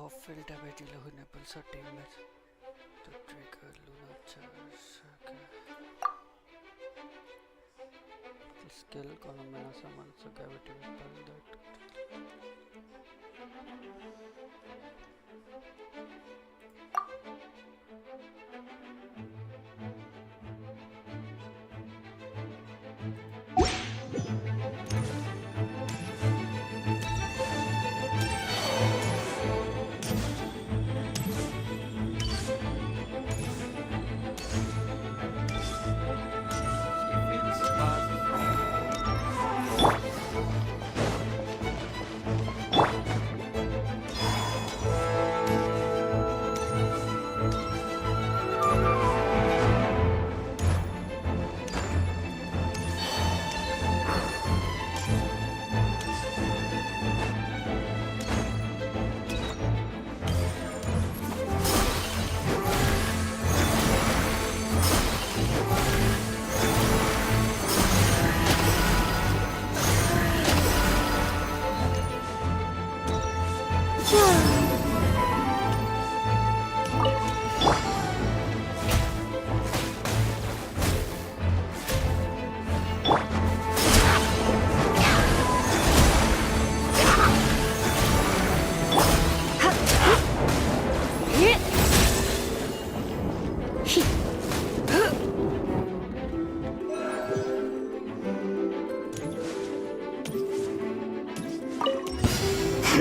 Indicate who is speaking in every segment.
Speaker 1: Awful damage दिलं हुई Naples team में तो ट्रिगर लूना चाहिए skill Columbinaaa summons a cavity weapon that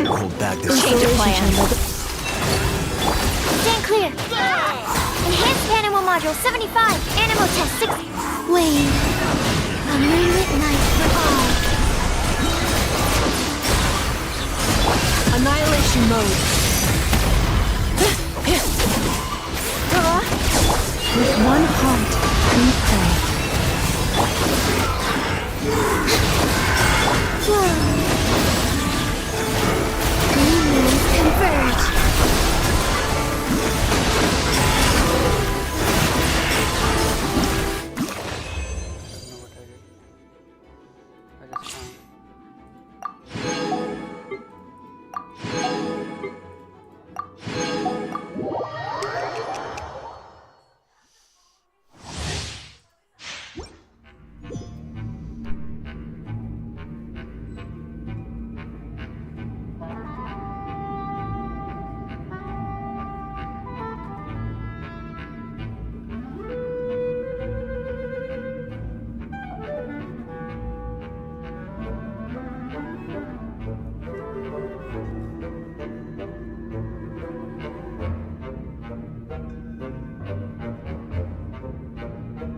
Speaker 2: Hold back this
Speaker 3: Change of plan. Stand clear. Enhanced Animal Module 75. Animal Test 6. Wait. A moonlit night for all.
Speaker 4: Annihilation mode.
Speaker 3: With one heart, we pray. Green moons converge.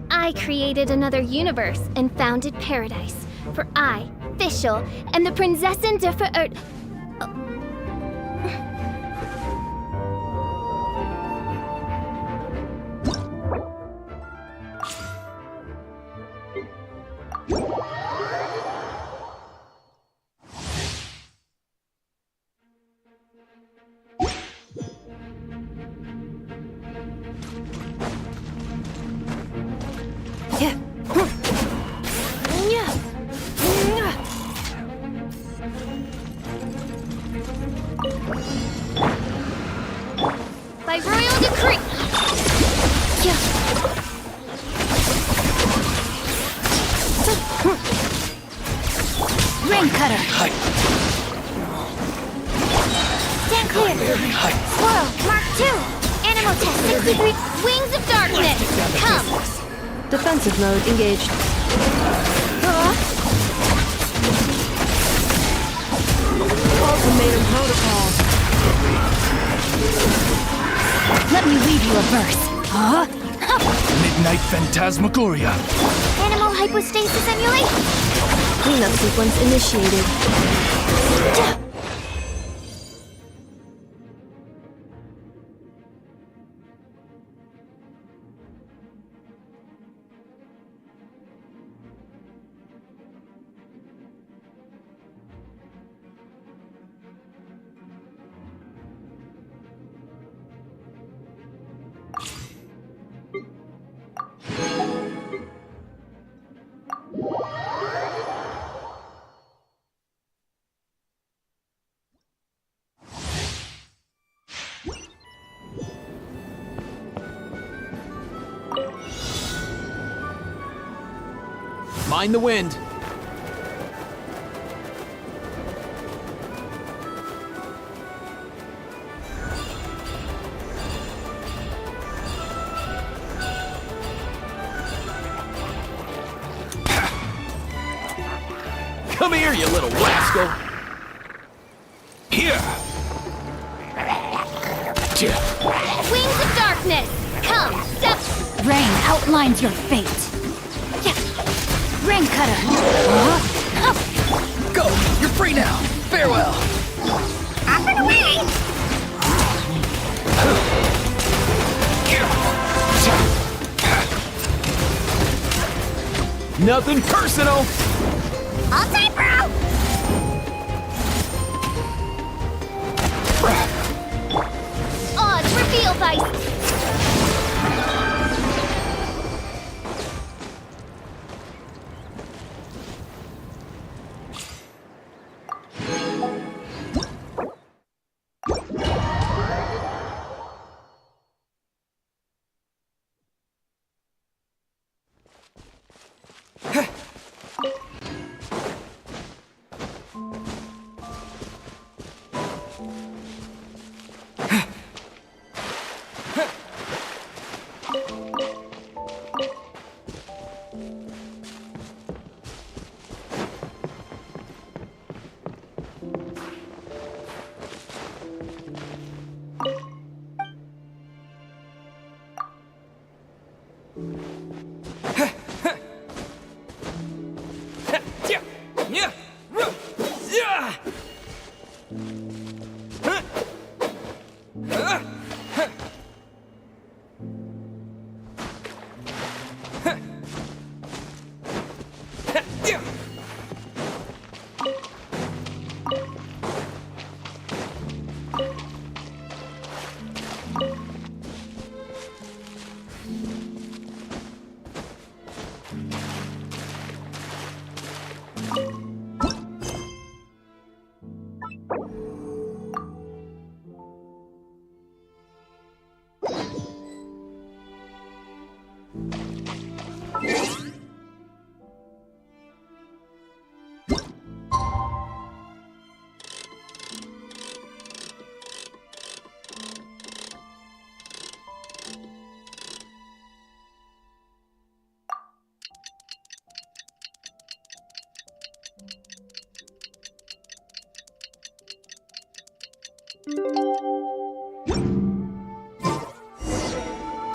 Speaker 3: I created another universe and founded paradise. For I, Fischl, am the Prinzessin der Verirrt. By royal decree. Rain cutter. Stand clear. Squirrel, Mark 2. Animal Test 63. Wings of Darkness. Come.
Speaker 4: Defensive mode engaged. Ultimatum protocol.
Speaker 3: Let me read you a verse.
Speaker 2: Midnight Phantasmagoria.
Speaker 3: Animal hypostasis emulation.
Speaker 4: Cleanup sequence initiated.
Speaker 2: Mind the wind. Come here, you little rascal! Here!
Speaker 3: Wings of darkness! Come, step! Rain outlines your fate. Rain cutter!
Speaker 2: Go! You're free now! Farewell!
Speaker 3: Up and away!
Speaker 2: Nothing personal!
Speaker 3: All time, bro! Odds reveal vice!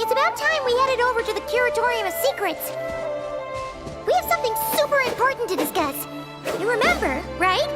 Speaker 3: It's about time we headed over to the Curatorium of Secrets. We have something super important to discuss. You remember, right?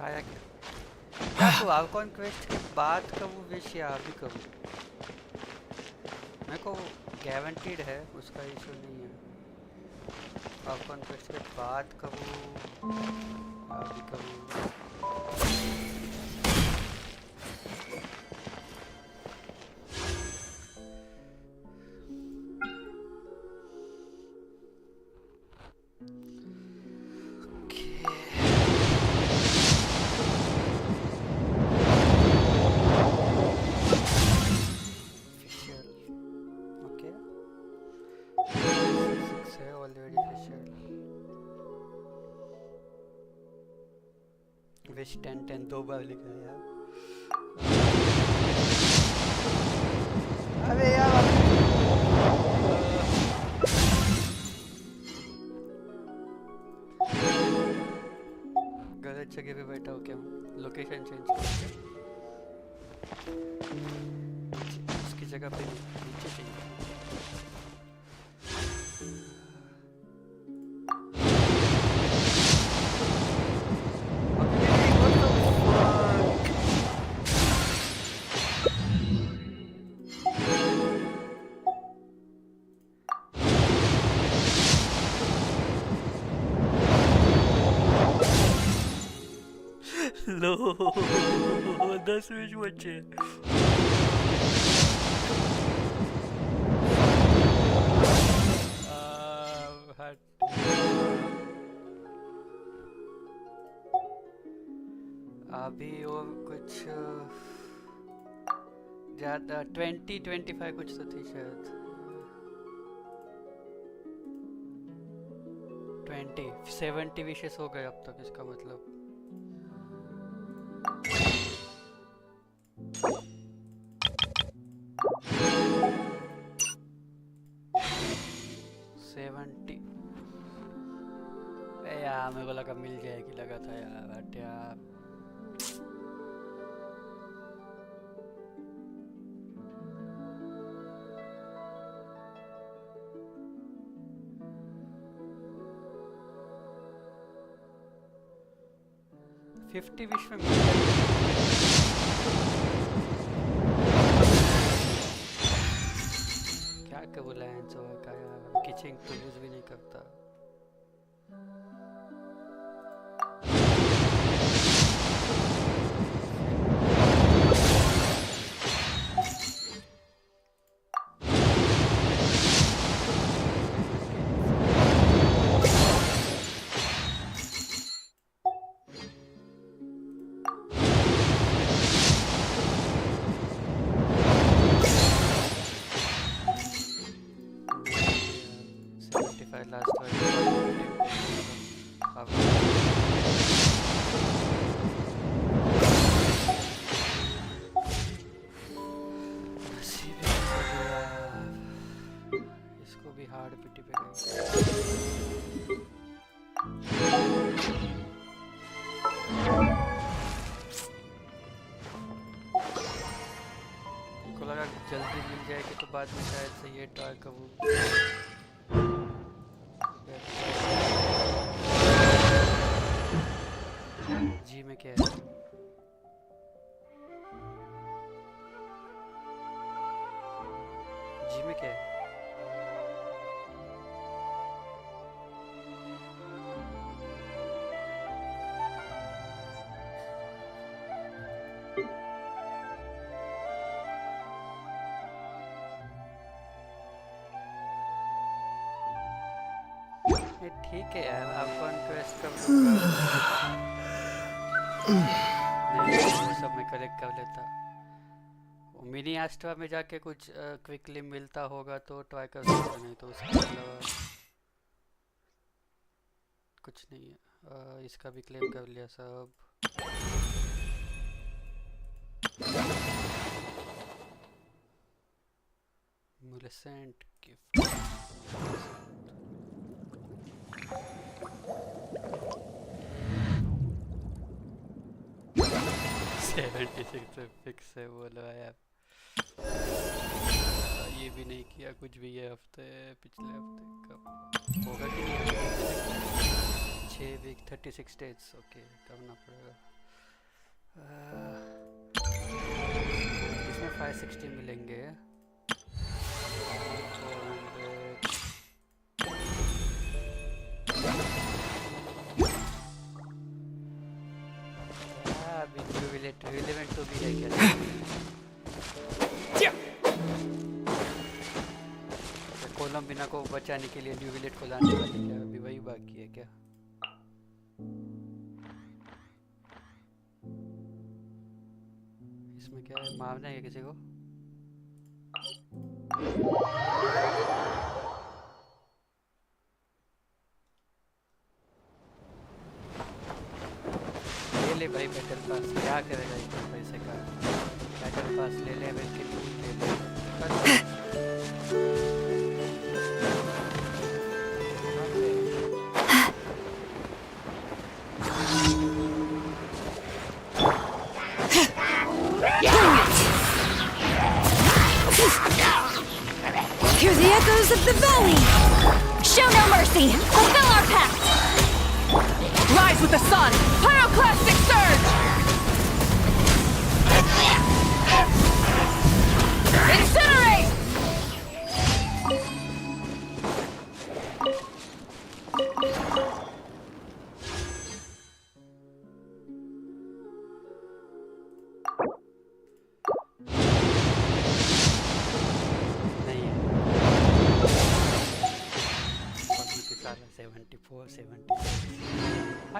Speaker 1: आया क्या तो आउकॉन quest के बाद का वो wish या अभी करूँ मेरे को गारंटीड है उसका इशू नहीं है आउकॉन क्वेस्ट के बाद का वो अभी करूँ विश 10-10 दो बार लिखा है यार अबे यार गलत जगह पे बैठा हो क्या लोकेशन चेंज उसकी जगह पे नीचे चाहिए लो 10 मिनट बचे। अभी और कुछ ज्यादा 20-25 कुछ तो थी शायद। 70 विशेष हो गए अब तक, इसका मतलब। यार मेरे को लगा मिल जाएगी, लगा था यार बट यार $50 विश में मिल जाएगी। क्या क्या बोला है का यार, किचिंग तो यूज भी नहीं करता। जल्दी मिल जाएगी तो बाद में शायद से ये ट्राई करूँ। जी में क्या है? जी में क्या है? ठीक है यार, आप कॉन्क्वेस्ट कर लो। वो सब मैं कलेक्ट कर लेता। मिनी एस्ट्रा में जाके कुछ क्विकली मिलता होगा तो ट्राई कर सकता, नहीं तो उसके अलावा कुछ नहीं है। इसका भी क्लेम कर लिया सब। मुलेसेंट गिफ्ट 76 फिक्स है, बोलो यार। ये भी नहीं किया कुछ भी ये हफ्ते, पिछले हफ्ते कब होगा कि नहीं? 6 वीक 36 डेज। ओके, करना पड़ेगा। इसमें 560 मिलेंगे। रिलेवेंट तो भी है क्या? कोलंबिना को बचाने के लिए न्यू विलेट को लाने वाली, क्या अभी वही बाकी है क्या? इसमें क्या है, मारना है किसी को? ले भाई बैटल पास, क्या करेगा इतने पैसे का? बैटल पास ले ले, बल्कि टूल ले ले।
Speaker 3: Hear the echoes of the valley! Show no mercy! Fulfill our pact!
Speaker 5: Rise with the sun! Pyroclastic surge! Incinerate!
Speaker 1: 470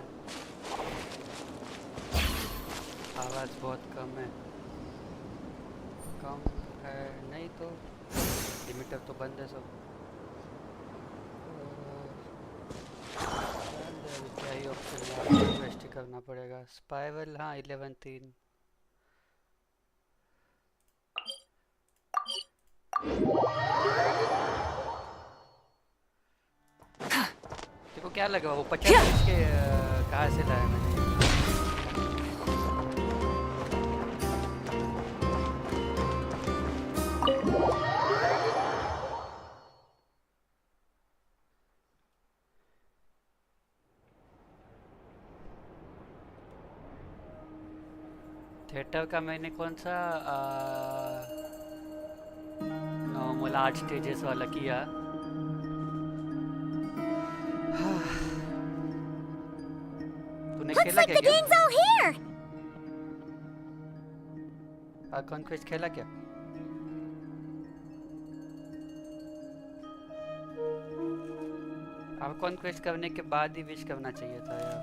Speaker 1: आवाज़ बहुत कम है नहीं तो लिमिटर तो बंद है सब क्या ही ऑप्शन रिक्वेस्ट ही करना पड़ेगा स्पाइरल हाँ 11-3 देखो क्या लगा वो 50 के कहाँ से लाया मैंने थिएटर का मैंने कौन सा नॉर्मल 8 स्टेजेस वाला किया तूने
Speaker 3: Looks
Speaker 1: खेला
Speaker 3: like
Speaker 1: क्या
Speaker 3: the gang's all here!
Speaker 1: Conquest खेला क्या अब कॉन्क्वेस्ट करने के बाद ही विश करना चाहिए था यार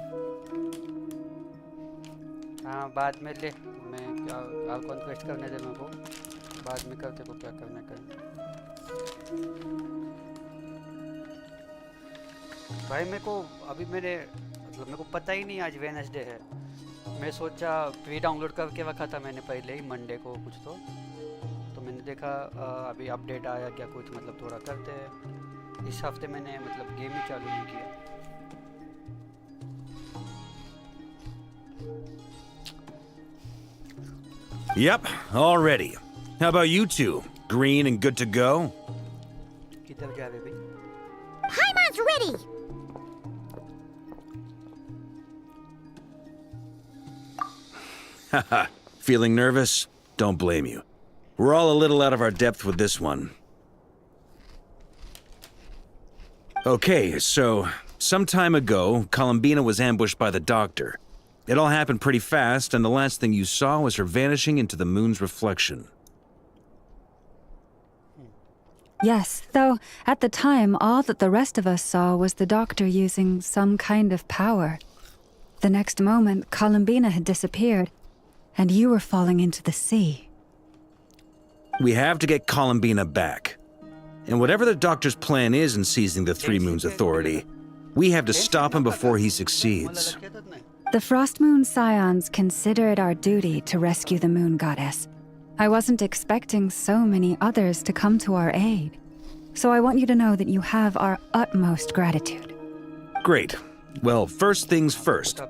Speaker 1: हाँ बाद में ले मैं क्या अब कॉन्क्वेस्ट करने दे मेरे को बाद में करते को क्या करना कर भाई मेरे को अभी मेरे को पता ही नहीं आज वेडनेसडे है मैं सोचा प्री डाउनलोड करके रखा था मैंने पहले ही मंडे को कुछ तो मैंने देखा अभी अपडेट आया क्या कुछ मतलब थोड़ा करते हैं इस हफ्ते मैंने मतलब गेम ही चालू नहीं किया
Speaker 2: Yep, all ready. How about you two? Green and good to go?
Speaker 1: किधर जा रहे भाई
Speaker 3: Paimon's ready!
Speaker 2: Haha, feeling nervous? Don't blame you. We're all a little out of our depth with this one. Okay, so, some time ago, Columbinaaa was ambushed by the doctor. It all happened pretty fast, and the last thing you saw was her vanishing into the moon's reflection.
Speaker 6: Yes, though at the time, all that the rest of us saw was the doctor using some kind of power. The next moment, Columbinaaa had disappeared, and you were falling into the sea.
Speaker 2: We have to get Columbinaaa back. And whatever the doctor's plan is in seizing the Three Moons Authority, we have to stop him before he succeeds.
Speaker 6: The Frost Moon Scions consider it our duty to rescue the Moon Goddess. I wasn't expecting so many others to come to our aid. So I want you to know that you have our utmost gratitude.
Speaker 2: Great. Well, first things first.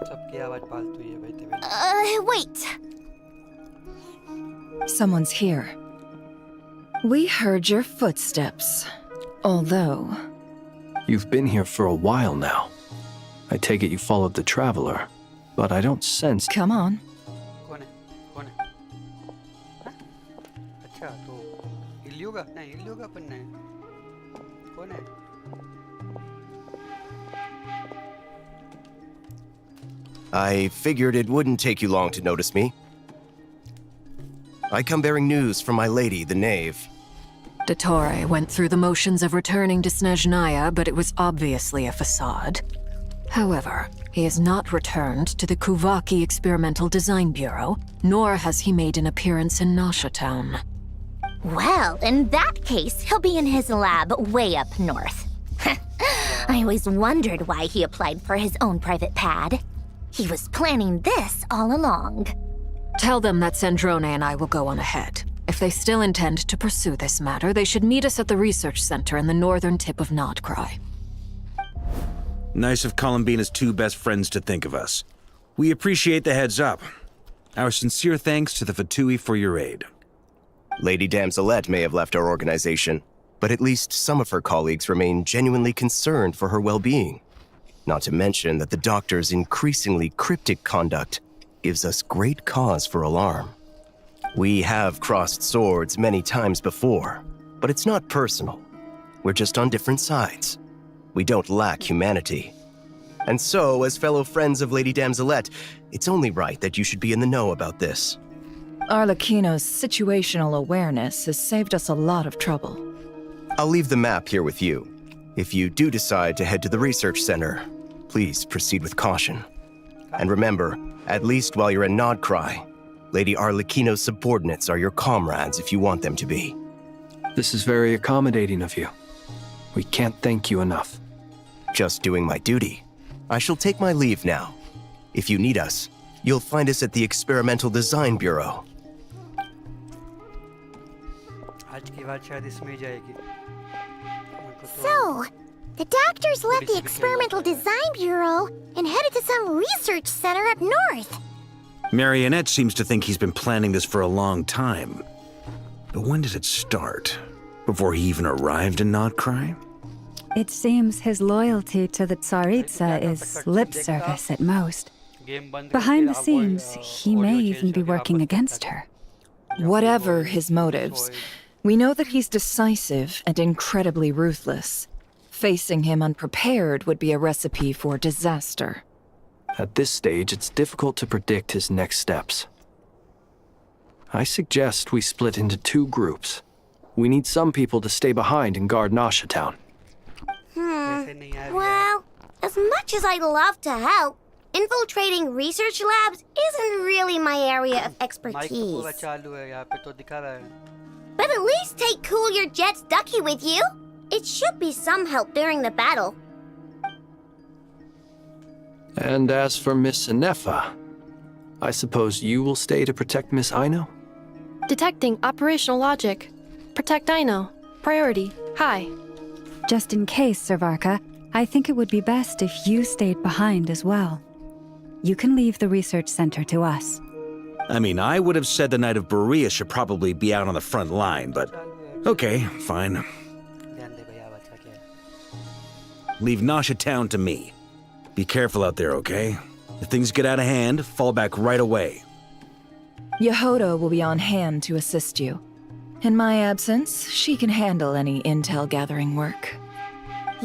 Speaker 1: सबकी आवाज फालतू ही है भाई तेरे
Speaker 3: Wait.
Speaker 7: Someone's here. We heard your footsteps. Although...
Speaker 8: You've been here for a while now. I take it you followed the Traveler, but I don't sense...
Speaker 7: Come on.
Speaker 1: कौन है हाँ? अच्छा तो इल्यूगा नहीं इल्यूगा अपन नहीं कौन है
Speaker 9: I figured it wouldn't take you long to notice me. I come bearing news from my lady, the Knave.
Speaker 7: Dottore went through the motions of returning to Snezhnaya, but it was obviously a facade. However, he has not returned to the Kuvaki Experimental Design Bureau, nor has he made an appearance in Nasha Town.
Speaker 3: Well, in that case, he'll be in his lab way up north. I always wondered why he applied for his own private pad. He was planning this all along.
Speaker 7: Tell them that Sandrone and I will go on ahead. If they still intend to pursue this matter, they should meet us at the research center in the northern tip of Notcry.
Speaker 2: Nice of Columbina's two best friends to think of us. We appreciate the heads up. Our sincere thanks to the Fatui for your aid.
Speaker 9: Lady Damselette may have left our organization, but at least some of her colleagues remain genuinely concerned for her well-being. Not to mention that the Doctor's increasingly cryptic conduct gives us great cause for alarm. We have crossed swords many times before, but it's not personal. We're just on different sides. We don't lack humanity. And so, as fellow friends of Lady Damselette, it's only right that you should be in the know about this.
Speaker 7: Arlecchino's situational awareness has saved us a lot of trouble.
Speaker 9: I'll leave the map here with you. If you do decide to head to the research center, please proceed with caution. And remember, at least while you're in Nodcry, Lady Arlecchino's subordinates are your comrades if you want them to be.
Speaker 8: This is very accommodating of you. We can't thank you enough.
Speaker 9: Just doing my duty. I shall take my leave now. If you need us, you'll find us at the Experimental Design Bureau.
Speaker 1: आज की बात शायद इसमें ही जाएगी मेरे को तो
Speaker 3: So, the doctors left the Experimental Design Bureau and headed to some research center up north.
Speaker 2: Marionette seems to think he's been planning this for a long time. But when did it start? Before he even arrived in Nodcry?
Speaker 6: It seems his loyalty to the Tsaritsa is lip service at most.
Speaker 1: Game बंद
Speaker 6: Behind the
Speaker 1: करके आप
Speaker 6: scenes,
Speaker 1: वो,
Speaker 6: he may
Speaker 1: audio
Speaker 6: even
Speaker 1: change
Speaker 6: be
Speaker 1: करके
Speaker 6: working
Speaker 1: वापस
Speaker 6: against
Speaker 1: करता
Speaker 6: her.
Speaker 5: Whatever his motives, we know that he's decisive and incredibly ruthless. Facing him unprepared would be a recipe for disaster.
Speaker 8: At this stage, it's difficult to predict his next steps. I suggest we split into 2 groups. We need some people to stay behind and guard Nasha Town.
Speaker 1: ऐसे नहीं आ रही है।
Speaker 3: Well, as much as I'd love to help, infiltrating research labs isn't really my area of
Speaker 1: mic तो
Speaker 3: expertise.
Speaker 1: पूरा चालू है यहाँ पे तो दिखा रहा है
Speaker 3: But at least take Cool Your Jet's ducky with you. It should be some help during the battle.
Speaker 8: And as for Miss Inefa, I suppose you will stay to protect Miss Aino?
Speaker 4: Detecting operational logic. Protect Aino. Priority. High.
Speaker 6: Just in case, Servarka, I think it would be best if you stayed behind as well. You can leave the research center to us.
Speaker 2: I mean, I would have said the Knight of Berea should probably be out on the front line, but okay, fine.
Speaker 1: ध्यान दे भैया आवाज का क्या है
Speaker 2: Leave Nasha Town to me. Be careful out there, okay? If things get out of hand, fall back right away.
Speaker 5: Yehoda will be on hand to assist you. In my absence, she can handle any intel gathering work.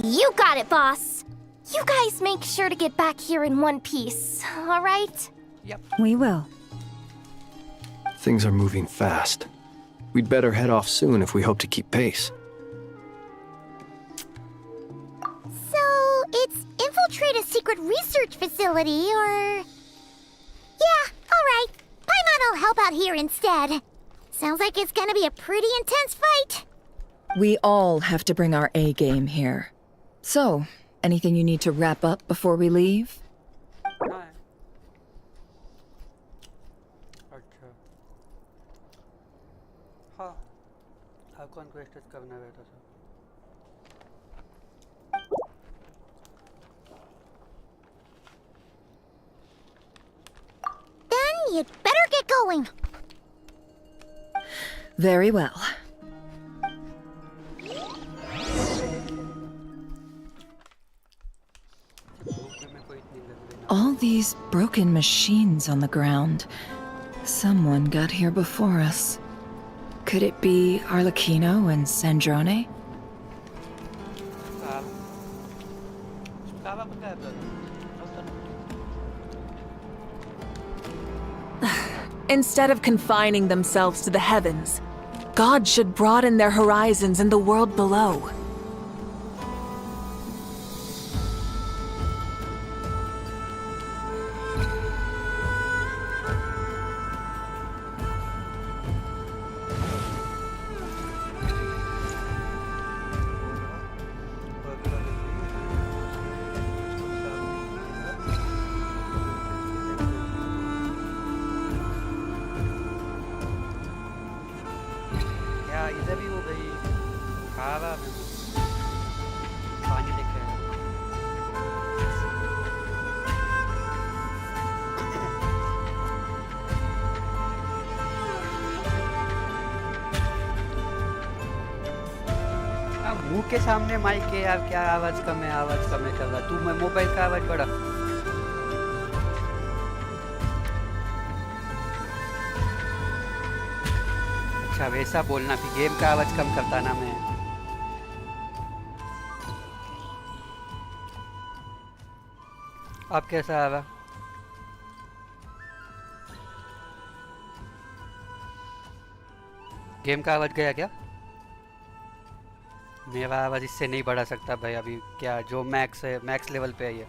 Speaker 3: You got it, boss. You guys make sure to get back here in one piece, all right?
Speaker 6: We will.
Speaker 8: Things are moving fast. We'd better head off soon if we hope to keep pace.
Speaker 3: So, it's infiltrate a secret research facility, or... Yeah, all right. Why not I'll help out here instead? Sounds like it's gonna be a pretty intense fight.
Speaker 5: We all have to bring our A game here. So, anything you need to wrap up before we leave?
Speaker 1: हाँ है। अच्छा हाँ आप कौन question करना है तो सब
Speaker 3: Then you'd better get going.
Speaker 5: Very well.
Speaker 1: Group में कोई इतनी लग रही
Speaker 5: All these broken machines on the ground. Someone got here before us. Could it be Arlecchino and Sandrone?
Speaker 1: ना कावा पता है
Speaker 5: Instead of confining themselves to the heavens, God should broaden their horizons in the world below.
Speaker 1: क्या इधर भी हो गई कावा पानी लेके आया मुंह के सामने माइक है यार क्या आवाज कम है कर रहा तू मैं मोबाइल का आवाज बढ़ा अच्छा वैसा बोलना फिर गेम का आवाज कम करता ना मैं अब कैसा आ रहा गेम का आवाज गया क्या मेरा आवाज़ इससे नहीं बढ़ा सकता भाई, अभी क्या जो मैक्स है, मैक्स लेवल पे है ये।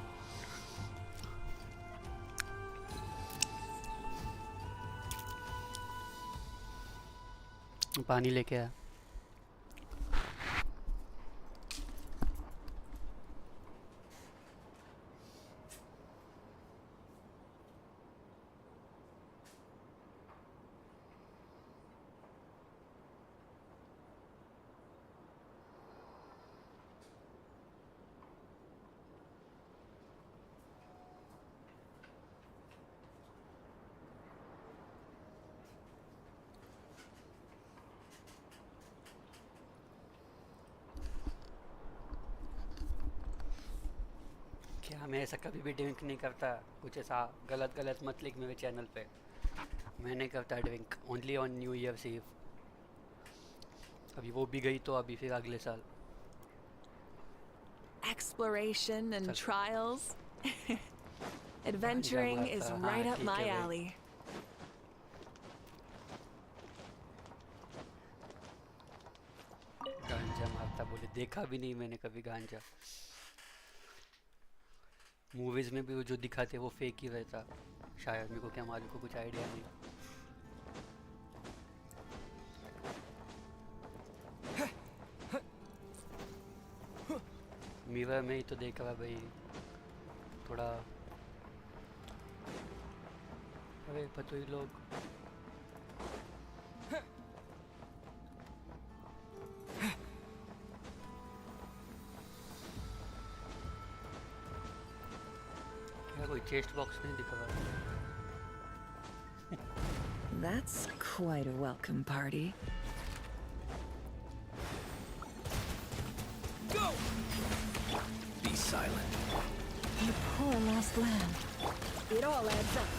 Speaker 1: पानी लेके आया। क्या मैं ऐसा कभी भी ड्रिंक नहीं करता, कुछ ऐसा गलत गलत मत लिख मेरे चैनल पे। मैं नहीं करता drink, only on new year eve. अभी वो भी गई तो अभी फिर अगले साल।
Speaker 10: Exploration and
Speaker 1: चल।
Speaker 10: trials. Adventuring is
Speaker 1: हाँ,
Speaker 10: right up
Speaker 1: ठीक
Speaker 10: my
Speaker 1: है भाई।
Speaker 10: alley.
Speaker 1: गांजा मारता बोले, देखा भी नहीं मैंने कभी गांजा। मूवीज में भी वो जो दिखाते वो फेक ही रहता शायद, मेरे को क्या मालूम, को कुछ आइडिया नहीं। मिरर में ही तो देखा भाई थोड़ा। अरे पतोई लोग क्या कोई चेस्ट बॉक्स नहीं दिखा रहा?
Speaker 5: That's quite a welcome party.
Speaker 8: Be silent.
Speaker 5: You poor lost lamb.
Speaker 10: It all adds up.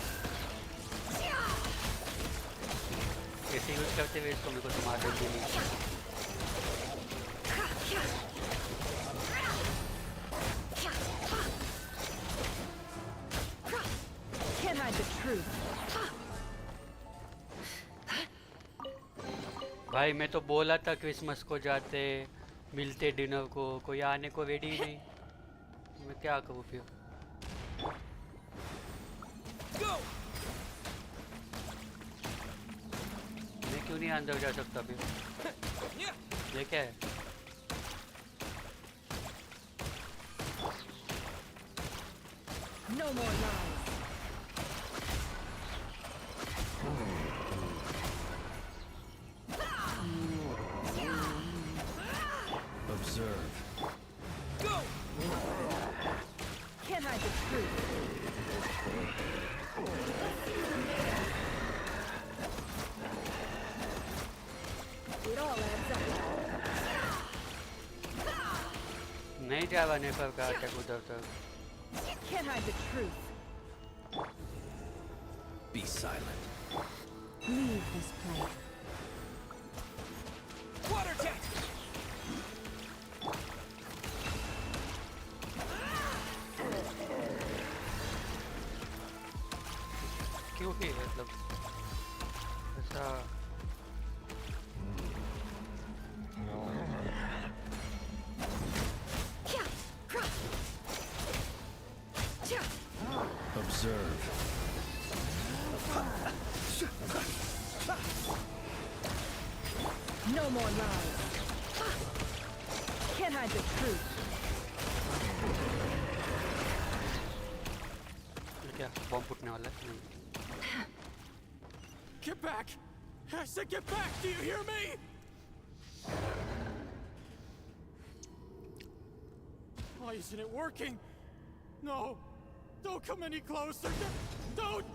Speaker 1: ऐसे यूज करते हुए इसको मेरे को तो मार देती नहीं।
Speaker 10: Can't hide the truth.
Speaker 1: भाई मैं तो बोला था क्रिसमस को जाते, मिलते डिनर को, कोई आने को रेडी नहीं। मैं क्या करूँ फिर? मैं क्यों नहीं अंदर जा सकता फिर? ये क्या है?
Speaker 10: No more lies.
Speaker 8: Observe.
Speaker 10: Can't hide the truth. It all adds up.
Speaker 1: नहीं जाने पर कहा तक उधर तक।
Speaker 10: Can't hide the truth.
Speaker 8: Be silent.
Speaker 10: Leave this place.
Speaker 8: Water jet!
Speaker 1: क्यों ही मतलब ऐसा?
Speaker 8: Observe.
Speaker 10: No more lies. Can't hide the truth.
Speaker 1: क्या बॉम्ब फूटने वाला है? नहीं।
Speaker 8: Get back! I said get back! Do you hear me? Why isn't it working? No! Don't come any closer! Don't!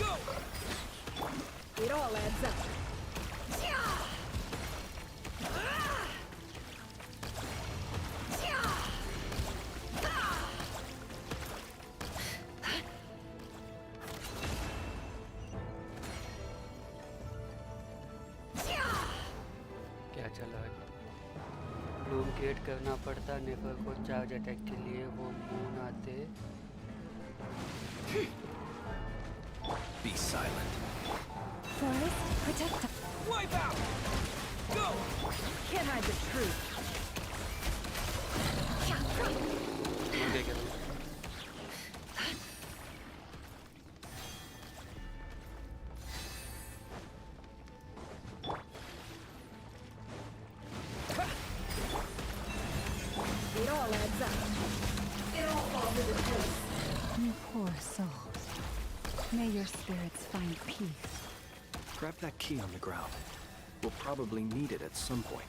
Speaker 8: Go!
Speaker 10: It all adds up.
Speaker 1: क्या चला है? Bloom create करना पड़ता नेफर को चार्ज अटैक के लिए, वो मून आते
Speaker 8: Be silent.
Speaker 6: Forest, protect us.
Speaker 8: Wipe out! Go!
Speaker 10: Can't hide the truth.
Speaker 1: मुझे क्या लगा?
Speaker 10: It all adds up. It all falls into place.
Speaker 6: You poor souls. May your spirits find peace.
Speaker 8: Grab that key on the ground. We'll probably need it at some point.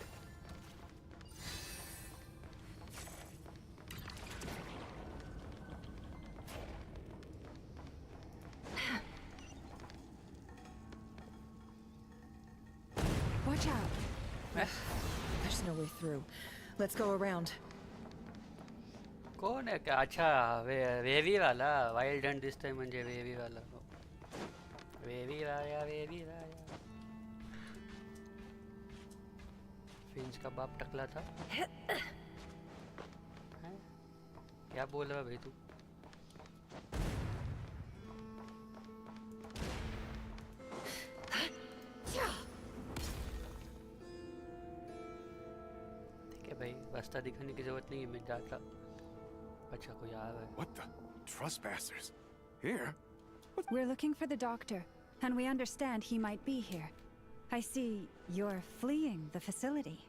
Speaker 5: Watch out. There's no way through. Let's go around.
Speaker 1: कौन है क्या? अच्छा wavy वाला wild and this time म्हणजे wavy वाला wavy राया Finch का बाप टकला था हैं? क्या बोल रहा है भाई तू? ठीक है भाई, रास्ता दिखाने की जरूरत नहीं है, मैं जाता। अच्छा कोई आ रहा है।
Speaker 11: What the? Trespassers? Here?
Speaker 6: We're looking for the doctor, and we understand he might be here. I see you're fleeing the facility.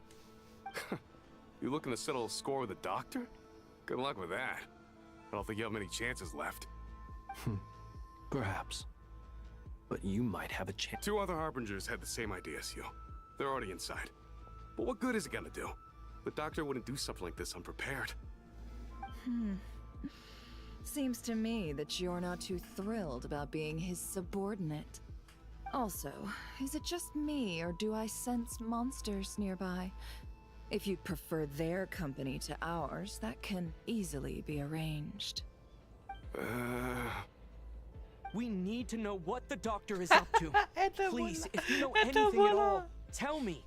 Speaker 11: You looking to settle a score with the doctor? Good luck with that. I don't think you have many chances left.
Speaker 8: Perhaps. But you might have a chance.
Speaker 11: 2 other harbingers had the same idea as you. They're already inside. But what good is it gonna do? The doctor wouldn't do something like this unprepared.
Speaker 5: Seems to me that you're not too thrilled about being his subordinate. Also, is it just me, or do I sense monsters nearby? If you'd prefer their company to ours, that can easily be arranged.
Speaker 12: We need to know what the doctor is up to. Please, if you know anything at all, tell me.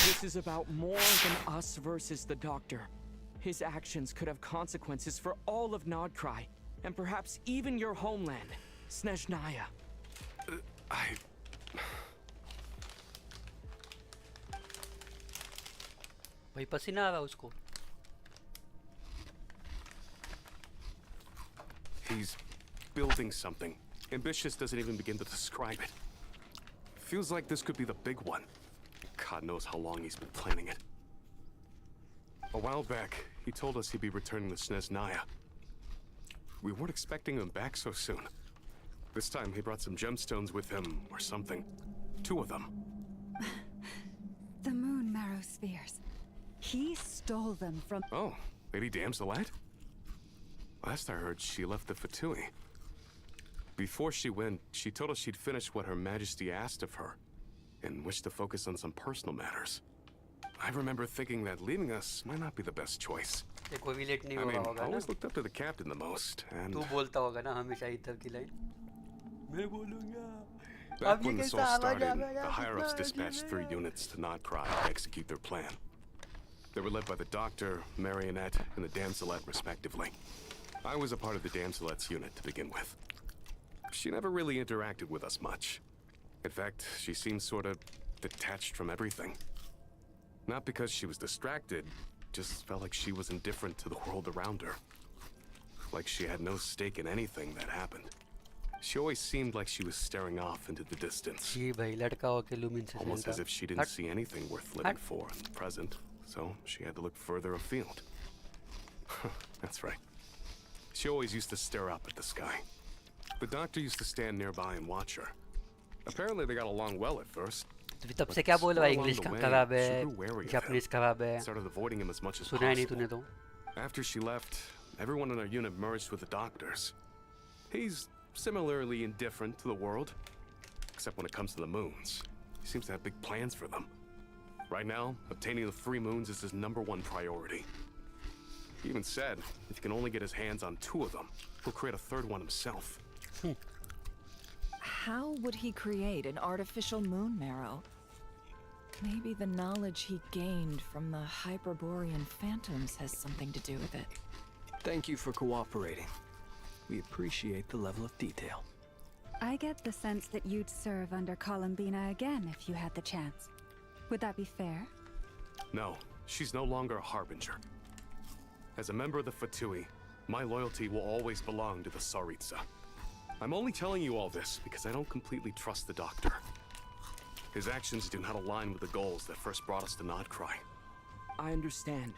Speaker 12: This is about more than us versus the doctor. His actions could have consequences for all of Nodcry, and perhaps even your homeland, Snezhnaya.
Speaker 1: भाई पसीना आ रहा उसको।
Speaker 11: He's building something. Ambitious doesn't even begin to describe it. Feels like this could be the big one. God knows how long he's been planning it. A while back, he told us he'd be returning to Snezhnaya. We weren't expecting him back so soon. This time he brought some gemstones with him, or something. 2 of them.
Speaker 6: The moon marrow spheres. He stole them from...
Speaker 11: Oh, Lady Damselette? Last I heard, she left the Fatui. Before she went, she told us she'd finished what Her Majesty asked of her, and wished to focus on some personal matters. I remember thinking that leaving us might not be the best choice.
Speaker 1: कोई भी late नहीं
Speaker 11: I
Speaker 1: हो
Speaker 11: mean,
Speaker 1: रहा
Speaker 11: I
Speaker 1: होगा ना?
Speaker 11: always looked up to the captain the most, and
Speaker 1: तू बोलता होगा ना हमेशा इधर की लाइन? मैं बोलूँगा।
Speaker 11: back when this all started, the higher-ups dispatched 3 units to Nodcry to execute their plan. They were led by the Doctor, Marionette, and the Damselette, respectively. I was a part of the Damselette's unit to begin with. She never really interacted with us much. In fact, she seemed sort of detached from everything. Not because she was distracted, just felt like she was indifferent to the world around her. Like she had no stake in anything that happened. She always seemed like she was staring off into the distance.
Speaker 1: जी भाई लड़का हो के लूमिन से
Speaker 11: Almost as if she didn't see anything worth living for in the present, so she had to look further afield. That's right. She always used to stare up at the sky. The doctor used to stand nearby and watch her. Apparently they got along well at first.
Speaker 1: तब से क्या बोल रहा है? English खराब है, Japanese खराब है,
Speaker 11: Started avoiding him as much as
Speaker 1: सुना ही नहीं तूने
Speaker 11: possible.
Speaker 1: तो?
Speaker 11: After she left, everyone in our unit merged with the doctors. He's similarly indifferent to the world, except when it comes to the moons. He seems to have big plans for them. Right now, obtaining the 3 moons is his #1 priority. He even said if he can only get his hands on 2 of them, he'll create a 3rd one himself.
Speaker 5: How would he create an artificial moon marrow? Maybe the knowledge he gained from the Hyperborean phantoms has something to do with it.
Speaker 8: Thank you for cooperating. We appreciate the level of detail.
Speaker 6: I get the sense that you'd serve under Columbinaaa again if you had the chance. Would that be fair?
Speaker 11: No, she's no longer a harbinger. As a member of the Fatui, my loyalty will always belong to the Tsaritsa. I'm only telling you all this because I don't completely trust the Doctor. His actions do not align with the goals that first brought us to Nodcry.
Speaker 12: I understand.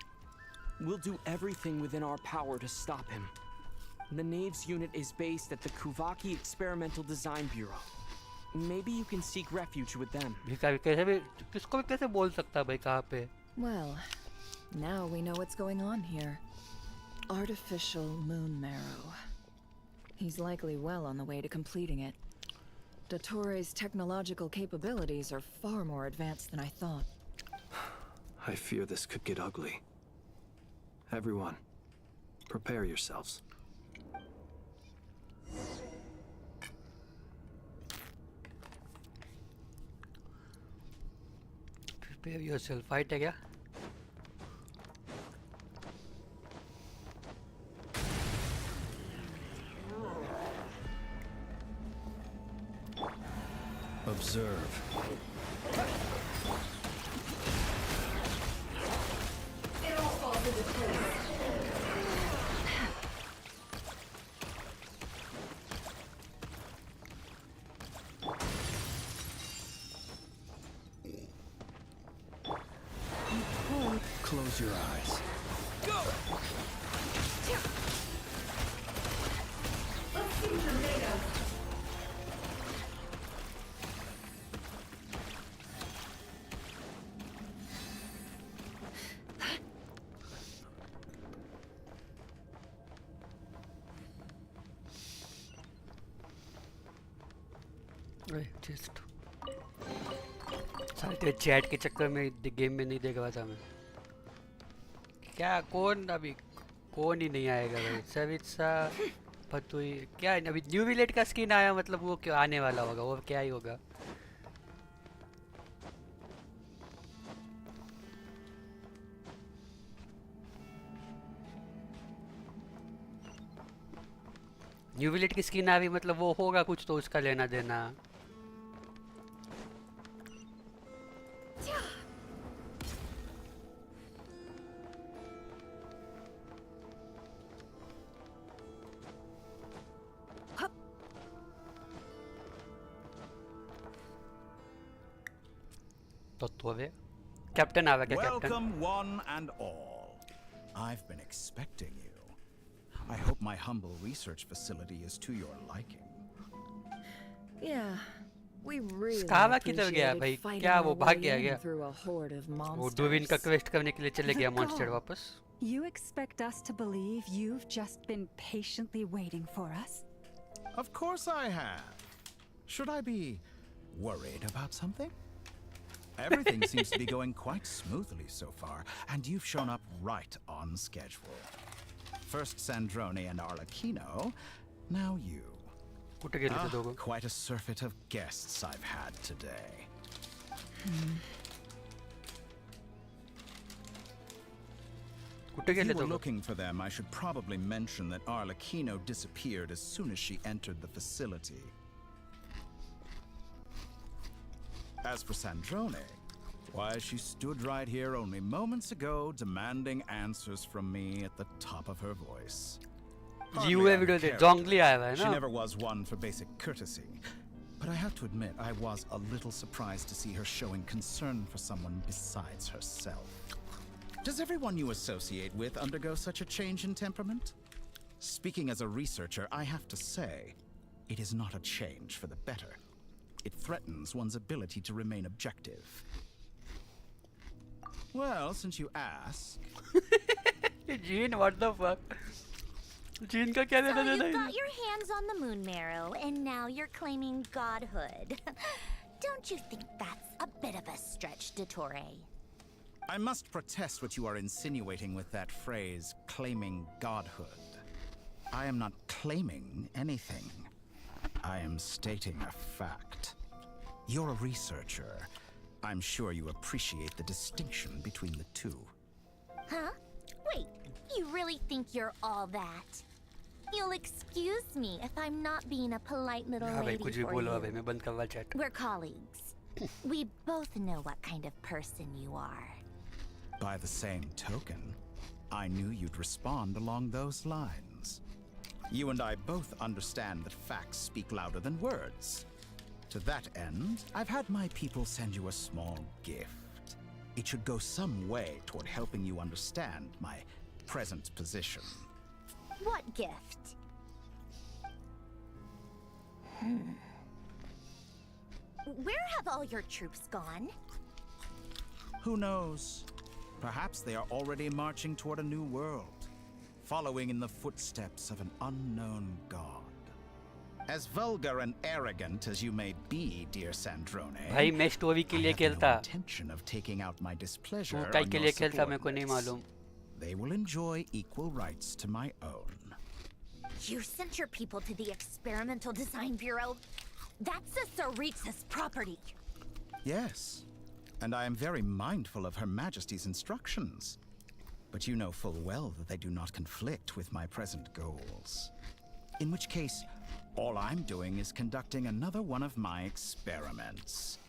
Speaker 12: We'll do everything within our power to stop him. The Knaves unit is based at the Kuvaki Experimental Design Bureau. Maybe you can seek refuge with them.
Speaker 1: किसको भी कैसे बोल सकता है भाई कहाँ पे?
Speaker 5: Well, now we know what's going on here. Artificial moon marrow. He's likely well on the way to completing it. Dottore's technological capabilities are far more advanced than I thought.
Speaker 8: I fear this could get ugly. Everyone, prepare yourselves.
Speaker 1: Prepare yourself. Fight है क्या?
Speaker 8: Observe.
Speaker 10: It all falls into place.
Speaker 8: Close your eyes.
Speaker 10: Let's see what you're made of.
Speaker 1: Just सारे तेरे chat के चक्कर में game में नहीं देख रहा था मैं क्या कौन अभी कौन ही नहीं आएगा भाई सवित्सा फतुई क्या अभी न्यू विलेट का स्किन आया मतलब वो क्या आने वाला होगा वो क्या ही होगा न्यू विलेट की स्किन आ भी मतलब वो होगा कुछ तो उसका लेना देना Captain आवा क्या Captain?
Speaker 13: Welcome one and all. I've been expecting you. I hope my humble research facility is to your liking.
Speaker 5: Yeah, we really
Speaker 1: Skava किधर गया भाई क्या वो भाग गया क्या
Speaker 5: through a horde of
Speaker 1: वो
Speaker 5: monsters.
Speaker 1: डुविन का क्वेस्ट करने के लिए चले गया मॉन्स्टर वापस
Speaker 6: You expect us to believe you've just been patiently waiting for us?
Speaker 13: Of course I have. Should I be worried about something? Everything seems to be going quite smoothly so far, and you've shown up right on schedule. First Sandrone and Arlecchino, now you. Quite a surfeit of guests I've had today. If you were looking for them, I should probably mention that Arlecchino disappeared as soon as she entered the facility. As for Sandrone, why, she stood right here only moments ago demanding answers from me at the top of her voice. She never was one for basic courtesy, but I have to admit I was a little surprised to see her showing concern for someone besides herself. Does everyone you associate with undergo such a change in temperament? Speaking as a researcher, I have to say, it is not a change for the better. It threatens one's ability to remain objective. Well, since you ask...
Speaker 1: Jean, what the fuck? Jean ka kya
Speaker 3: So you've got your hands on the moon marrow, and now you're claiming godhood. Don't you think that's a bit of a stretch, Dottore?
Speaker 13: I must protest what you are insinuating with that phrase, claiming godhood. I am not claiming anything. I am stating a fact. You're a researcher. I'm sure you appreciate the distinction between the two.
Speaker 3: Huh? Wait, you really think you're all that? You'll excuse me if I'm not being a polite little
Speaker 1: हाँ भाई
Speaker 3: lady
Speaker 1: कुछ भी
Speaker 3: for
Speaker 1: बोलो
Speaker 3: you.
Speaker 1: भाई मैं बंद करवा chat.
Speaker 3: We're colleagues. We both know what kind of person you are.
Speaker 13: By the same token, I knew you'd respond along those lines. You and I both understand that facts speak louder than words. To that end, I've had my people send you a small gift. It should go some way toward helping you understand my present position.
Speaker 3: What gift? Where have all your troops gone?
Speaker 13: Who knows? Perhaps they are already marching toward a new world, following in the footsteps of an unknown god. As vulgar and arrogant as you may be, dear Sandrone,
Speaker 1: भाई मैं story के लिए
Speaker 13: I have
Speaker 1: खेलता.
Speaker 13: no intention of taking out my displeasure
Speaker 1: वो काय
Speaker 13: on
Speaker 1: के
Speaker 13: your
Speaker 1: लिए खेलता मेरे को नहीं
Speaker 13: subordinates.
Speaker 1: मालूम.
Speaker 13: They will enjoy equal rights to my own.
Speaker 3: You sent your people to the Experimental Design Bureau. That's a Saritsa's property.
Speaker 13: Yes, and I am very mindful of Her Majesty's instructions. But you know full well that they do not conflict with my present goals. In which case, all I'm doing is conducting another one of my experiments.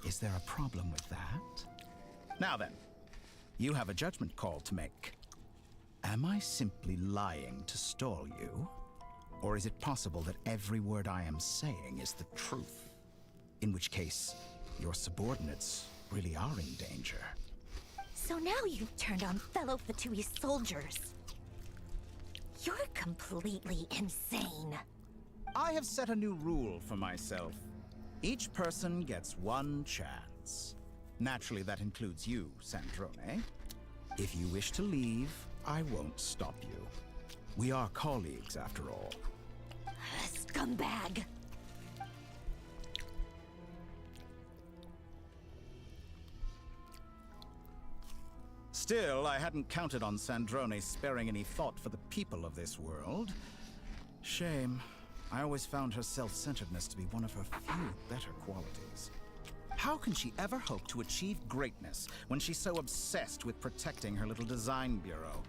Speaker 13: Is there a problem with that? Now then, you have a judgment call to make. Am I simply lying to stall you? Or is it possible that every word I am saying is the truth? In which case, your subordinates really are in danger.
Speaker 3: So now you've turned on fellow Fatui soldiers. You're completely insane.
Speaker 13: I have set a new rule for myself. Each person gets one chance. Naturally, that includes you, Sandrone. If you wish to leave, I won't stop you. We are colleagues, after all.
Speaker 3: Scumbag.
Speaker 13: Still, I hadn't counted on Sandrone sparing any thought for the people of this world. Shame. I always found her self-centeredness to be one of her few better qualities. How can she ever hope to achieve greatness when she's so obsessed with protecting her little design bureau?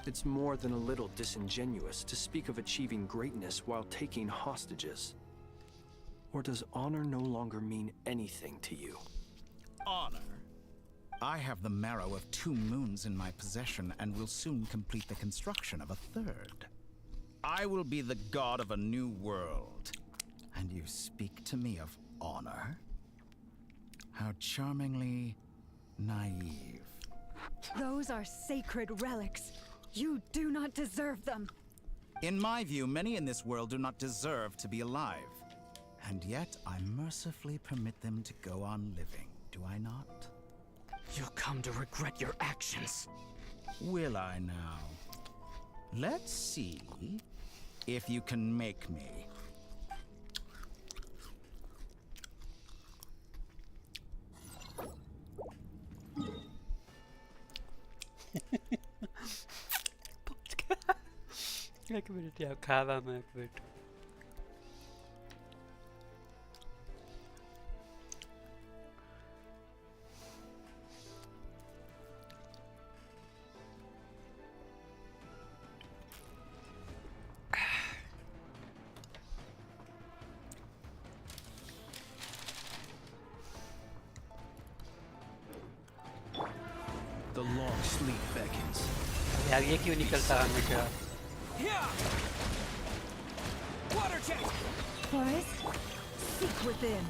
Speaker 8: It's more than a little disingenuous to speak of achieving greatness while taking hostages. Or does honor no longer mean anything to you?
Speaker 13: Honor? I have the marrow of 2 moons in my possession and will soon complete the construction of a 3rd. I will be the god of a new world. And you speak to me of honor? How charmingly naive.
Speaker 6: Those are sacred relics. You do not deserve them.
Speaker 13: In my view, many in this world do not deserve to be alive. And yet, I mercifully permit them to go on living, do I not?
Speaker 12: You'll come to regret your actions.
Speaker 13: Will I now? Let's see if you can make me.
Speaker 1: एक minute यार खावा मैं एक minute.
Speaker 8: The long sleep beckons.
Speaker 1: यार ये क्यों निकलता है हमेशा?
Speaker 12: Water jet!
Speaker 6: Boris, seek within.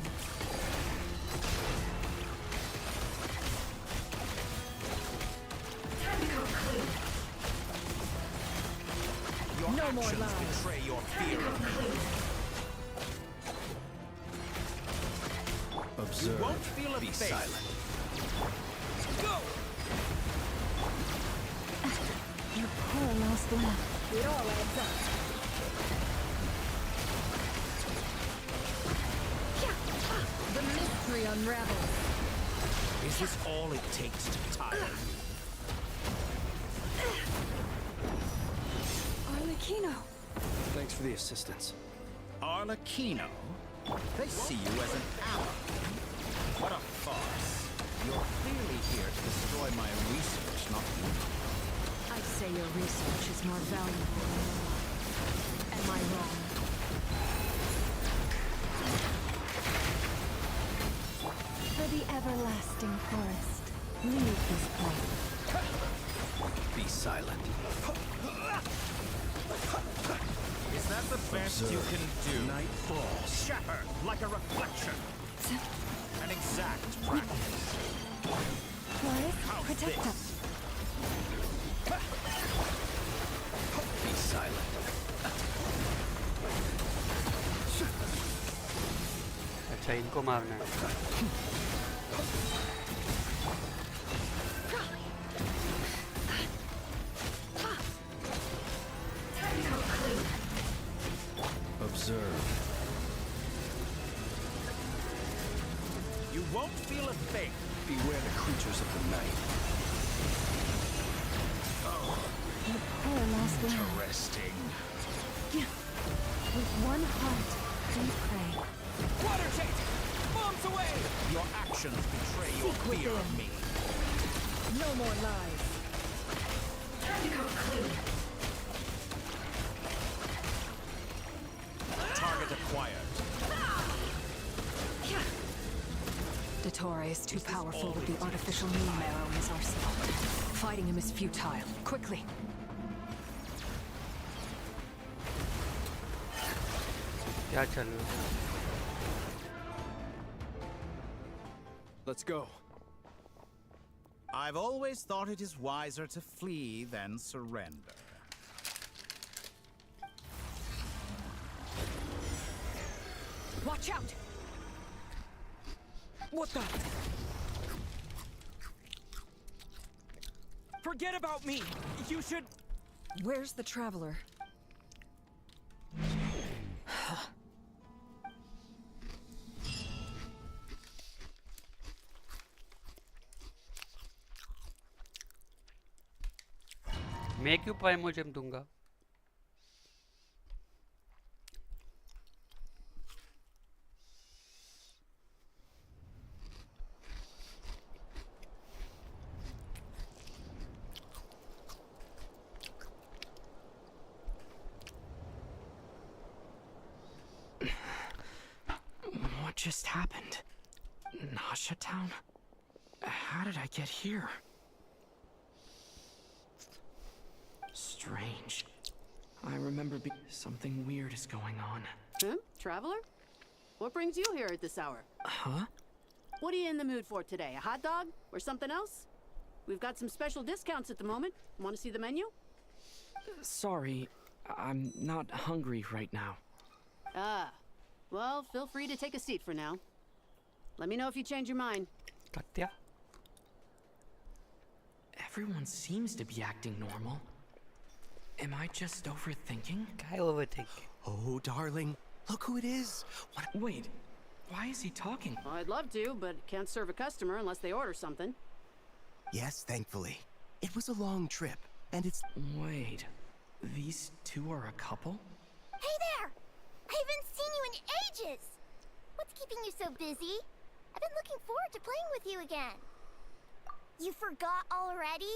Speaker 13: Your no more lies. Betray your fear of me.
Speaker 8: Observe.
Speaker 13: You won't feel a
Speaker 8: Be
Speaker 13: face.
Speaker 8: silent.
Speaker 12: Go!
Speaker 6: Your poor lost lamb.
Speaker 10: It all adds up.
Speaker 5: The mystery unravels.
Speaker 13: Is this all it takes to tire you?
Speaker 6: Arlecchino.
Speaker 8: Thanks for the assistance.
Speaker 13: Arlecchino? They see you as an ally. What a farce. You're clearly here to destroy my research, not you.
Speaker 5: I'd say your research is more valuable than your life.
Speaker 7: Am I wrong?
Speaker 6: For the everlasting forest, leave this place.
Speaker 8: Be silent.
Speaker 13: Is that the best you can do?
Speaker 8: Night falls.
Speaker 13: Shatter like a reflection. An exact practice.
Speaker 6: Forest,
Speaker 13: How's
Speaker 6: protect
Speaker 13: this?
Speaker 6: us.
Speaker 8: Be silent.
Speaker 1: अच्छा इनको मारना है
Speaker 8: Observe.
Speaker 13: You won't feel a thing.
Speaker 8: Beware the creatures of the night.
Speaker 6: The poor lost lamb.
Speaker 13: Interesting.
Speaker 6: With one heart, we pray.
Speaker 12: Water change! Bombs away!
Speaker 13: Your actions betray your
Speaker 6: Seek
Speaker 13: fear of
Speaker 6: within.
Speaker 13: me.
Speaker 5: No more lies.
Speaker 13: Target acquired.
Speaker 7: Dottore is too powerful with the artificial moon marrow in his arsenal. Fighting him is futile. Quickly!
Speaker 1: क्या चल रहा है
Speaker 8: Let's go.
Speaker 13: I've always thought it is wiser to flee than surrender.
Speaker 12: Watch out! What the? Forget about me! You should...
Speaker 5: Where's the traveler?
Speaker 1: मैं क्यों प्राइमोजेम दूंगा
Speaker 12: What just happened? Nasha Town? How did I get here? Strange. I remember something weird is going on.
Speaker 14: Huh? Traveler? What brings you here at this hour?
Speaker 12: Huh?
Speaker 14: What are you in the mood for today? A hot dog? Or something else? We've got some special discounts at the moment. Want to see the menu?
Speaker 12: Sorry, I'm not hungry right now.
Speaker 14: Ah. Well, feel free to take a seat for now. Let me know if you change your mind.
Speaker 1: Katya
Speaker 12: Everyone seems to be acting normal. Am I just overthinking?
Speaker 1: क्या है overthinking
Speaker 9: Oh, darling, look who it is.
Speaker 12: Wait, why is he talking?
Speaker 14: Well, I'd love to, but can't serve a customer unless they order something.
Speaker 9: Yes, thankfully. It was a long trip, and it's...
Speaker 12: Wait, these two are a couple?
Speaker 3: Hey there! I haven't seen you in ages! What's keeping you so busy? I've been looking forward to playing with you again. You forgot already?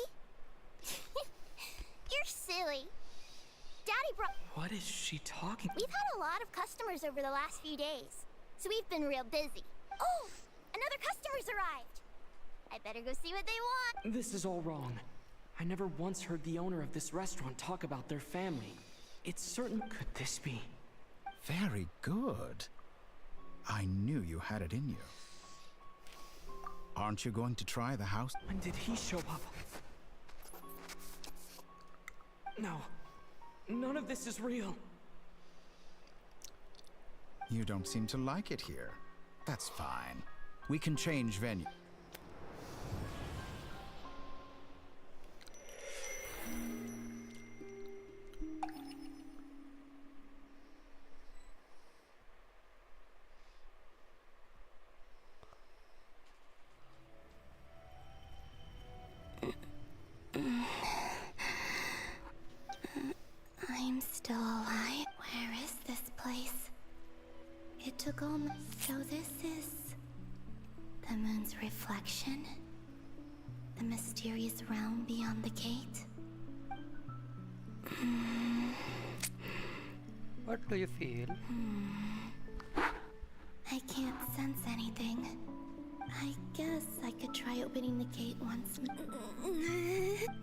Speaker 3: You're silly. Daddy brought...
Speaker 12: What is she talking?
Speaker 3: We've had a lot of customers over the last few days, so we've been real busy. Oh! Another customer's arrived! I better go see what they want.
Speaker 12: This is all wrong. I never once heard the owner of this restaurant talk about their family. It's certain... Could this be?
Speaker 13: Very good. I knew you had it in you. Aren't you going to try the house?
Speaker 12: When did he show up? No. None of this is real.
Speaker 13: You don't seem to like it here. That's fine. We can change venue.
Speaker 3: I'm still alive. Where is this place? It took all my... So this is... the moon's reflection? The mysterious realm beyond the gate?
Speaker 1: What do you feel?
Speaker 3: I can't sense anything. I guess I could try opening the gate once.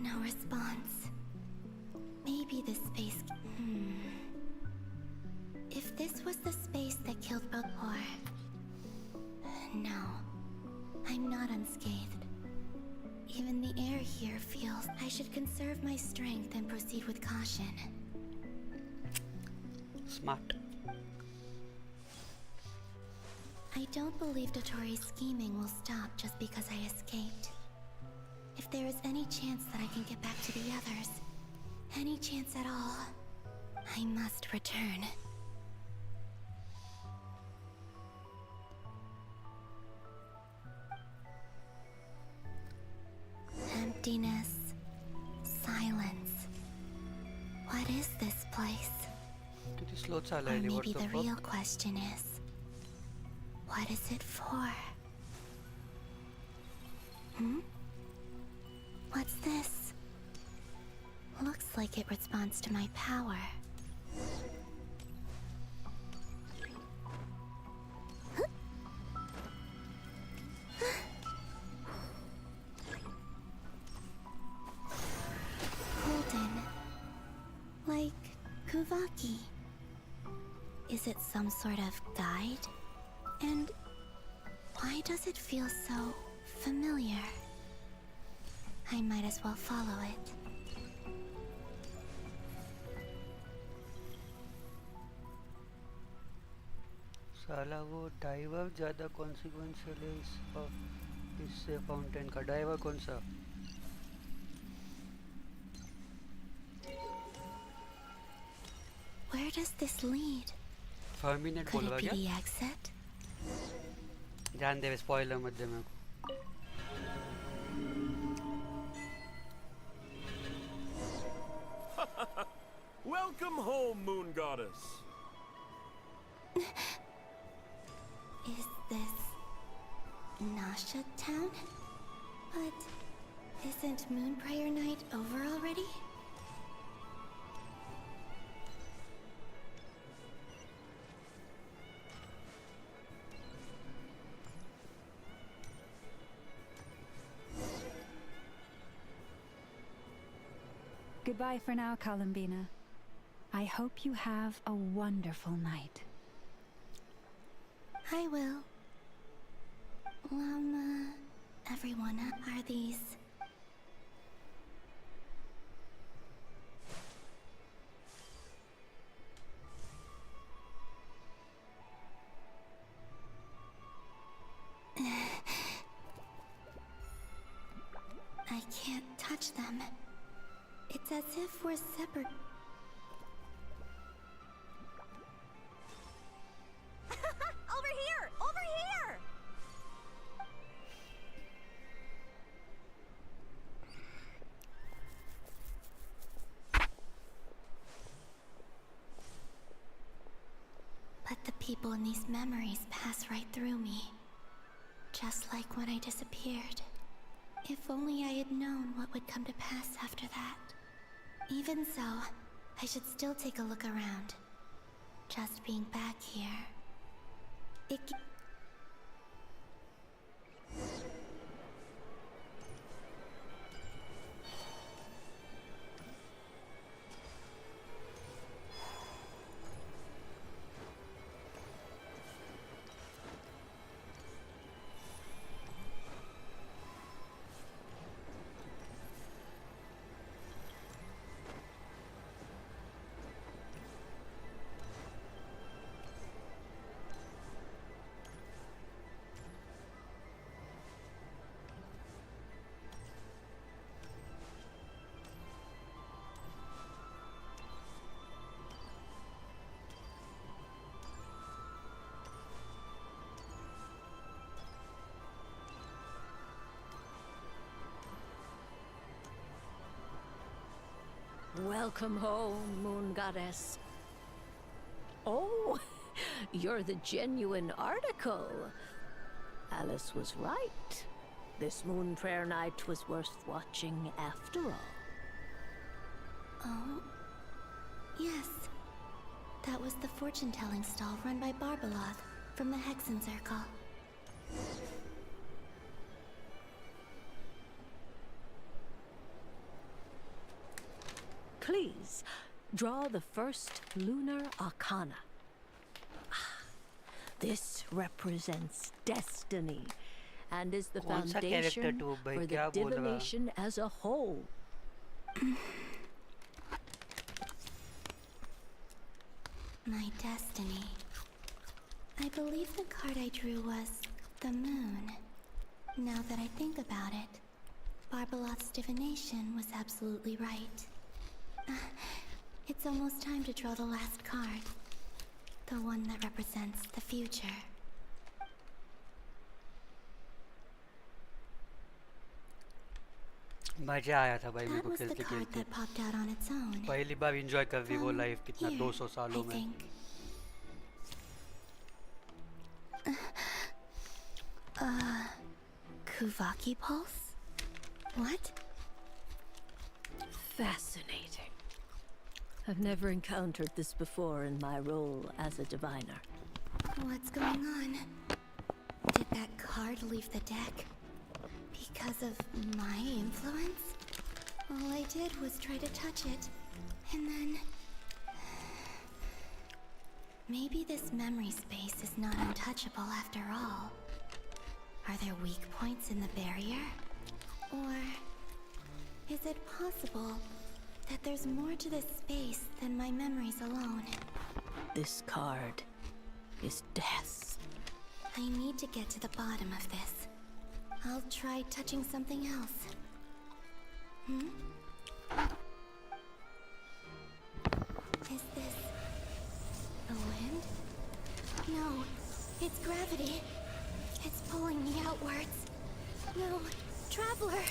Speaker 3: No response. Maybe this space. If this was the space that killed Balpor. No, I'm not unscathed. Even the air here feels I should conserve my strength and proceed with caution.
Speaker 1: Smart.
Speaker 3: I don't believe Dotori's scheming will stop just because I escaped. If there is any chance that I can get back to the others, any chance at all, I must return. Emptiness. Silence. What is this place?
Speaker 1: किती slow
Speaker 3: Or
Speaker 1: चालायली, what
Speaker 3: maybe
Speaker 1: the
Speaker 3: the
Speaker 1: fuck?
Speaker 3: real question is, what is it for? What's this? Looks like it responds to my power. Golden. Like Kuvaki. Is it some sort of guide? And why does it feel so familiar? I might as well follow it.
Speaker 1: साला वो driver ज़्यादा consequential है इससे fountain का driver कौन सा?
Speaker 3: Where does this lead?
Speaker 1: फर्मिनेट
Speaker 3: Could
Speaker 1: बोलवा
Speaker 3: it be
Speaker 1: क्या?
Speaker 3: the exit?
Speaker 1: ध्यान दे स्पॉइलर मत दे मेरे को.
Speaker 15: Welcome home, Moon Goddess.
Speaker 3: Is this Nasha Town? But isn't Moon Prayer Night over already?
Speaker 6: Goodbye for now, Columbinaaa. I hope you have a wonderful night.
Speaker 3: I will. Everyone, are these... I can't touch them. It's as if we're separate.
Speaker 10: Over here! Over here!
Speaker 3: But the people in these memories pass right through me. Just like when I disappeared. If only I had known what would come to pass after that. Even so, I should still take a look around. Just being back here.
Speaker 16: Welcome home, Moon Goddess. Oh, you're the genuine article. Alice was right. This Moon Prayer Night was worth watching after all.
Speaker 3: Oh, yes. That was the fortune-telling stall run by Barbaloth from the Hexen Circle.
Speaker 16: Please, draw the first lunar arcana. This represents destiny and is the
Speaker 1: कौन सा character
Speaker 16: foundation
Speaker 1: too भाई
Speaker 16: for the
Speaker 1: क्या बोल रहा
Speaker 16: divination as a whole.
Speaker 3: My destiny. I believe the card I drew was the moon. Now that I think about it, Barbaloth's divination was absolutely right. It's almost time to draw the last card. The one that represents the future.
Speaker 1: मजा आया था भाई मेरे
Speaker 3: That
Speaker 1: को
Speaker 3: was the
Speaker 1: खेलते
Speaker 3: card
Speaker 1: खेलते
Speaker 3: that popped out on its own.
Speaker 1: पहली बार enjoy कर रही वो लाइफ कितना
Speaker 3: Here,
Speaker 1: 200 सालों
Speaker 3: I
Speaker 1: में
Speaker 3: think. Kuvaki pulse? What?
Speaker 16: Fascinating. I've never encountered this before in my role as a diviner.
Speaker 3: What's going on? Did that card leave the deck? Because of my influence? All I did was try to touch it, and then... Maybe this memory space is not untouchable after all. Are there weak points in the barrier? Or... is it possible that there's more to this space than my memories alone?
Speaker 16: This card is death.
Speaker 3: I need to get to the bottom of this. I'll try touching something else. Is this... the wind? No, it's gravity. It's pulling me outwards. No, Traveler!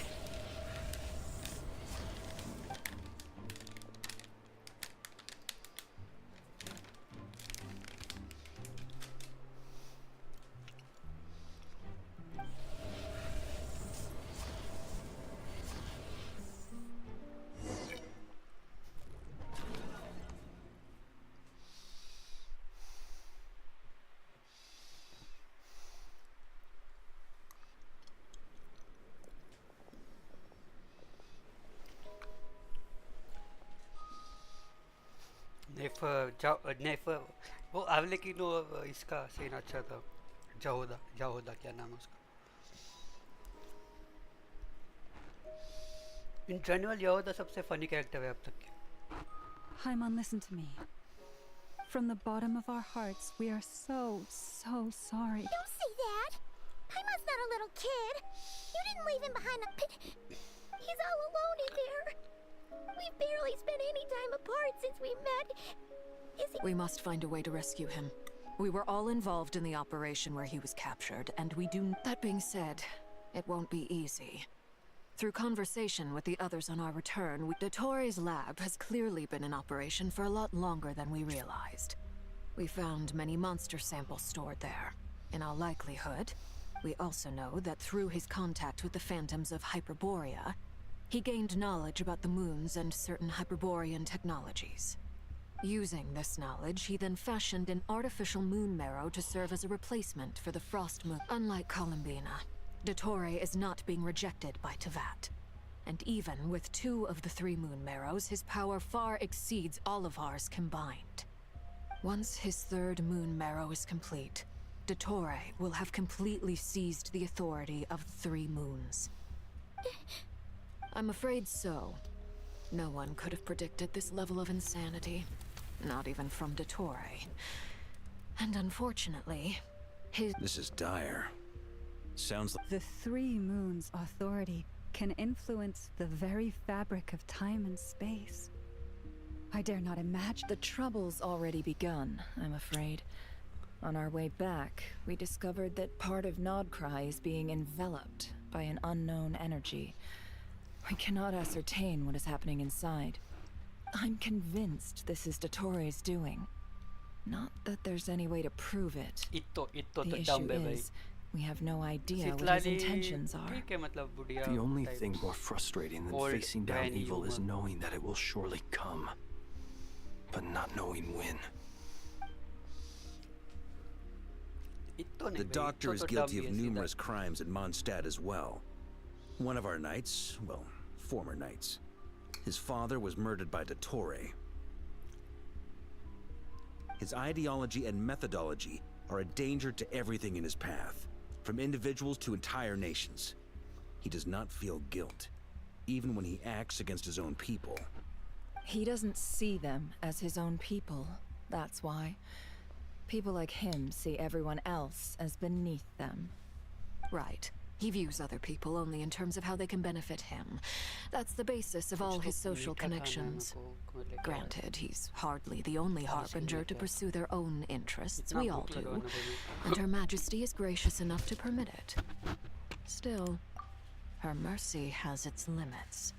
Speaker 1: नेफर वो अब लेकिन वो इसका scene अच्छा था जाहोदा क्या नाम है उसका इन जनरल जाहोदा सबसे फनी कैरेक्टर है अब तक के
Speaker 6: Hyman, listen to me. From the bottom of our hearts, we are so sorry.
Speaker 3: Don't say that! Hyman's not a little kid! You didn't leave him behind the pit. He's all alone in there. We've barely spent any time apart since we met. Is he...
Speaker 7: We must find a way to rescue him. We were all involved in the operation where he was captured, and we do... That being said, it won't be easy. Through conversation with the others on our return, Dottore's lab has clearly been in operation for a lot longer than we realized. We found many monster samples stored there. In all likelihood, we also know that through his contact with the phantoms of Hyperborea, he gained knowledge about the moons and certain Hyperborean technologies. Using this knowledge, he then fashioned an artificial moon marrow to serve as a replacement for the frost moon. Unlike Columbinaaa, Dottore is not being rejected by Teyvat. And even with 2 of the 3 moon marrows, his power far exceeds all of ours combined. Once his 3rd moon marrow is complete, Dottore will have completely seized the authority of 3 moons. I'm afraid so. No one could have predicted this level of insanity. Not even from Dottore. And unfortunately, his...
Speaker 2: This is dire. Sounds like...
Speaker 6: The 3 moons' authority can influence the very fabric of time and space. I dare not imagine...
Speaker 5: The trouble's already begun, I'm afraid. On our way back, we discovered that part of Nodcry is being enveloped by an unknown energy. We cannot ascertain what is happening inside. I'm convinced this is Dottore's doing. Not that there's any way to prove it. The issue is, we have no idea what his intentions are.
Speaker 8: The only thing more frustrating than facing down evil is knowing that it will surely come, but not knowing when.
Speaker 1: इतो नहीं
Speaker 2: The
Speaker 1: भाई,
Speaker 2: doctor
Speaker 1: इतो
Speaker 2: is
Speaker 1: तो
Speaker 2: guilty
Speaker 1: dumb
Speaker 2: of
Speaker 1: ही है सीधा।
Speaker 2: numerous crimes in Mondstadt as well. One of our knights, well, former knights, his father was murdered by Dottore. His ideology and methodology are a danger to everything in his path, from individuals to entire nations. He does not feel guilt, even when he acts against his own people.
Speaker 5: He doesn't see them as his own people, that's why. People like him see everyone else as beneath them.
Speaker 7: Right. He views other people only in terms of how they can benefit him. That's the basis of all his social connections. Granted, he's hardly the only harbinger to pursue their own interests. We all do. And Her Majesty is gracious enough to permit it. Still, her mercy has its limits.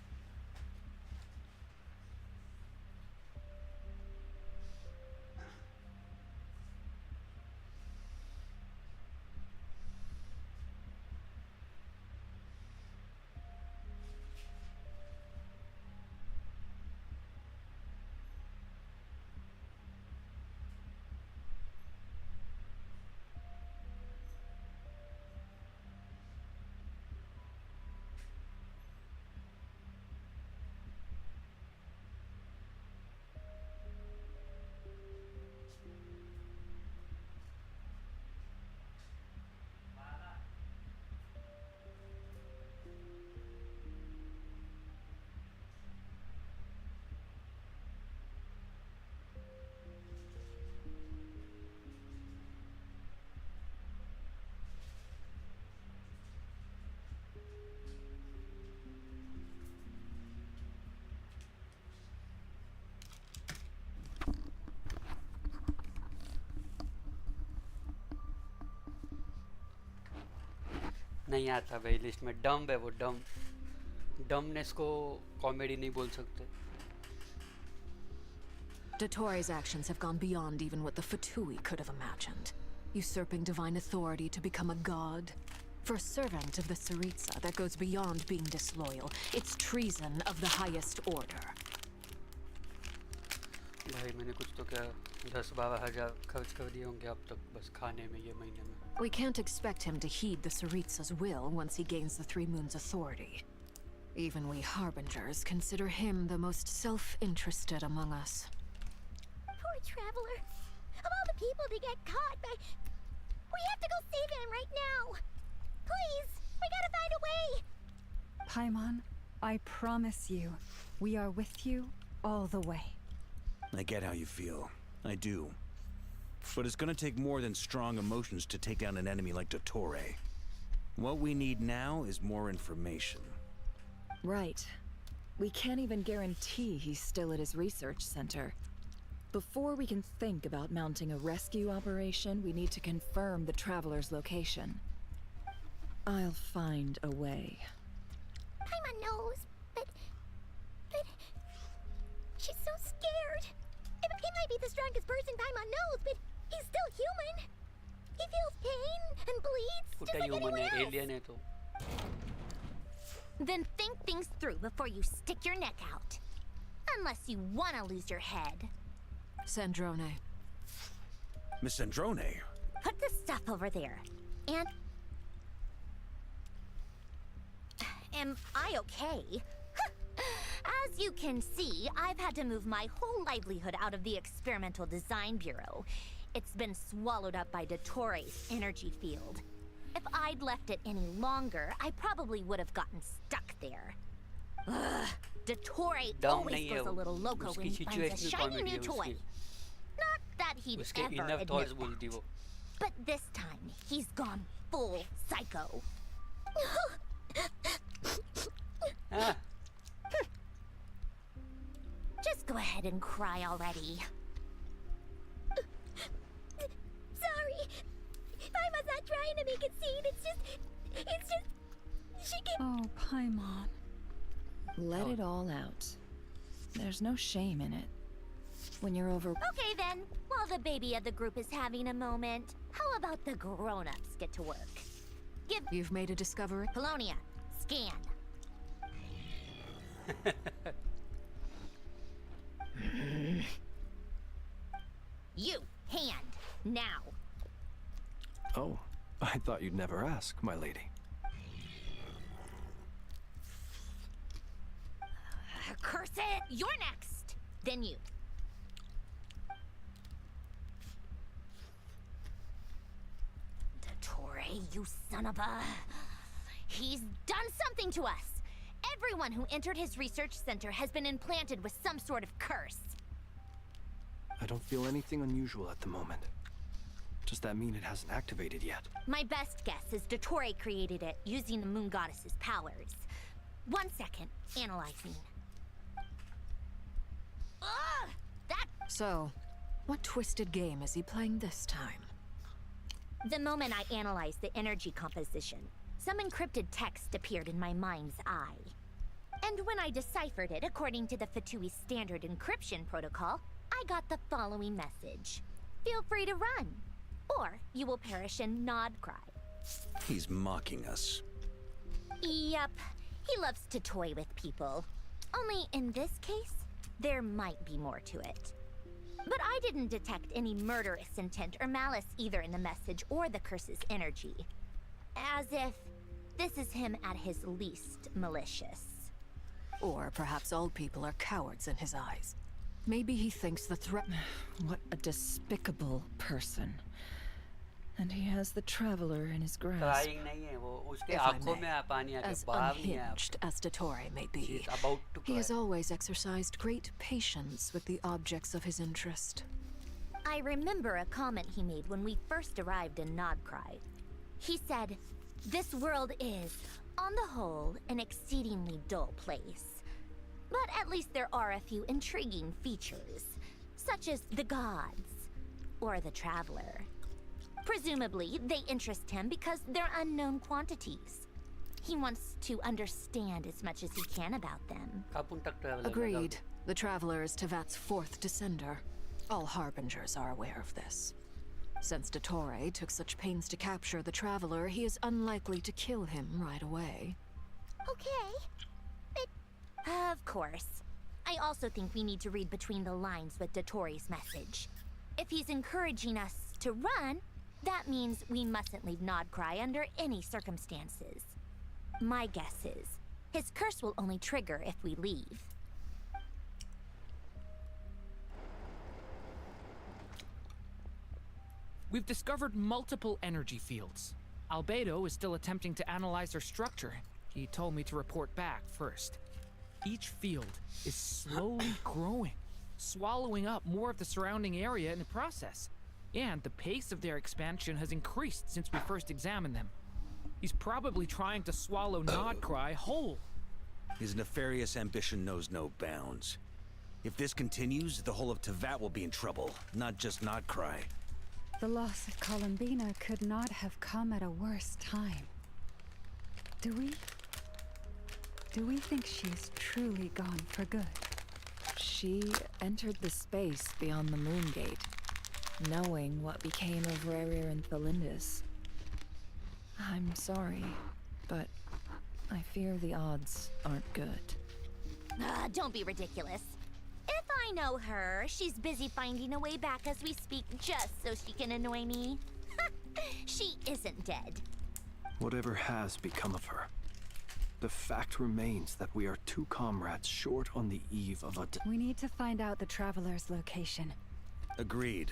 Speaker 1: नहीं आता भाई list में, dumb है वो, डम dumbness को comedy नहीं बोल सकते।
Speaker 7: Dottore's actions have gone beyond even what the Fatui could have imagined. Usurping divine authority to become a god. For a servant of the seeeee, that goes beyond being disloyal. It's treason of the highest order.
Speaker 1: भाई मैंने कुछ तो क्या 10-12 हज़ार खर्च कर दिए होंगे अब तक बस खाने में ये महीने में।
Speaker 7: We can't expect him to heed the Seeee's will once he gains the Three Moons' authority. Even we Harbingers consider him the most self-interested among us.
Speaker 3: Poor traveler. Of all the people to get caught by... We have to go save him right now. Please, we gotta find a way.
Speaker 6: Paimon, I promise you, we are with you all the way.
Speaker 2: I get how you feel. I do. But it's gonna take more than strong emotions to take down an enemy like Dottore. What we need now is more information.
Speaker 5: Right. We can't even guarantee he's still at his research center. Before we can think about mounting a rescue operation, we need to confirm the traveler's location. I'll find a way.
Speaker 3: Paimon knows, but... She's so scared. He might be the strongest person Paimon knows, but he's still human. He feels pain and bleeds just like anyone else.
Speaker 1: Alien है तो।
Speaker 3: Then think things through before you stick your neck out. Unless you want to lose your head.
Speaker 7: Sandrone.
Speaker 2: Miss Sandrone?
Speaker 3: Put the stuff over there. And... Am I okay? As you can see, I've had to move my whole livelihood out of the Experimental Design Bureau. It's been swallowed up by Dottore's energy field. If I'd left it any longer, I probably would have gotten stuck there. Ugh, Dottore always goes a little loco when he finds a shiny new toy. Not that he'd ever admit that. But this time, he's gone full psycho. Just go ahead and cry already. Sorry. Paimon's not trying to make it scene. It's just... She can...
Speaker 6: Oh, Paimon.
Speaker 5: Let it all out. There's no shame in it. When you're over...
Speaker 3: Okay then. While the baby of the group is having a moment, how about the grown-ups get to work?
Speaker 7: You've made a discovery?
Speaker 3: Colonia, scan. You, hand, now.
Speaker 8: Oh, I thought you'd never ask, my lady.
Speaker 3: Curse it! You're next! Then you. Dottore, you son of a... He's done something to us! Everyone who entered his research center has been implanted with some sort of curse.
Speaker 8: I don't feel anything unusual at the moment. Does that mean it hasn't activated yet?
Speaker 3: My best guess is Dottore created it using the Moon Goddess's powers. 1 second, analyzing. Ugh! That...
Speaker 7: So, what twisted game is he playing this time?
Speaker 3: The moment I analyzed the energy composition, some encrypted text appeared in my mind's eye. And when I deciphered it according to the Fatui standard encryption protocol, I got the following message. Feel free to run, or you will perish in nod cry.
Speaker 2: He's mocking us.
Speaker 3: Yep, he loves to toy with people. Only in this case, there might be more to it. But I didn't detect any murderous intent or malice either in the message or the curse's energy. As if this is him at his least malicious.
Speaker 7: Or perhaps all people are cowards in his eyes. Maybe he thinks the threat...
Speaker 5: What a despicable person. And he has the traveler in his grasp.
Speaker 1: Crying नहीं है वो उसके
Speaker 7: If I
Speaker 1: आंखों
Speaker 7: may,
Speaker 1: में आ पानी आके
Speaker 7: as
Speaker 1: बाहर नहीं आया
Speaker 7: unhinged as Dottore may be,
Speaker 1: She's about to
Speaker 7: he has
Speaker 1: cry.
Speaker 7: always exercised great patience with the objects of his interest.
Speaker 3: I remember a comment he made when we first arrived in Nodcry. He said, "This world is, on the whole, an exceedingly dull place. But at least there are a few intriguing features, such as the gods, or the traveler. Presumably, they interest him because they're unknown quantities. He wants to understand as much as he can about them."
Speaker 7: Agreed. The traveler is Tevat's fourth descender. All harbingers are aware of this. Since Dottore took such pains to capture the traveler, he is unlikely to kill him right away.
Speaker 3: Okay. Of course. I also think we need to read between the lines with Dottore's message. If he's encouraging us to run, that means we mustn't leave Nodcry under any circumstances. My guess is, his curse will only trigger if we leave.
Speaker 12: We've discovered multiple energy fields. Albedo is still attempting to analyze their structure. He told me to report back first. Each field is slowly growing, swallowing up more of the surrounding area in the process. And the pace of their expansion has increased since we first examined them. He's probably trying to swallow Nodcry whole.
Speaker 2: His nefarious ambition knows no bounds. If this continues, the whole of Tevat will be in trouble, not just Nodcry.
Speaker 6: The loss of Columbinaaa could not have come at a worse time. Do we think she's truly gone for good?
Speaker 5: She entered the space beyond the Moon Gate, knowing what became of Rerir and Thalindis. I'm sorry, but I fear the odds aren't good.
Speaker 3: Don't be ridiculous. If I know her, she's busy finding a way back as we speak just so she can annoy me. She isn't dead.
Speaker 8: Whatever has become of her, the fact remains that we are two comrades short on the eve of a...
Speaker 6: We need to find out the Traveler's location.
Speaker 2: Agreed.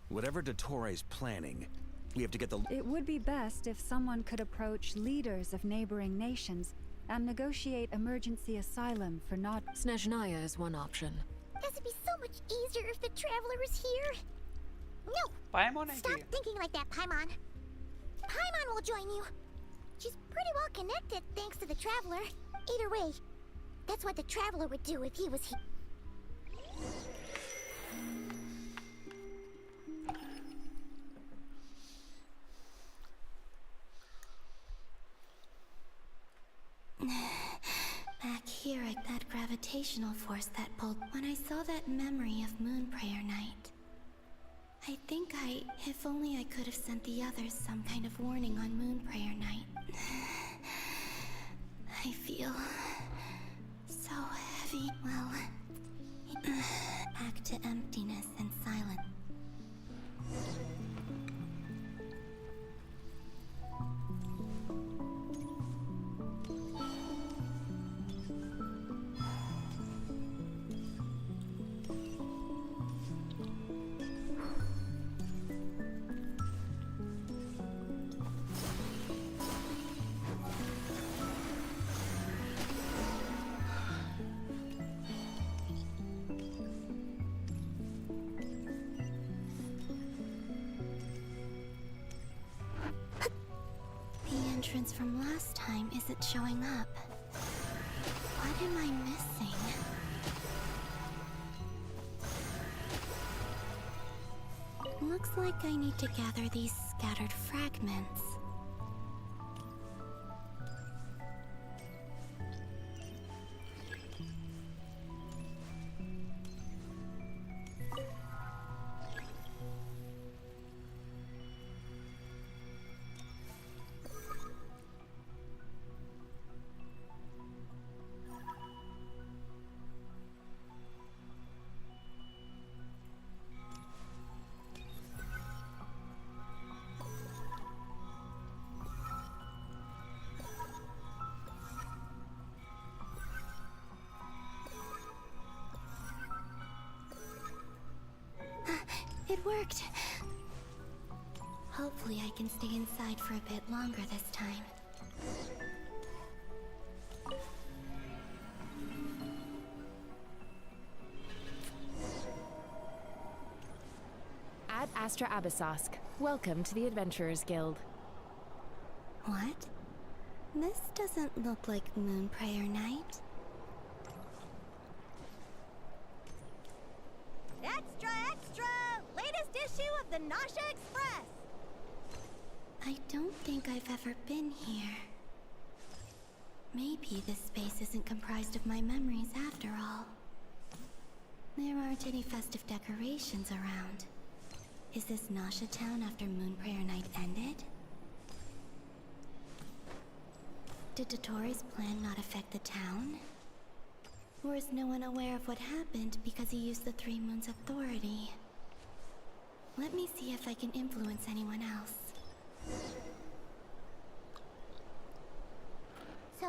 Speaker 2: Whatever Dottore's planning, we have to get the...
Speaker 6: It would be best if someone could approach leaders of neighboring nations and negotiate emergency asylum for not...
Speaker 7: Snezhnaya is one option.
Speaker 17: Guess it'd be so much easier if the Traveler was here. No!
Speaker 1: Paimon
Speaker 17: Stop thinking like that, Paimon. Paimon will join you. She's pretty well connected thanks to the Traveler. Either way, that's what the Traveler would do if he was here.
Speaker 18: Back here at that gravitational force that pulled when I saw that memory of Moon Prayer Night. I think if only I could have sent the others some kind of warning on Moon Prayer Night. I feel so heavy. Well, back to emptiness and silence. evidence from last time isn't showing up. What am I missing? Looks like I need to gather these scattered fragments. It worked. Hopefully I can stay inside for a bit longer this time.
Speaker 19: Ad Astra Abyssosque. Welcome to the Adventurers Guild.
Speaker 18: What? This doesn't look like Moonprayer Night.
Speaker 17: Extra, extra! Latest issue of the Nausea Express!
Speaker 18: I don't think I've ever been here. Maybe this space isn't comprised of my memories after all. There aren't any festive decorations around. Is this Nausea Town after Moonprayer Night ended? Did Dottoro's plan not affect the town? Or is no one aware of what happened because he used the Three Moons' authority? Let me see if I can influence anyone else.
Speaker 17: So,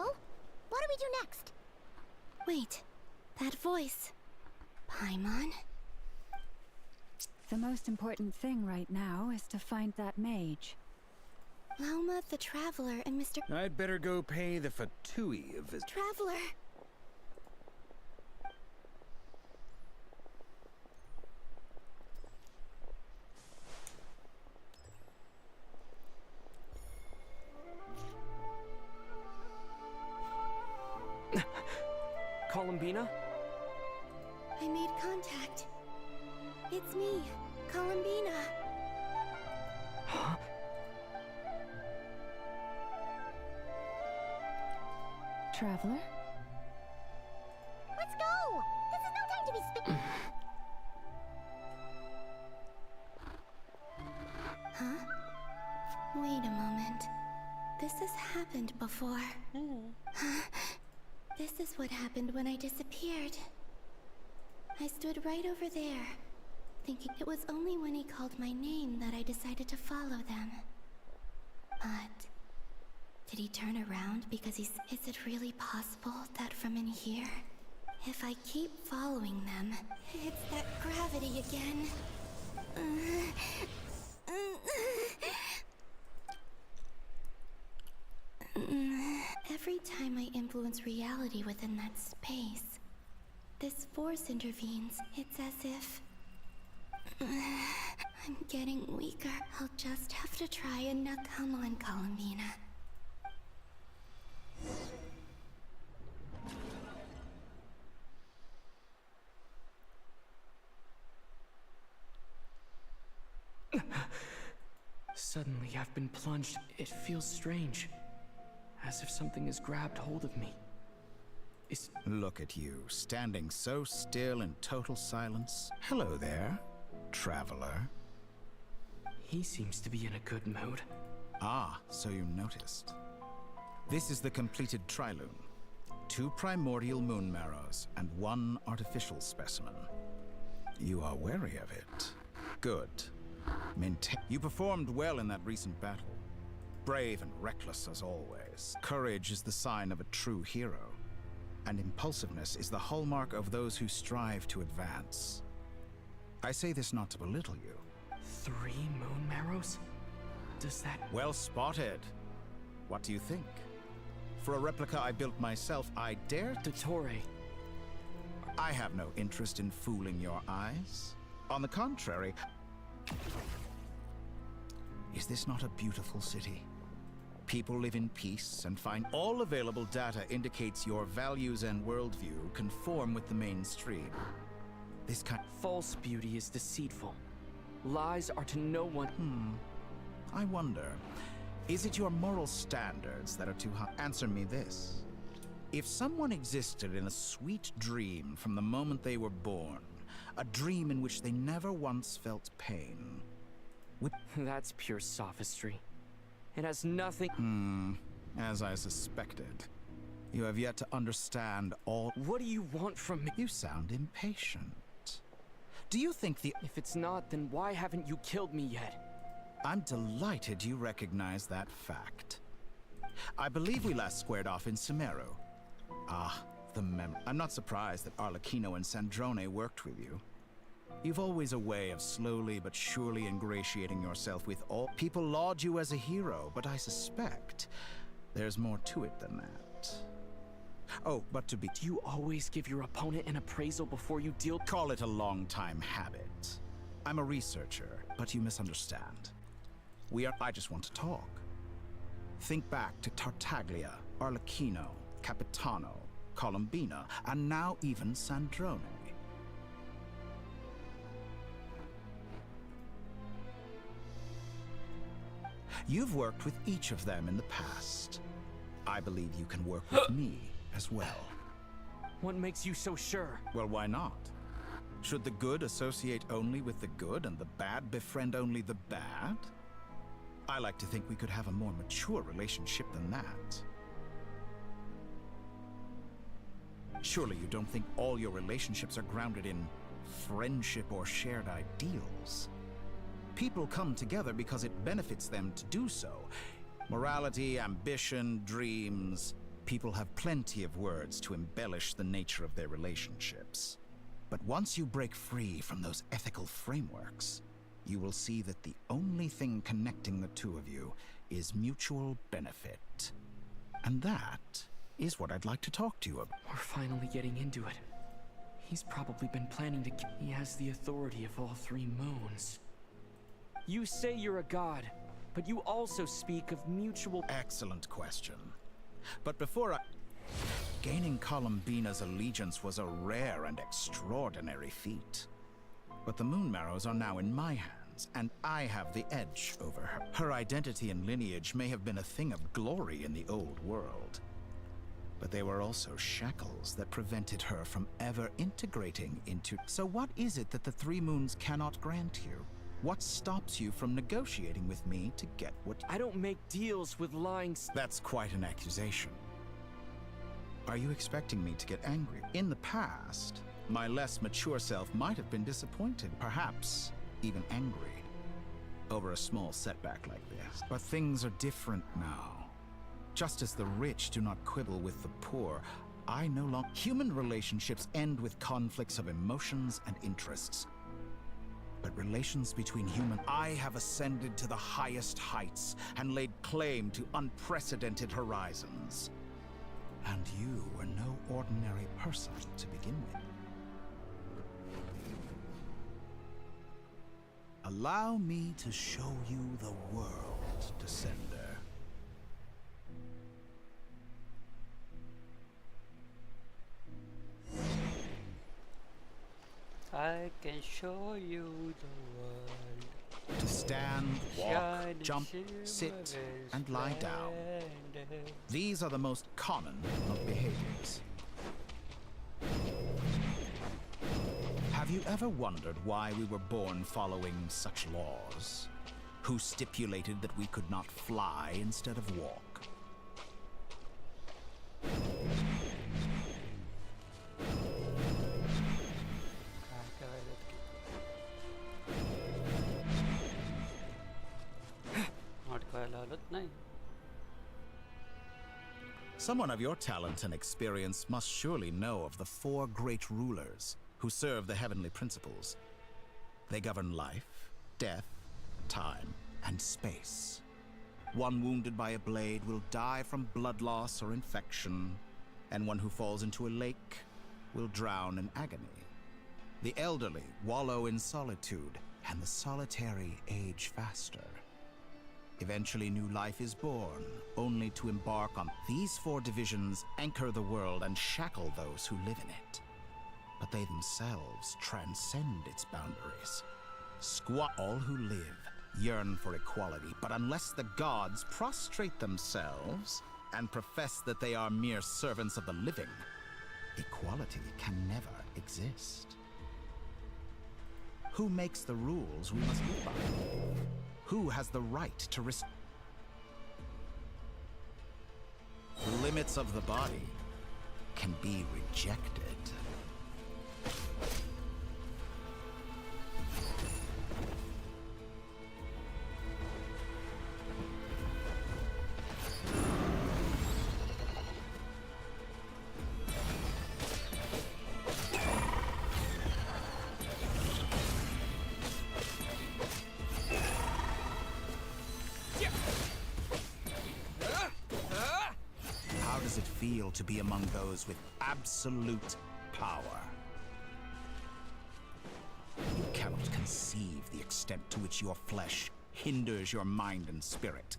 Speaker 17: what do we do next?
Speaker 18: Wait, that voice. Paimon?
Speaker 6: The most important thing right now is to find that mage.
Speaker 18: Lauma the Traveler and Mr.
Speaker 2: I'd better go pay the Fatui a visit.
Speaker 18: Traveler!
Speaker 12: Columbinaaa?
Speaker 18: I made contact. It's me, Columbinaaa.
Speaker 12: Huh?
Speaker 6: Traveler?
Speaker 17: Let's go! This is no time to be
Speaker 18: Huh? Wait a moment. This has happened before. This is what happened when I disappeared. I stood right over there, thinking it was only when he called my name that I decided to follow them. But did he turn around because is it really possible that from in here, if I keep following them, it's that gravity again? Every time I influence reality within that space, this force intervenes. It's as if I'm getting weaker. I'll just have to try and come on, Columbinaaa.
Speaker 12: Suddenly, I've been plunged. It feels strange. As if something has grabbed hold of me.
Speaker 13: Look at you, standing so still in total silence. Hello there, traveler.
Speaker 12: He seems to be in a good mood.
Speaker 13: Ah, so you noticed. This is the completed Trilune. 2 primordial moon marrows and 1 artificial specimen. You are wary of it. Good. You performed well in that recent battle. Brave and reckless as always. Courage is the sign of a true hero. And impulsiveness is the hallmark of those who strive to advance. I say this not to belittle you.
Speaker 12: 3 moon marrows? Does that...
Speaker 13: Well spotted. What do you think? For a replica I built myself, I dare...
Speaker 12: Dottore.
Speaker 13: I have no interest in fooling your eyes. On the contrary... Is this not a beautiful city? People live in peace and find all available data indicates your values and worldview conform with the mainstream. This kind
Speaker 12: False beauty is deceitful. Lies are to no one.
Speaker 13: I wonder, is it your moral standards that are too high? Answer me this. If someone existed in a sweet dream from the moment they were born, a dream in which they never once felt pain,
Speaker 12: That's pure sophistry. It has nothing.
Speaker 13: As I suspected. You have yet to understand all.
Speaker 12: What do you want from me?
Speaker 13: You sound impatient. Do you think the.
Speaker 12: If it's not, then why haven't you killed me yet?
Speaker 13: I'm delighted you recognize that fact. I believe we last squared off in Sumeru. Ah, the I'm not surprised that Arlecchino and Sandrone worked with you. You've always a way of slowly but surely ingratiating yourself with all. People laud you as a hero, but I suspect there's more to it than that. Oh, but to be.
Speaker 12: Do you always give your opponent an appraisal before you deal?
Speaker 13: Call it a long-time habit. I'm a researcher, but you misunderstand. I just want to talk. Think back to Tartaglia, Arlecchino, Capitano, Columbinaaa, and now even Sandrone. You've worked with each of them in the past. I believe you can work with me as well.
Speaker 12: What makes you so sure?
Speaker 13: Well, why not? Should the good associate only with the good and the bad befriend only the bad? I like to think we could have a more mature relationship than that. Surely you don't think all your relationships are grounded in friendship or shared ideals? People come together because it benefits them to do so. Morality, ambition, dreams. People have plenty of words to embellish the nature of their relationships. But once you break free from those ethical frameworks, you will see that the only thing connecting the two of you is mutual benefit. And that is what I'd like to talk to you about.
Speaker 12: We're finally getting into it. He's probably been planning to. He has the authority of all three moons. You say you're a god, but you also speak of mutual.
Speaker 13: Excellent question. But before gaining Columbinaa's allegiance was a rare and extraordinary feat. But the Moon Marrows are now in my hands, and I have the edge over her. Her identity and lineage may have been a thing of glory in the old world, but they were also shackles that prevented her from ever integrating into. So what is it that the Three Moons cannot grant you? What stops you from negotiating with me to get what?
Speaker 12: I don't make deals with lying.
Speaker 13: That's quite an accusation. Are you expecting me to get angry? In the past, my less mature self might have been disappointed, perhaps even angry, over a small setback like this. But things are different now. Just as the rich do not quibble with the poor, I no longer. Human relationships end with conflicts of emotions and interests. But relations between humans. I have ascended to the highest heights and laid claim to unprecedented horizons. And you were no ordinary person to begin with. Allow me to show you the world, Descender.
Speaker 1: I can show you the world.
Speaker 13: To stand, walk,
Speaker 1: Shine and
Speaker 13: jump,
Speaker 1: shimmer
Speaker 13: sit,
Speaker 1: and
Speaker 13: and lie down. These are the most common of behaviors. Have you ever wondered why we were born following such laws? Who stipulated that we could not fly instead of walk? Someone of your talent and experience must surely know of the four great rulers who serve the heavenly principles. They govern life, death, time, and space. One wounded by a blade will die from blood loss or infection, and one who falls into a lake will drown in agony. The elderly wallow in solitude, and the solitary age faster. Eventually new life is born, only to embark on these 4 divisions, anchor the world and shackle those who live in it. But they themselves transcend its boundaries. All who live yearn for equality, but unless the gods prostrate themselves and profess that they are mere servants of the living, equality can never exist. Who makes the rules we must live by? Who has the right to The limits of the body can be rejected. Feel to be among those with absolute power. You cannot conceive the extent to which your flesh hinders your mind and spirit.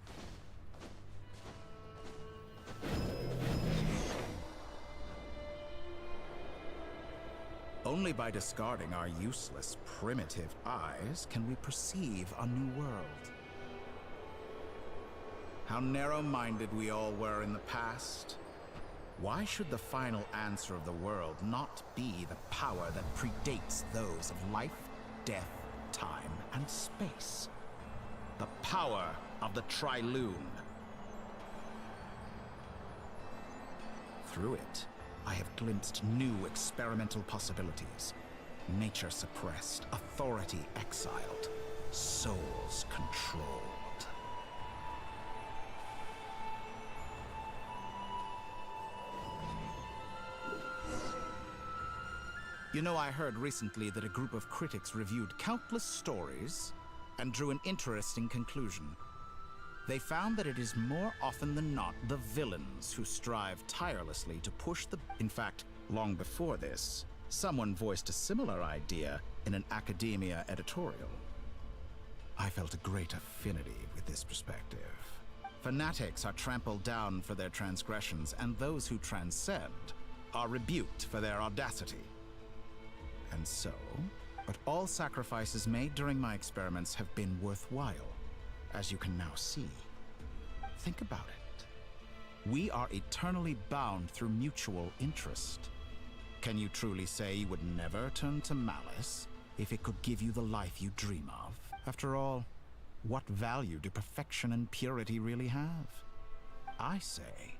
Speaker 13: Only by discarding our useless, primitive eyes can we perceive a new world. How narrow-minded we all were in the past. Why should the final answer of the world not be the power that predates those of life, death, time, and space? The power of the Trilune. Through it, I have glimpsed new experimental possibilities. Nature suppressed, authority exiled, souls controlled. You know, I heard recently that a group of critics reviewed countless stories and drew an interesting conclusion. They found that it is more often than not the villains who strive tirelessly to push the... In fact, long before this, someone voiced a similar idea in an academia editorial. I felt a great affinity with this perspective. Fanatics are trampled down for their transgressions, and those who transcend are rebuked for their audacity. And so, but all sacrifices made during my experiments have been worthwhile, as you can now see. Think about it. We are eternally bound through mutual interest. Can you truly say you would never turn to malice if it could give you the life you dream of? After all, what value do perfection and purity really have? I say,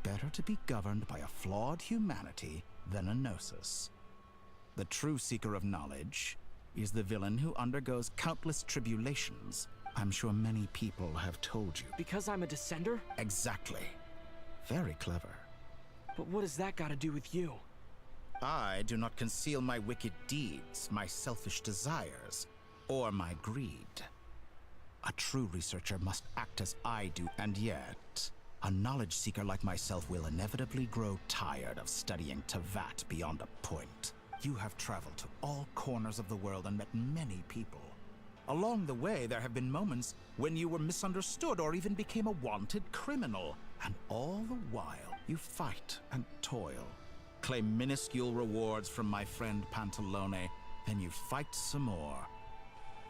Speaker 13: better to be governed by a flawed humanity than a gnosis. The true seeker of knowledge is the villain who undergoes countless tribulations. I'm sure many people have told you.
Speaker 12: Because I'm a descender?
Speaker 13: Exactly. Very clever.
Speaker 12: But what does that got to do with you?
Speaker 13: I do not conceal my wicked deeds, my selfish desires, or my greed. A true researcher must act as I do, and yet, a knowledge seeker like myself will inevitably grow tired of studying Tavat beyond a point. You have traveled to all corners of the world and met many people. Along the way, there have been moments when you were misunderstood or even became a wanted criminal. And all the while, you fight and toil, claim minuscule rewards from my friend Pantalone, then you fight some more,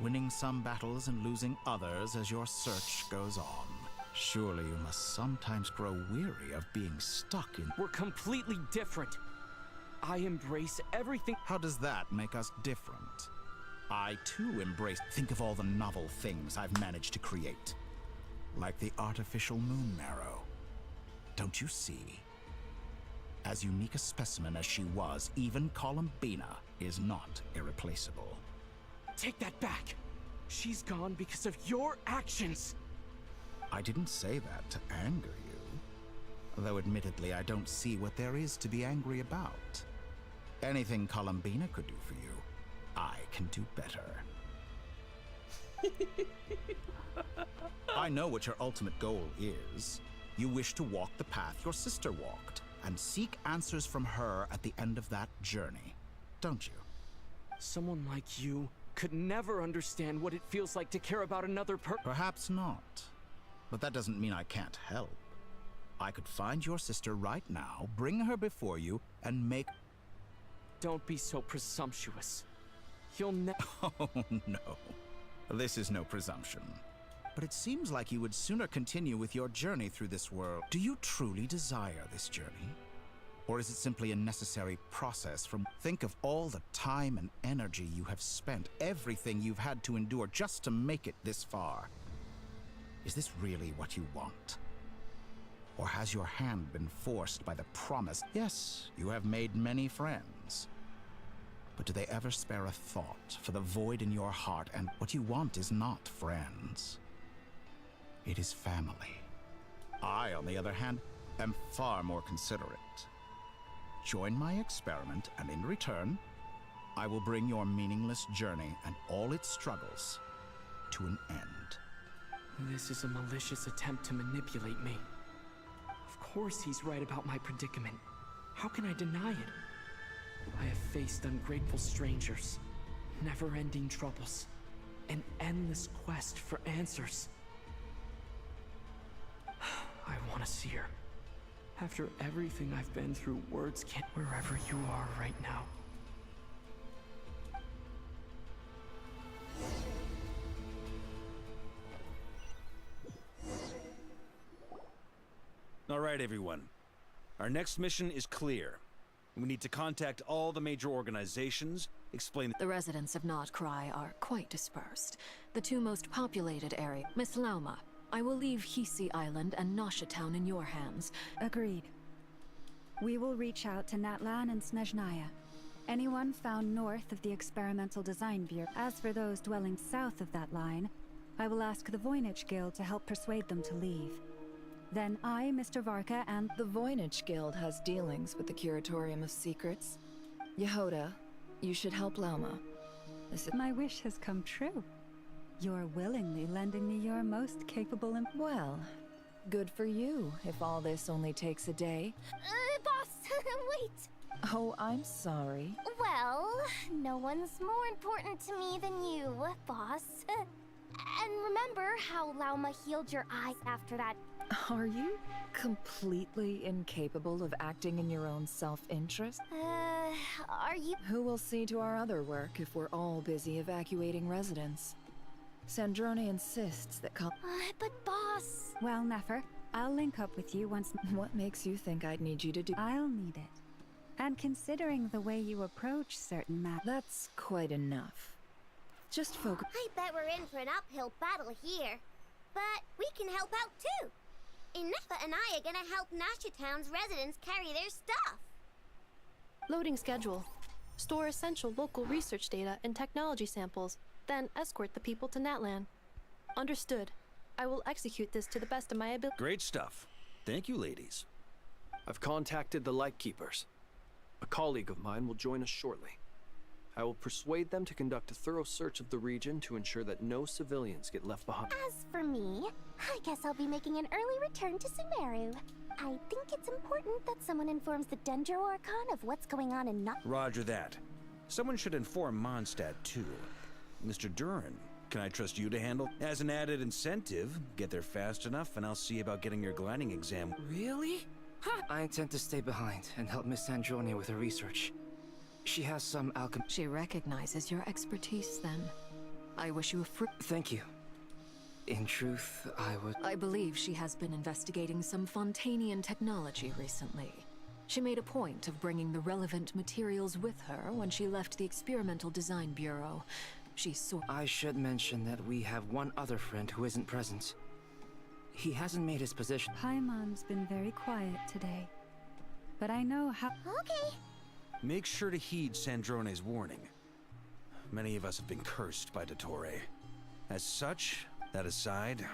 Speaker 13: winning some battles and losing others as your search goes on. Surely you must sometimes grow weary of being stuck in...
Speaker 12: We're completely different. I embrace everything.
Speaker 13: How does that make us different? I too embrace... Think of all the novel things I've managed to create. Like the artificial moon marrow. Don't you see? As unique a specimen as she was, even Columbinaaa is not irreplaceable.
Speaker 12: Take that back. She's gone because of your actions.
Speaker 13: I didn't say that to anger you. Though admittedly, I don't see what there is to be angry about. Anything Columbinaaa could do for you, I can do better. I know what your ultimate goal is. You wish to walk the path your sister walked, and seek answers from her at the end of that journey, don't you?
Speaker 12: Someone like you could never understand what it feels like to care about another person.
Speaker 13: Perhaps not. But that doesn't mean I can't help. I could find your sister right now, bring her before you, and make...
Speaker 12: Don't be so presumptuous. You'll never...
Speaker 13: Oh, no. This is no presumption. But it seems like you would sooner continue with your journey through this world. Do you truly desire this journey? Or is it simply a necessary process from... Think of all the time and energy you have spent, everything you've had to endure just to make it this far. Is this really what you want? Or has your hand been forced by the promise? Yes, you have made many friends. But do they ever spare a thought for the void in your heart? And what you want is not friends. It is family. I, on the other hand, am far more considerate. Join my experiment, and in return, I will bring your meaningless journey and all its struggles to an end.
Speaker 12: This is a malicious attempt to manipulate me. Of course he's right about my predicament. How can I deny it? I have faced ungrateful strangers, never-ending troubles, an endless quest for answers. I want to see her. After everything I've been through, words can't... Wherever you are right now.
Speaker 2: All right, everyone. Our next mission is clear. We need to contact all the major organizations, explain...
Speaker 7: The residents of Not Cry are quite dispersed. The two most populated areas... Miss Lauma, I will leave Hisi Island and Nosha Town in your hands.
Speaker 6: Agreed. We will reach out to Natlan and Snezhnaya. Anyone found north of the Experimental Design Bureau. As for those dwelling south of that line, I will ask the Voynich Guild to help persuade them to leave. Then I, Mr. Varka, and...
Speaker 5: The Voynich Guild has dealings with the Curatorium of Secrets. Yehoda, you should help Lauma.
Speaker 6: My wish has come true. You're willingly lending me your most capable
Speaker 5: Well, good for you, if all this only takes a day.
Speaker 17: Boss, wait!
Speaker 5: Oh, I'm sorry.
Speaker 17: Well, no one's more important to me than you, boss. And remember how Lauma healed your eyes after that?
Speaker 5: Are you completely incapable of acting in your own self-interest?
Speaker 17: Are you...
Speaker 5: Who will see to our other work if we're all busy evacuating residents? Sandrone insists that
Speaker 17: but boss...
Speaker 6: Well, Nefer, I'll link up with you once...
Speaker 5: What makes you think I'd need you to do...
Speaker 6: I'll need it. And considering the way you approach certain matters...
Speaker 5: That's quite enough. Just focus...
Speaker 17: I bet we're in for an uphill battle here. But we can help out too. Inefa and I are gonna help Nasha Town's residents carry their stuff.
Speaker 4: Loading schedule. Store essential local research data and technology samples, then escort the people to Natlan. Understood. I will execute this to the best of my ability.
Speaker 2: Great stuff. Thank you, ladies.
Speaker 8: I've contacted the Lightkeepers. A colleague of mine will join us shortly. I will persuade them to conduct a thorough search of the region to ensure that no civilians get left behind.
Speaker 17: As for me, I guess I'll be making an early return to Sumeru. I think it's important that someone informs the Dendro Archon of what's going on in
Speaker 2: Roger that. Someone should inform Mondstadt, too. Mr. Duran, can I trust you to handle? As an added incentive, get there fast enough and I'll see about getting your gliding exam.
Speaker 20: Really? Huh. I intend to stay behind and help Miss Sandrone with her research. She has some alchemy.
Speaker 7: She recognizes your expertise, then. I wish you a
Speaker 20: Thank you. In truth,
Speaker 7: I believe she has been investigating some Fontanian technology recently. She made a point of bringing the relevant materials with her when she left the Experimental Design Bureau.
Speaker 20: I should mention that we have one other friend who isn't present. He hasn't made his position.
Speaker 6: Paimon's been very quiet today. But I know how...
Speaker 17: Okay.
Speaker 2: Make sure to heed Sandrone's warning. Many of us have been cursed by Dottore. As such, that aside,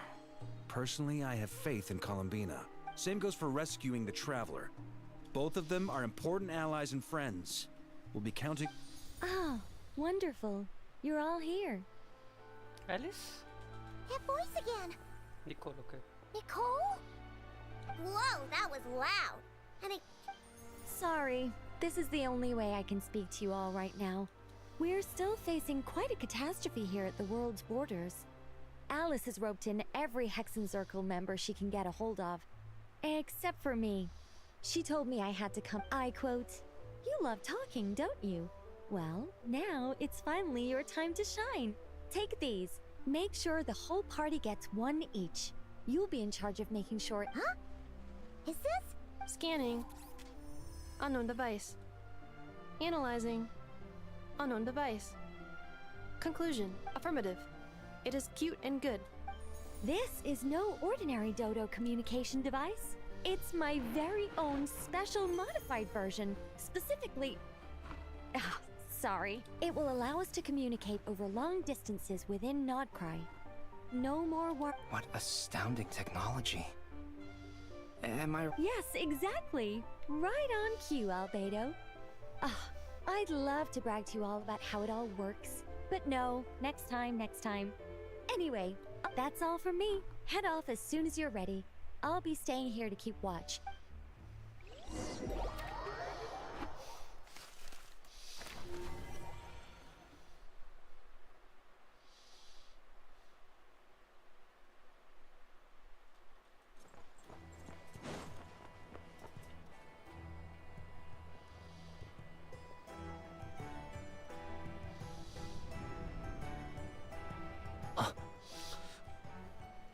Speaker 2: personally I have faith in Columbinaaa. Same goes for rescuing the Traveler. Both of them are important allies and friends. We'll be counting...
Speaker 21: Oh, wonderful. You're all here.
Speaker 1: Alice?
Speaker 17: That voice again.
Speaker 1: Nicole, okay.
Speaker 17: Nicole? Whoa, that was loud. And it...
Speaker 21: Sorry. This is the only way I can speak to you all right now. We're still facing quite a catastrophe here at the world's borders. Alice has roped in every Hexen Circle member she can get a hold of. Except for me. She told me I had to come. I quote, "You love talking, don't you? Well, now it's finally your time to shine. Take these. Make sure the whole party gets one each. You'll be in charge of making sure."
Speaker 17: Huh? Is this?
Speaker 4: Scanning. Unknown device. Analyzing. Unknown device. Conclusion. Affirmative. It is cute and good.
Speaker 21: This is no ordinary Dodo communication device. It's my very own special modified version, specifically... sorry. It will allow us to communicate over long distances within Nodcry. No more work.
Speaker 20: What astounding technology. Am I...
Speaker 21: Yes, exactly. Right on cue, Albedo. I'd love to brag to you all about how it all works. But no, next time. Anyway, that's all from me. Head off as soon as you're ready. I'll be staying here to keep watch.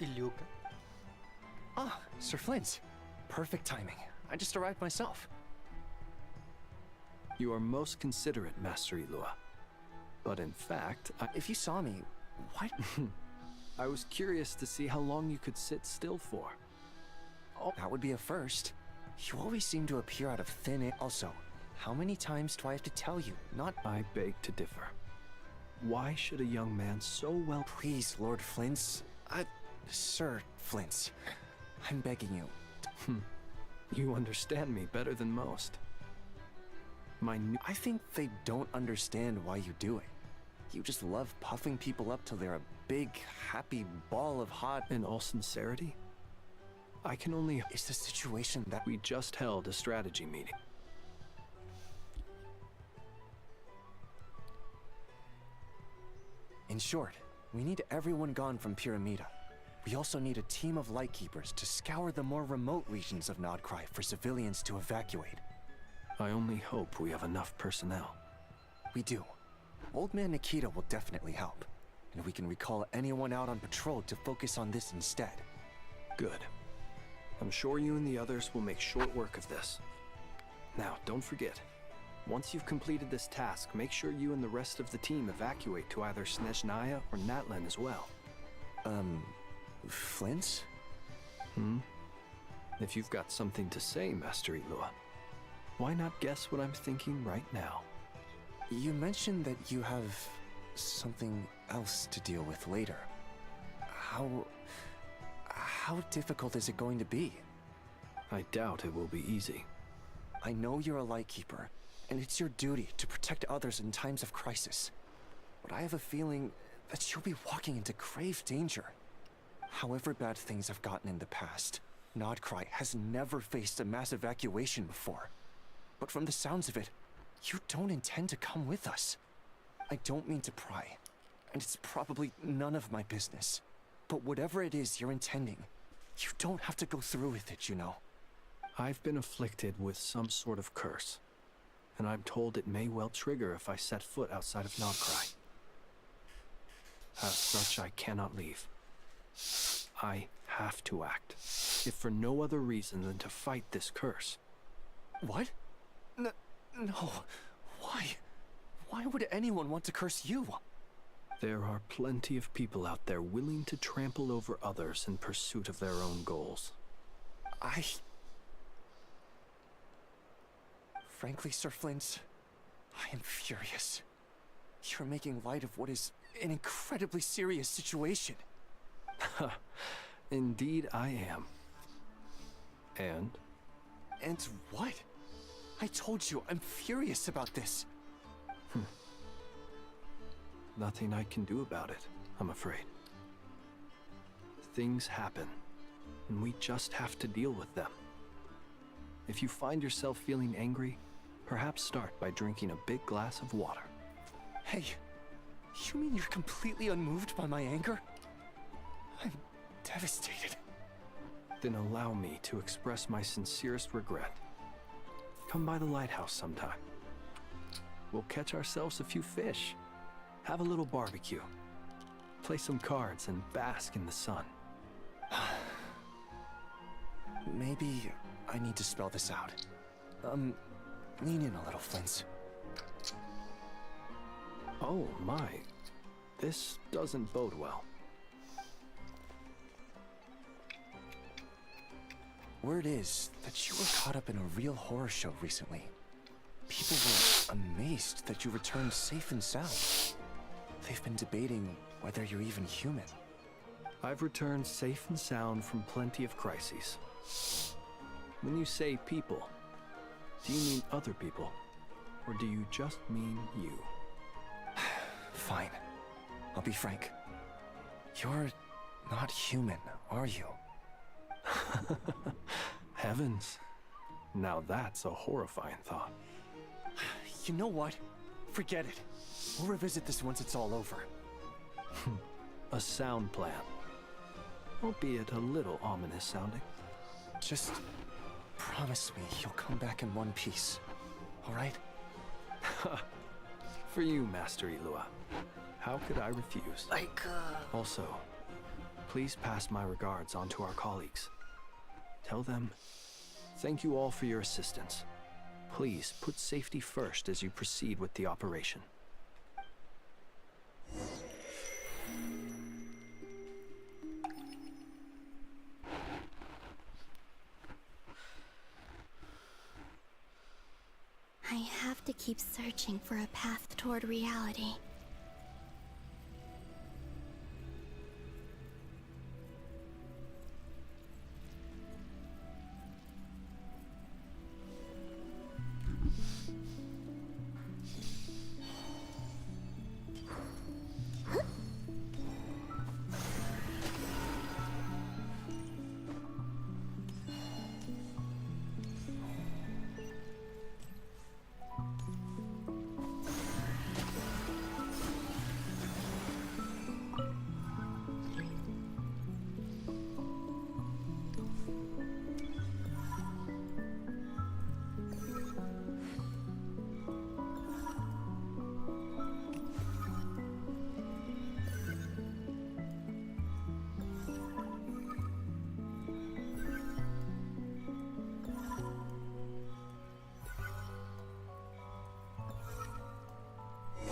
Speaker 1: Iluka.
Speaker 8: Ah, Sir Flint. Perfect timing. I just arrived myself. You are most considerate, Master Ilua. But in fact, if you saw me, why... I was curious to see how long you could sit still for. Oh, that would be a first. You always seem to appear out of thin air. Also, how many times do I have to tell you not... I beg to differ. Why should a young man so well... Please, Lord Flint. Sir Flint. I'm begging you. You understand me better than most. I think they don't understand why you do it. You just love puffing people up till they're a big, happy ball of hot... In all sincerity, I can only... It's the situation that... We just held a strategy meeting. In short, we need everyone gone from Pyramida. We also need a team of Lightkeepers to scour the more remote regions of Nodcry for civilians to evacuate. I only hope we have enough personnel. We do. Old Man Nikita will definitely help, and we can recall anyone out on patrol to focus on this instead. Good. I'm sure you and the others will make short work of this. Now, don't forget, once you've completed this task, make sure you and the rest of the team evacuate to either Snezhnaya or Natlan as well. Flint? If you've got something to say, Master Ilua, why not guess what I'm thinking right now? You mentioned that you have something else to deal with later. How difficult is it going to be? I doubt it will be easy. I know you're a Lightkeeper, and it's your duty to protect others in times of crisis. But I have a feeling that you'll be walking into grave danger. However bad things have gotten in the past, Nodcry has never faced a mass evacuation before. But from the sounds of it, you don't intend to come with us. I don't mean to pry, and it's probably none of my business. But whatever it is you're intending, you don't have to go through with it, you know. I've been afflicted with some sort of curse, and I'm told it may well trigger if I set foot outside of Nodcry. As such, I cannot leave. I have to act, if for no other reason than to fight this curse. What? No. Why? Why would anyone want to curse you? There are plenty of people out there willing to trample over others in pursuit of their own goals. Frankly, Sir Flint, I am furious. You're making light of what is an incredibly serious situation. Indeed I am. And? And what? I told you, I'm furious about this. Nothing I can do about it, I'm afraid. Things happen, and we just have to deal with them. If you find yourself feeling angry, perhaps start by drinking a big glass of water. Hey, you mean you're completely unmoved by my anger? I'm devastated.
Speaker 12: Then allow me to express my sincerest regret. Come by the lighthouse sometime. We'll catch ourselves a few fish, have a little barbecue, play some cards, and bask in the sun.
Speaker 8: Maybe I need to spell this out. Lean in a little, Flint's.
Speaker 12: Oh my, this doesn't bode well.
Speaker 8: Word is that you were caught up in a real horror show recently. People were amazed that you returned safe and sound. They've been debating whether you're even human.
Speaker 12: I've returned safe and sound from plenty of crises. When you say people, do you mean other people? Or do you just mean you?
Speaker 8: Fine. I'll be frank. You're not human, are you?
Speaker 12: Heavens. Now that's a horrifying thought.
Speaker 8: You know what? Forget it. We'll revisit this once it's all over.
Speaker 12: A sound plan. Albeit a little ominous sounding.
Speaker 8: Just promise me you'll come back in one piece, all right?
Speaker 12: For you, Master Ilua. How could I refuse? Also, please pass my regards on to our colleagues. Tell them, thank you all for your assistance. Please put safety first as you proceed with the operation.
Speaker 18: I have to keep searching for a path toward reality.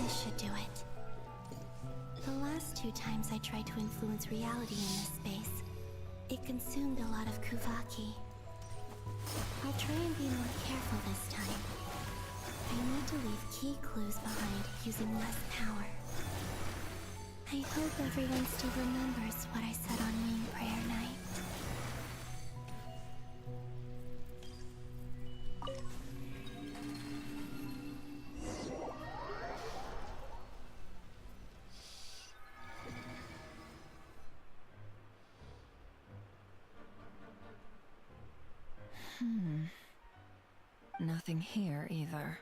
Speaker 18: This should do it. The last 2 times I tried to influence reality in this space, it consumed a lot of Kuvaki. I'll try and be more careful this time. I need to leave key clues behind using less power. I hope everyone still remembers what I said on Moon Prayer Night.
Speaker 5: Nothing here either.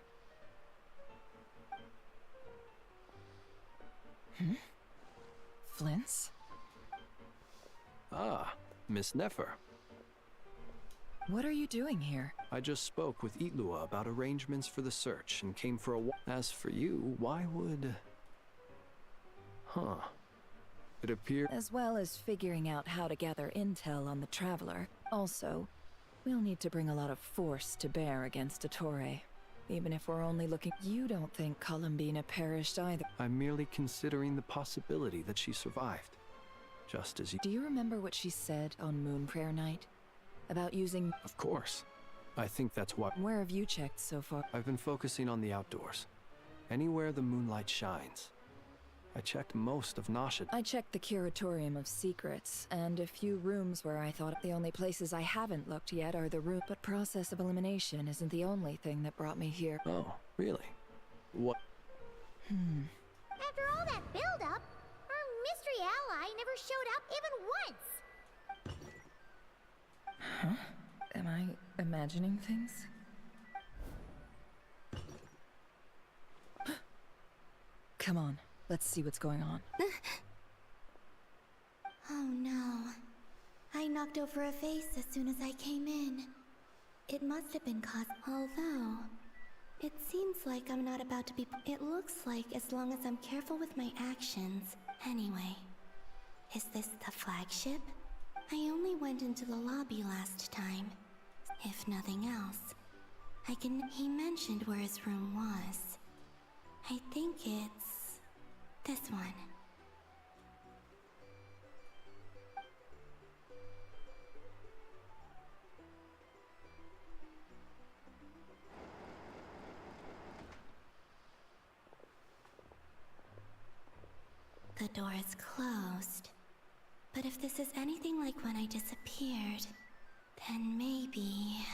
Speaker 5: Flint's?
Speaker 12: Ah, Miss Nefer.
Speaker 5: What are you doing here?
Speaker 12: I just spoke with Ilua about arrangements for the search and came for a walk. As for you, why would... Huh. It appears...
Speaker 5: As well as figuring out how to gather intel on the Traveler. Also, we'll need to bring a lot of force to bear against Ettore. Even if we're only looking... You don't think Columbinaaa perished either.
Speaker 12: I'm merely considering the possibility that she survived. Just as you...
Speaker 5: Do you remember what she said on Moon Prayer Night? About using...
Speaker 12: Of course. I think that's what...
Speaker 5: Where have you checked so far?
Speaker 12: I've been focusing on the outdoors. Anywhere the moonlight shines. I checked most of Nasha.
Speaker 5: I checked the Curatorium of Secrets, and a few rooms where I thought the only places I haven't looked yet are the room. But process of elimination isn't the only thing that brought me here.
Speaker 12: Oh, really? What?
Speaker 17: After all that build-up, our mystery ally never showed up even once!
Speaker 5: Huh? Am I imagining things? Come on, let's see what's going on.
Speaker 18: Oh no. knocked over a vase as soon as I came in. It must have been caused, although it seems like I'm not about to be. It looks like as long as I'm careful with my actions. Anyway, is this the flagship? I only went into the lobby last time. If nothing else, I can. He mentioned where his room was. I think it's this one. The door is closed. But if this is anything like when I disappeared, then maybe...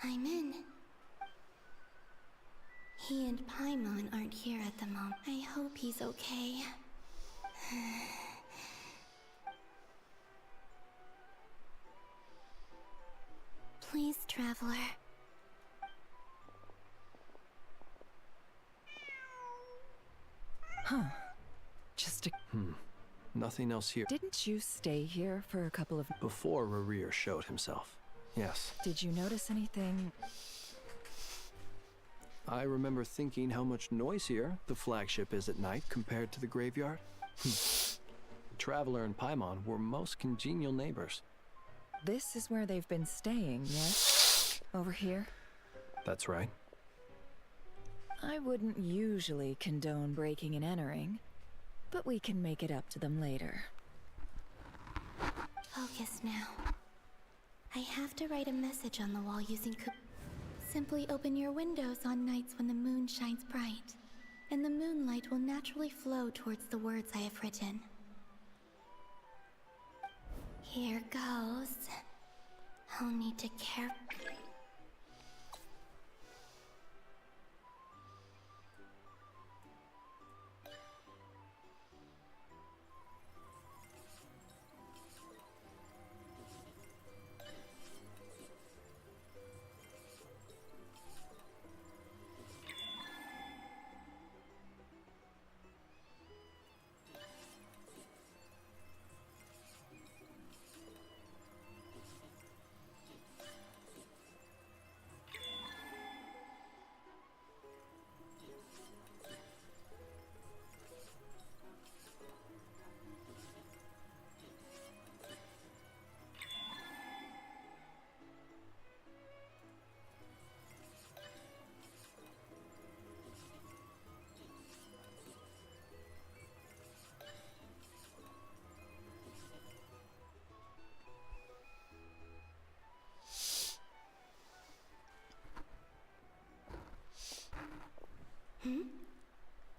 Speaker 18: I'm in. He and Paimon aren't here at the moment. I hope he's okay. Please, Traveler.
Speaker 5: Huh. Just a...
Speaker 8: Nothing else here.
Speaker 5: Didn't you stay here for a couple of...
Speaker 8: Before Rerir showed himself. Yes.
Speaker 5: Did you notice anything?
Speaker 8: I remember thinking how much noisier the flagship is at night compared to the graveyard. Traveler and Paimon were most congenial neighbors.
Speaker 5: This is where they've been staying, yes? Over here?
Speaker 8: That's right.
Speaker 5: I wouldn't usually condone breaking and entering, but we can make it up to them later.
Speaker 18: Focus now. I have to write a message on the wall using Simply open your windows on nights when the moon shines bright, and the moonlight will naturally flow towards the words I have written. Here goes. I'll need to care.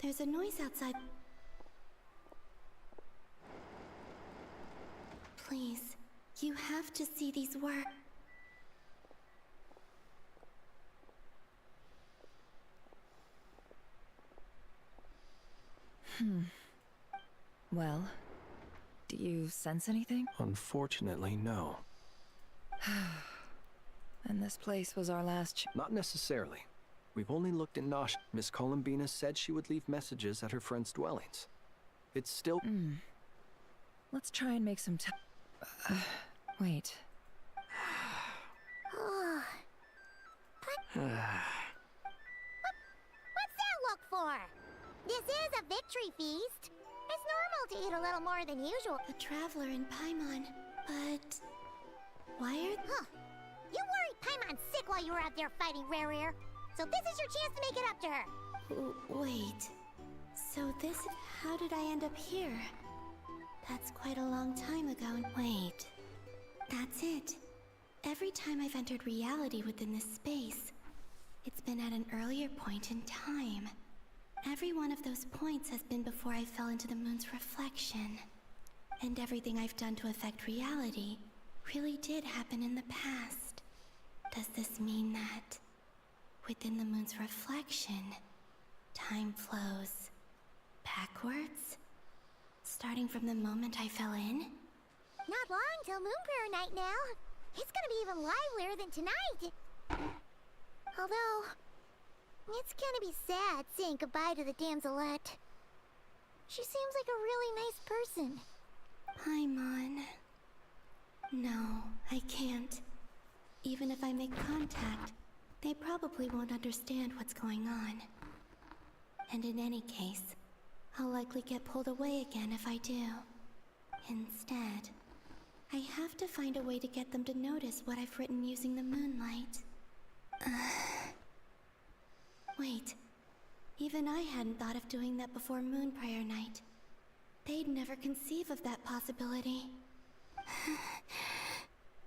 Speaker 18: There's a noise outside. Please, you have to see these words.
Speaker 5: Well, do you sense anything?
Speaker 8: Unfortunately, no.
Speaker 5: And this place was our last
Speaker 8: Not necessarily. We've only looked at Nosh. Miss Columbinaaa said she would leave messages at her friends' dwellings. It's still...
Speaker 5: Let's try and make some time. Wait.
Speaker 17: What's that look for? This is a victory feast. It's normal to eat a little more than usual.
Speaker 18: The Traveler and Paimon, but... Why are...
Speaker 17: Huh. You worried Paimon's sick while you were out there fighting Rerir. So this is your chance to make it up to her.
Speaker 18: Wait. So this... How did I end up here? That's quite a long time ago. Wait. That's it. Every time I've entered reality within this space, it's been at an earlier point in time. Every one of those points has been before I fell into the moon's reflection. And everything I've done to affect reality really did happen in the past. Does this mean that within the moon's reflection, time flows backwards? Starting from the moment I fell in?
Speaker 17: Not long till Moon Prayer night now. It's gonna be even livelier than tonight. Although, it's gonna be sad saying goodbye to the damselette. She seems like a really nice person.
Speaker 18: Paimon. No, I can't. Even if I make contact, they probably won't understand what's going on. And in any case, I'll likely get pulled away again if I do. Instead, I have to find a way to get them to notice what I've written using the moonlight. Wait. Even I hadn't thought of doing that before Moon Prayer Night. They'd never conceive of that possibility.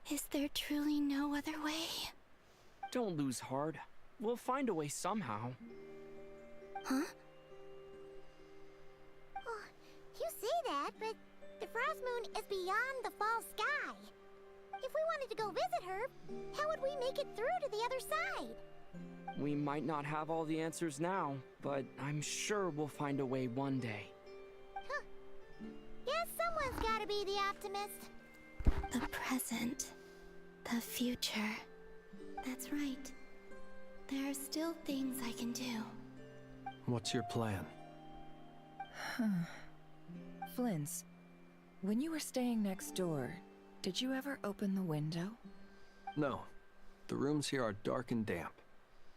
Speaker 18: Is there truly no other way?
Speaker 12: Don't lose heart. We'll find a way somehow.
Speaker 17: Huh? Oh, you say that, but the Frost Moon is beyond the fall sky. If we wanted to go visit her, how would we make it through to the other side?
Speaker 12: We might not have all the answers now, but I'm sure we'll find a way one day.
Speaker 17: Huh. Guess someone's gotta be the optimist.
Speaker 18: The present. The future. That's right. There are still things I can do.
Speaker 8: What's your plan?
Speaker 5: Flint's, when you were staying next door, did you ever open the window?
Speaker 8: No. The rooms here are dark and damp.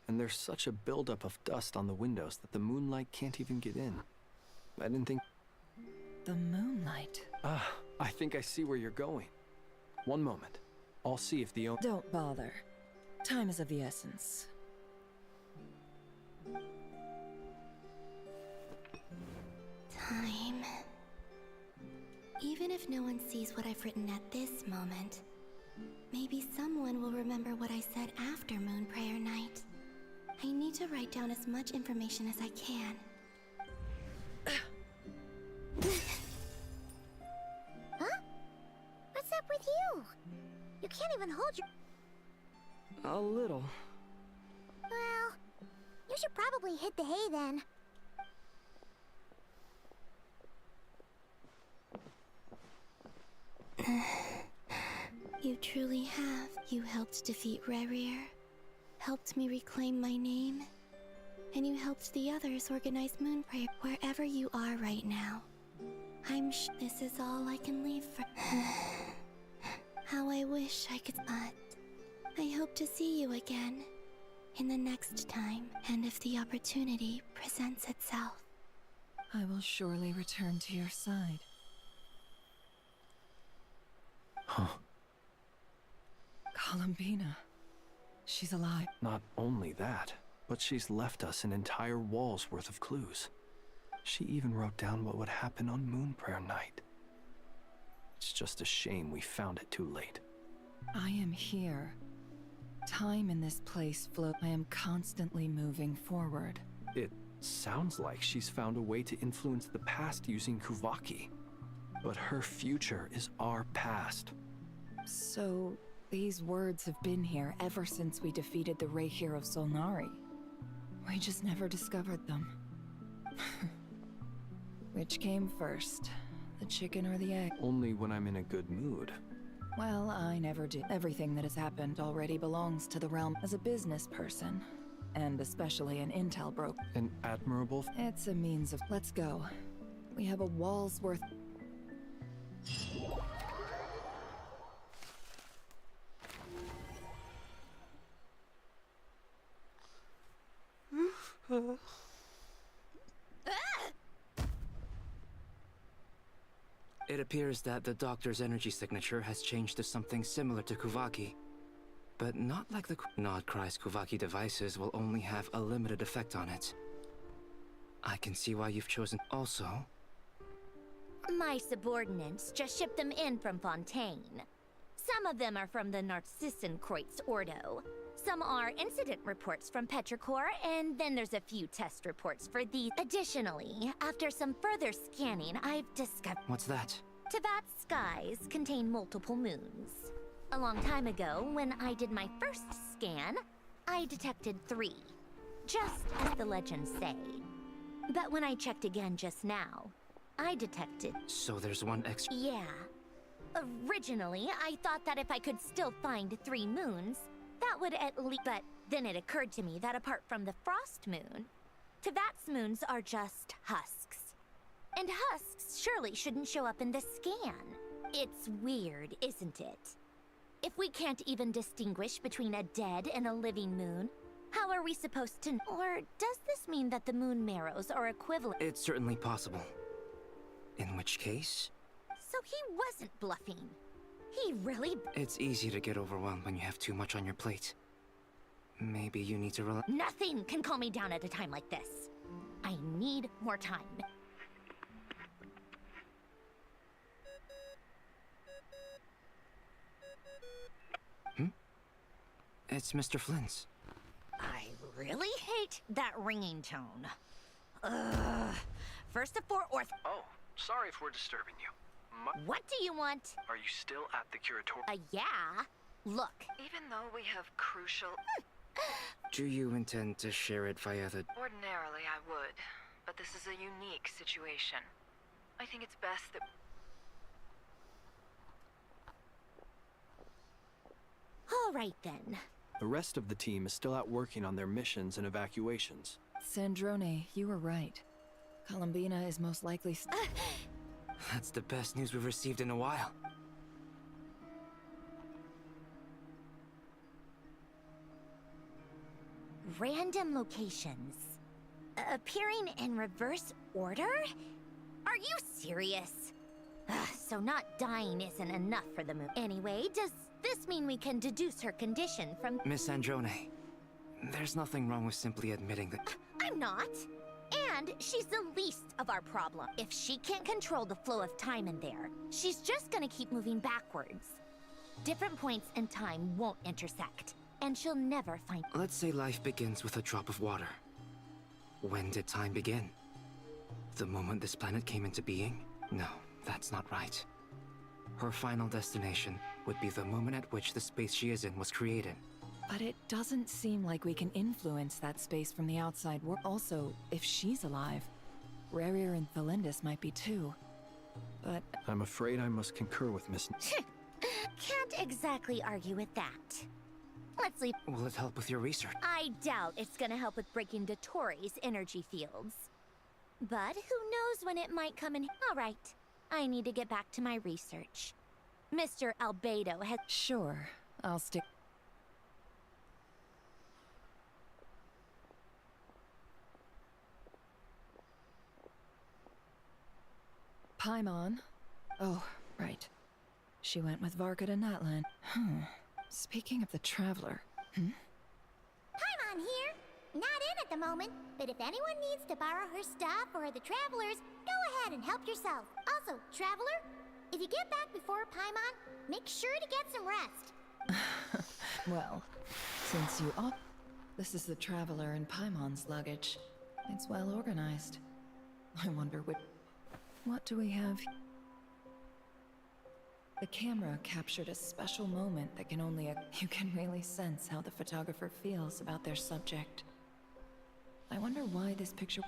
Speaker 8: And there's such a buildup of dust on the windows that the moonlight can't even get in. I didn't think...
Speaker 5: The moonlight?
Speaker 8: I think I see where you're going. One moment. I'll see if the...
Speaker 5: Don't bother. Time is of the essence.
Speaker 18: Time. Even if no one sees what I've written at this moment, maybe someone will remember what I said after Moon Prayer Night. I need to write down as much information as I can.
Speaker 17: Huh? What's up with you? You can't even hold your...
Speaker 12: A little.
Speaker 17: Well, you should probably hit the hay then.
Speaker 18: You truly have. You helped defeat Rerir, helped me reclaim my name, and you helped the others organize Moon Prayer wherever you are right now. I'm sure this is all I can leave for. How I wish I could, but I hope to see you again in the next time, and if the opportunity presents itself.
Speaker 5: I will surely return to your side.
Speaker 8: Huh.
Speaker 5: Columbinaaa. She's alive.
Speaker 8: Not only that, but she's left us an entire wall's worth of clues. She even wrote down what would happen on Moon Prayer Night. It's just a shame we found it too late.
Speaker 5: I am here. Time in this place flows. I am constantly moving forward.
Speaker 8: It sounds like she's found a way to influence the past using Kuvaki. But her future is our past.
Speaker 5: So, these words have been here ever since we defeated the Reihir of Solnari. We just never discovered them. Which came first, the chicken or the egg?
Speaker 8: Only when I'm in a good mood.
Speaker 5: Well, I never did. Everything that has happened already belongs to the realm as a business person. And especially an intel broker.
Speaker 8: An admirable...
Speaker 5: It's a means of... Let's go. We have a wall's worth...
Speaker 20: It appears that the doctor's energy signature has changed to something similar to Kuvaki. But not like the Nodcry's Kuvaki devices will only have a limited effect on it. I can see why you've chosen... Also...
Speaker 3: My subordinates just shipped them in from Fontaine. Some of them are from the Narcissenkreuz Ordo. Some are incident reports from Petrichor, and then there's a few test reports for these. Additionally, after some further scanning, I've discovered...
Speaker 20: What's that?
Speaker 3: Teyvat's skies contain multiple moons. A long time ago, when I did my first scan, I detected 3. Just as the legends say. But when I checked again just now, I detected...
Speaker 20: So there's one extra...
Speaker 3: Yeah. Originally, I thought that if I could still find 3 moons, That would at least. But then it occurred to me that apart from the frost moon, Tevat's moons are just husks. And husks surely shouldn't show up in the scan. It's weird, isn't it? If we can't even distinguish between a dead and a living moon, how are we supposed to? Or does this mean that the moon marrows are equivalent?
Speaker 20: It's certainly possible. In which case?
Speaker 3: So he wasn't bluffing. He really...
Speaker 20: It's easy to get overwhelmed when you have too much on your plate. Maybe you need to relax.
Speaker 3: Nothing can calm me down at a time like this. I need more time.
Speaker 20: It's Mr. Flynn's.
Speaker 3: I really hate that ringing tone. Ugh. First of four orth...
Speaker 11: Oh, sorry if we're disturbing you.
Speaker 3: What do you want?
Speaker 11: Are you still at the curatorium?
Speaker 3: Yeah. Look.
Speaker 22: Even though we have crucial...
Speaker 20: Do you intend to share it via the...
Speaker 22: Ordinarily, I would. But this is a unique situation. I think it's best that...
Speaker 3: All right, then.
Speaker 11: The rest of the team is still out working on their missions and evacuations.
Speaker 5: Sandrone, you were right. Columbinaaa is most likely...
Speaker 20: That's the best news we've received in a while.
Speaker 3: Random locations. Appearing in reverse order? Are you serious? So not dying isn't enough for the moon. Anyway, does this mean we can deduce her condition from...
Speaker 20: Miss Sandrone, there's nothing wrong with simply admitting that...
Speaker 3: I'm not. And she's the least of our problem. If she can't control the flow of time in there, she's just gonna keep moving backwards. Different points in time won't intersect, and she'll never find...
Speaker 20: Let's say life begins with a drop of water. When did time begin? The moment this planet came into being? No, that's not right. Her final destination would be the moment at which the space she is in was created.
Speaker 5: But it doesn't seem like we can influence that space from the outside world. Also, if she's alive, Rerir and Thalindis might be too. But...
Speaker 11: I'm afraid I must concur with Miss...
Speaker 3: Can't exactly argue with that. Let's leave...
Speaker 20: Will it help with your research?
Speaker 3: I doubt it's gonna help with breaking Dottoro's energy fields. But who knows when it might come in... Alright, I need to get back to my research. Mr. Albedo has...
Speaker 5: Sure, I'll stick... Paimon. Oh, right. She went with Varka to Natlan. Speaking of the Traveler...
Speaker 17: Paimon here. Not in at the moment, but if anyone needs to borrow her stuff or the Travelers, go ahead and help yourself. Also, Traveler, if you get back before Paimon, make sure to get some rest.
Speaker 5: Well, since you all... This is the Traveler and Paimon's luggage. It's well organized. I wonder what do we have? The camera captured a special moment that can only... You can really sense how the photographer feels about their subject. I wonder why this picture...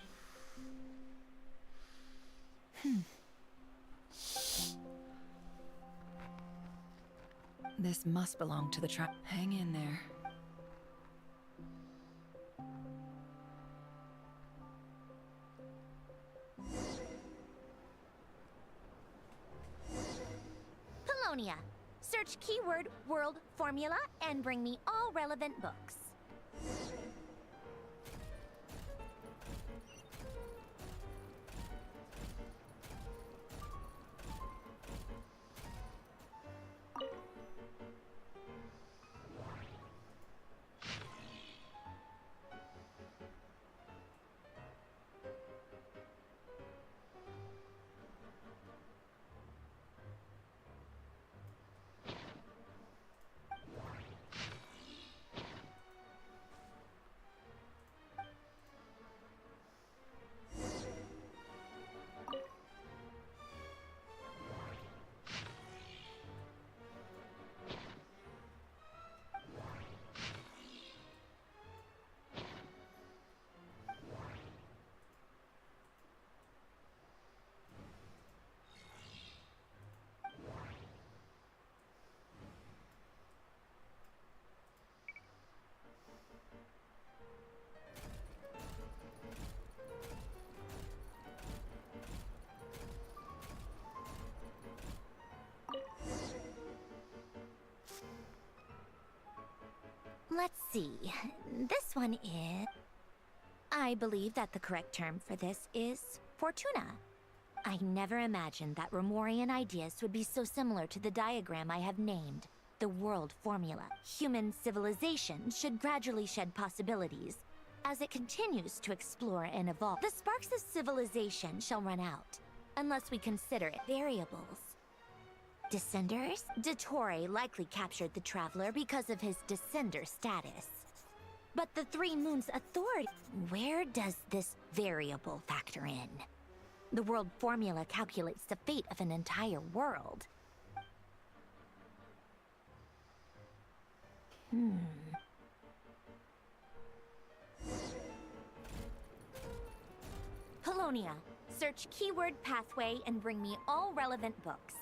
Speaker 5: This must belong to the Hang in there.
Speaker 3: Polonia. Search keyword world formula and bring me all relevant books. Let's see. This one is... I believe that the correct term for this is Fortuna. I never imagined that Remorian ideas would be so similar to the diagram I have named, the world formula. Human civilization should gradually shed possibilities as it continues to explore and evolve. The sparks of civilization shall run out, unless we consider it variables. Descenders? Dottore likely captured the Traveler because of his descender status. But the Three Moons Authority... Where does this variable factor in? The world formula calculates the fate of an entire world. Polonia, search keyword pathway and bring me all relevant books.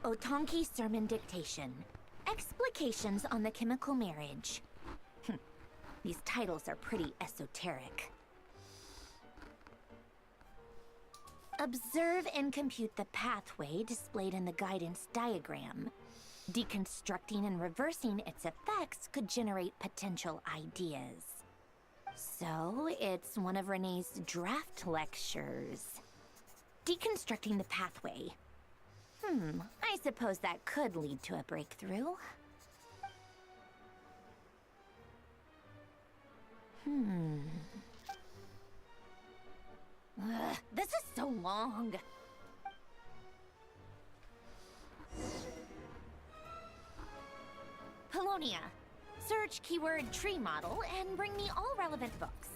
Speaker 3: Otonki Sermon Dictation. Explications on the Chemical Marriage. These titles are pretty esoteric. Observe and compute the pathway displayed in the guidance diagram. Deconstructing and reversing its effects could generate potential ideas. So, it's one of Renee's draft lectures. Deconstructing the pathway. I suppose that could lead to a breakthrough. This is so long. Polonia, search keyword tree model and bring me all relevant books.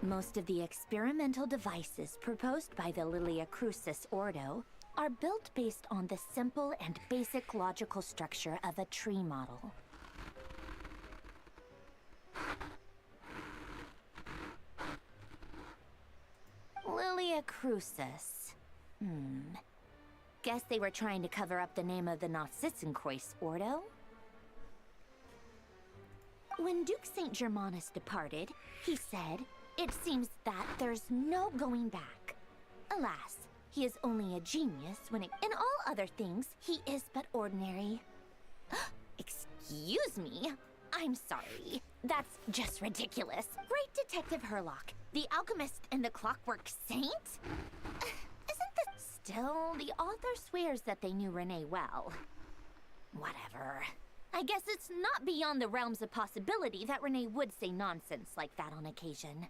Speaker 3: Most of the experimental devices proposed by the Lilia Crucis Ordo are built based on the simple and basic logical structure of a tree model. Lilia Crucis. Guess they were trying to cover up the name of the Nautitzenkois Ordo? When Duke St. Germanus departed, he said, "It seems that there's no going back." Alas, he is only a genius when in all other things, he is but ordinary. Excuse me? I'm sorry. That's just ridiculous. Great Detective Herlock, the alchemist and the clockwork saint? Isn't this... Still, the author swears that they knew Renee well. Whatever. I guess it's not beyond the realms of possibility that Renee would say nonsense like that on occasion.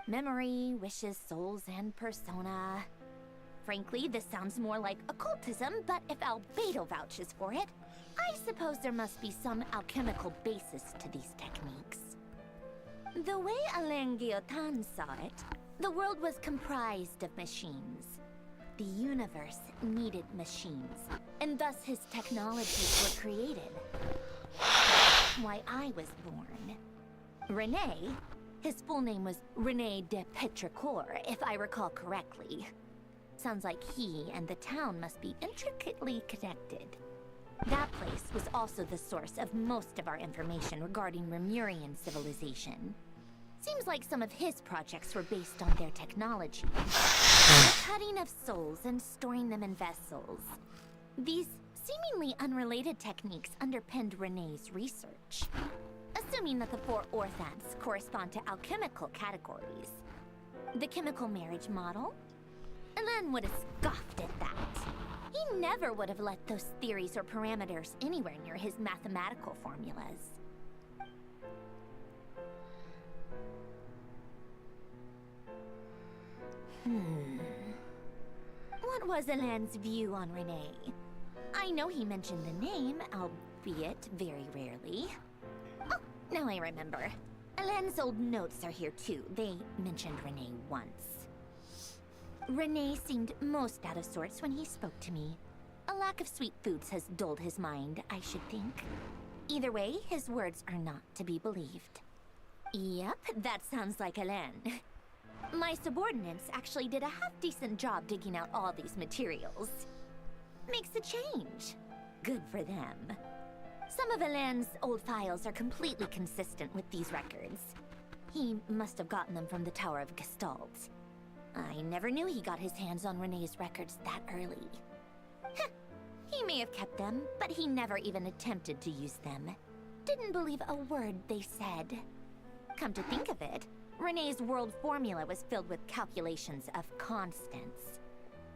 Speaker 3: Memory, wishes, souls, and persona. Frankly, this sounds more like occultism, but if Albedo vouches for it, I suppose there must be some alchemical basis to these techniques. The way Alain Guillotin saw it, the world was comprised of machines. The universe needed machines, and thus his technologies were created. Why I was born. Renee, his full name was René de Petrichor, if I recall correctly. Sounds like he and the town must be intricately connected. That place was also the source of most of our information regarding Remurian civilization. Seems like some of his projects were based on their technology. The cutting of souls and storing them in vessels. These seemingly unrelated techniques underpinned Renee's research. Assuming that the four orthants correspond to alchemical categories. The chemical marriage model? Alain would have scoffed at that. He never would have let those theories or parameters anywhere near his mathematical formulas. What was Alain's view on Renee? I know he mentioned the name, albeit very rarely. Oh, now I remember. Alain's old notes are here too. They mentioned Renee once. Renee seemed most out of sorts when he spoke to me. A lack of sweet foods has dulled his mind, I should think. Either way, his words are not to be believed. Yep, that sounds like Alain. My subordinates actually did a half-decent job digging out all these materials. Makes a change. Good for them. Some of Alain's old files are completely consistent with these records. He must have gotten them from the Tower of Gestalt. I never knew he got his hands on Renee's records that early. Heh, he may have kept them, but he never even attempted to use them. Didn't believe a word they said. Come to think of it, Renee's world formula was filled with calculations of constants.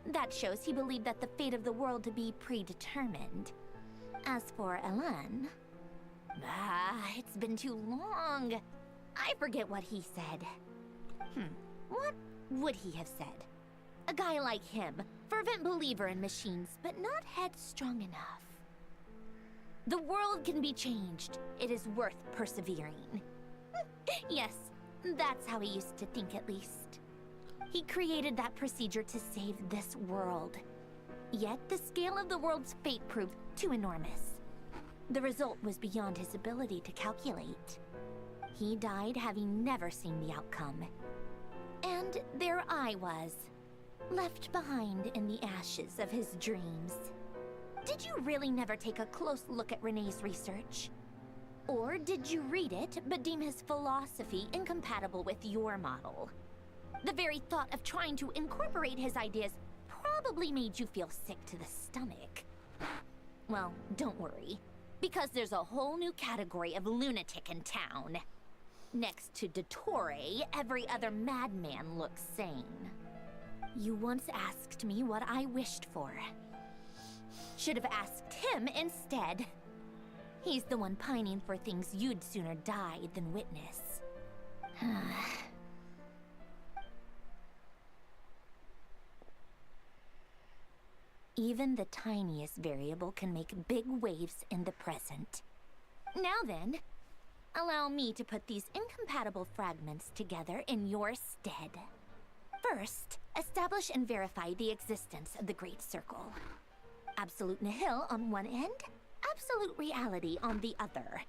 Speaker 3: That shows he believed that the fate of the world to be predetermined. As for Alain... it's been too long. I forget what he said. What would he have said? A guy like him, fervent believer in machines, but not headstrong enough. The world can be changed. It is worth persevering. Yes, that's how he used to think at least. He created that procedure to save this world. Yet the scale of the world's fate proved too enormous. The result was beyond his ability to calculate. He died having never seen the outcome. And there I was, left behind in the ashes of his dreams. Did you really never take a close look at Renee's research? Or did you read it, but deem his philosophy incompatible with your model? The very thought of trying to incorporate his ideas probably made you feel sick to the stomach. Well, don't worry, because there's a whole new category of lunatic in town. Next to Dottore, every other madman looks sane. You once asked me what I wished for. Should have asked him instead. He's the one pining for things you'd sooner die than witness. Even the tiniest variable can make big waves in the present. Now then, allow me to put these incompatible fragments together in your stead. First, establish and verify the existence of the Great Circle. Absolute nihil on one end, absolute reality on the other.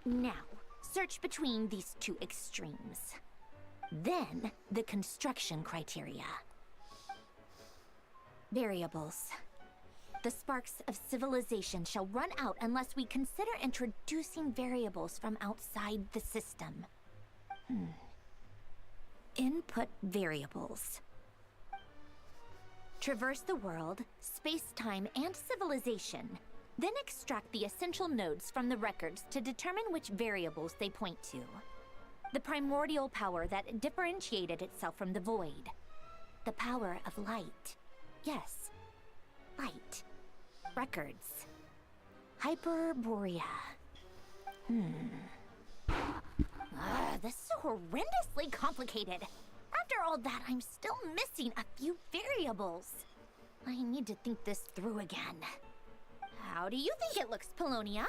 Speaker 3: Now, search between these two extremes. Then, the construction criteria. Variables. The sparks of civilization shall run out unless we consider introducing variables from outside the system. Input variables. Traverse the world, space-time, and civilization. Then extract the essential nodes from the records to determine which variables they point to. The primordial power that differentiated itself from the void. The power of light. Yes, light. Records. Hyperborea. This is horrendously complicated. After all that, I'm still missing a few variables. I need to think this through again. How do you think it looks, Polonia?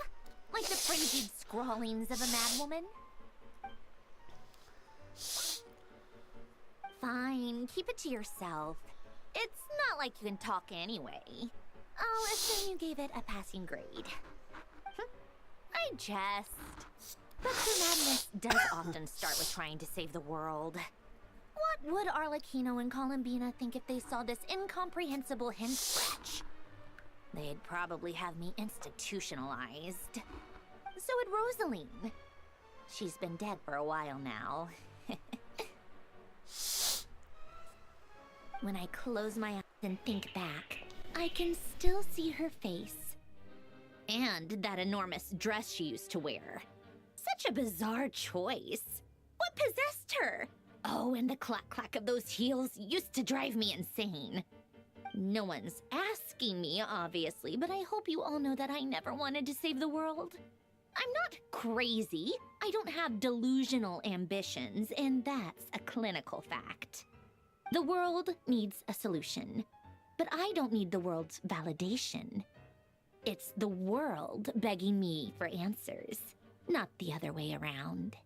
Speaker 3: Like the frenzied scrawlings of a madwoman? Fine, keep it to yourself. It's not like you can talk anyway. I'll assume you gave it a passing grade. I jest. But true madness does often start with trying to save the world. What would Arlecchino and Columbinaaa think if they saw this incomprehensible hen scratch? They'd probably have me institutionalized. So would Rosaline. She's been dead for a while now. When I close my eyes and think back, I can still see her face. And that enormous dress she used to wear. Such a bizarre choice. What possessed her? Oh, and the clack-clack of those heels used to drive me insane. No one's asking me, obviously, but I hope you all know that I never wanted to save the world. I'm not crazy. I don't have delusional ambitions, and that's a clinical fact. The world needs a solution, but I don't need the world's validation. It's the world begging me for answers, not the other way around.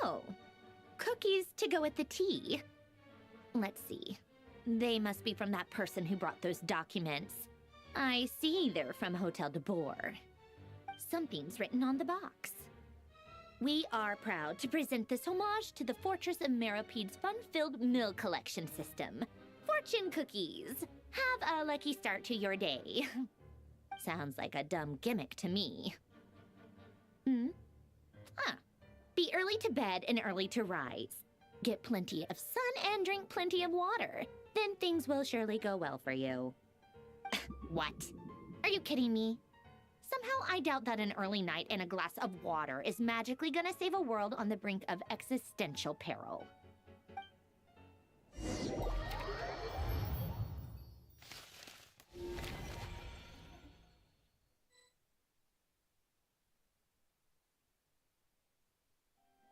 Speaker 3: Oh, cookies to go with the tea. Let's see. They must be from that person who brought those documents. I see they're from Hotel de Boer. Something's written on the box. We are proud to present this homage to the Fortress of Meropede's fun-filled mill collection system. Fortune cookies. Have a lucky start to your day. Sounds like a dumb gimmick to me. Be early to bed and early to rise. Get plenty of sun and drink plenty of water. Then things will surely go well for you. What? Are you kidding me? Somehow I doubt that an early night and a glass of water is magically gonna save a world on the brink of existential peril.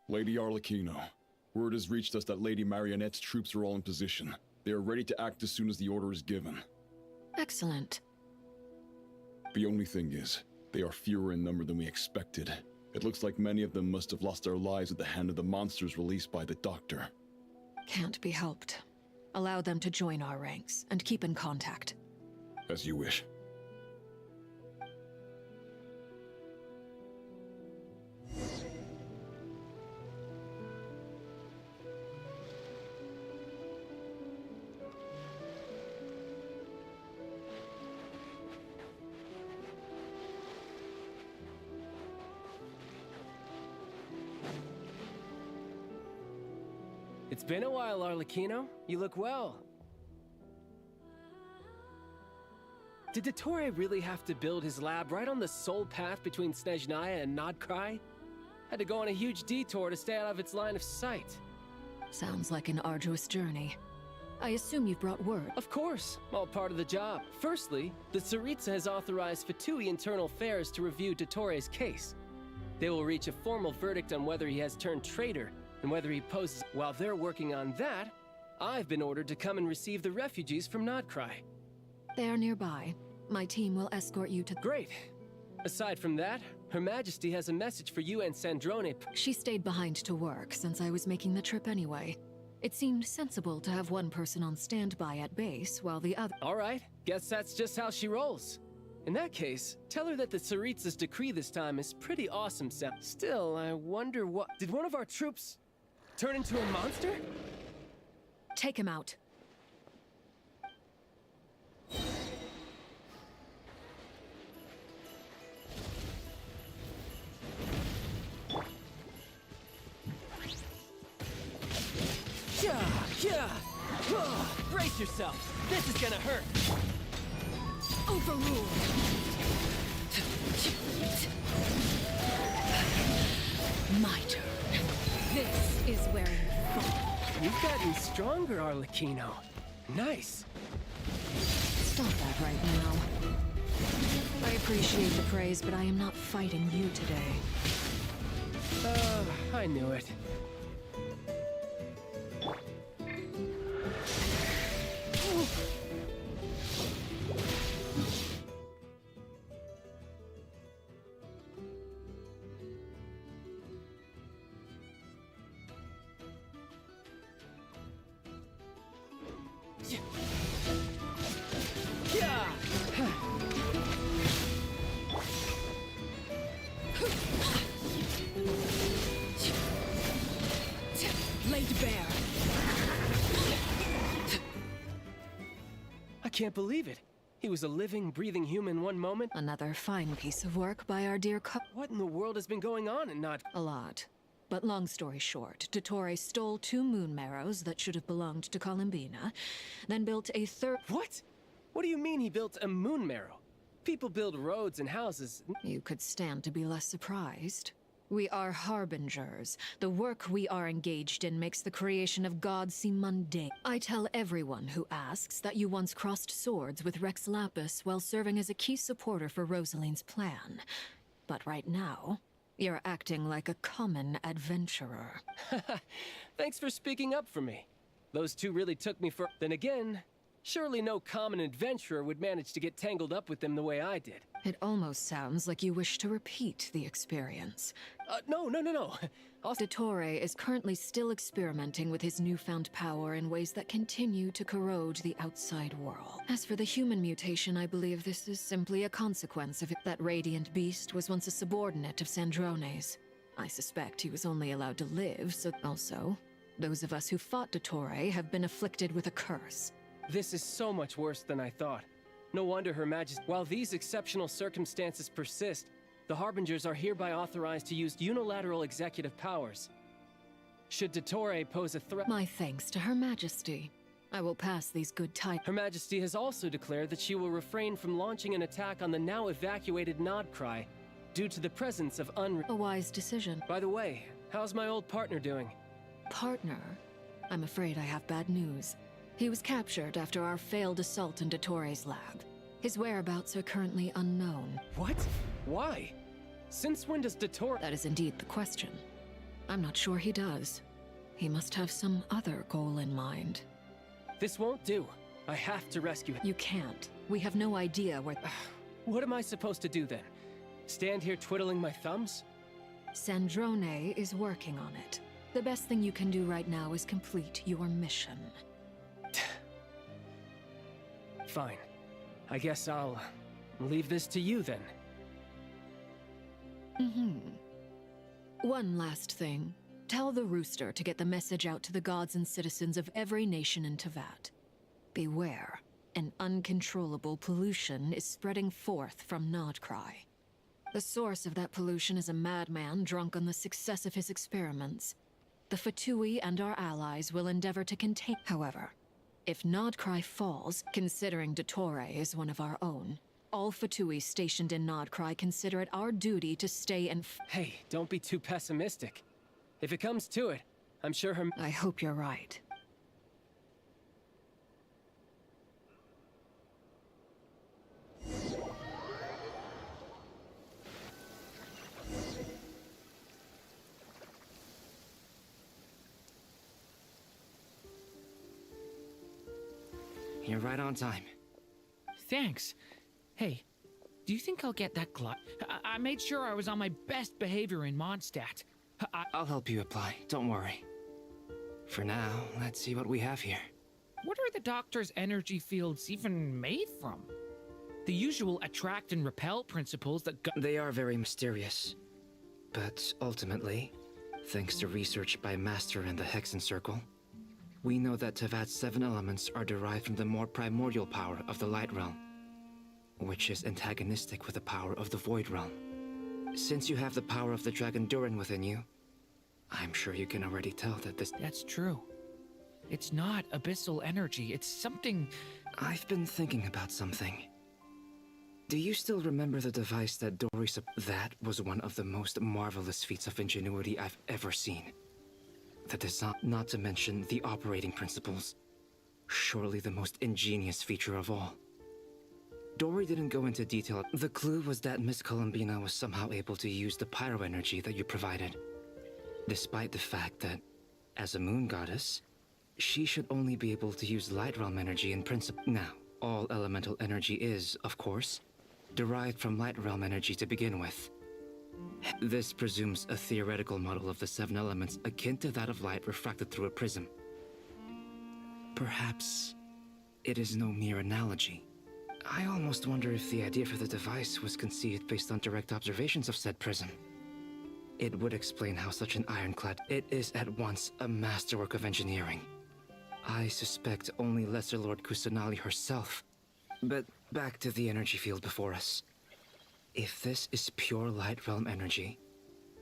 Speaker 9: Lady Arlecchino, word has reached us that Lady Marionette's troops are all in position. They are ready to act as soon as the order is given.
Speaker 7: Excellent.
Speaker 9: The only thing is, they are fewer in number than we expected. It looks like many of them must have lost their lives at the hand of the monsters released by the Doctor.
Speaker 7: Can't be helped. Allow them to join our ranks and keep in contact.
Speaker 9: As you wish.
Speaker 12: It's been a while, Arlecchino. You look well. Did Dottore really have to build his lab right on the sole path between Snezhnaya and Nodcry? Had to go on a huge detour to stay out of its line of sight.
Speaker 7: Sounds like an arduous journey. I assume you've brought word.
Speaker 12: Of course, all part of the job. Firstly, the Tsaritsa has authorized Fatui Internal Affairs to review Dottore's case. They will reach a formal verdict on whether he has turned traitor and whether he poses. While they're working on that, I've been ordered to come and receive the refugees from Nodcry.
Speaker 7: They are nearby. My team will escort you to...
Speaker 12: Great. Aside from that, Her Majesty has a message for you and Sandrone.
Speaker 7: She stayed behind to work since I was making the trip anyway. It seemed sensible to have one person on standby at base while the other...
Speaker 12: All right, guess that's just how she rolls. In that case, tell her that the Tsaritsa's decree this time is pretty awesome, Sam. Still, I wonder what... Did one of our troops turn into a monster?
Speaker 7: Take him out.
Speaker 12: Brace yourself. This is gonna hurt.
Speaker 7: Overruled. My turn. This is where you fall.
Speaker 12: You've gotten stronger, Arlecchino. Nice.
Speaker 7: Stop that right now. I appreciate the praise, but I am not fighting you today.
Speaker 12: I knew it. Laid bare. I can't believe it. He was a living, breathing human one moment.
Speaker 7: Another fine piece of work by our dear
Speaker 12: What in the world has been going on and not—
Speaker 7: A lot. But long story short, Dottore stole 2 moon marrows that should have belonged to Columbinaaa, then built a third—
Speaker 12: What? What do you mean he built a moon marrow? People build roads and houses.
Speaker 7: You could stand to be less surprised. We are harbingers. The work we are engaged in makes the creation of gods seem mundane. I tell everyone who asks that you once crossed swords with Rex Lapis while serving as a key supporter for Rosaline's plan. But right now, you're acting like a common adventurer.
Speaker 12: Thanks for speaking up for me. Those 2 really took me for— Then again, surely no common adventurer would manage to get tangled up with them the way I did.
Speaker 7: It almost sounds like you wish to repeat the experience.
Speaker 12: No.
Speaker 7: Dottore is currently still experimenting with his newfound power in ways that continue to corrode the outside world. As for the human mutation, I believe this is simply a consequence of it. That radiant beast was once a subordinate of Sandrone's. I suspect he was only allowed to live, so also, those of us who fought Dottore have been afflicted with a curse.
Speaker 12: This is so much worse than I thought. No wonder Her Majesty— While these exceptional circumstances persist, the Harbingers are hereby authorized to use unilateral executive powers. Should Dottore pose a threat—
Speaker 7: My thanks to Her Majesty. I will pass these good tidings.
Speaker 12: Her Majesty has also declared that she will refrain from launching an attack on the now evacuated Nodcry due to the presence of
Speaker 7: A wise decision.
Speaker 12: By the way, how's my old partner doing?
Speaker 7: Partner? I'm afraid I have bad news. He was captured after our failed assault in Dottore's lab. His whereabouts are currently unknown.
Speaker 12: What? Why? Since when does Dottore—
Speaker 7: That is indeed the question. I'm not sure he does. He must have some other goal in mind.
Speaker 12: This won't do. I have to rescue him.
Speaker 7: You can't. We have no idea where—
Speaker 12: What am I supposed to do then? Stand here twiddling my thumbs?
Speaker 7: Sandrone is working on it. The best thing you can do right now is complete your mission.
Speaker 12: Fine. I guess I'll leave this to you then.
Speaker 7: One last thing. Tell the Rooster to get the message out to the gods and citizens of every nation in Teyvat. Beware. An uncontrollable pollution is spreading forth from Nodcry. The source of that pollution is a madman drunk on the success of his experiments. The Fatui and our allies will endeavor to contain— However, if Nodcry falls, considering Dottore is one of our own, all Fatui stationed in Nodcry consider it our duty to stay and—
Speaker 12: Hey, don't be too pessimistic. If it comes to it, I'm sure
Speaker 7: I hope you're right.
Speaker 20: You're right on time.
Speaker 14: Thanks. Hey, do you think I'll get that I made sure I was on my best behavior in Mondstadt.
Speaker 20: I'll help you apply, don't worry. For now, let's see what we have here.
Speaker 14: What are the Doctor's energy fields even made from? The usual attract and repel principles that
Speaker 20: They are very mysterious. But ultimately, thanks to research by Master and the Hexen Circle, we know that Teyvat's 7 elements are derived from the more primordial power of the Light Realm, which is antagonistic with the power of the Void Realm. Since you have the power of the Dragon Durin within you, I'm sure you can already tell that this—
Speaker 14: That's true. It's not abyssal energy, it's something—
Speaker 20: I've been thinking about something. Do you still remember the device that Doris— That was one of the most marvelous feats of ingenuity I've ever seen. The design, not to mention the operating principles. Surely the most ingenious feature of all. Dory didn't go into detail. The clue was that Miss Columbinaaa was somehow able to use the pyro energy that you provided. Despite the fact that, as a moon goddess, she should only be able to use light realm energy in principle. Now, all elemental energy is, of course, derived from light realm energy to begin with. This presumes a theoretical model of the 7 elements akin to that of light refracted through a prism. Perhaps it is no mere analogy. I almost wonder if the idea for the device was conceived based on direct observations of said prism. It would explain how such an ironclad... It is at once a masterwork of engineering. I suspect only Lesser Lord Kusanali herself. But back to the energy field before us. If this is pure light realm energy,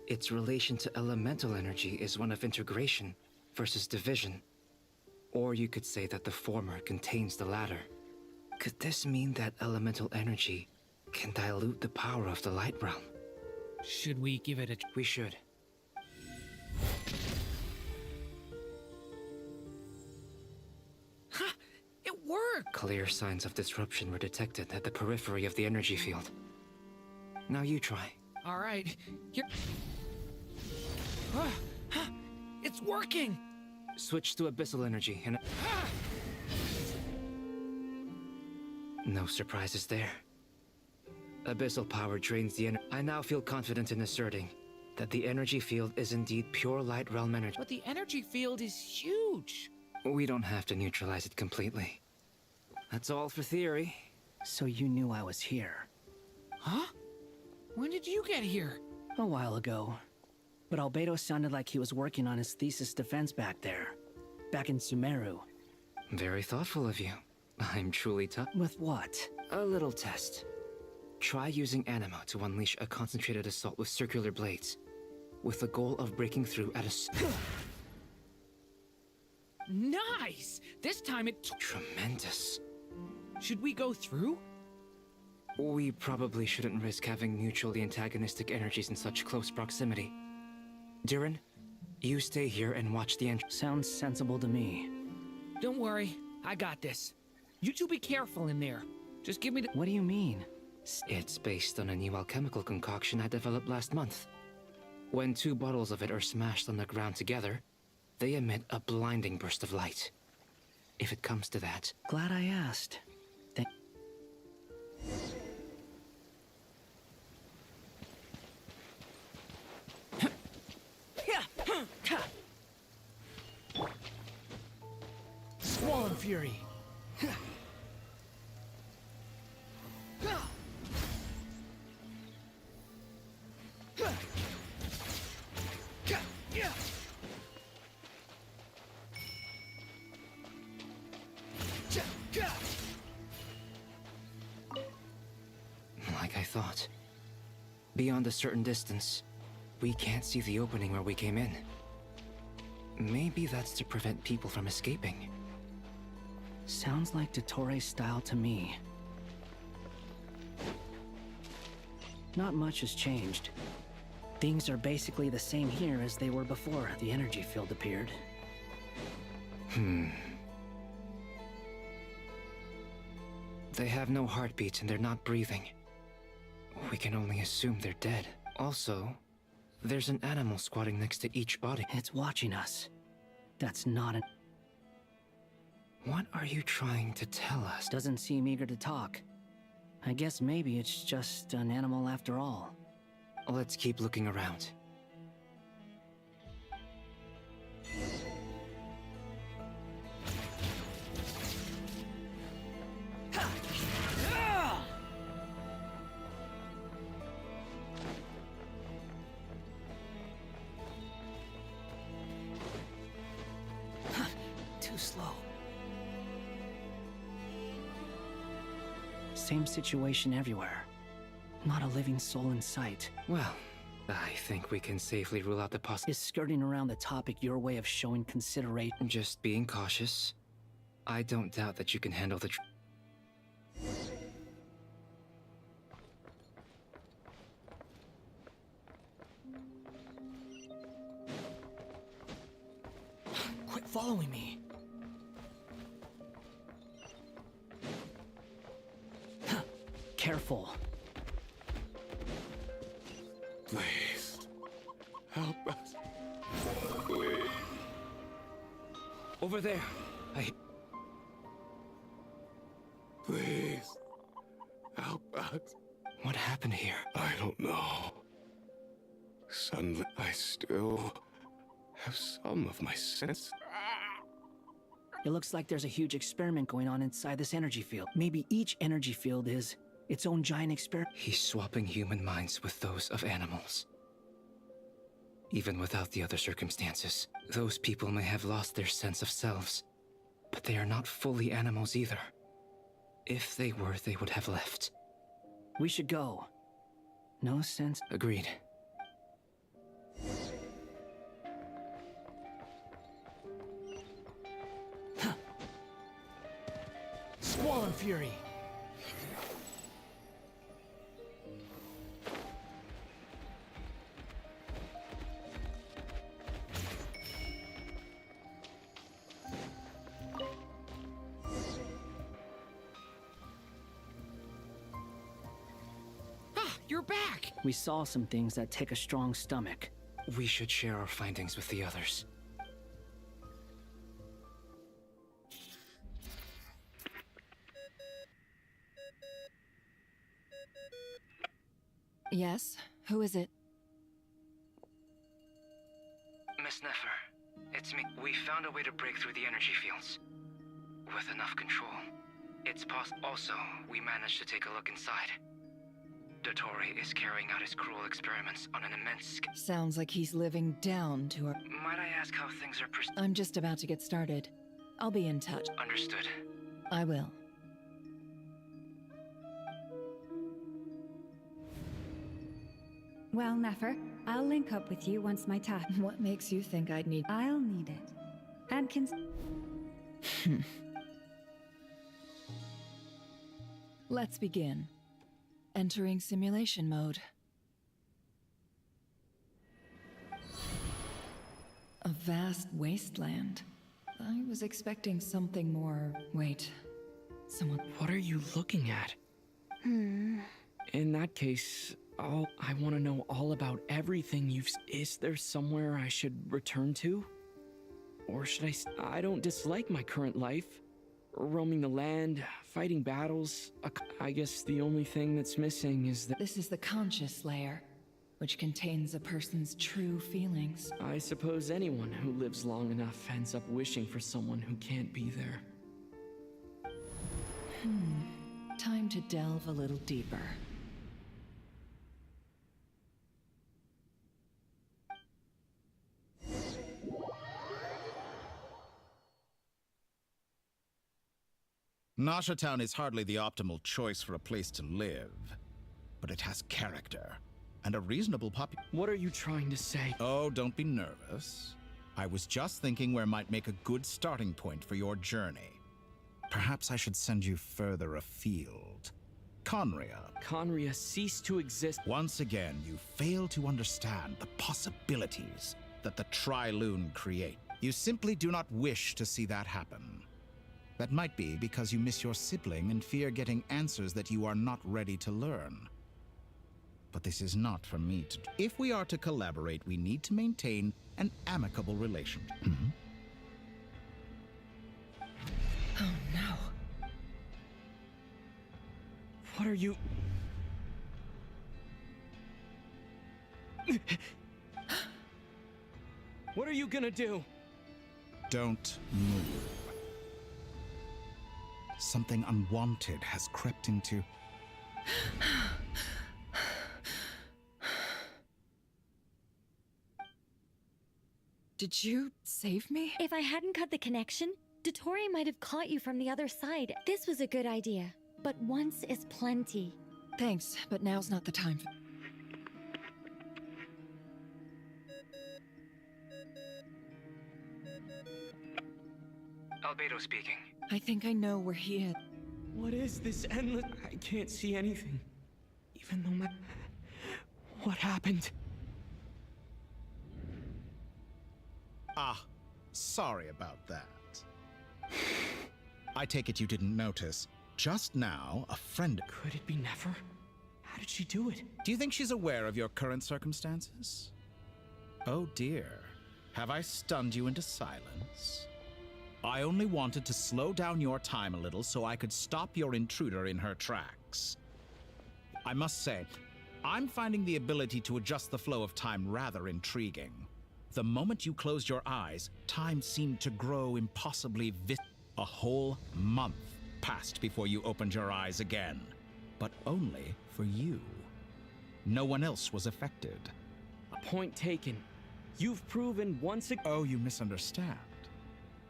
Speaker 20: its relation to elemental energy is one of integration versus division. Or you could say that the former contains the latter. Could this mean that elemental energy can dilute the power of the light realm?
Speaker 14: Should we give it a...
Speaker 20: We should.
Speaker 14: Ha! It worked!
Speaker 20: Clear signs of disruption were detected at the periphery of the energy field. Now you try.
Speaker 14: All right, here... It's working!
Speaker 20: Switch to abyssal energy and... No surprises there. Abyssal power drains the energy. I now feel confident in asserting that the energy field is indeed pure light realm energy.
Speaker 14: But the energy field is huge!
Speaker 20: We don't have to neutralize it completely. That's all for theory.
Speaker 10: So you knew I was here?
Speaker 14: Huh? When did you get here?
Speaker 10: A while ago. But Albedo sounded like he was working on his thesis defense back there. Back in Sumeru.
Speaker 20: Very thoughtful of you. I'm truly touched.
Speaker 10: With what?
Speaker 20: A little test. Try using Animo to unleash a concentrated assault with circular blades, with the goal of breaking through at a...
Speaker 14: Nice! This time it...
Speaker 20: Tremendous.
Speaker 14: Should we go through?
Speaker 20: We probably shouldn't risk having mutually antagonistic energies in such close proximity. Durin, you stay here and watch the entrance.
Speaker 10: Sounds sensible to me.
Speaker 14: Don't worry, I got this. You two be careful in there. Just give me the...
Speaker 10: What do you mean?
Speaker 20: It's based on a new alchemical concoction I developed last month. When 2 bottles of it are smashed on the ground together, they emit a blinding burst of light. If it comes to that...
Speaker 10: Glad I asked.
Speaker 14: Squall and Fury.
Speaker 20: Like I thought. Beyond a certain distance, we can't see the opening where we came in. Maybe that's to prevent people from escaping.
Speaker 10: Sounds like Dottore style to me. Not much has changed. Things are basically the same here as they were before the energy field appeared.
Speaker 20: They have no heartbeats and they're not breathing. We can only assume they're dead. Also, there's an animal squatting next to each body.
Speaker 10: It's watching us. That's not an...
Speaker 20: What are you trying to tell us?
Speaker 10: Doesn't seem eager to talk. I guess maybe it's just an animal after all.
Speaker 20: Let's keep looking around.
Speaker 10: Too slow. Same situation everywhere. Not a living soul in sight.
Speaker 20: Well, I think we can safely rule out the
Speaker 10: Is skirting around the topic your way of showing consideration?
Speaker 20: Just being cautious. I don't doubt that you can handle the
Speaker 10: Quit following me. Careful.
Speaker 9: Please, help us. Please.
Speaker 20: Over there.
Speaker 9: Please, help us.
Speaker 20: What happened here?
Speaker 9: I don't know. Suddenly, I still have some of my sense.
Speaker 10: It looks like there's a huge experiment going on inside this energy field. Maybe each energy field is its own giant experiment.
Speaker 20: He's swapping human minds with those of animals. Even without the other circumstances, those people may have lost their sense of selves, but they are not fully animals either. If they were, they would have left.
Speaker 10: We should go. No sense.
Speaker 20: Agreed.
Speaker 14: Squall and Fury. You're back!
Speaker 10: We saw some things that take a strong stomach.
Speaker 20: We should share our findings with the others.
Speaker 5: Yes? Who is it?
Speaker 20: Miss Nefer, it's me. We found a way to break through the energy fields. With enough control. It's possible. Also, we managed to take a look inside. Dottore is carrying out his cruel experiments on an immense scale.
Speaker 5: Sounds like he's living down to our...
Speaker 20: Might I ask how things are
Speaker 5: I'm just about to get started. I'll be in touch.
Speaker 20: Understood.
Speaker 5: I will.
Speaker 6: Well, Nefer, I'll link up with you once my task.
Speaker 5: What makes you think I'd need...
Speaker 6: I'll need it. And
Speaker 5: Let's begin. Entering simulation mode. A vast wasteland. I was expecting something more... Wait. Someone...
Speaker 12: What are you looking at? In that case, I want to know all about everything you've... Is there somewhere I should return to? Or should I don't dislike my current life. Roaming the land, fighting battles. I guess the only thing that's missing is that...
Speaker 5: This is the conscious layer, which contains a person's true feelings.
Speaker 12: I suppose anyone who lives long enough ends up wishing for someone who can't be there.
Speaker 5: Time to delve a little deeper.
Speaker 13: Nasha Town is hardly the optimal choice for a place to live, but it has character and a reasonable population.
Speaker 12: What are you trying to say?
Speaker 13: Oh, don't be nervous. I was just thinking where might make a good starting point for your journey. Perhaps I should send you further afield. Conria.
Speaker 12: Conria ceased to exist.
Speaker 13: Once again, you fail to understand the possibilities that the Tri-Lune create. You simply do not wish to see that happen. That might be because you miss your sibling and fear getting answers that you are not ready to learn. But this is not for me to do. If we are to collaborate, we need to maintain an amicable relationship.
Speaker 5: Oh no.
Speaker 12: What are you... What are you gonna do?
Speaker 13: Don't move. Something unwanted has crept into...
Speaker 5: Did you save me?
Speaker 21: If I hadn't cut the connection, Dottore might have caught you from the other side. This was a good idea, but once is plenty.
Speaker 5: Thanks, but now's not the time for...
Speaker 20: Albedo speaking.
Speaker 5: I think I know where he is.
Speaker 12: What is this endless... I can't see anything. Even though my... What happened?
Speaker 13: Ah, sorry about that. I take it you didn't notice. Just now, a friend...
Speaker 12: Could it be Nefer? How did she do it?
Speaker 13: Do you think she's aware of your current circumstances? Oh dear. Have I stunned you into silence? I only wanted to slow down your time a little so I could stop your intruder in her tracks. I must say, I'm finding the ability to adjust the flow of time rather intriguing. The moment you closed your eyes, time seemed to grow impossibly A whole month passed before you opened your eyes again. But only for you. No one else was affected.
Speaker 12: Point taken. You've proven once again.
Speaker 13: Oh, you misunderstand.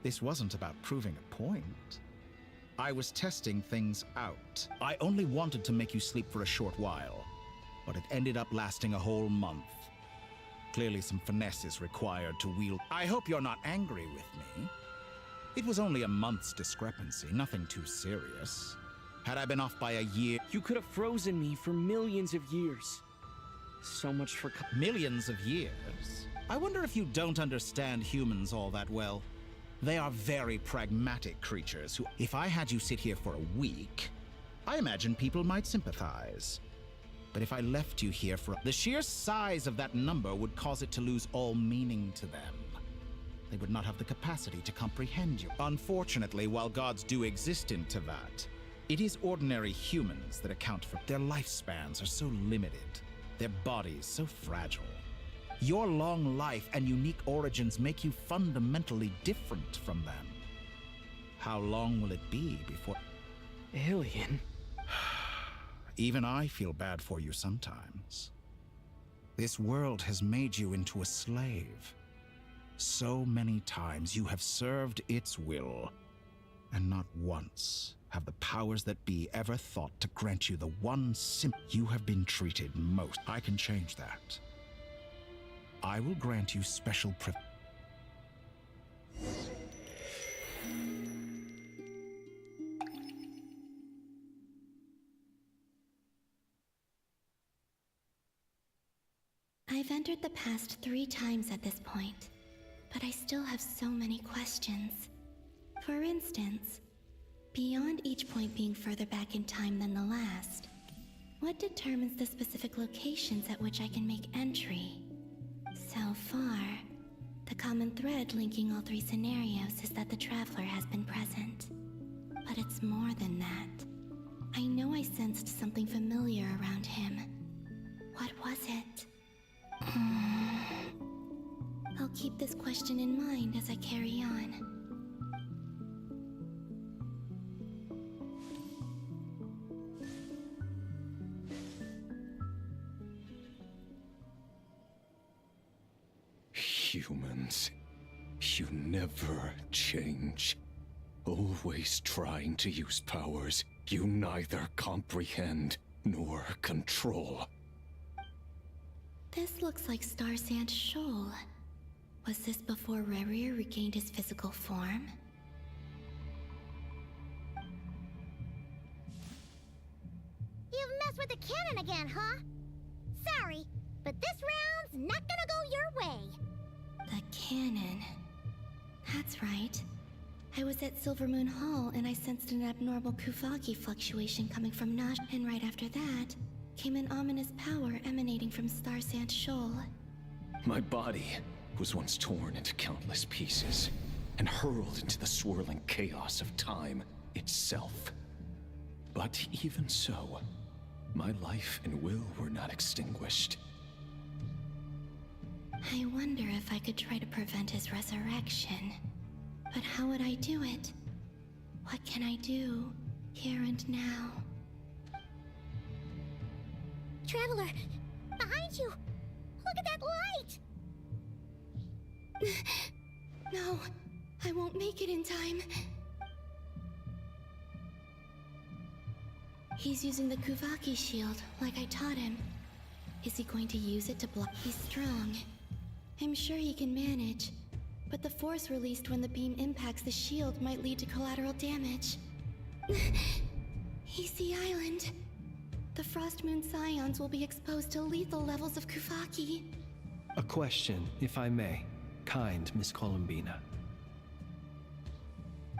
Speaker 13: This wasn't about proving a point. I was testing things out. I only wanted to make you sleep for a short while, but it ended up lasting a whole month. Clearly some finesse is required to wield. I hope you're not angry with me. It was only a month's discrepancy, nothing too serious. Had I been off by a year...
Speaker 12: You could have frozen me for millions of years. So much for...
Speaker 13: Millions of years? I wonder if you don't understand humans all that well. They are very pragmatic creatures who... If I had you sit here for a week, I imagine people might sympathize. But if I left you here for... The sheer size of that number would cause it to lose all meaning to them. They would not have the capacity to comprehend you. Unfortunately, while gods do exist in Teyvat, it is ordinary humans that account for... Their lifespans are so limited, their bodies so fragile. Your long life and unique origins make you fundamentally different from them. How long will it be before...
Speaker 12: Alien?
Speaker 13: Even I feel bad for you sometimes. This world has made you into a slave. So many times you have served its will, and not once have the powers that be ever thought to grant you the one you have been treated most. I can change that. I will grant you special
Speaker 18: I've entered the past 3 times at this point, but I still have so many questions. For instance, beyond each point being further back in time than the last, what determines the specific locations at which I can make entry? So far, the common thread linking all 3 scenarios is that the Traveler has been present. But it's more than that. I know I sensed something familiar around him. What was it? I'll keep this question in mind as I carry on.
Speaker 15: Humans, you never change. Always trying to use powers you neither comprehend nor control.
Speaker 18: This looks like Star Sand Shoal. Was this before Rerir regained his physical form?
Speaker 17: You've messed with the cannon again, huh? Sorry, but this round's not gonna go your way.
Speaker 18: The cannon. That's right. I was at Silver Moon Hall and I sensed an abnormal Kuvaki fluctuation coming from Nash, and right after that came an ominous power emanating from Star Sand Shoal.
Speaker 15: My body was once torn into countless pieces and hurled into the swirling chaos of time itself. But even so, my life and will were not extinguished.
Speaker 18: I wonder if I could try to prevent his resurrection. But how would I do it? What can I do, here and now?
Speaker 17: Traveler, behind you! Look at that light!
Speaker 18: No, I won't make it in time. He's using the Kuvaki shield, like I taught him. Is he going to use it to block? He's strong. I'm sure he can manage. But the force released when the beam impacts the shield might lead to collateral damage. Easy Island. The Frost Moon Scions will be exposed to lethal levels of Kuvaki.
Speaker 11: A question, if I may. Kind Miss Columbinaaa.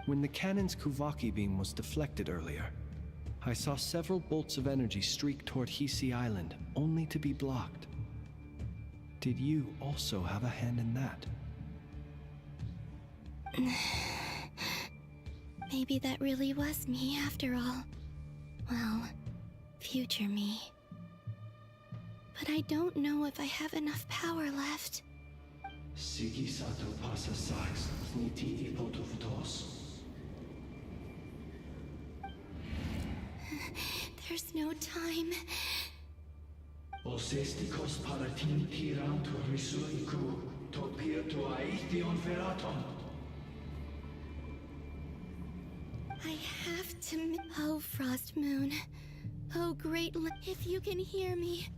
Speaker 11: When the cannon's Kuvaki beam was deflected earlier, I saw several bolts of energy streak toward Easy Island, only to be blocked. Did you also have a hand in that?
Speaker 18: Maybe that really was me after all. Well, future me. But I don't know if I have enough power left. There's no time.
Speaker 16: Osestikos palatin tirantur risuiku, topirtu aithion feraton.
Speaker 18: I have to. Oh, Frost Moon. Oh, if you can hear me,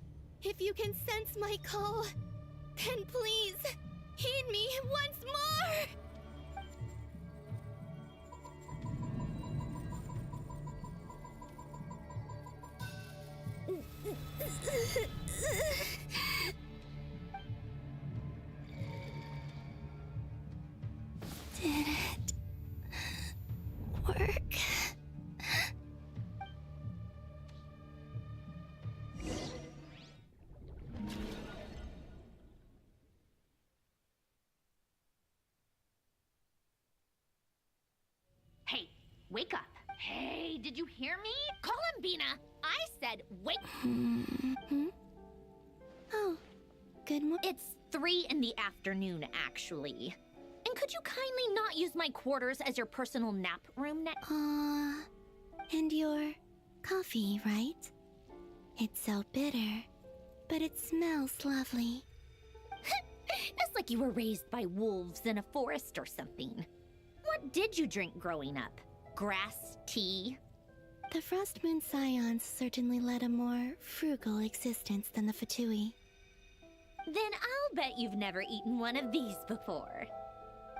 Speaker 18: if you can sense my call, then please heed me once more. Did it work?
Speaker 3: Hey, wake up. Hey, did you hear me? Columbinaaa, I said wake.
Speaker 18: Oh, good morning.
Speaker 3: It's 3 in the afternoon, actually. And could you kindly not use my quarters as your personal nap room next?
Speaker 18: And your coffee, right? It's so bitter, but it smells lovely.
Speaker 3: It's like you were raised by wolves in a forest or something. What did you drink growing up? Grass tea?
Speaker 18: The Frost Moon Scions certainly led a more frugal existence than the Fatui.
Speaker 3: Then I'll bet you've never eaten one of these before.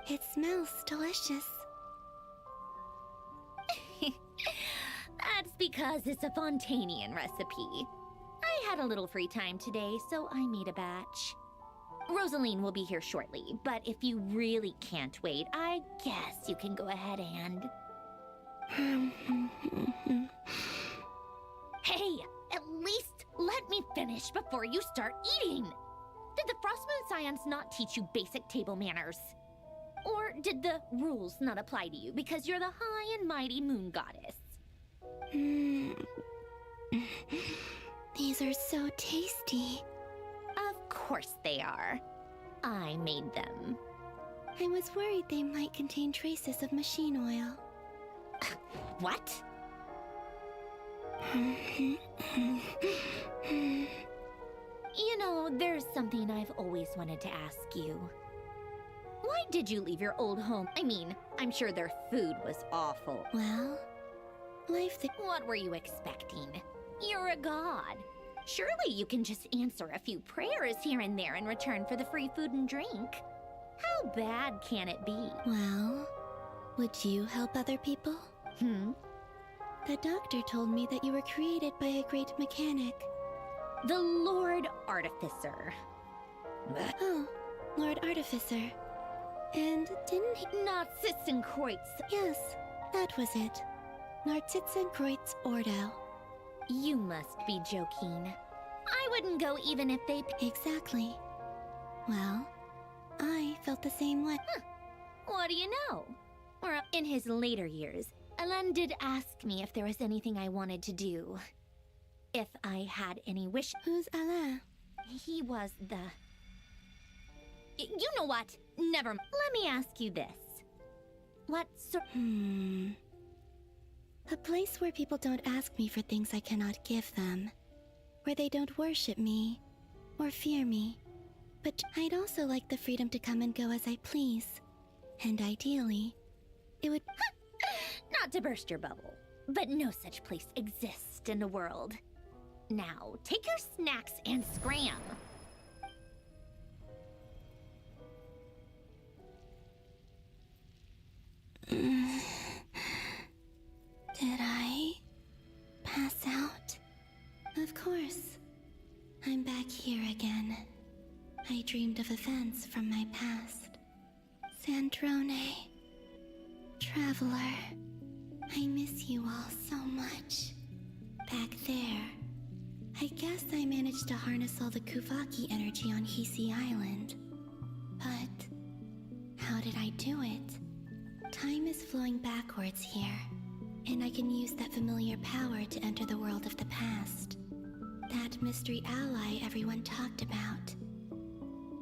Speaker 18: It smells delicious.
Speaker 3: That's because it's a Fontanian recipe. I had a little free time today, so I made a batch. Rosaline will be here shortly, but if you really can't wait, I guess you can go ahead and... Hey, at least let me finish before you start eating! Did the Frostmoon Scions not teach you basic table manners? Or did the rules not apply to you because you're the high and mighty moon goddess?
Speaker 18: These are so tasty.
Speaker 3: Of course they are. I made them.
Speaker 18: I was worried they might contain traces of machine oil.
Speaker 3: What? You know, there's something I've always wanted to ask you. Why did you leave your old home? I mean, I'm sure their food was awful.
Speaker 18: Well,
Speaker 3: What were you expecting? You're a god. Surely you can just answer a few prayers here and there in return for the free food and drink. How bad can it be?
Speaker 18: Well, would you help other people? The doctor told me that you were created by a great mechanic.
Speaker 3: The Lord Artificer.
Speaker 18: Oh, Lord Artificer. And didn't he...
Speaker 3: Narzissenkreuz.
Speaker 18: Yes, that was it. Narzissenkreuz Ordo.
Speaker 3: You must be joking. I wouldn't go even if they...
Speaker 18: Exactly. Well, I felt the same way.
Speaker 3: What do you know? Or in his later years, Alain did ask me if there was anything I wanted to do. If I had any wish...
Speaker 18: Who's Alain?
Speaker 3: He was the... You know what? Never... Let me ask you this. What sort...
Speaker 18: A place where people don't ask me for things I cannot give them. Where they don't worship me or fear me. But I'd also like the freedom to come and go as I please. And ideally, it would...
Speaker 3: Not to burst your bubble, but no such place exists in the world. Now, take your snacks and scram.
Speaker 18: Did I pass out? Of course. I'm back here again. I dreamed of events from my past. Sandrone. Traveler. I miss you all so much. Back there. I guess I managed to harness all the Kuvaki energy on Hisi Island. But how did I do it? Time is flowing backwards here, and I can use that familiar power to enter the world of the past. That mystery ally everyone talked about.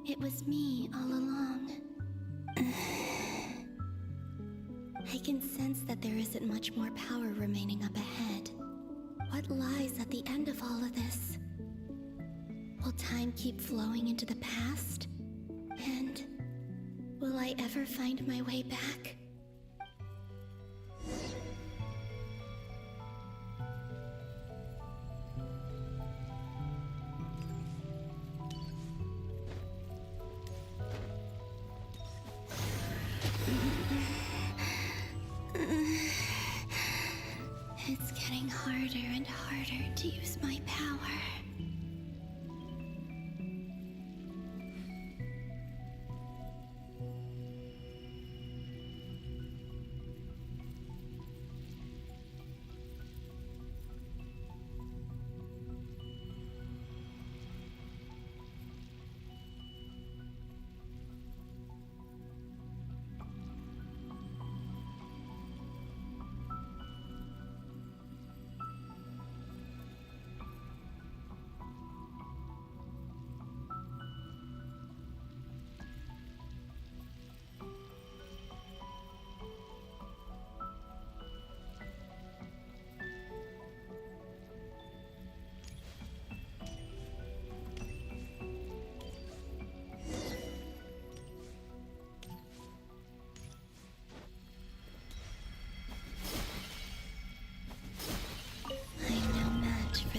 Speaker 18: It was me all along. I can sense that there isn't much more power remaining up ahead. what lies at the end of all of this? Will time keep flowing into the past? And will I ever find my way back? It's getting harder and harder to use my power.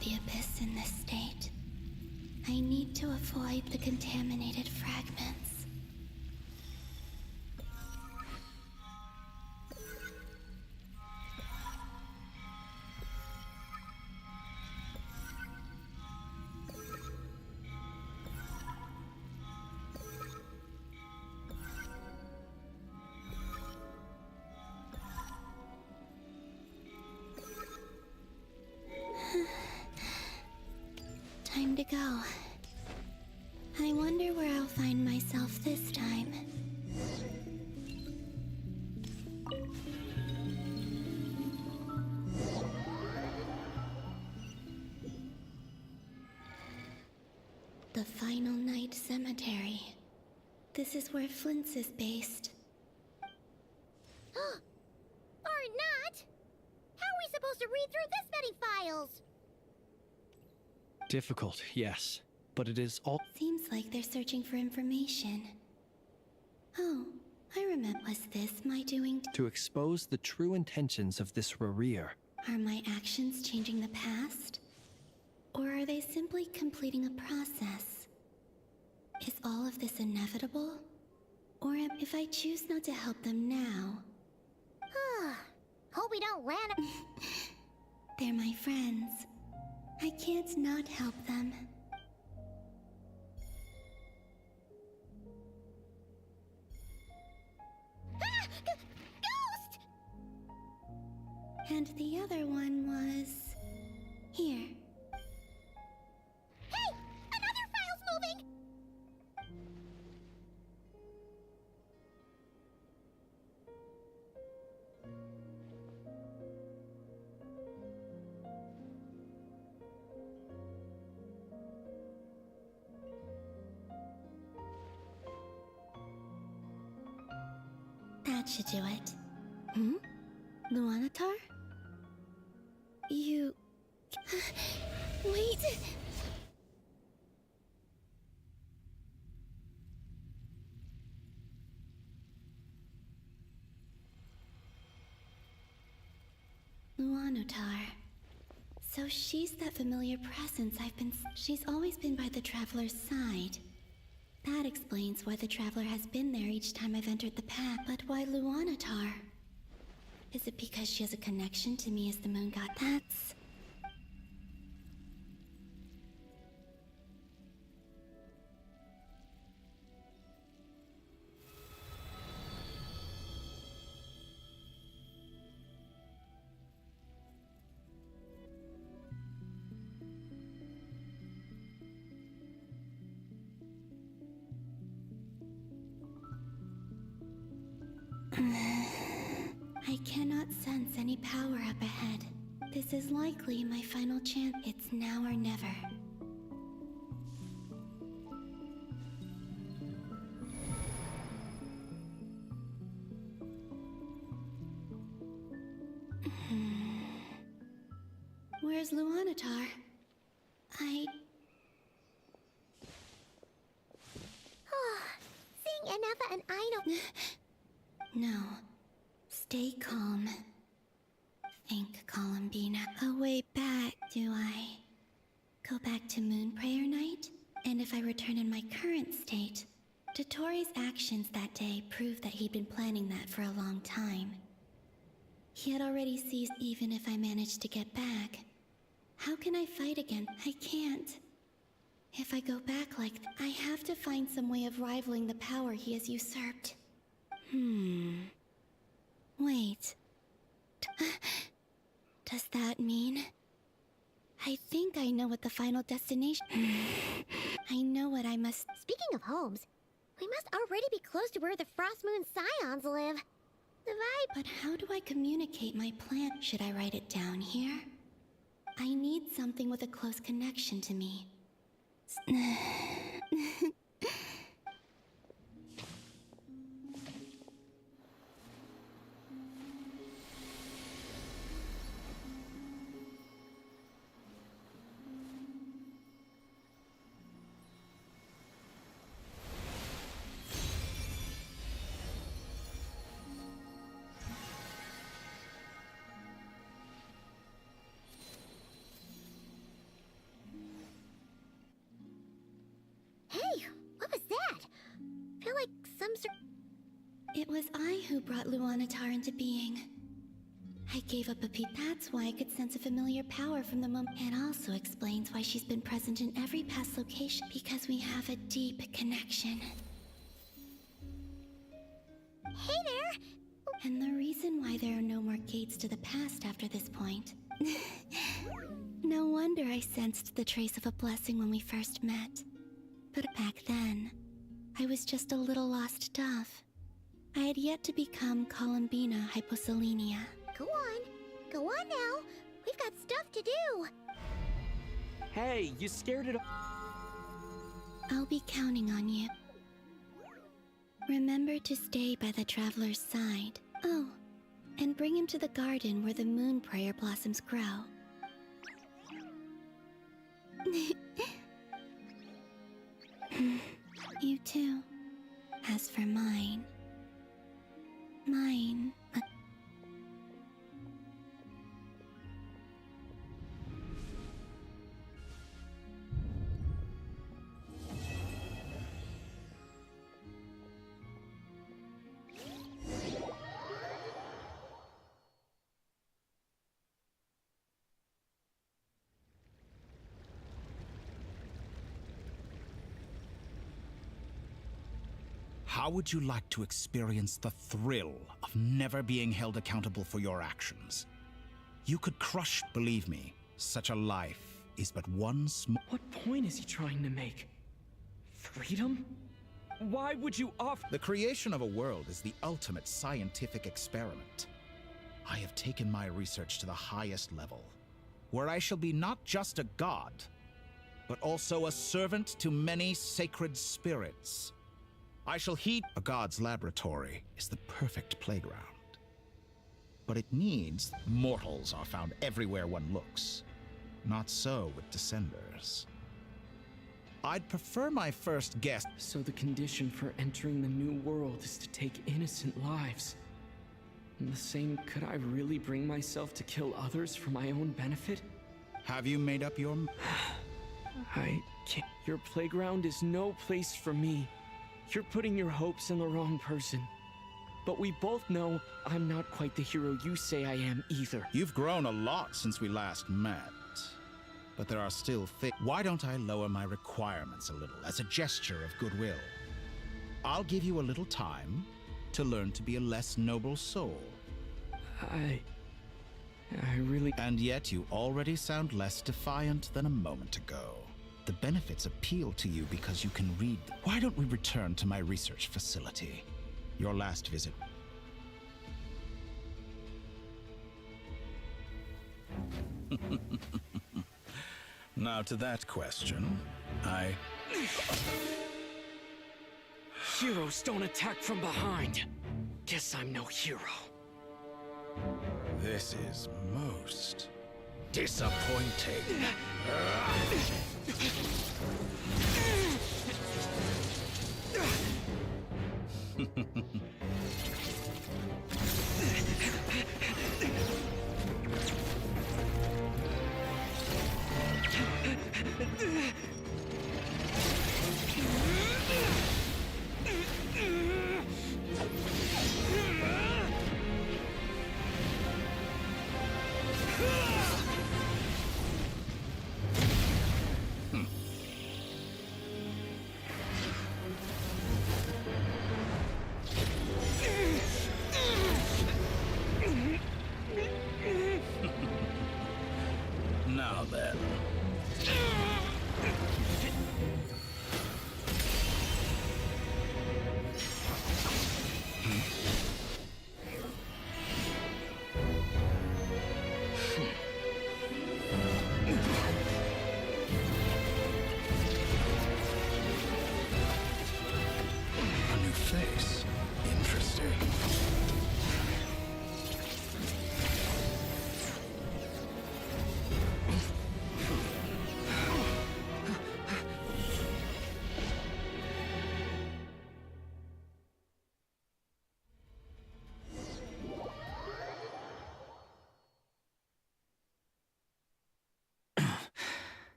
Speaker 18: The abyss in this state. I need to avoid the contaminated fragments. Time to go. I wonder where I'll find myself this time. The Final Night Cemetery. This is where Flint's is based.
Speaker 17: Or not! How are we supposed to read through this many files?
Speaker 11: Difficult, yes, but it is all.
Speaker 18: Seems like they're searching for information. Oh, I remember. Was this my doing?
Speaker 11: To expose the true intentions of this Rereer.
Speaker 18: Are my actions changing the past? Or are they simply completing a process? Is all of this inevitable? Or if I choose not to help them now?
Speaker 17: Hope we don't land.
Speaker 18: They're my friends. I can't not help them.
Speaker 17: Ghost!
Speaker 18: And the other one was... here.
Speaker 17: Hey! Another file's moving!
Speaker 18: That should do it. Hmm? Luanatar? You... Wait! Luanatar. So she's that familiar presence I've been... She's always been by the Traveler's side. That explains why the Traveler has been there each time I've entered the path. But why Luanatar? Is it because she has a connection to me as the Moon God? That's... I cannot sense any power up ahead. This is likely my final chance. It's now or never. Where's Luanatar?
Speaker 17: Seeing Enefa and Aino.
Speaker 18: No. Stay calm. Think, Columbinaaa. A way back, do I? Go back to Moonprayer Night? And if I return in my current state, Dotori's actions that day proved that he'd been planning that for a long time. He had already seized even if I managed to get back. How can I fight again? I can't. If I go back like I have to find some way of rivaling the power he has usurped. Wait. Does that mean... I think I know what the final destination... I know what I must...
Speaker 17: Speaking of homes, we must already be close to where the Frost Moon Scions live. The vibe...
Speaker 18: But how do I communicate my plan? Should I write it down here? I need something with a close connection to me.
Speaker 17: Hey, what was that? I feel like some sort...
Speaker 18: It was I who brought Luanatar into being. I gave up a peep. That's why I could sense a familiar power from the moment. It also explains why she's been present in every past location, because we have a deep connection.
Speaker 17: Hey there!
Speaker 18: And the reason why there are no more gates to the past after this point. No wonder I sensed the trace of a blessing when we first met. But back then, I was just a little lost dove. I had yet to become Columbinaaa Hyposelenia.
Speaker 17: Go on now. We've got stuff to do.
Speaker 12: Hey, you scared it.
Speaker 18: I'll be counting on you. Remember to stay by the traveler's side. Oh, and bring him to the garden where the Moonprayer blossoms grow. You too. As for mine...
Speaker 13: How would you like to experience the thrill of never being held accountable for your actions? You could crush, believe me, such a life is but one small...
Speaker 12: What point is he trying to make? Freedom? Why would you offer...
Speaker 13: The creation of a world is the ultimate scientific experiment. I have taken my research to the highest level, where I shall be not just a god, but also a servant to many sacred spirits. I shall heed... A god's laboratory is the perfect playground. But it needs... Mortals are found everywhere one looks. Not so with Descenders. I'd prefer my first guest...
Speaker 12: So the condition for entering the new world is to take innocent lives. And the same, could I really bring myself to kill others for my own benefit?
Speaker 13: Have you made up your...
Speaker 12: I can't... Your playground is no place for me. You're putting your hopes in the wrong person. But we both know I'm not quite the hero you say I am either.
Speaker 13: You've grown a lot since we last met. But there are still things... Why don't I lower my requirements a little as a gesture of goodwill? I'll give you a little time to learn to be a less noble soul.
Speaker 12: I really...
Speaker 13: And yet you already sound less defiant than a moment ago. The benefits appeal to you because you can read... Why don't we return to my research facility? Your last visit... Now to that question,
Speaker 12: Heroes don't attack from behind. Guess I'm no hero.
Speaker 13: This is most
Speaker 15: Disappointing.
Speaker 13: Now then. A new face. Interesting.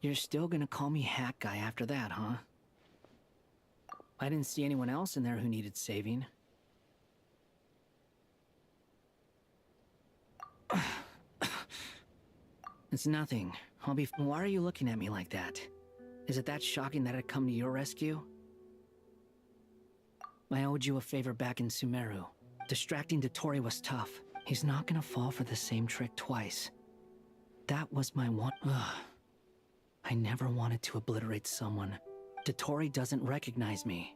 Speaker 10: You're still gonna call me Hat Guy after that, huh? I didn't see anyone else in there who needed saving. It's nothing. I'll be. Why are you looking at me like that? Is it that shocking that I'd come to your rescue? I owed you a favor back in Sumeru. Distracting Dottore was tough. He's not gonna fall for the same trick twice. That was my one. I never wanted to obliterate someone. Dottore doesn't recognize me.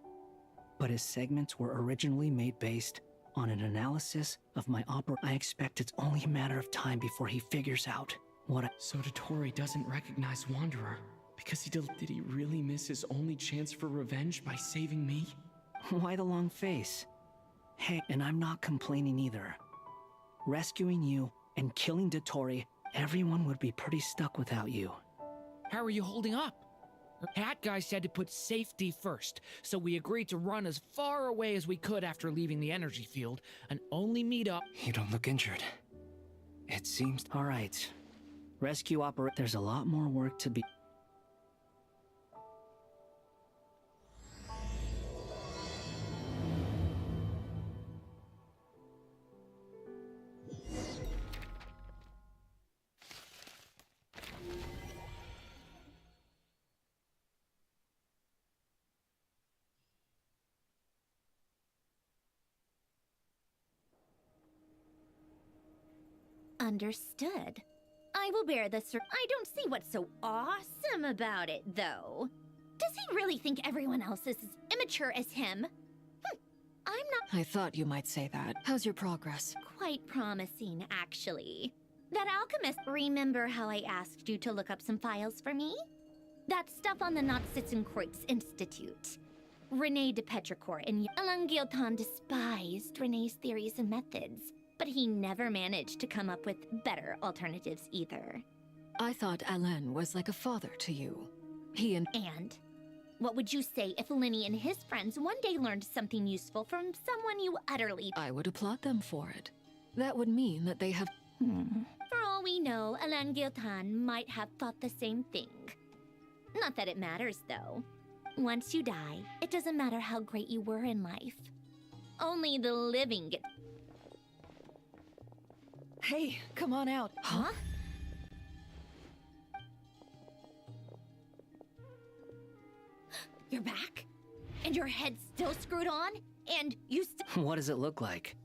Speaker 10: But his segments were originally made based on an analysis of my opera. I expect it's only a matter of time before he figures out what I—
Speaker 12: So Dottore doesn't recognize Wanderer because did he really miss his only chance for revenge by saving me?
Speaker 10: Why the long face? Hey, and I'm not complaining either. Rescuing you and killing Dottore, everyone would be pretty stuck without you.
Speaker 14: How are you holding up? Hat Guy said to put safety first, so we agreed to run as far away as we could after leaving the energy field and only meet up.
Speaker 20: You don't look injured. It seems.
Speaker 10: All right. Rescue operate. There's a lot more work to be.
Speaker 3: Understood. I will bear the I don't see what's so awesome about it, though. Does he really think everyone else is as immature as him? I'm not—
Speaker 7: I thought you might say that. How's your progress?
Speaker 3: Quite promising, actually. That alchemist— Remember how I asked you to look up some files for me? That stuff on the Nachtspitzenkreuz Institute. René de Petrichor and Alain Guillotin despised René's theories and methods. But he never managed to come up with better alternatives either.
Speaker 7: I thought Alain was like a father to you. He and—
Speaker 3: And? What would you say if Linny and his friends one day learned something useful from someone you utterly—
Speaker 7: I would applaud them for it. That would mean that they have—
Speaker 3: For all we know, Alain Guillotin might have thought the same thing. Not that it matters, though. Once you die, it doesn't matter how great you were in life. Only the living get—
Speaker 7: Hey, come on out.
Speaker 3: Huh? You're back? And your head's still screwed on? And you
Speaker 10: What does it look like?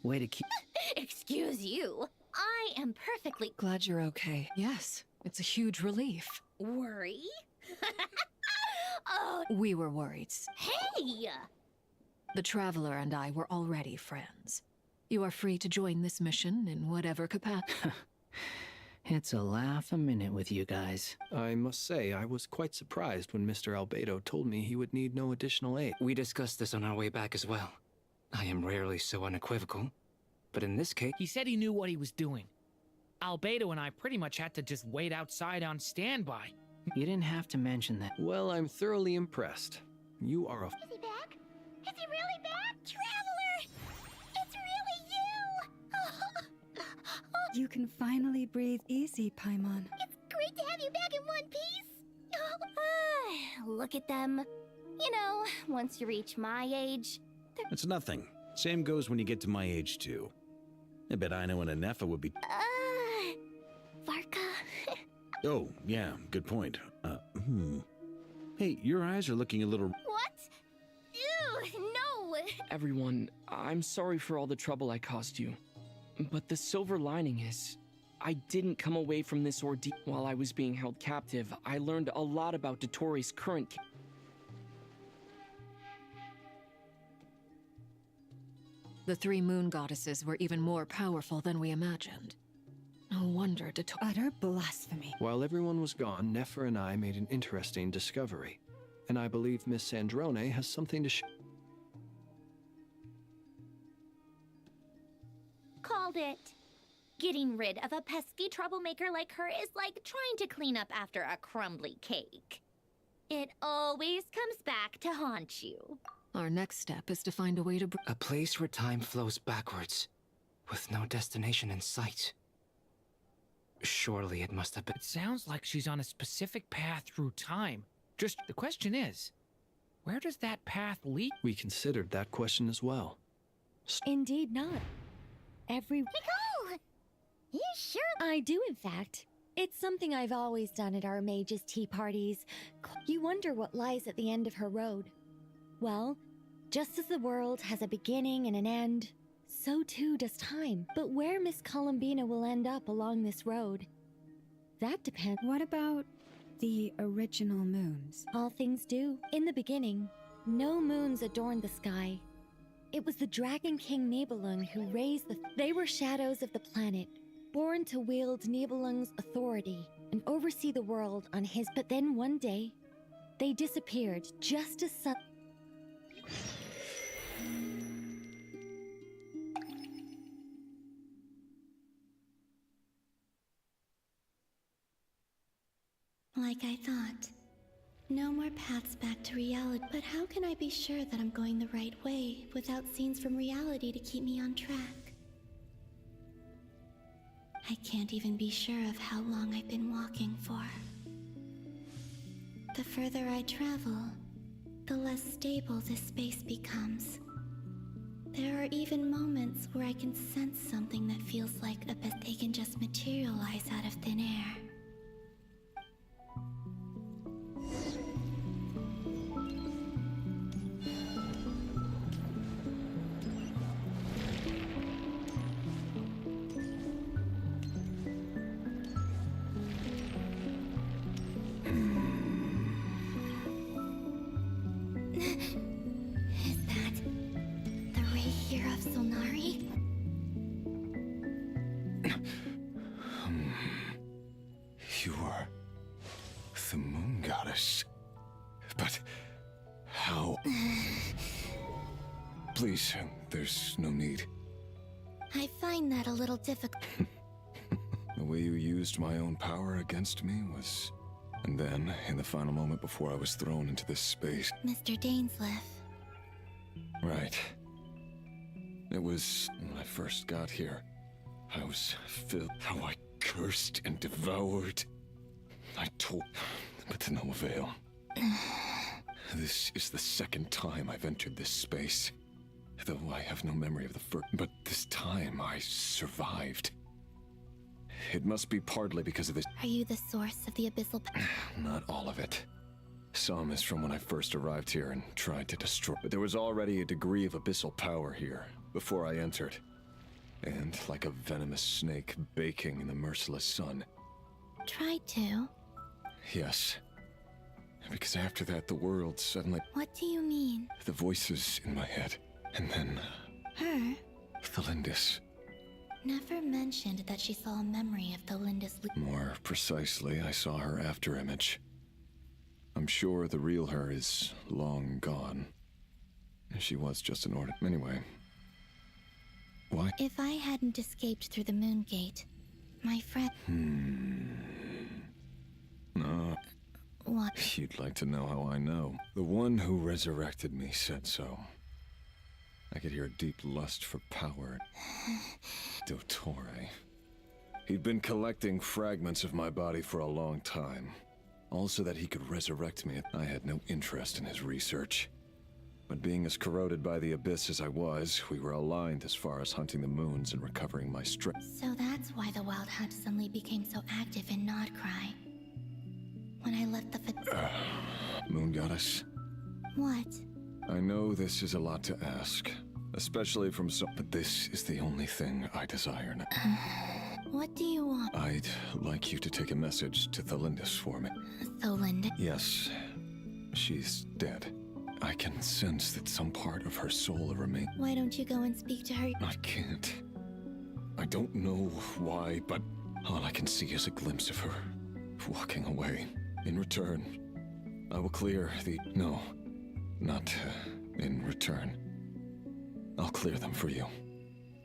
Speaker 10: Way to keep—
Speaker 3: Excuse you. I am perfectly—
Speaker 7: Glad you're okay. Yes, it's a huge relief.
Speaker 3: Worry? Oh.
Speaker 7: We were worried.
Speaker 3: Hey!
Speaker 7: The Traveler and I were already friends. You are free to join this mission in whatever capacity.
Speaker 10: It's a laugh a minute with you guys.
Speaker 11: I must say, I was quite surprised when Mr. Albedo told me he would need no additional aid.
Speaker 20: We discussed this on our way back as well. I am rarely so unequivocal, but But in this case...
Speaker 14: He said he knew what he was doing. Albedo and I pretty much had to just wait outside on standby.
Speaker 10: You didn't have to mention that.
Speaker 11: Well, I'm thoroughly impressed. You are a...
Speaker 17: Is he back? Is he really back? Traveler! It's really you!
Speaker 6: You can finally breathe easy, Paimon.
Speaker 17: It's great to have you back in one piece! Look at them. You know, once you reach my age...
Speaker 2: It's nothing. Same goes when you get to my age, too. I bet Aino and Anefa would be...
Speaker 17: Varka?
Speaker 2: Oh, yeah, good point. Hey, your eyes are looking a little...
Speaker 17: What? Ew, no!
Speaker 12: Everyone, I'm sorry for all the trouble I caused you. But the silver lining is, I didn't come away from this ordeal while I was being held captive. I learned a lot about Dotori's current...
Speaker 7: The three moon goddesses were even more powerful than we imagined. No wonder Dotori...
Speaker 6: Utter blasphemy.
Speaker 11: While everyone was gone, Nefer and I made an interesting discovery. And I believe Miss Sandrone has something to
Speaker 3: Called it. Getting rid of a pesky troublemaker like her is like trying to clean up after a crumbly cake. It always comes back to haunt you.
Speaker 7: Our next step is to find a way to...
Speaker 20: A place where time flows backwards, with no destination in sight. Surely it must have been...
Speaker 14: It sounds like she's on a specific path through time. Just the question is, where does that path lead?
Speaker 11: We considered that question as well.
Speaker 21: Indeed not.
Speaker 17: Nicole! You sure?
Speaker 21: I do, in fact. It's something I've always done at our mages' tea parties. You wonder what lies at the end of her road. Well, just as the world has a beginning and an end, so too does time. But where Miss Columbinaaa will end up along this road, that depends.
Speaker 6: What about the original moons?
Speaker 21: All things do. In the beginning, no moons adorned the sky. It was the Dragon King Nibelung who raised the... They were shadows of the planet, born to wield Nibelung's authority and oversee the world on his... But then one day, they disappeared just as suddenly.
Speaker 18: Like I thought. No more paths back to reality. But how can I be sure that I'm going the right way without scenes from reality to keep me on track? I can't even be sure of how long I've been walking for. The further I travel, the less stable this space becomes. There are even moments where I can sense something that feels like they can just materialize out of thin air.
Speaker 15: You are the moon goddess. But how? Please, there's no need.
Speaker 18: I find that a little difficult.
Speaker 15: The way you used my own power against me was... And then, in the final moment before I was thrown into this space...
Speaker 18: Mr. Dainsleif.
Speaker 15: Right. It was when I first got here. I was filled... How I cursed and devoured. I told... But to no avail. This is the second time I've entered this space. Though I have no memory of the first... But this time I survived. It must be partly because of this...
Speaker 18: Are you the source of the abyssal...
Speaker 15: Not all of it. Some is from when I first arrived here and tried to destroy... But there was already a degree of abyssal power here, before I entered. And like a venomous snake baking in the merciless sun.
Speaker 18: Tried to?
Speaker 15: Yes. Because after that, the world suddenly...
Speaker 18: What do you mean?
Speaker 15: The voices in my head. And then...
Speaker 18: Her?
Speaker 15: The Lindis.
Speaker 18: Never mentioned that she saw a memory of the Lindis...
Speaker 15: More precisely, I saw her after-image. I'm sure the real her is long gone. She was just an order... Anyway.
Speaker 2: why?
Speaker 18: If I hadn't escaped through the moon gate, my friend...
Speaker 2: No.
Speaker 18: What?
Speaker 2: You'd like to know how I know. The one who resurrected me said so. I could hear a deep lust for power. Dottore. He'd been collecting fragments of my body for a long time. Also that he could resurrect me. I had no interest in his research. But being as corroded by the abyss as I was, we were aligned as far as hunting the moons and recovering my strength.
Speaker 18: So that's why the Wild Hunt suddenly became so active in Nodcry. When I left the
Speaker 2: Moon Goddess?
Speaker 18: What?
Speaker 2: I know this is a lot to ask, especially from some, but this is the only thing I desire now.
Speaker 18: What do you want?
Speaker 2: I'd like you to take a message to Thalindis for me.
Speaker 18: Thalindis?
Speaker 2: Yes, she's dead. I can sense that some part of her soul remains.
Speaker 18: Why don't you go and speak to her?
Speaker 2: I can't. I don't know why, but all I can see is a glimpse of her walking away. In return, I will clear the... No, not in return. I'll clear them for you.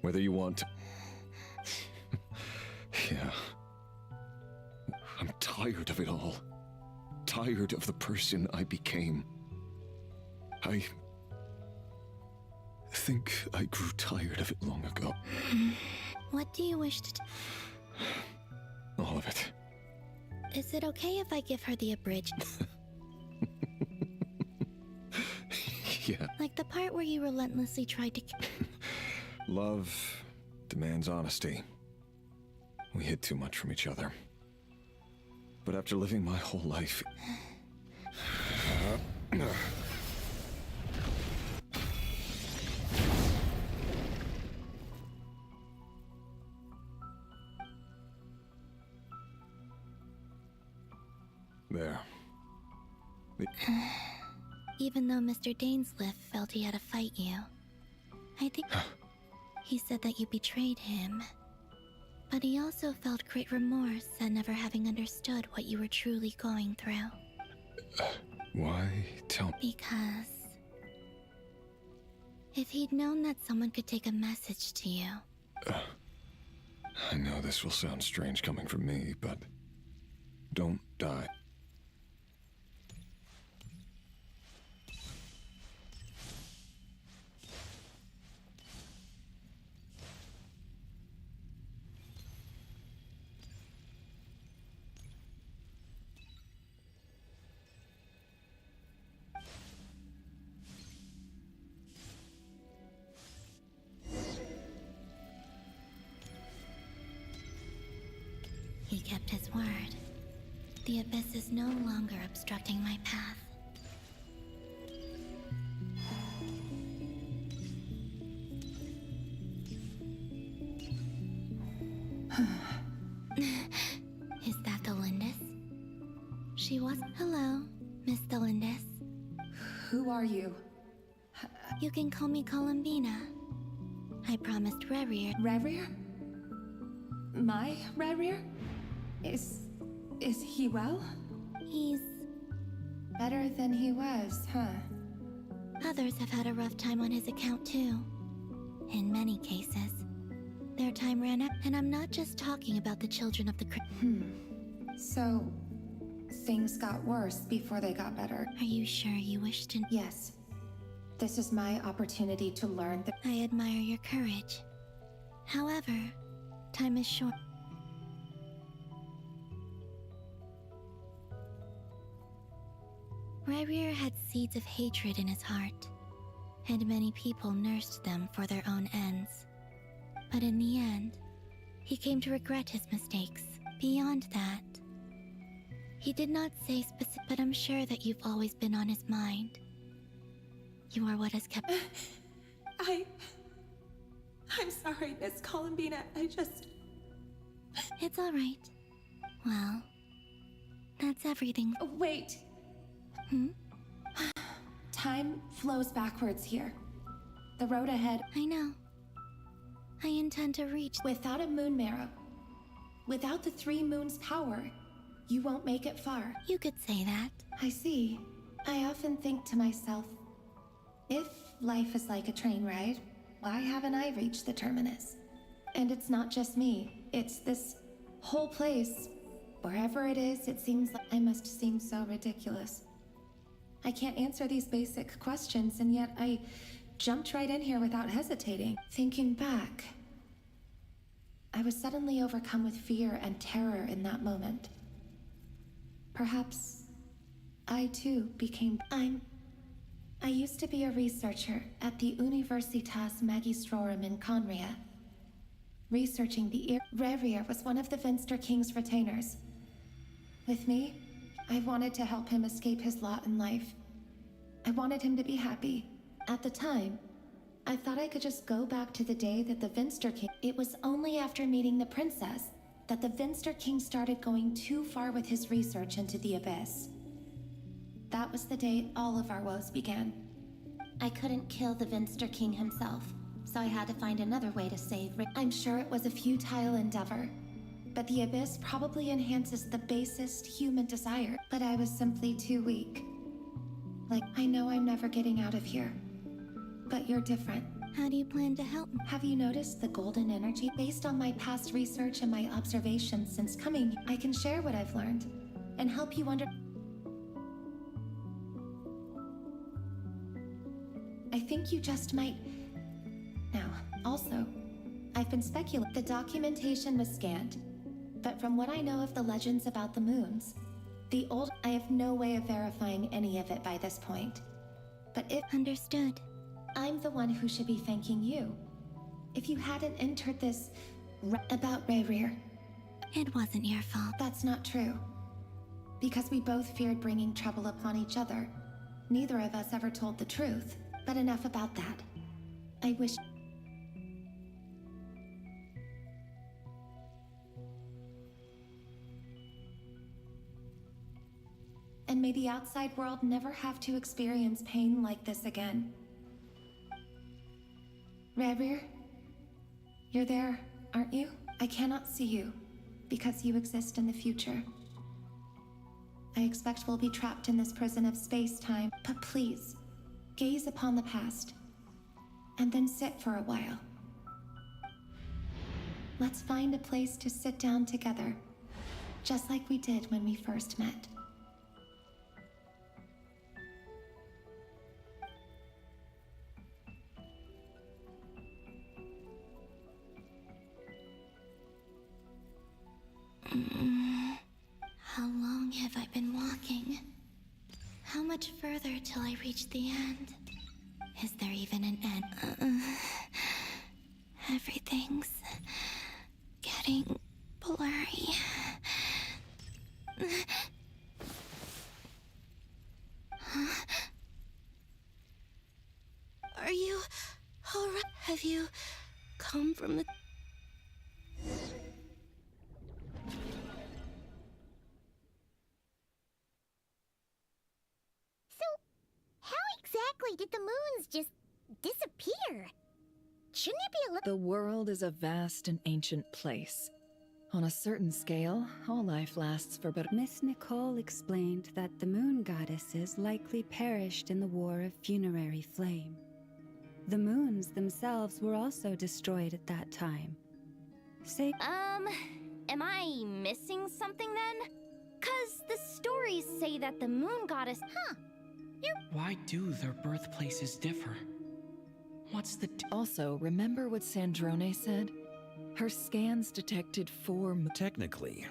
Speaker 2: Whether you want to... Yeah. I'm tired of it all. Tired of the person I became. I think I grew tired of it long ago.
Speaker 18: What do you wish to...
Speaker 2: All of it.
Speaker 18: Is it okay if I give her the abridged?
Speaker 2: Yeah.
Speaker 18: Like the part where you relentlessly tried to...
Speaker 2: Love demands honesty. We hid too much from each other. But after living my whole life... There.
Speaker 18: Even though Mr. Dainsliff felt he had to fight you, I think he said that you betrayed him. But he also felt great remorse at never having understood what you were truly going through.
Speaker 2: Why tell me?
Speaker 18: Because if he'd known that someone could take a message to you...
Speaker 2: I know this will sound strange coming from me, but don't die.
Speaker 18: He kept his word. The abyss is no longer obstructing my path. Is that Thalindis? She was... Hello, Miss Thalindis.
Speaker 4: Who are you?
Speaker 18: You can call me Columbinaaa. I promised Rerir...
Speaker 4: Rerir? My Rerir? Is he well?
Speaker 18: He's...
Speaker 4: better than he was, huh?
Speaker 18: Others have had a rough time on his account too. In many cases. Their time ran out, and I'm not just talking about the children of the
Speaker 4: So, things got worse before they got better.
Speaker 18: Are you sure you wish to...
Speaker 4: Yes. This is my opportunity to learn that...
Speaker 18: I admire your courage. However, time is short. Rerir had seeds of hatred in his heart, and many people nursed them for their own ends. But in the end, he came to regret his mistakes. Beyond that, he did not say specific, but I'm sure that you've always been on his mind. You are what has kept...
Speaker 4: I'm sorry, Miss Columbinaaa. I just...
Speaker 18: It's all right. Well, that's everything.
Speaker 4: Wait. Time flows backwards here. The road ahead...
Speaker 18: I know. I intend to reach...
Speaker 4: Without a moon marrow, without the 3 moons' power, you won't make it far.
Speaker 18: You could say that.
Speaker 4: I see. I often think to myself, if life is like a train ride, Why haven't I reached the terminus? And it's not just me. It's this whole place. Wherever it is, it seems like I must seem so ridiculous. I can't answer these basic questions, and yet I jumped right in here without hesitating. Thinking back, I was suddenly overcome with fear and terror in that moment. Perhaps I too became... I used to be a researcher at the Universitas Magistrorum in Conria. Researching the Rerir was one of the Vinster King's retainers. With me, I wanted to help him escape his lot in life. I wanted him to be happy. At the time, I thought I could just go back to the day that the Vinster King... It was only after meeting the princess that the Vinster King started going too far with his research into the Abyss. That was the day all of our woes began. I couldn't kill the Vinster King himself, so I had to find another way to save Rick. I'm sure it was a futile endeavor, but the Abyss probably enhances the basest human desire. But I was simply too weak. Like, I know I'm never getting out of here, but you're different.
Speaker 17: How do you plan to help me?
Speaker 4: Have you noticed the golden energy? Based on my past research and my observations since coming, I can share what I've learned and help you I think you just might... Now, also, I've been speculating. The documentation was scanned, but from what I know of the legends about the moons, I have no way of verifying any of it by this point. But if...
Speaker 17: Understood.
Speaker 4: I'm the one who should be thanking you. If you hadn't entered this... about Rerir.
Speaker 17: It wasn't your fault.
Speaker 4: That's not true. Because we both feared bringing trouble upon each other. Neither of us ever told the truth. But enough about that. I wish... And may the outside world never have to experience pain like this again. Rerir? You're there, aren't you? I cannot see you, because you exist in the future. I expect we'll be trapped in this prison of space-time, but please... gaze upon the past, and then sit for a while. Let's find a place to sit down together, just like we did when we first met.
Speaker 18: How long have I been walking? How much further till I reach the end? Is there even an end? Everything's getting blurry. Huh? Are you alright? Have you come from the...
Speaker 17: Exactly, did the moons just disappear? Shouldn't it be a
Speaker 5: The world is a vast and ancient place. On a certain scale, all life lasts for but...
Speaker 6: Miss Nicole explained that the moon goddesses likely perished in the War of Funerary Flame. The moons themselves were also destroyed at that time.
Speaker 3: Am I missing something then? 'Cause the stories say that the moon goddess...
Speaker 14: Why do their birthplaces differ? What's the...
Speaker 5: Also, remember what Sandrone said? Her scans detected 4...
Speaker 1: Technically,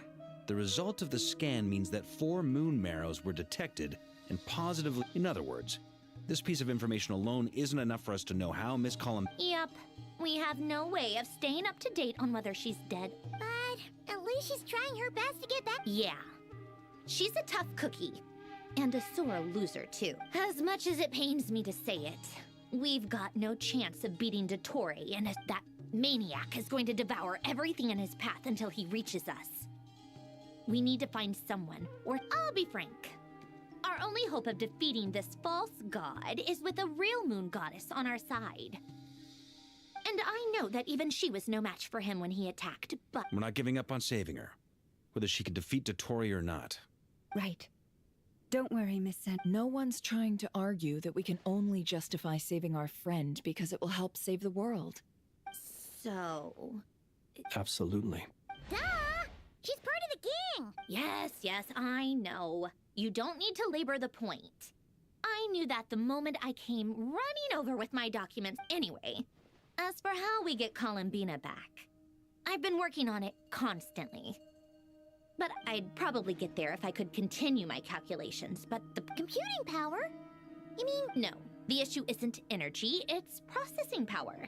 Speaker 1: the result of the scan means that 4 moon marrows were detected and positively... In other words, this piece of information alone isn't enough for us to know how Miss
Speaker 3: Yep. We have no way of staying up to date on whether she's dead.
Speaker 17: But at least she's trying her best to get back.
Speaker 3: Yeah. She's a tough cookie. And a sore loser, too. As much as it pains me to say it, we've got no chance of beating Dottore, and that maniac is going to devour everything in his path until he reaches us. We need to find someone, or I'll be frank. Our only hope of defeating this false god is with a real moon goddess on our side. And I know that even she was no match for him when he attacked, but...
Speaker 1: We're not giving up on saving her, whether she can defeat Dottore or not.
Speaker 6: Right. Don't worry, Miss Sen.
Speaker 5: No one's trying to argue that we can only justify saving our friend because it will help save the world.
Speaker 3: So...
Speaker 11: Absolutely.
Speaker 17: Duh! She's part of the gang!
Speaker 3: Yes, I know. You don't need to labor the point. I knew that the moment I came running over with my documents anyway. As for how we get Columbinaaa back, I've been working on it constantly. But I'd probably get there if I could continue my calculations, but the
Speaker 17: Computing power?
Speaker 3: You mean, no. The issue isn't energy, it's processing power.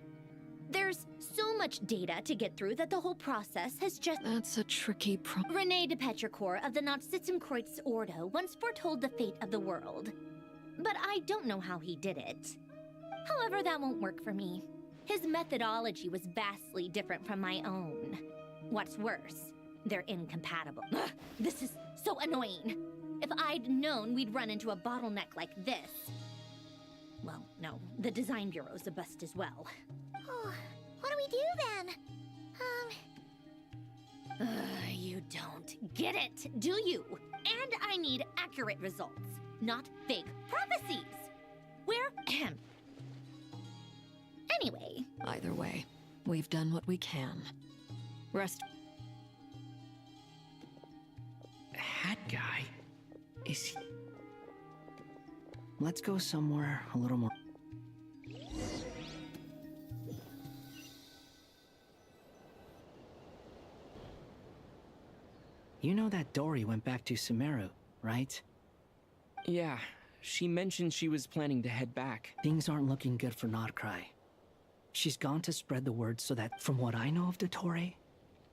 Speaker 3: There's so much data to get through that the whole process has just...
Speaker 7: That's a tricky
Speaker 3: René de Petrichor of the Nazissenkreuz Ordo once foretold the fate of the world. But I don't know how he did it. However, that won't work for me. His methodology was vastly different from my own. What's worse, they're incompatible. Ugh, this is so annoying. If I'd known we'd run into a bottleneck like this... Well, no, the design bureau's a bust as well.
Speaker 17: Oh, what do we do then?
Speaker 3: You don't get it, do you? And I need accurate results, not fake prophecies. Where... Anyway.
Speaker 7: Either way, we've done what we can. Rest...
Speaker 10: Hat guy? Is he... Let's go somewhere a little more... You know that Dory went back to Sumeru, right?
Speaker 12: Yeah, she mentioned she was planning to head back.
Speaker 10: Things aren't looking good for Notcry. She's gone to spread the word so that, from what I know of Dottore,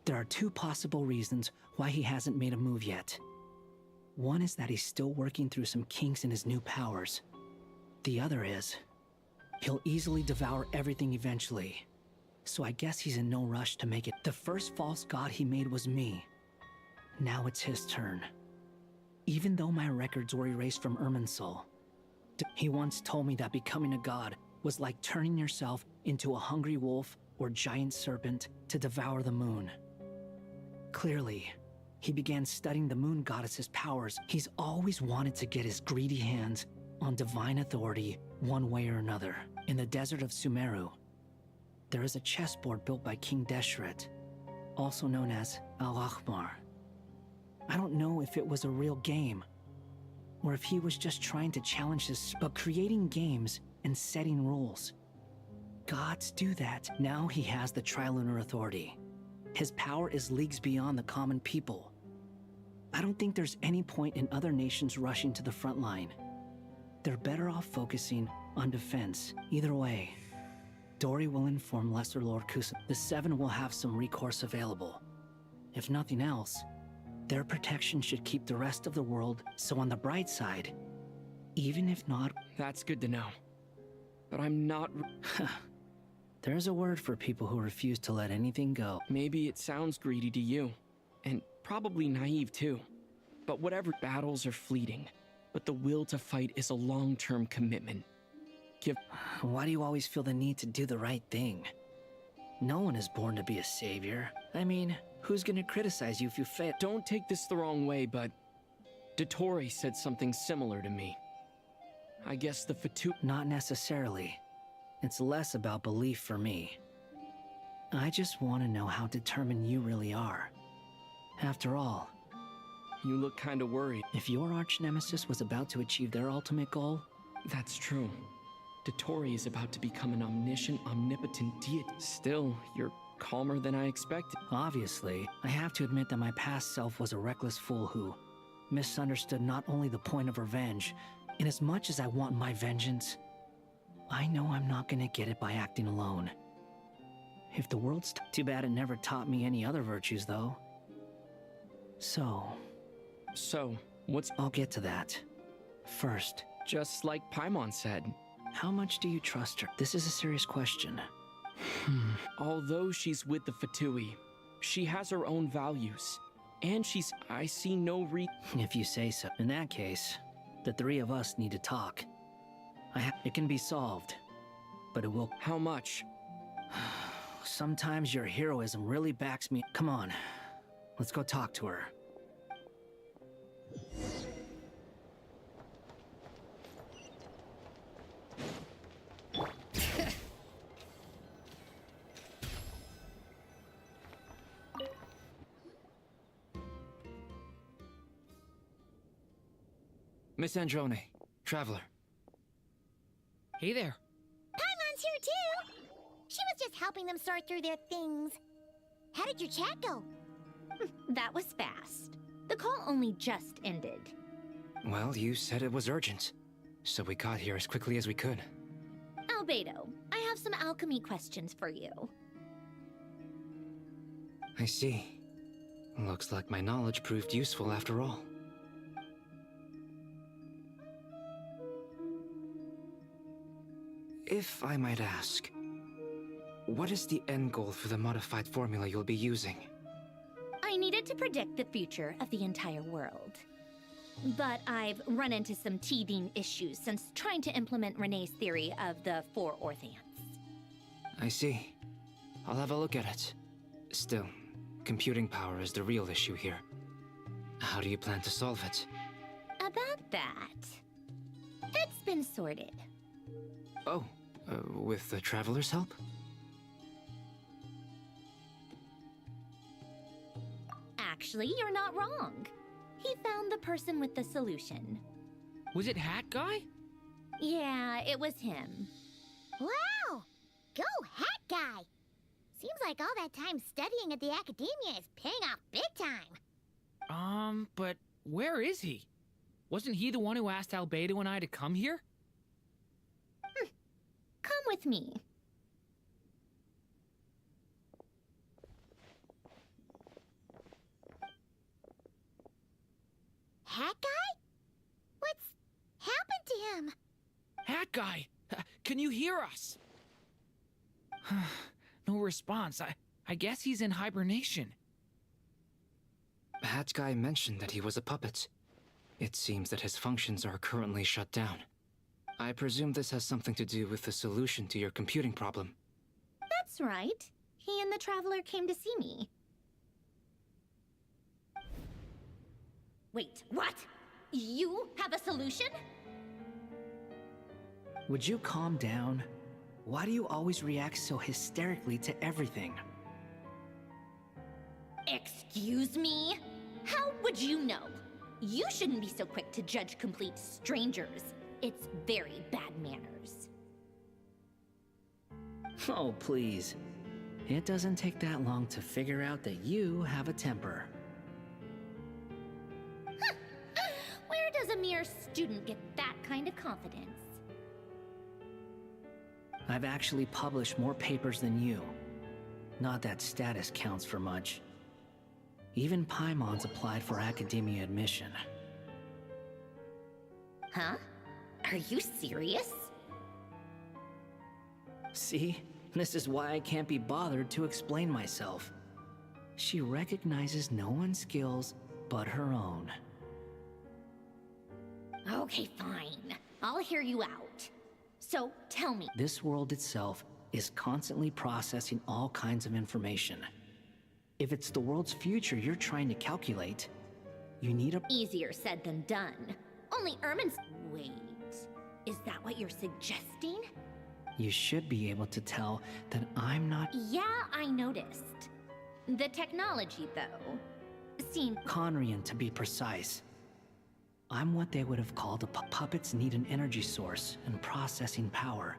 Speaker 10: there are two possible reasons why he hasn't made a move yet. One is that he's still working through some kinks in his new powers. The other is, he'll easily devour everything eventually. So I guess he's in no rush to make it. The first false god he made was me. Now it's his turn. Even though my records were erased from Irminsul, he once told me that becoming a god was like turning yourself into a hungry wolf or giant serpent to devour the moon. Clearly, he began studying the moon goddess's powers. He's always wanted to get his greedy hands on divine authority one way or another. In the desert of Sumeru, there is a chessboard built by King Deshret, also known as Al-Ahmar. I don't know if it was a real game, or if he was just trying to challenge this, but creating games and setting rules. Gods do that. Now he has the Trilunar Authority. His power is leagues beyond the common people. I don't think there's any point in other nations rushing to the front line. They're better off focusing on defense. Either way, Dory will inform Lesser Lord Kusa. The Seven will have some recourse available. If nothing else, their protection should keep the rest of the world, so on the bright side, even if not...
Speaker 12: That's good to know. But I'm not...
Speaker 10: There's a word for people who refuse to let anything go.
Speaker 12: Maybe it sounds greedy to you, and probably naive too. But whatever, battles are fleeting, but the will to fight is a long-term commitment.
Speaker 10: Why do you always feel the need to do the right thing? No one is born to be a savior. I mean, who's gonna criticize you if you fail?
Speaker 12: Don't take this the wrong way, but Dottore said something similar to me. I guess the Fatu...
Speaker 10: Not necessarily. It's less about belief for me. I just want to know how determined you really are. After all...
Speaker 12: You look kinda worried.
Speaker 10: If your arch-nemesis was about to achieve their ultimate goal...
Speaker 12: That's true. Dottore is about to become an omniscient, omnipotent deity. Still, you're calmer than I expected.
Speaker 10: Obviously, I have to admit that my past self was a reckless fool who misunderstood not only the point of revenge, in as much as I want my vengeance, I know I'm not gonna get it by acting alone. If the world's too bad it never taught me any other virtues, though. So,
Speaker 12: what's...
Speaker 10: I'll get to that. First.
Speaker 12: Just like Paimon said.
Speaker 10: How much do you trust her? This is a serious question.
Speaker 12: Although she's with the Fatui, she has her own values. And I see no
Speaker 10: If you say so. In that case, the three of us need to talk. It can be solved, but it will...
Speaker 12: How much?
Speaker 10: Sometimes your heroism really backs me... Come on, let's go talk to her.
Speaker 20: Miss Androne, Traveler.
Speaker 14: Hey there.
Speaker 17: Paimon's here too! She was just helping them sort through their things. How did your chat go?
Speaker 3: That was fast. The call only just ended.
Speaker 20: Well, you said it was urgent, so we got here as quickly as we could.
Speaker 3: Albedo, I have some alchemy questions for you.
Speaker 20: I see. Looks like my knowledge proved useful after all. If I might ask, what is the end goal for the modified formula you'll be using?
Speaker 3: I needed to predict the future of the entire world. But I've run into some teething issues since trying to implement Renee's theory of the 4 Orthants.
Speaker 20: I see. I'll have a look at it. Still, computing power is the real issue here. How do you plan to solve it?
Speaker 3: About that, it's been sorted.
Speaker 20: Oh, with the Traveler's help?
Speaker 3: Actually, you're not wrong. He found the person with the solution.
Speaker 14: Was it Hat Guy?
Speaker 3: Yeah, it was him.
Speaker 17: Wow! Go Hat Guy! Seems like all that time studying at the Academia is paying off big time.
Speaker 14: But where is he? Wasn't he the one who asked Albedo and I to come here?
Speaker 3: Come with me.
Speaker 17: Hat Guy? What's happened to him?
Speaker 14: Hat Guy! Can you hear us? No response. I guess he's in hibernation.
Speaker 20: Hat Guy mentioned that he was a puppet. It seems that his functions are currently shut down. I presume this has something to do with the solution to your computing problem.
Speaker 3: That's right. He and the Traveler came to see me. Wait, what? You have a solution?
Speaker 10: Would you calm down? Why do you always react so hysterically to everything?
Speaker 3: Excuse me? How would you know? You shouldn't be so quick to judge complete strangers. It's very bad manners.
Speaker 10: Oh, please. It doesn't take that long to figure out that you have a temper.
Speaker 3: Where does a mere student get that kind of confidence?
Speaker 10: I've actually published more papers than you. Not that status counts for much. Even Paimon's applied for academia admission.
Speaker 3: Huh? Are you serious?
Speaker 10: See? This is why I can't be bothered to explain myself. She recognizes no one's skills but her own.
Speaker 3: Okay, fine. I'll hear you out. So, tell me.
Speaker 10: This world itself is constantly processing all kinds of information. If it's the world's future you're trying to calculate, you need a—
Speaker 3: Easier said than done. Only Ermin's— Wait, is that what you're suggesting?
Speaker 10: You should be able to tell that I'm not—
Speaker 3: Yeah, I noticed. The technology, though, seemed—
Speaker 10: Conrian, to be precise. I'm what they would have called puppets need an energy source and processing power.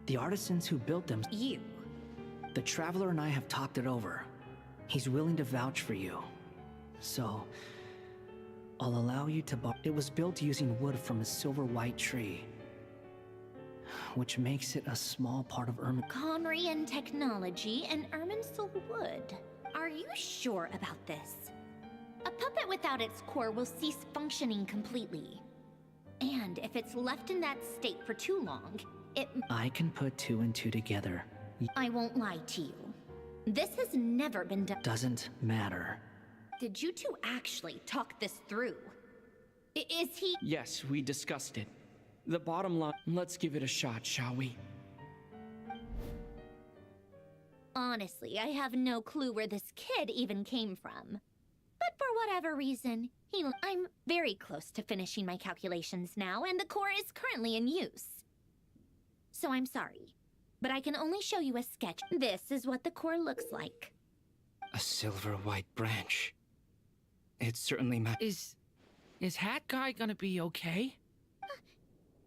Speaker 10: The artisans who built them—
Speaker 3: You.
Speaker 10: The Traveler and I have talked it over. He's willing to vouch for you. So, I'll allow you to It was built using wood from a silver white tree, which makes it a small part of
Speaker 3: Conrian technology and Irminsul wood. Are you sure about this? A puppet without its core will cease functioning completely. And if it's left in that state for too long, it—
Speaker 10: I can put 2 and 2 together.
Speaker 3: I won't lie to you. This has never been done.
Speaker 10: Doesn't matter.
Speaker 3: Did you two actually talk this through? Is he—
Speaker 12: Yes, we discussed it. The bottom line— Let's give it a shot, shall we?
Speaker 3: Honestly, I have no clue where this kid even came from. But for whatever reason, I'm very close to finishing my calculations now, and the core is currently in use. So I'm sorry, but I can only show you a sketch. This is what the core looks like.
Speaker 20: A silver white branch. It certainly
Speaker 14: Is Is Hat Guy gonna be okay?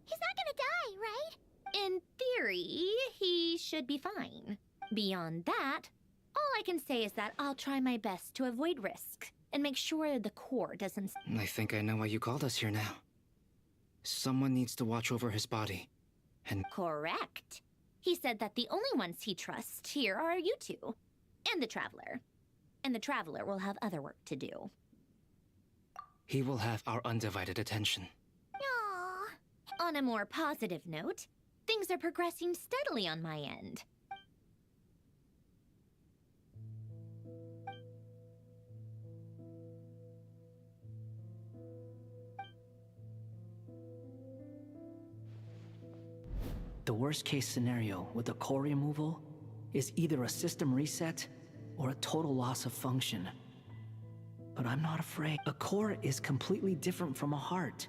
Speaker 17: He's not gonna die, right?
Speaker 3: In theory, he should be fine. Beyond that, all I can say is that I'll try my best to avoid risk and make sure the core doesn't...
Speaker 20: I think I know why you called us here now. Someone needs to watch over his body, and...
Speaker 3: Correct. He said that the only ones he trusts here are you two, and the Traveler. And the Traveler will have other work to do.
Speaker 20: he will have our undivided attention.
Speaker 3: Aww. On a more positive note, things are progressing steadily on my end.
Speaker 10: The worst case scenario with the core removal is either a system reset or a total loss of function. But I'm not afraid. A core is completely different from a heart.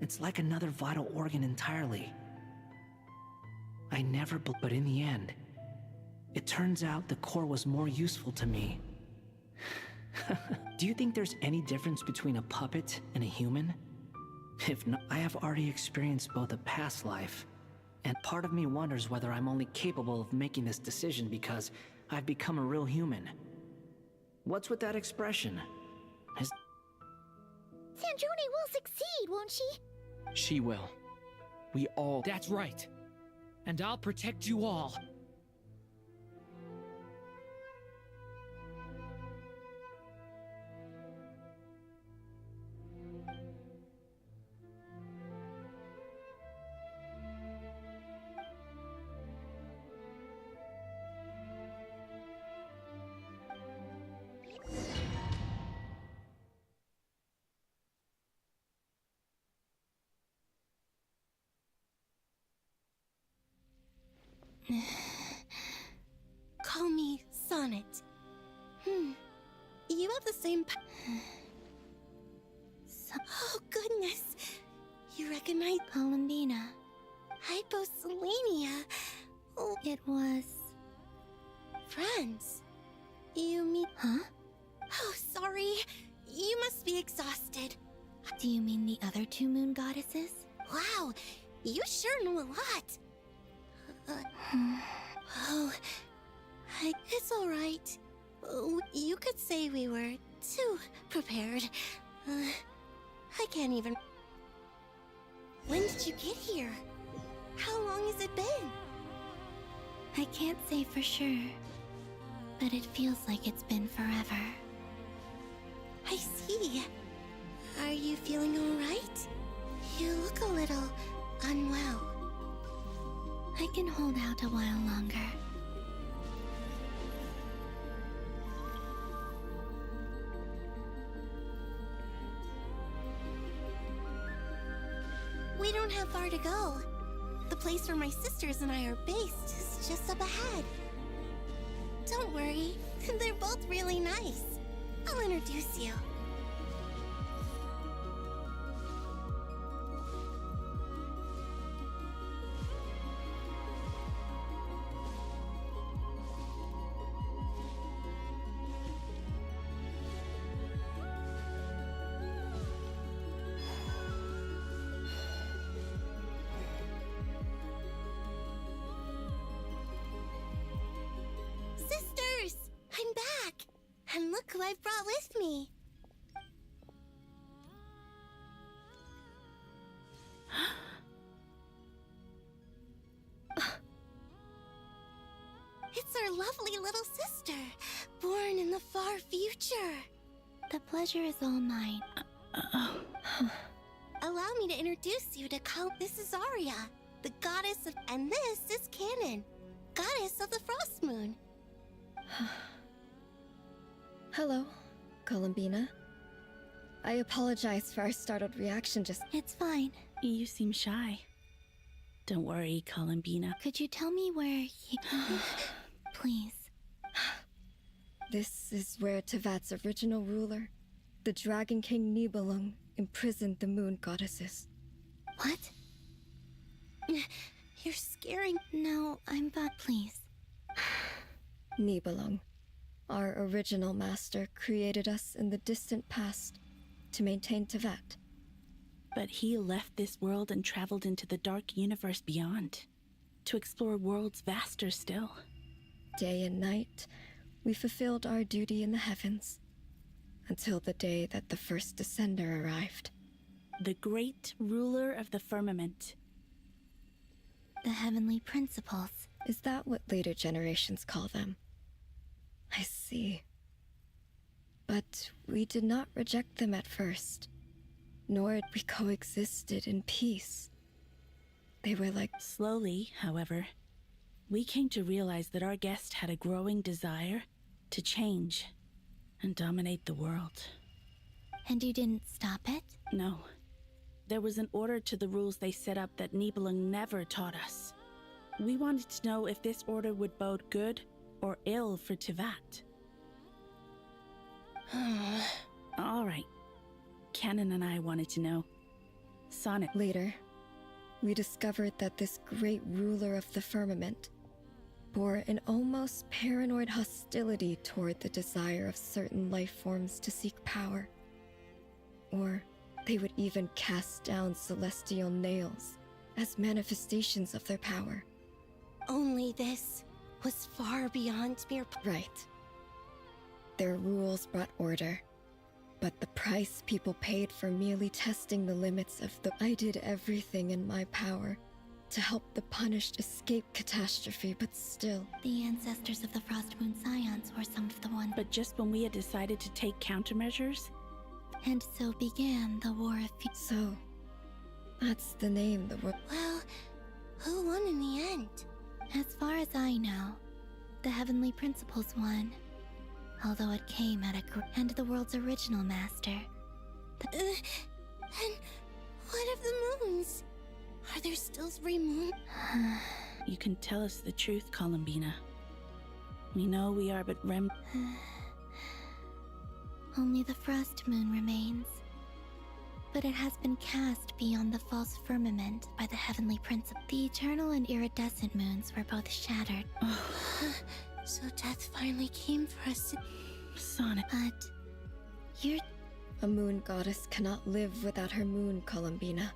Speaker 10: It's like another vital organ entirely. I never but in the end, it turns out the core was more useful to me. Do you think there's any difference between a puppet and a human? If not, I have already experienced both a past life, and part of me wonders whether I'm only capable of making this decision because I've become a real human. What's with that expression?
Speaker 17: Sandrone will succeed, won't she?
Speaker 14: She will. We all... That's right. And I'll protect you all.
Speaker 8: Call me Sonnet. You have the same oh, goodness. You recognize
Speaker 18: Columbinaaa.
Speaker 8: Hyposelenia. Oh, it was... friends. You mean...
Speaker 18: Huh?
Speaker 8: Oh, sorry. You must be exhausted.
Speaker 18: Do you mean the other two moon goddesses?
Speaker 8: Wow, you sure know a lot. It's all right. You could say we were too prepared. I can't even... When did you get here? How long has it been?
Speaker 18: I can't say for sure, but it feels like it's been forever.
Speaker 8: I see. Are you feeling all right? You look a little unwell.
Speaker 18: I can hold out a while longer.
Speaker 8: We don't have far to go. The place where my sisters and I are based is just up ahead. Don't worry, they're both really nice. I'll introduce you. Sisters! I'm back! And look who I've brought with me! It's our lovely little sister, born in the far future.
Speaker 18: The pleasure is all mine.
Speaker 8: Allow me to introduce you to This is Arya, the goddess of... And this is Canon, goddess of the Frost Moon.
Speaker 19: Hello, Columbinaaa. I apologize for our startled reaction just...
Speaker 18: It's fine.
Speaker 23: You seem shy. Don't worry, Columbinaaa.
Speaker 18: Could you tell me where he... Please.
Speaker 19: This is where Tevat's original ruler, the Dragon King Nibelung, imprisoned the moon goddesses.
Speaker 8: What? You're scaring...
Speaker 18: No, I'm fine. Please.
Speaker 19: Nibelung, our original master, created us in the distant past to maintain Tevat.
Speaker 23: But he left this world and traveled into the dark universe beyond, to explore worlds vaster still.
Speaker 19: Day and night, we fulfilled our duty in the heavens, until the day that the first Descender arrived.
Speaker 23: The great ruler of the firmament.
Speaker 18: The heavenly principles.
Speaker 19: Is that what later generations call them? I see. But we did not reject them at first, nor we coexisted in peace. They were like...
Speaker 23: Slowly, however, we came to realize that our guest had a growing desire to change and dominate the world.
Speaker 18: And you didn't stop it?
Speaker 23: No. There was an order to the rules they set up that Nibelung never taught us. We wanted to know if this order would bode good or ill for Tevat. All right. Canon and I wanted to know. Sonnet.
Speaker 19: Later, we discovered that this great ruler of the firmament bore an almost paranoid hostility toward the desire of certain life forms to seek power. Or they would even cast down celestial nails as manifestations of their power.
Speaker 8: Only this was far beyond mere...
Speaker 19: Right. Their rules brought order, but the price people paid for merely testing the limits of the... I did everything in my power to help the punished escape catastrophe, but still...
Speaker 18: The ancestors of the Frostmoon Scions were some of the ones...
Speaker 23: But just when we had decided to take countermeasures...
Speaker 18: And so began the War of...
Speaker 19: So, that's the name the war...
Speaker 8: Well, who won in the end?
Speaker 18: As far as I know, the Heavenly Principles won. Although it came at a... And the world's original master.
Speaker 8: And what of the moons? Are there still 3 moons?
Speaker 23: You can tell us the truth, Columbinaaa. We know we are but
Speaker 18: Only the Frost Moon remains. But it has been cast beyond the false firmament by the Heavenly Principle. The eternal and iridescent moons were both shattered.
Speaker 8: So death finally came for us.
Speaker 23: Sonnet.
Speaker 18: But you're...
Speaker 19: A moon goddess cannot live without her moon, Columbinaaa.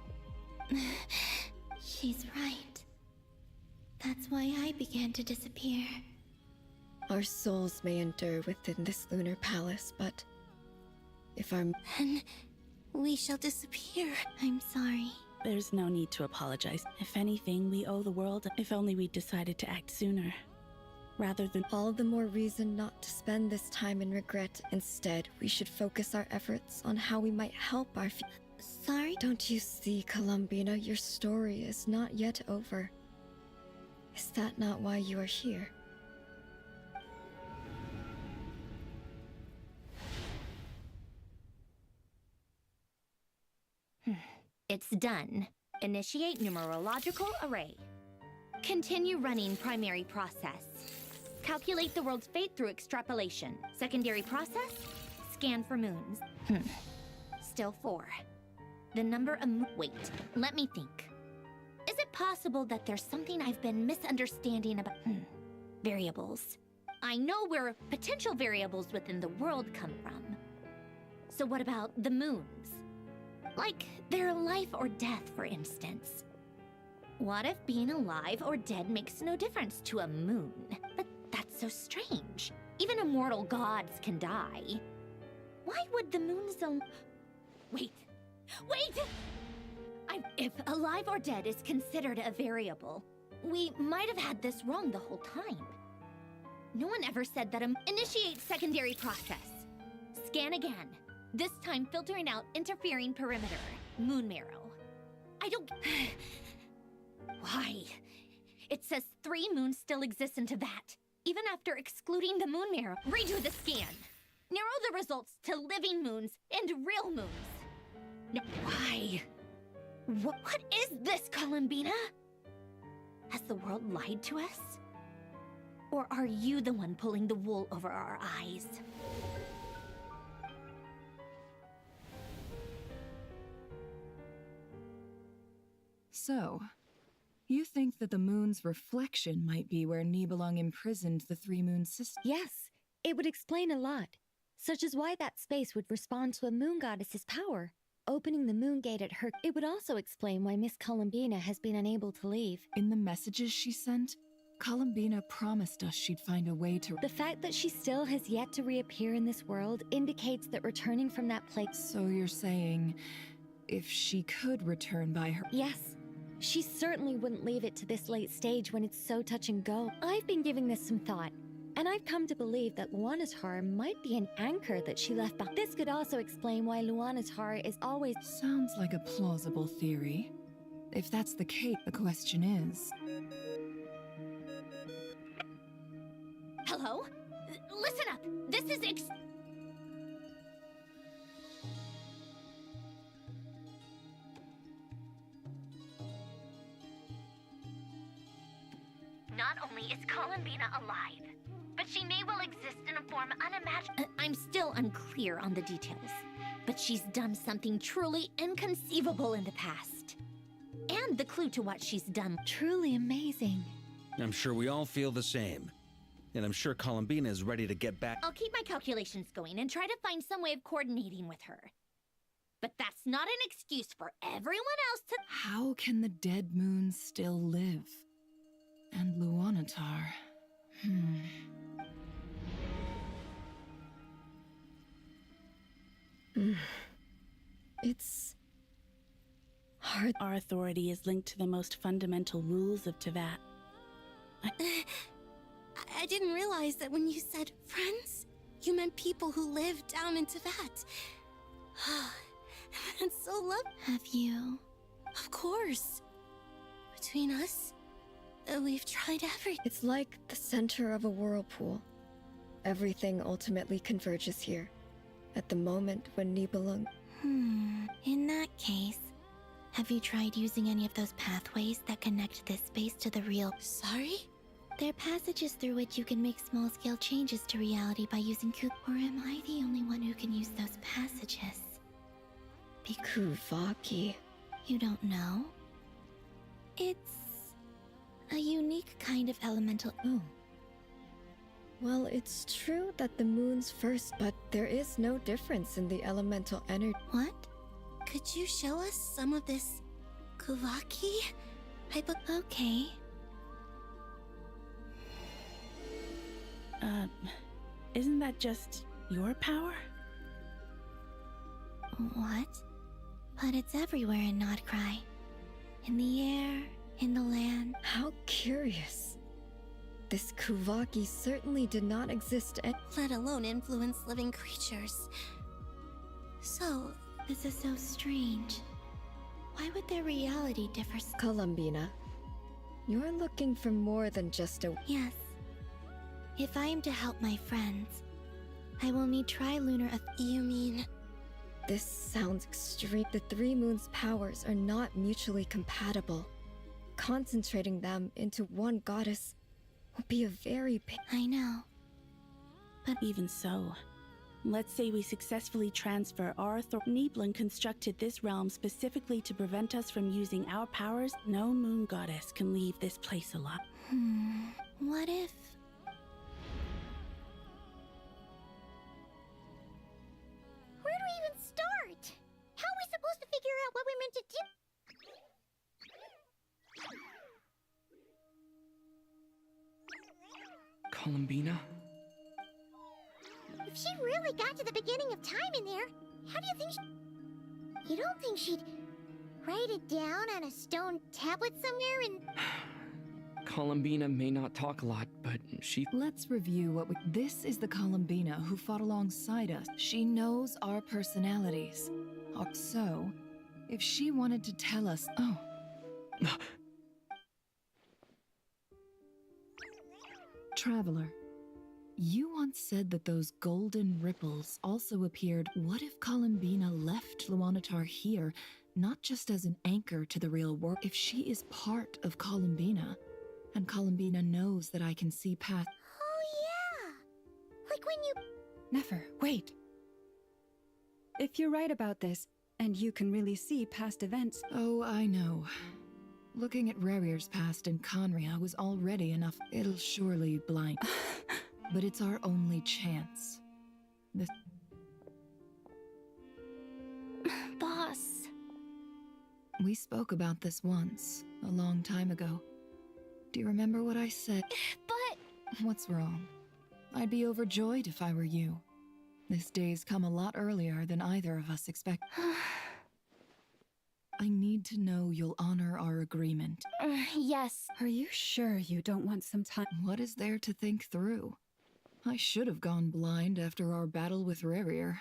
Speaker 18: She's right. That's why I began to disappear.
Speaker 19: Our souls may endure within this lunar palace, but... if our...
Speaker 8: Then we shall disappear.
Speaker 18: I'm sorry.
Speaker 23: There's no need to apologize. If anything, we owe the world. If only we'd decided to act sooner. Rather than...
Speaker 19: All the more reason not to spend this time in regret. Instead, we should focus our efforts on how we might help our...
Speaker 18: Sorry?
Speaker 19: Don't you see, Columbinaaa, your story is not yet over. Is that not why you are here?
Speaker 3: It's done. Initiate numerological array. Continue running primary process. Calculate the world's fate through extrapolation. Secondary process? Scan for moons. Still 4. The number of wait, let me think. Is it possible that there's something I've been misunderstanding about variables? I know where potential variables within the world come from. So what about the moons? Like their life or death, for instance. What if being alive or dead makes no difference to a moon? But that's so strange. Even immortal gods can die. Why would the moons Wait! If alive or dead is considered a variable, we might have had this wrong the whole time. No one ever said that initiate secondary process. Scan again. This time filtering out interfering perimeter. Moon marrow. I don't... Why? It says 3 moons still exist in Tevat, even after excluding the moon marrow. Redo the scan. Narrow the results to living moons and real moons. Why? What is this, Columbinaaa? Has the world lied to us? Or are you the one pulling the wool over our eyes?
Speaker 5: So, you think that the moon's reflection might be where Nibelung imprisoned the 3 moon sisters?
Speaker 21: Yes, it would explain a lot. such as why that space would respond to a moon goddess's power. Opening the moon gate at her, it would also explain why Miss Columbinaaa has been unable to leave.
Speaker 9: In the messages she sent, Columbinaaa promised us she'd find a way to...
Speaker 21: The fact that she still has yet to reappear in this world indicates that returning from that place...
Speaker 9: So you're saying, if she could return by her...
Speaker 21: Yes. She certainly wouldn't leave it to this late stage when it's so touch and go. I've been giving this some thought, and I've come to believe that Luanatar might be an anchor that she left behind. This could also explain why Luanatar is always...
Speaker 9: Sounds like a plausible theory. If that's the case, the question is...
Speaker 3: Hello? Listen up! This is Not only is Columbinaaa alive, but she may well exist in a form unimaginable. I'm still unclear on the details, but she's done something truly inconceivable in the past. And the clue to what she's done.
Speaker 21: Truly amazing.
Speaker 1: I'm sure we all feel the same. And I'm sure Columbinaaa is ready to get back.
Speaker 3: I'll keep my calculations going and try to find some way of coordinating with her. But that's not an excuse for everyone else to...
Speaker 9: How can the dead moon still live? And Luanatar...
Speaker 19: It's... hard.
Speaker 23: Our authority is linked to the most fundamental rules of Teyvat.
Speaker 8: I didn't realize that when you said friends, you meant people who live down in Teyvat. That's so lovely.
Speaker 18: Have you?
Speaker 8: Of course. Between us, we've tried everything.
Speaker 19: It's like the center of a whirlpool. Everything ultimately converges here. At the moment when Nibelung...
Speaker 18: In that case, have you tried using any of those pathways that connect this space to the real...
Speaker 8: Sorry?
Speaker 18: They're passages through which you can make small-scale changes to reality by using Or am I the only one who can use those passages?
Speaker 19: Kuvaki.
Speaker 18: You don't know? It's... a unique kind of elemental...
Speaker 19: Oh. Well, it's true that the moon's first, but there is no difference in the elemental energy.
Speaker 18: What?
Speaker 8: Could you show us some of this... Kuvaki?
Speaker 18: Okay.
Speaker 23: Isn't that just your power?
Speaker 18: What? But it's everywhere in Notcry. In the air, in the land.
Speaker 19: How curious. This Kuvaki certainly did not exist
Speaker 8: let alone influence living creatures. So...
Speaker 18: This is so strange. Why would their reality differ so...
Speaker 19: Columbinaaa, you're looking for more than just a...
Speaker 18: Yes. If I am to help my friends, I will need trilunar...
Speaker 8: You mean...
Speaker 19: This sounds extreme. The Three Moons' powers are not mutually compatible. Concentrating them into one goddess would be a very...
Speaker 18: I know.
Speaker 23: But even so, let's say we successfully transfer our Nibelung constructed this realm specifically to prevent us from using our powers. No moon goddess can leave this place alive.
Speaker 18: What if...
Speaker 17: Where do we even start? How are we supposed to figure out what we're meant to do?
Speaker 12: Columbinaaa?
Speaker 17: If she really got to the beginning of time in there, how do you think she... You don't think she'd write it down on a stone tablet somewhere and...
Speaker 12: Columbinaaa may not talk a lot, but she...
Speaker 9: Let's review what we... This is the Columbinaaa who fought alongside us. She knows our personalities. So, if she wanted to tell us... Oh. Traveler, you once said that those golden ripples also appeared. What if Columbinaaa left Luanatar here, not just as an anchor to the real world? If she is part of Columbinaaa, and Columbinaaa knows that I can see past...
Speaker 17: Oh yeah! Like when you...
Speaker 6: Never, wait. If you're right about this, and you can really see past events...
Speaker 9: Oh, I know. Looking at Rerir's past in Conria was already enough. It'll surely blind. But it's our only chance. This... We spoke about this once, a long time ago. Do you remember what I said?
Speaker 21: But...
Speaker 9: What's wrong? I'd be overjoyed if I were you. This day's come a lot earlier than either of us expected. I need to know you'll honor our agreement.
Speaker 21: Yes.
Speaker 6: Are you sure you don't want some time?
Speaker 9: What is there to think through? I should have gone blind after our battle with Rarier.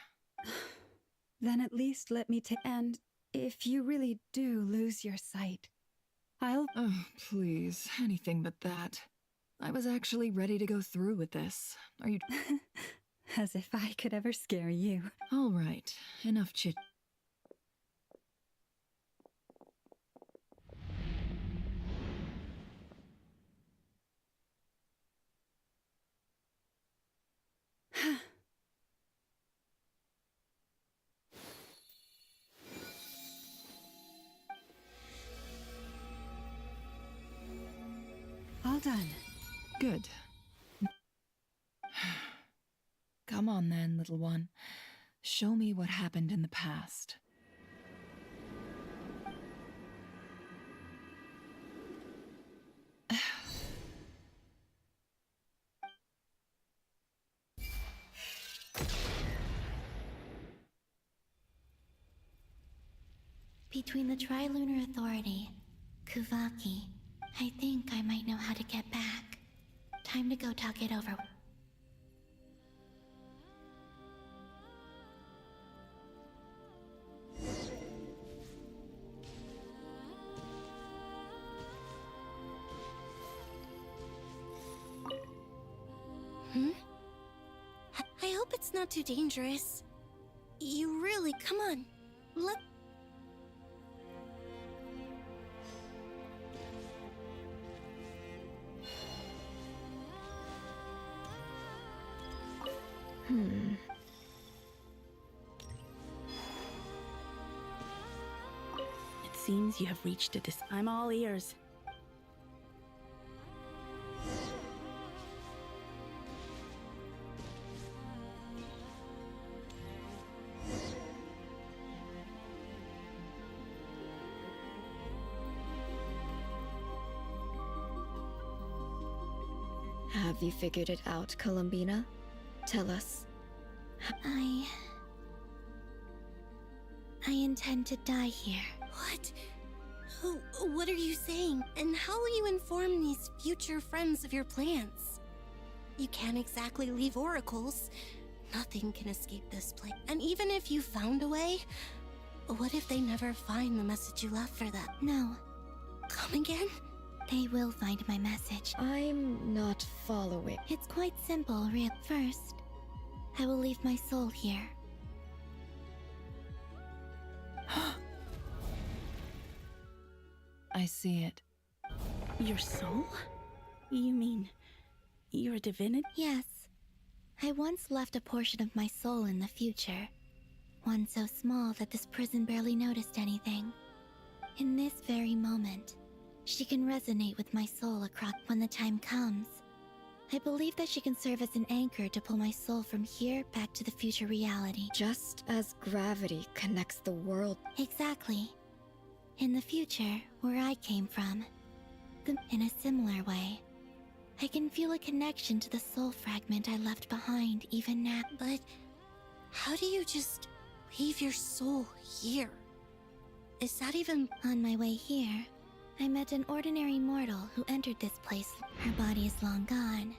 Speaker 6: Then at least let me take... And if you really do lose your sight, I'll...
Speaker 9: Oh, please. Anything but that. I was actually ready to go through with this. Are you...
Speaker 6: As if I could ever scare you.
Speaker 9: All right. Enough chit...
Speaker 6: All done.
Speaker 9: Good. Come on then, little one. Show me what happened in the past.
Speaker 18: Between the Trilunar Authority, Kuvaki, I think I might know how to get back. Time to go talk it over.
Speaker 8: I hope it's not too dangerous. You really, come on. Let...
Speaker 23: It seems you have reached a I'm all ears.
Speaker 19: Have you figured it out, Columbinaaa? Tell us.
Speaker 18: I intend to die here.
Speaker 8: What? What are you saying? And how will you inform these future friends of your plans? You can't exactly leave oracles. Nothing can escape this place. And even if you found a way, what if they never find the message you left for them?
Speaker 18: No.
Speaker 8: Come again?
Speaker 18: They will find my message.
Speaker 19: I'm not following.
Speaker 18: It's quite simple, real. First, I will leave my soul here.
Speaker 9: I see it.
Speaker 23: Your soul? You mean you're a divinity?
Speaker 18: Yes. I once left a portion of my soul in the future. One so small that this prison barely noticed anything. In this very moment, she can resonate with my soul across when the time comes. I believe that she can serve as an anchor to pull my soul from here back to the future reality.
Speaker 19: Just as gravity connects the world.
Speaker 18: Exactly. In the future, where I came from. In a similar way, I can feel a connection to the soul fragment I left behind even now.
Speaker 8: But how do you just leave your soul here? Is that even...
Speaker 18: On my way here, I met an ordinary mortal who entered this place. Her body is long gone,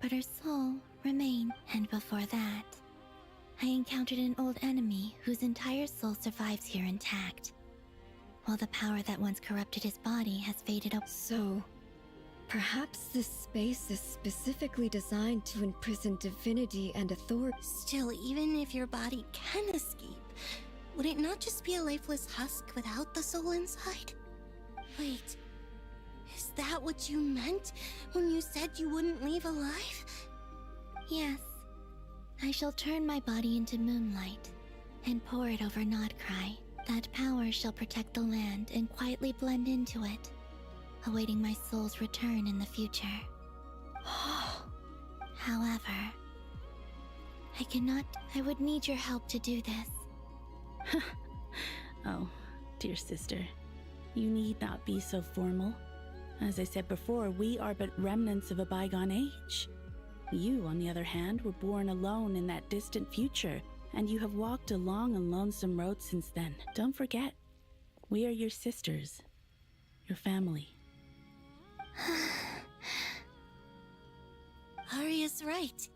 Speaker 18: but her soul remained. And before that, I encountered an old enemy whose entire soul survives here intact, while the power that once corrupted his body has faded away.
Speaker 19: So, perhaps this space is specifically designed to imprison divinity and authority.
Speaker 8: Still, even if your body can escape, would it not just be a lifeless husk without the soul inside? Wait, is that what you meant when you said you wouldn't leave alive?
Speaker 18: Yes. I shall turn my body into moonlight and pour it over Nodcry. That power shall protect the land and quietly blend into it, awaiting my soul's return in the future. However, I would need your help to do this.
Speaker 23: Oh, dear sister. You need not be so formal. As I said before, we are but remnants of a bygone age. You, on the other hand, were born alone in that distant future, and you have walked a long and lonesome road since then. Don't forget, we are your sisters, your family.
Speaker 8: Arya's right.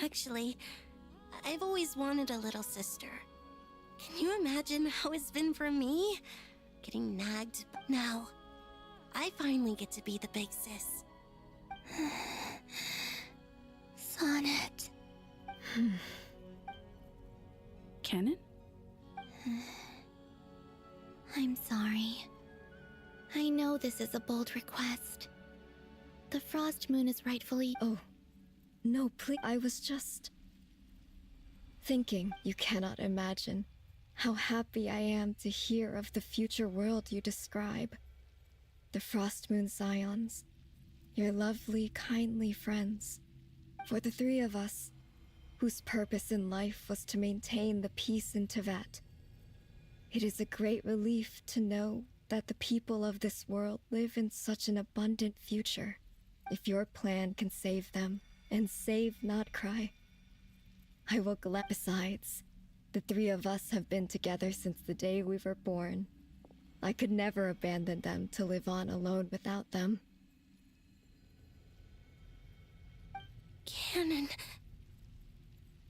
Speaker 8: Actually, I've always wanted a little sister. Can you imagine how it's been for me? Getting nagged. Now, I finally get to be the big sis.
Speaker 18: Sonnet.
Speaker 23: Canon?
Speaker 18: I'm sorry. I know this is a bold request. The Frost Moon is rightfully—
Speaker 19: Oh, no, please. I was just thinking. You cannot imagine how happy I am to hear of the future world you describe. The Frost Moon Scions, your lovely, kindly friends. For the three of us, whose purpose in life was to maintain the peace in Teyvat, it is a great relief to know that the people of this world live in such an abundant future. If your plan can save them, and save not cry, I will gladly. Besides, the three of us have been together since the day we were born. I could never abandon them to live on alone without them.
Speaker 8: Canon.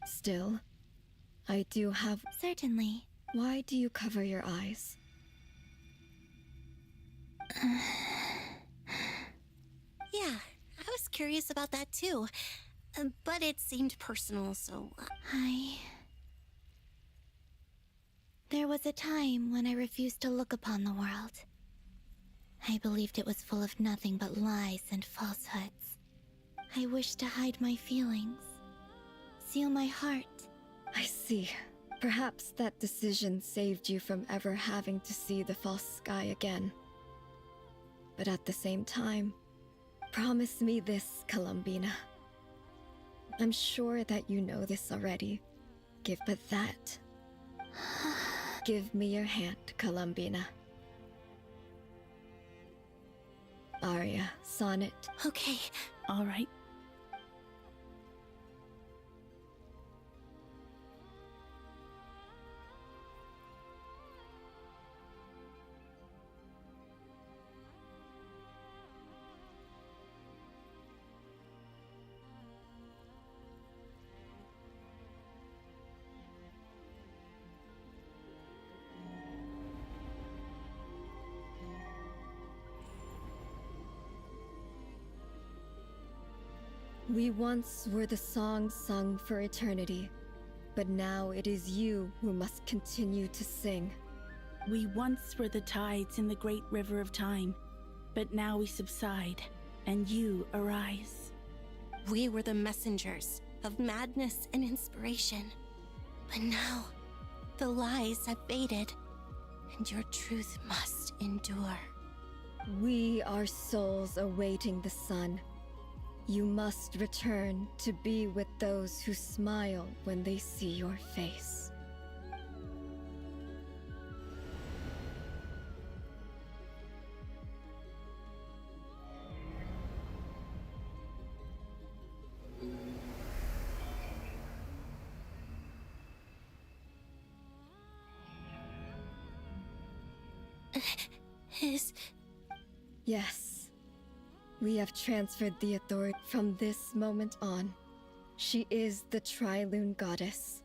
Speaker 19: Still, I do have—
Speaker 18: Certainly.
Speaker 19: Why do you cover your eyes?
Speaker 8: Yeah, I was curious about that too. But it seemed personal, so...
Speaker 18: There was a time when I refused to look upon the world. I believed it was full of nothing but lies and falsehoods. I wished to hide my feelings, seal my heart.
Speaker 19: I see. Perhaps that decision saved you from ever having to see the false sky again. But at the same time, promise me this, Columbinaaa. I'm sure that you know this already. Give me your hand, Columbinaaa. Arya, Sonnet.
Speaker 8: Okay.
Speaker 23: All right.
Speaker 19: We once were the songs sung for eternity, but now it is you who must continue to sing.
Speaker 23: We once were the tides in the great river of time, but now we subside, and you arise.
Speaker 8: We were the messengers of madness and inspiration. But now, the lies have faded, and your truth must endure.
Speaker 19: We are souls awaiting the sun. You must return to be with those who smile when they see your face. Yes. We have transferred the authority from this moment on. She is the Tri-Lune Goddess,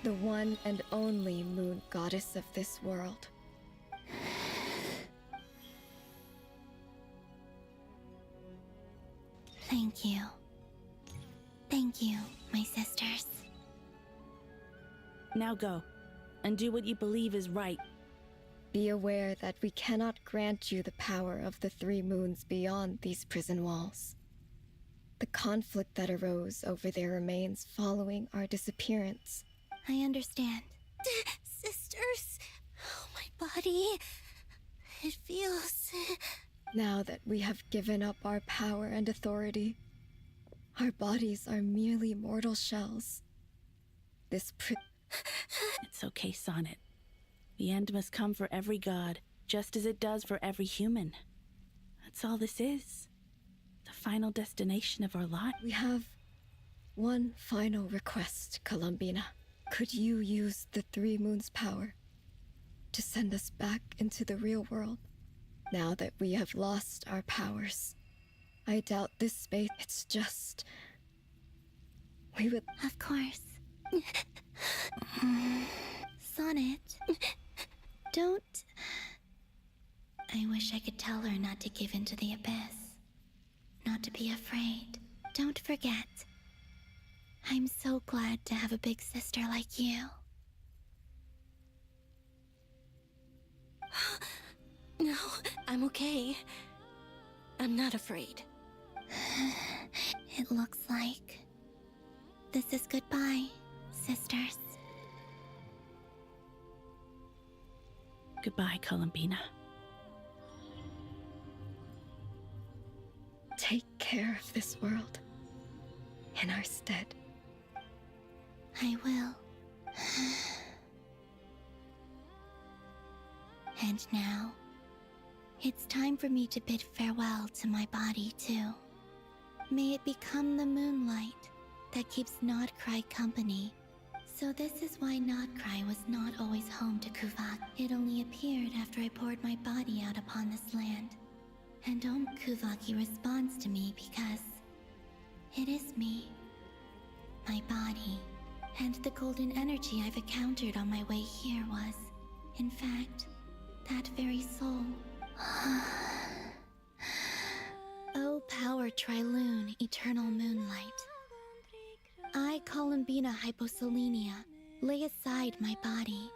Speaker 19: the one and only moon goddess of this world.
Speaker 18: Thank you. Thank you, my sisters.
Speaker 23: Now go, and do what you believe is right.
Speaker 19: Be aware that we cannot grant you the power of the three moons beyond these prison walls. The conflict that arose over their remains following our disappearance.
Speaker 18: I understand.
Speaker 8: Sisters, oh, my body. It feels...
Speaker 19: Now that we have given up our power and authority, our bodies are merely mortal shells.
Speaker 23: It's okay, Sonnet. The end must come for every god, just as it does for every human. That's all this is. The final destination of our life.
Speaker 19: We have one final request, Columbinaaa. Could you use the Three Moons' power to send us back into the real world? Now that we have lost our powers, I doubt this space. It's just... we would...
Speaker 18: Of course. Sonnet, don't... I wish I could tell her not to give in to the abyss. Not to be afraid. Don't forget. I'm so glad to have a big sister like you.
Speaker 8: No, I'm okay. I'm not afraid.
Speaker 18: It looks like this is goodbye, sisters.
Speaker 23: Goodbye, Columbinaaa.
Speaker 19: Take care of this world in our stead.
Speaker 18: I will. And now, it's time for me to bid farewell to my body, too. May it become the moonlight that keeps Nodcry company. So this is why Nodcry was not always home to Kuvak. It only appeared after I poured my body out upon this land. And Kuvaki responds to me because it is me. My body. And the golden energy I've encountered on my way here was, in fact, that very soul. O power Triloon, eternal moonlight. I, Columbinaaa Hyposelenia, lay aside my body.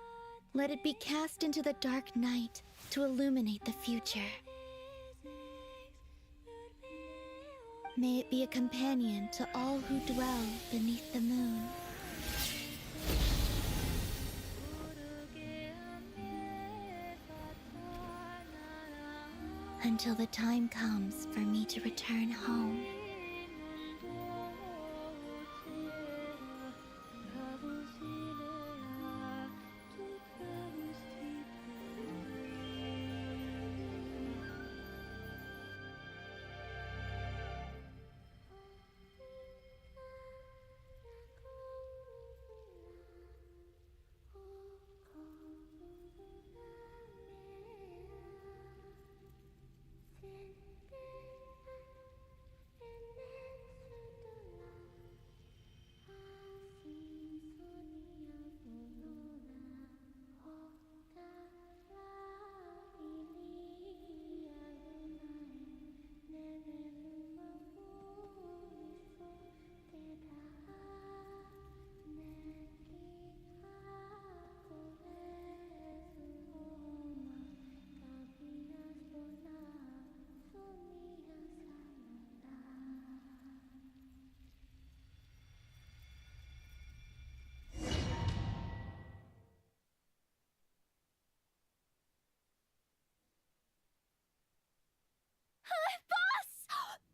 Speaker 18: Let it be cast into the dark night to illuminate the future. May it be a companion to all who dwell beneath the moon. Until the time comes for me to return home.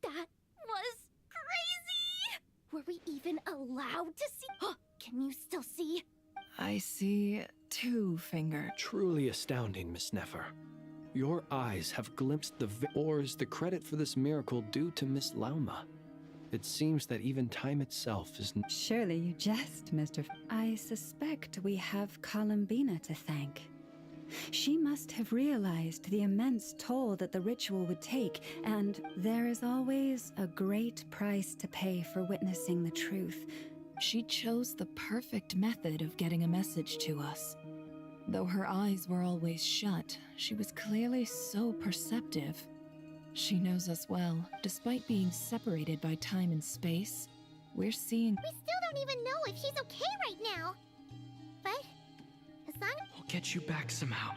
Speaker 17: That was crazy! Were we even allowed to see? Can you still see?
Speaker 5: I see 2 fingers.
Speaker 11: Truly astounding, Miss Nefer. Your eyes have glimpsed or is the credit for this miracle due to Miss Lauma? It seems that even time itself is...
Speaker 6: Surely you jest, Mr. I suspect we have Columbinaaa to thank. She must have realized the immense toll that the ritual would take, and there is always a great price to pay for witnessing the truth.
Speaker 9: She chose the perfect method of getting a message to us. Though her eyes were always shut, she was clearly so perceptive. She knows us well, despite being separated by time and space. We're seeing...
Speaker 17: We still don't even know if she's okay right now. But, as long as...
Speaker 12: We'll get you back somehow.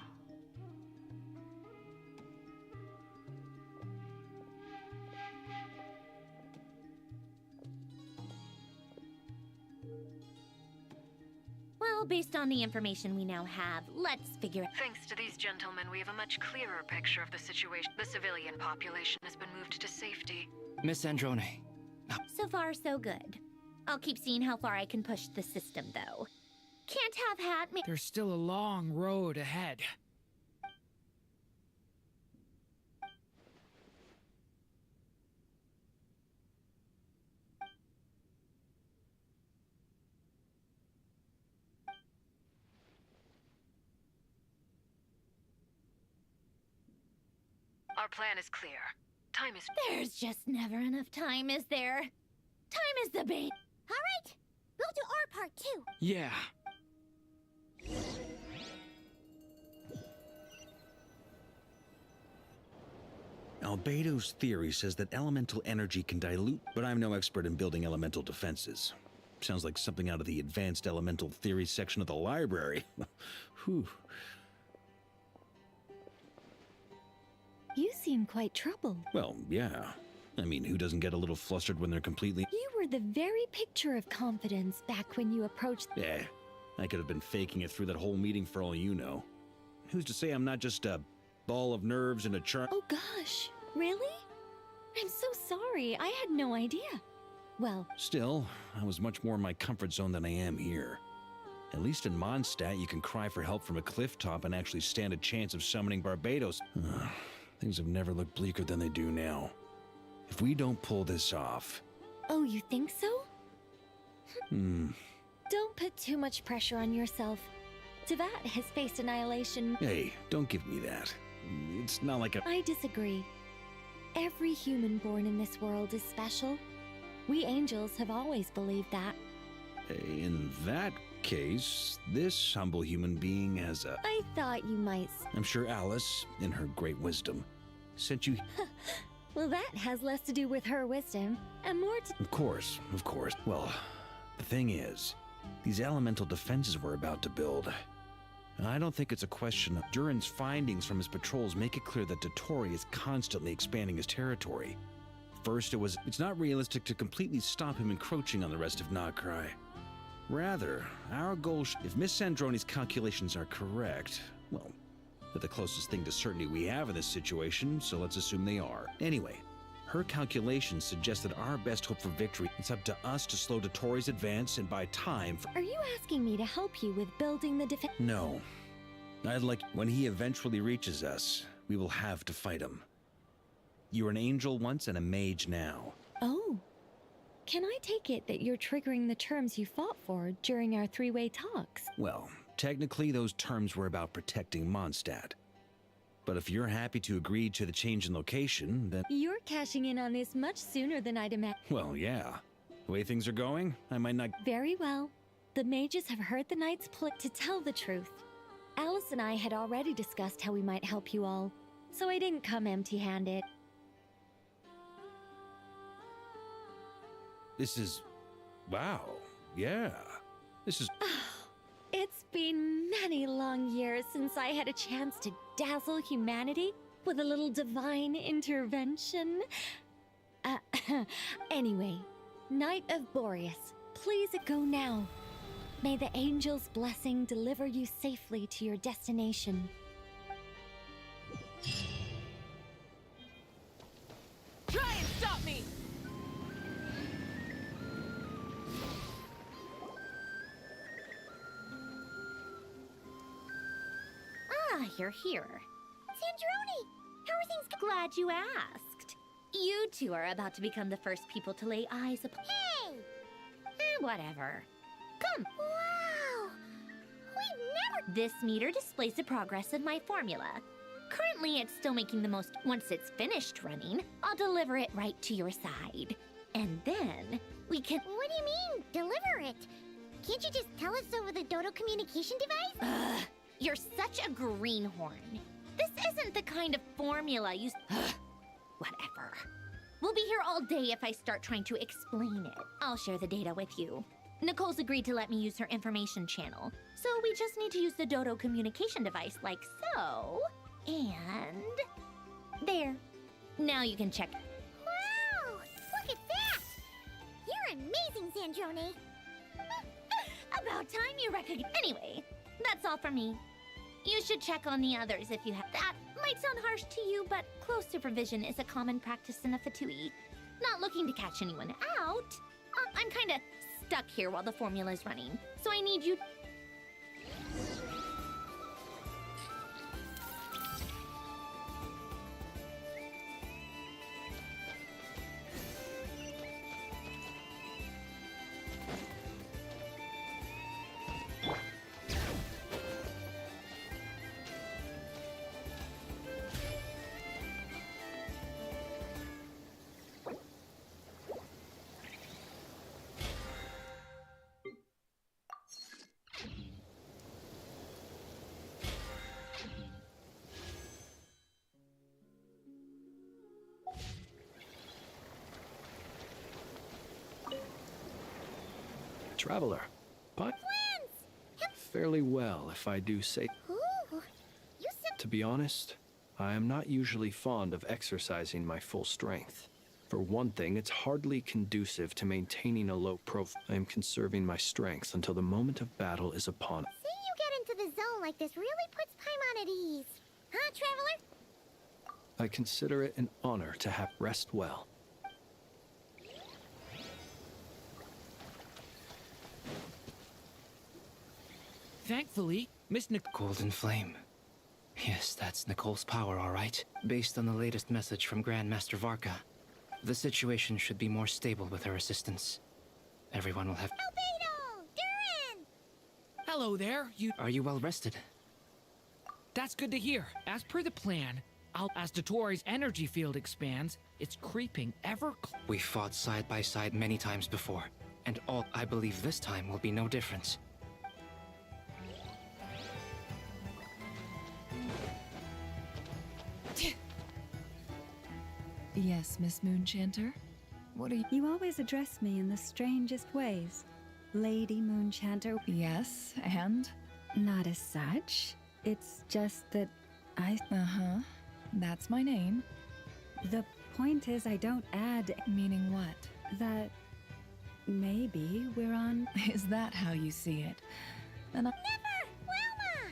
Speaker 17: Well, based on the information we now have, let's figure it.
Speaker 7: Thanks to these gentlemen, we have a much clearer picture of the situation. The civilian population has been moved to safety.
Speaker 20: Miss Androne.
Speaker 17: So far, so good. I'll keep seeing how far I can push the system, though. Can't have Hat me.
Speaker 14: There's still a long road ahead.
Speaker 7: Our plan is clear. Time is...
Speaker 3: There's just never enough time, is there? Time is the bane.
Speaker 17: All right, we'll do our part too.
Speaker 14: Yeah.
Speaker 1: Albedo's theory says that elemental energy can dilute, but I'm no expert in building elemental defenses. Sounds like something out of the advanced elemental theory section of the library. Whew.
Speaker 21: You seem quite troubled.
Speaker 1: Well, yeah. I mean, who doesn't get a little flustered when they're completely...
Speaker 21: You were the very picture of confidence back when you approached...
Speaker 1: Yeah, I could have been faking it through that whole meeting for all you know. Who's to say I'm not just a ball of nerves and a charm...
Speaker 21: Oh gosh, really? I'm so sorry, I had no idea. Well...
Speaker 1: Still, I was much more in my comfort zone than I am here. At least in Mondstadt, you can cry for help from a cliff top and actually stand a chance of summoning Barbados. Things have never looked bleaker than they do now. If we don't pull this off...
Speaker 21: Oh, you think so?
Speaker 1: Don't
Speaker 21: put too much pressure on yourself. Teyvat has faced annihilation.
Speaker 1: Hey, don't give me that. It's not like
Speaker 21: I disagree. Every human born in this world is special. We angels have always believed that.
Speaker 1: In that case, this humble human being has a...
Speaker 21: I thought you might...
Speaker 1: I'm sure Alice, in her great wisdom, sent you...
Speaker 21: Well, that has less to do with her wisdom, and more to...
Speaker 1: Of course. Well, the thing is, these elemental defenses we're about to build... I don't think it's a question of... Durin's findings from his patrols make it clear that Dottore is constantly expanding his territory. First, it's not realistic to completely stop him encroaching on the rest of Nagrai. Rather, our goal, if Miss Sandroni's calculations are correct, well, they're the closest thing to certainty we have in this situation, so let's assume they are. Anyway, her calculations suggest that our best hope for victory is up to us to slow Dottore's advance and buy time for...
Speaker 21: Are you asking me to help you with building the defense?
Speaker 1: No. I'd like... When he eventually reaches us, we will have to fight him. You were an angel once and a mage now.
Speaker 21: Oh. Can I take it that you're triggering the terms you fought for during our three-way talks?
Speaker 1: Well, technically those terms were about protecting Mondstadt. But if you're happy to agree to the change in location, then...
Speaker 21: You're cashing in on this much sooner than I'd imagined.
Speaker 1: Well, yeah. The way things are going, I might not...
Speaker 21: Very well. The mages have heard the knight's plea. To tell the truth, Alice and I had already discussed how we might help you all, so I didn't come empty-handed.
Speaker 1: This is... Wow. Yeah. This is...
Speaker 21: It's been many long years since I had a chance to dazzle humanity with a little divine intervention. Anyway, Knight of Boreas, please go now. May the angel's blessing deliver you safely to your destination.
Speaker 5: Try and stop me!
Speaker 3: Ah, you're here. Sandroni! How are things? Glad you asked. You two are about to become the first people to lay eyes upon... Hey! Whatever. Come. Wow! We've never... This meter displays the progress of my formula. Currently, it's still making the most... Once it's finished running, I'll deliver it right to your side. And then, we can...
Speaker 17: What do you mean, deliver it? Can't you just tell us over the Dodo communication device?
Speaker 3: You're such a greenhorn. This isn't the kind of formula you... Whatever. We'll be here all day if I start trying to explain it. I'll share the data with you. Nicole's agreed to let me use her information channel, so we just need to use the Dodo communication device like so. And... there. Now you can check.
Speaker 17: Wow! Look at that! You're amazing, Sandroni!
Speaker 3: About time you recognize... Anyway, that's all from me. You should check on the others if you have... That might sound harsh to you, but close supervision is a common practice in a Fatui. Not looking to catch anyone out. I'm kinda stuck here while the formula's running, so I need you...
Speaker 11: Traveler, but fairly well, if I do say.
Speaker 17: Ooh, you
Speaker 11: To be honest, I am not usually fond of exercising my full strength. For one thing, it's hardly conducive to maintaining a low profile. I am conserving my strength until the moment of battle is upon us.
Speaker 17: Seeing you get into the zone like this really puts Paimon at ease. Huh, Traveler?
Speaker 11: I consider it an honor to have rest well.
Speaker 14: Thankfully, Miss
Speaker 20: Golden Flame. Yes, that's Nicole's power, all right. Based on the latest message from Grandmaster Varka, the situation should be more stable with her assistance. Everyone will have...
Speaker 17: Albedo! Durin!
Speaker 14: Hello there,
Speaker 20: Are you well rested?
Speaker 14: That's good to hear. As per the plan, as Dotori's energy field expands, it's creeping ever
Speaker 20: We fought side by side many times before, and I believe this time will be no different.
Speaker 5: Yes, Miss Moonchanter? What are you...
Speaker 6: You always address me in the strangest ways. Lady Moonchanter.
Speaker 5: Yes, and?
Speaker 6: Not as such. It's just that I...
Speaker 5: Uh-huh. That's my name.
Speaker 6: The point is I don't add...
Speaker 5: Meaning what?
Speaker 6: That... maybe we're on...
Speaker 5: Is that how you see it? And
Speaker 17: Never! Wilma!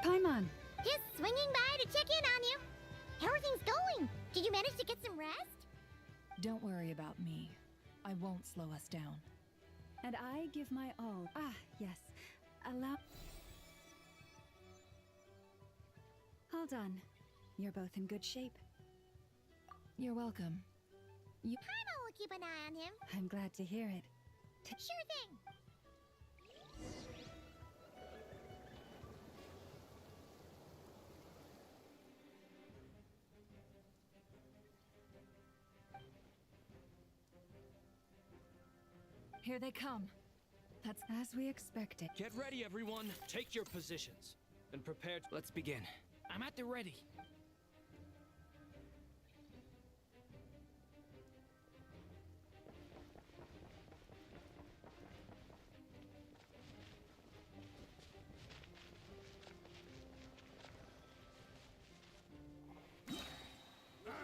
Speaker 6: Paimon!
Speaker 17: Just swinging by to check in on you. How are things going? Did you manage to get some rest?
Speaker 5: Don't worry about me. I won't slow us down.
Speaker 6: And I give my all. Ah, yes. Allow... Hold on. You're both in good shape.
Speaker 5: You're welcome.
Speaker 17: Paimon will keep an eye on him.
Speaker 6: I'm glad to hear it.
Speaker 17: Sure thing.
Speaker 5: Here they come.
Speaker 6: That's as we expected.
Speaker 14: Get ready, everyone. Take your positions. And prepare to...
Speaker 20: Let's begin.
Speaker 14: I'm at the ready.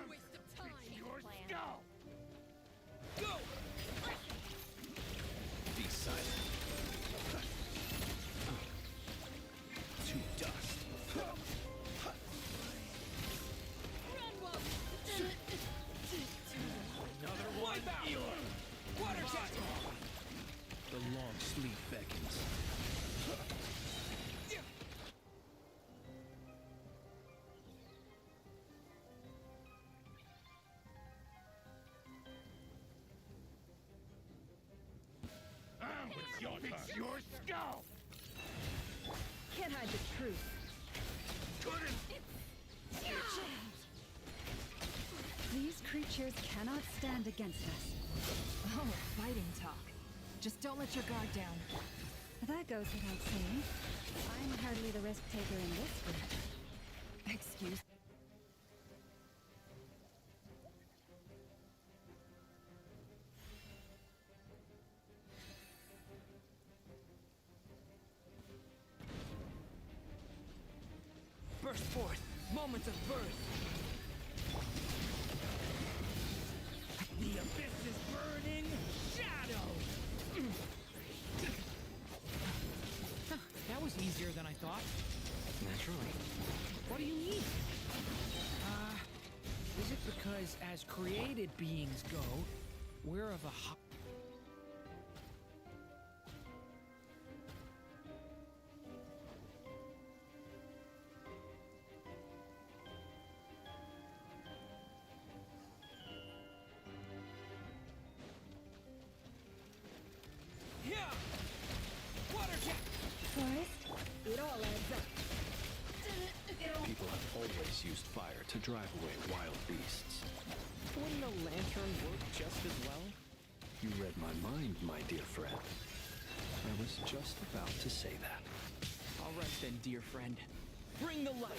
Speaker 12: Waste of time. Your skull. Go.
Speaker 15: Be silent. To dust.
Speaker 12: Another one. Water jet.
Speaker 11: The long sleep beckons.
Speaker 12: It's your skull.
Speaker 5: Can't hide the truth.
Speaker 6: These creatures cannot stand against us.
Speaker 5: Oh, fighting talk. Just don't let your guard down.
Speaker 6: That goes without saying. I'm hardly the risk taker in this group.
Speaker 5: Excuse.
Speaker 12: Burst forth. Moment of birth. The abyss is burning. Shadow.
Speaker 14: That was easier than I thought.
Speaker 20: Naturally.
Speaker 14: What do you mean? Is it because as created beings go, we're of a
Speaker 6: It all adds up.
Speaker 11: People have always used fire to drive away wild beasts.
Speaker 12: Wouldn't a lantern work just as well?
Speaker 11: You read my mind, my dear friend. I was just about to say that.
Speaker 12: All right then, dear friend. Bring the light.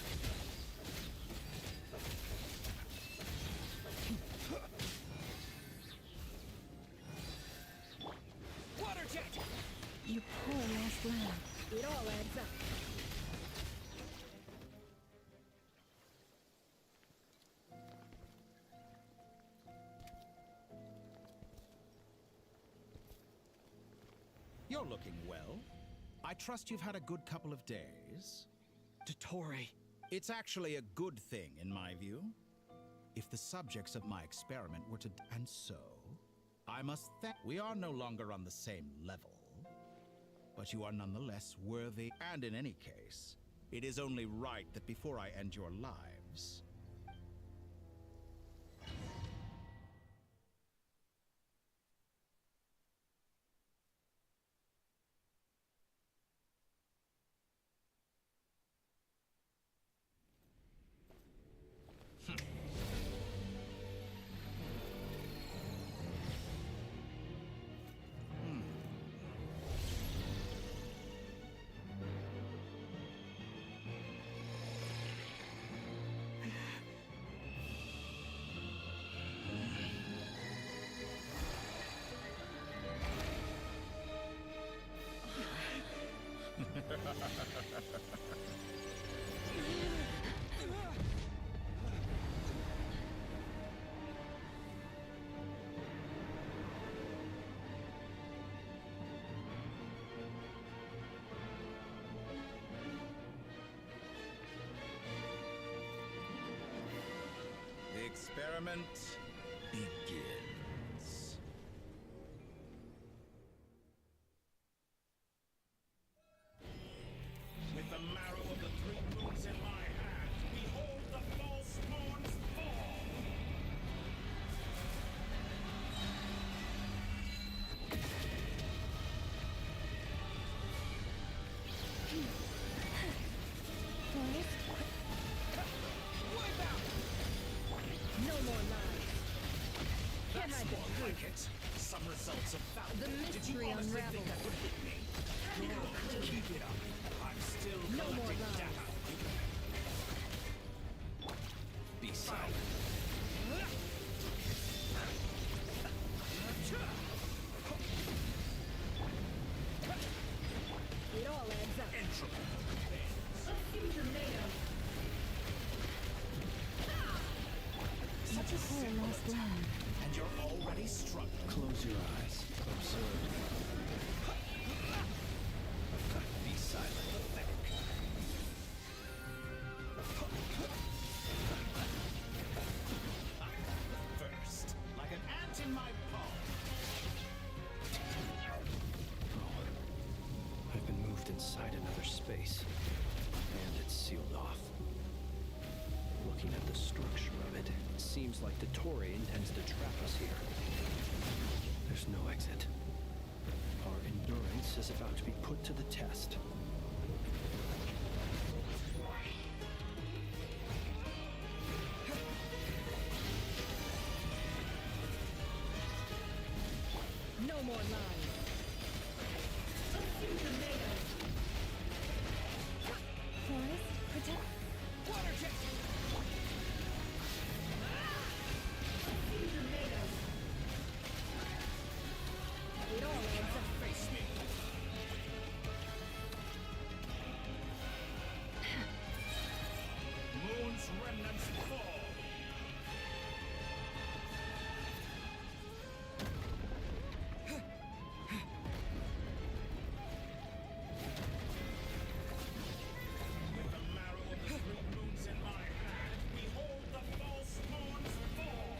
Speaker 12: Water jet.
Speaker 9: Poor lost lamb. It all adds up.
Speaker 13: You're looking well. I trust you've had a good couple of days.
Speaker 14: Dottore.
Speaker 13: It's actually a good thing, in my view. If the subjects of my experiment were to... And so, I must thank... We are no longer on the same level. But you are nonetheless worthy, and in any case, it is only right that before I end your lives... The experiment begins. With the marrow of the three moons in my hand, behold the false moons fall!
Speaker 9: Wipe out! No more lies. Can't hide the truth.
Speaker 13: Like it. Some results of foul.
Speaker 9: The
Speaker 13: Did you
Speaker 9: mystery
Speaker 13: honestly
Speaker 9: unravels.
Speaker 13: think that would hit me? Good. Keep it up. I'm still
Speaker 9: No more
Speaker 13: collecting
Speaker 9: lies.
Speaker 13: data. Be silent.
Speaker 9: It all adds up.
Speaker 13: Entropy.
Speaker 9: Such a poor lost lamb.
Speaker 13: And you're already struggling.
Speaker 11: Close your eyes. Observe.
Speaker 13: Be silent, pathetic. First, like an ant in my palm.
Speaker 11: I've been moved inside another space, and it's sealed off. Looking at the structure of it, it seems like Dottore intends to trap us here. There's no exit. Our endurance is about to be put to the test.
Speaker 9: No more lies. Forest, protect.
Speaker 13: Water jet!
Speaker 9: It all adds up.
Speaker 13: Face me. Moon's remnants fall. With the marrow of the three moons in my hand, behold the false moons fall.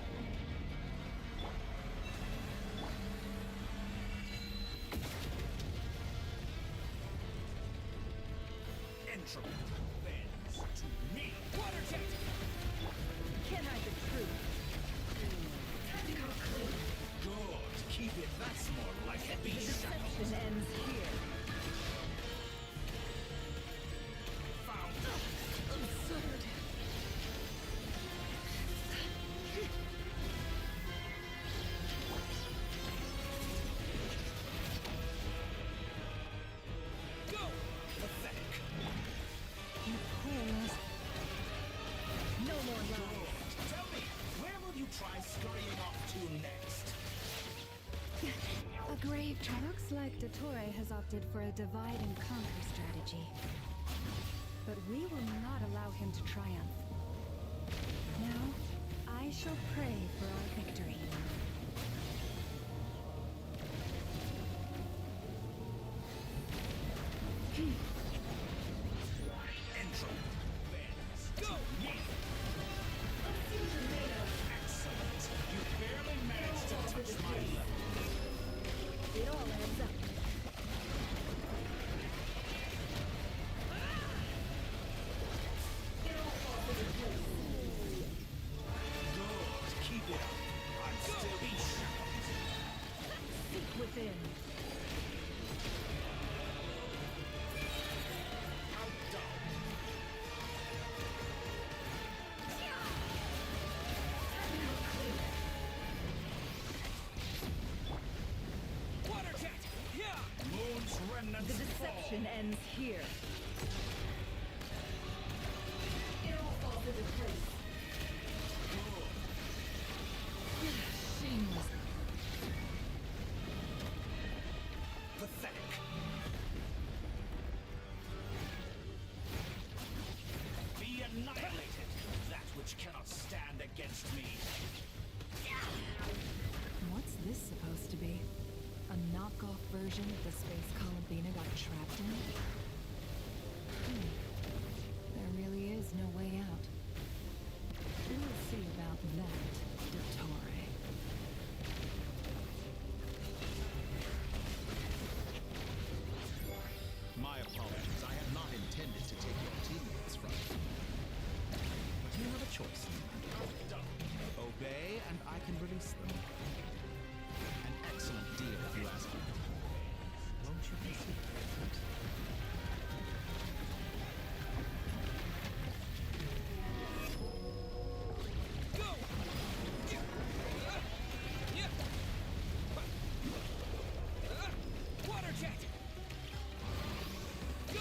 Speaker 13: Entropy bends to me. Water jet!
Speaker 9: Can't hide the truth.
Speaker 13: Good. Keep it. That's more like it. Be
Speaker 9: The
Speaker 13: shackled.
Speaker 9: deception ends here.
Speaker 13: Found.
Speaker 9: Absurd.
Speaker 13: Go! Pathetic.
Speaker 9: You poor lost. No more lies.
Speaker 13: Tell me, where will you try scurrying off to next?
Speaker 16: A grave trap. Looks like Dottore has
Speaker 6: a divide and conquer strategy. But we will not allow him to triumph. Now, I shall pray for our victory.
Speaker 13: Go! Excellent. You barely managed to touch my level.
Speaker 21: It all adds up.
Speaker 13: Good. Keep it up. I'm still in shock.
Speaker 21: Seek within.
Speaker 12: Water jet! Yeah!
Speaker 13: Moon's remnants
Speaker 21: The deception
Speaker 13: fall.
Speaker 21: ends here. It all falls into place. Shameless.
Speaker 13: Pathetic. Be annihilated, that which cannot stand against me.
Speaker 5: What's this supposed to be? A knockoff version of the space Columbinaaa got trapped in? There really is no way out. We'll see about that, Dottore.
Speaker 13: My apologies. I had not intended to take your teammates from you. But you have a choice. Obey, and I can release them. An excellent deal, if you ask me. Won't you consider it?
Speaker 12: Go! Water jet! Go!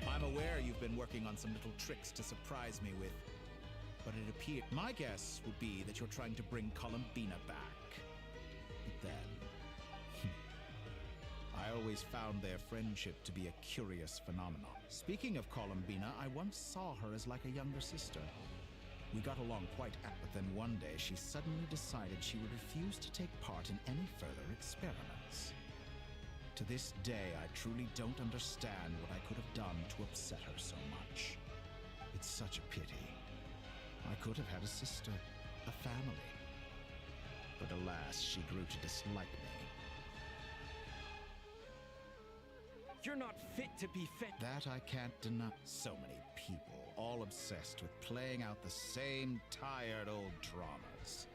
Speaker 13: I'm aware you've been working on some little tricks to surprise me with, but it appears my guess would be that you're trying to bring Columbinaaa back. But then, I always found their friendship to be a curious phenomenon. Speaking of Columbinaaa, I once saw her as like a younger sister. We got along quite but then one day she suddenly decided she would refuse to take part in any further experiments. To this day, I truly don't understand what I could have done to upset her so much. It's such a pity. I could have had a sister, a family. But alas, she grew to dislike me.
Speaker 12: You're not fit to be fed.
Speaker 13: That I can't deny. So many people, all obsessed with playing out the same tired old dramas.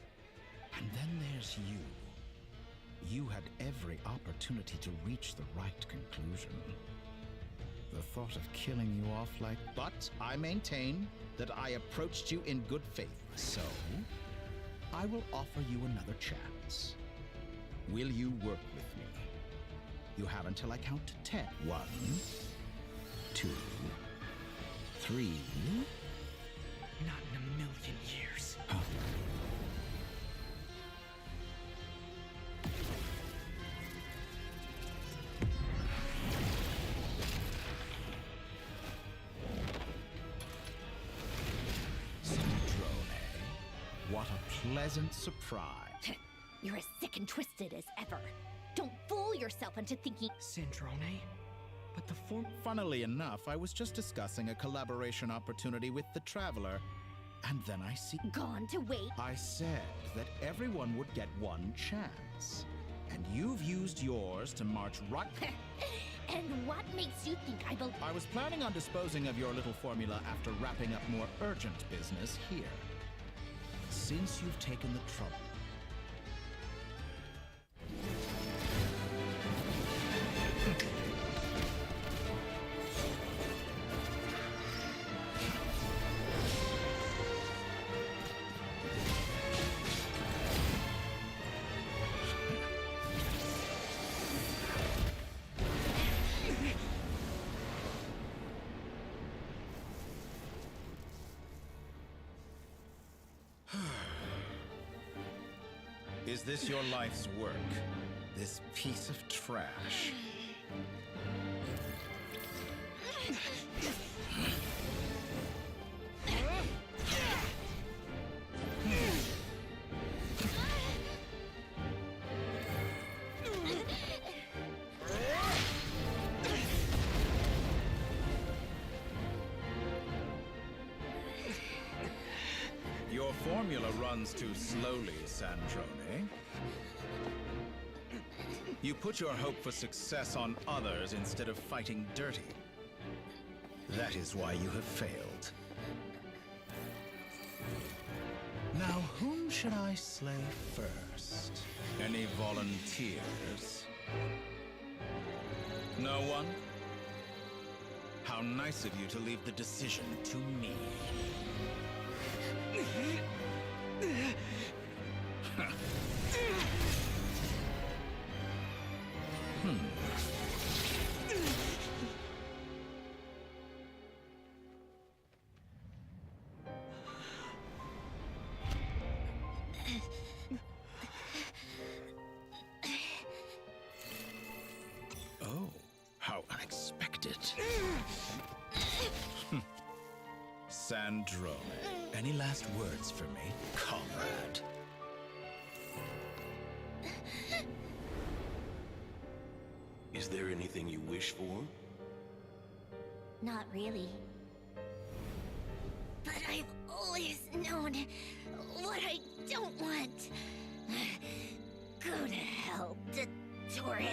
Speaker 13: And then there's you. You had every opportunity to reach the right conclusion. The thought of killing you off like... But I maintain that I approached you in good faith. So, I will offer you another chance. Will you work with me? You have until I count to 10. 1, 2, 3.
Speaker 14: Not in a million years.
Speaker 13: Huh. What a pleasant surprise.
Speaker 3: You're as sick and twisted as ever. Don't fool yourself into thinking...
Speaker 14: Sandrone? But the form...
Speaker 13: Funnily enough, I was just discussing a collaboration opportunity with the Traveler, and then I see...
Speaker 3: Gone to wait?
Speaker 13: I said that everyone would get one chance, and you've used yours to march right...
Speaker 3: And what makes you think I will...
Speaker 13: I was planning on disposing of your little formula after wrapping up more urgent business here. Since you've taken the trouble... Is this your life's work? This piece of trash? Your formula runs too slowly, Sandrone. You put your hope for success on others instead of fighting dirty. That is why you have failed. Now, whom should I slay first? Any volunteers? No one? How nice of you to leave the decision to me. Oh, how unexpected. Sandrone, any last words for me, comrade?
Speaker 2: Is there anything you wish for?
Speaker 17: Not really. But I've always known what I don't want. Go to hell, Dottore.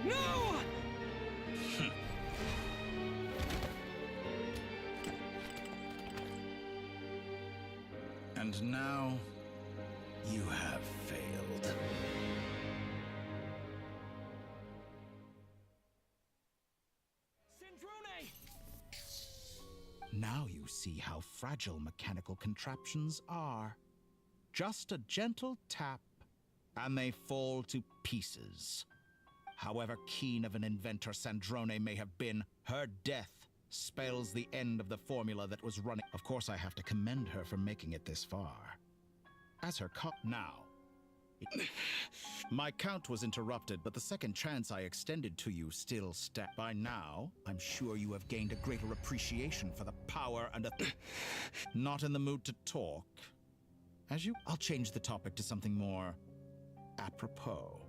Speaker 12: No!
Speaker 13: And now, you have failed. Now you see how fragile mechanical contraptions are. Just a gentle tap, and they fall to pieces. However keen of an inventor Sandrone may have been, her death spells the end of the formula that was running. Of course, I have to commend her for making it this far. As her now. My count was interrupted, but the second chance I extended to you still stands. By now, I'm sure you have gained a greater appreciation for the power and not in the mood to talk. I'll change the topic to something more apropos.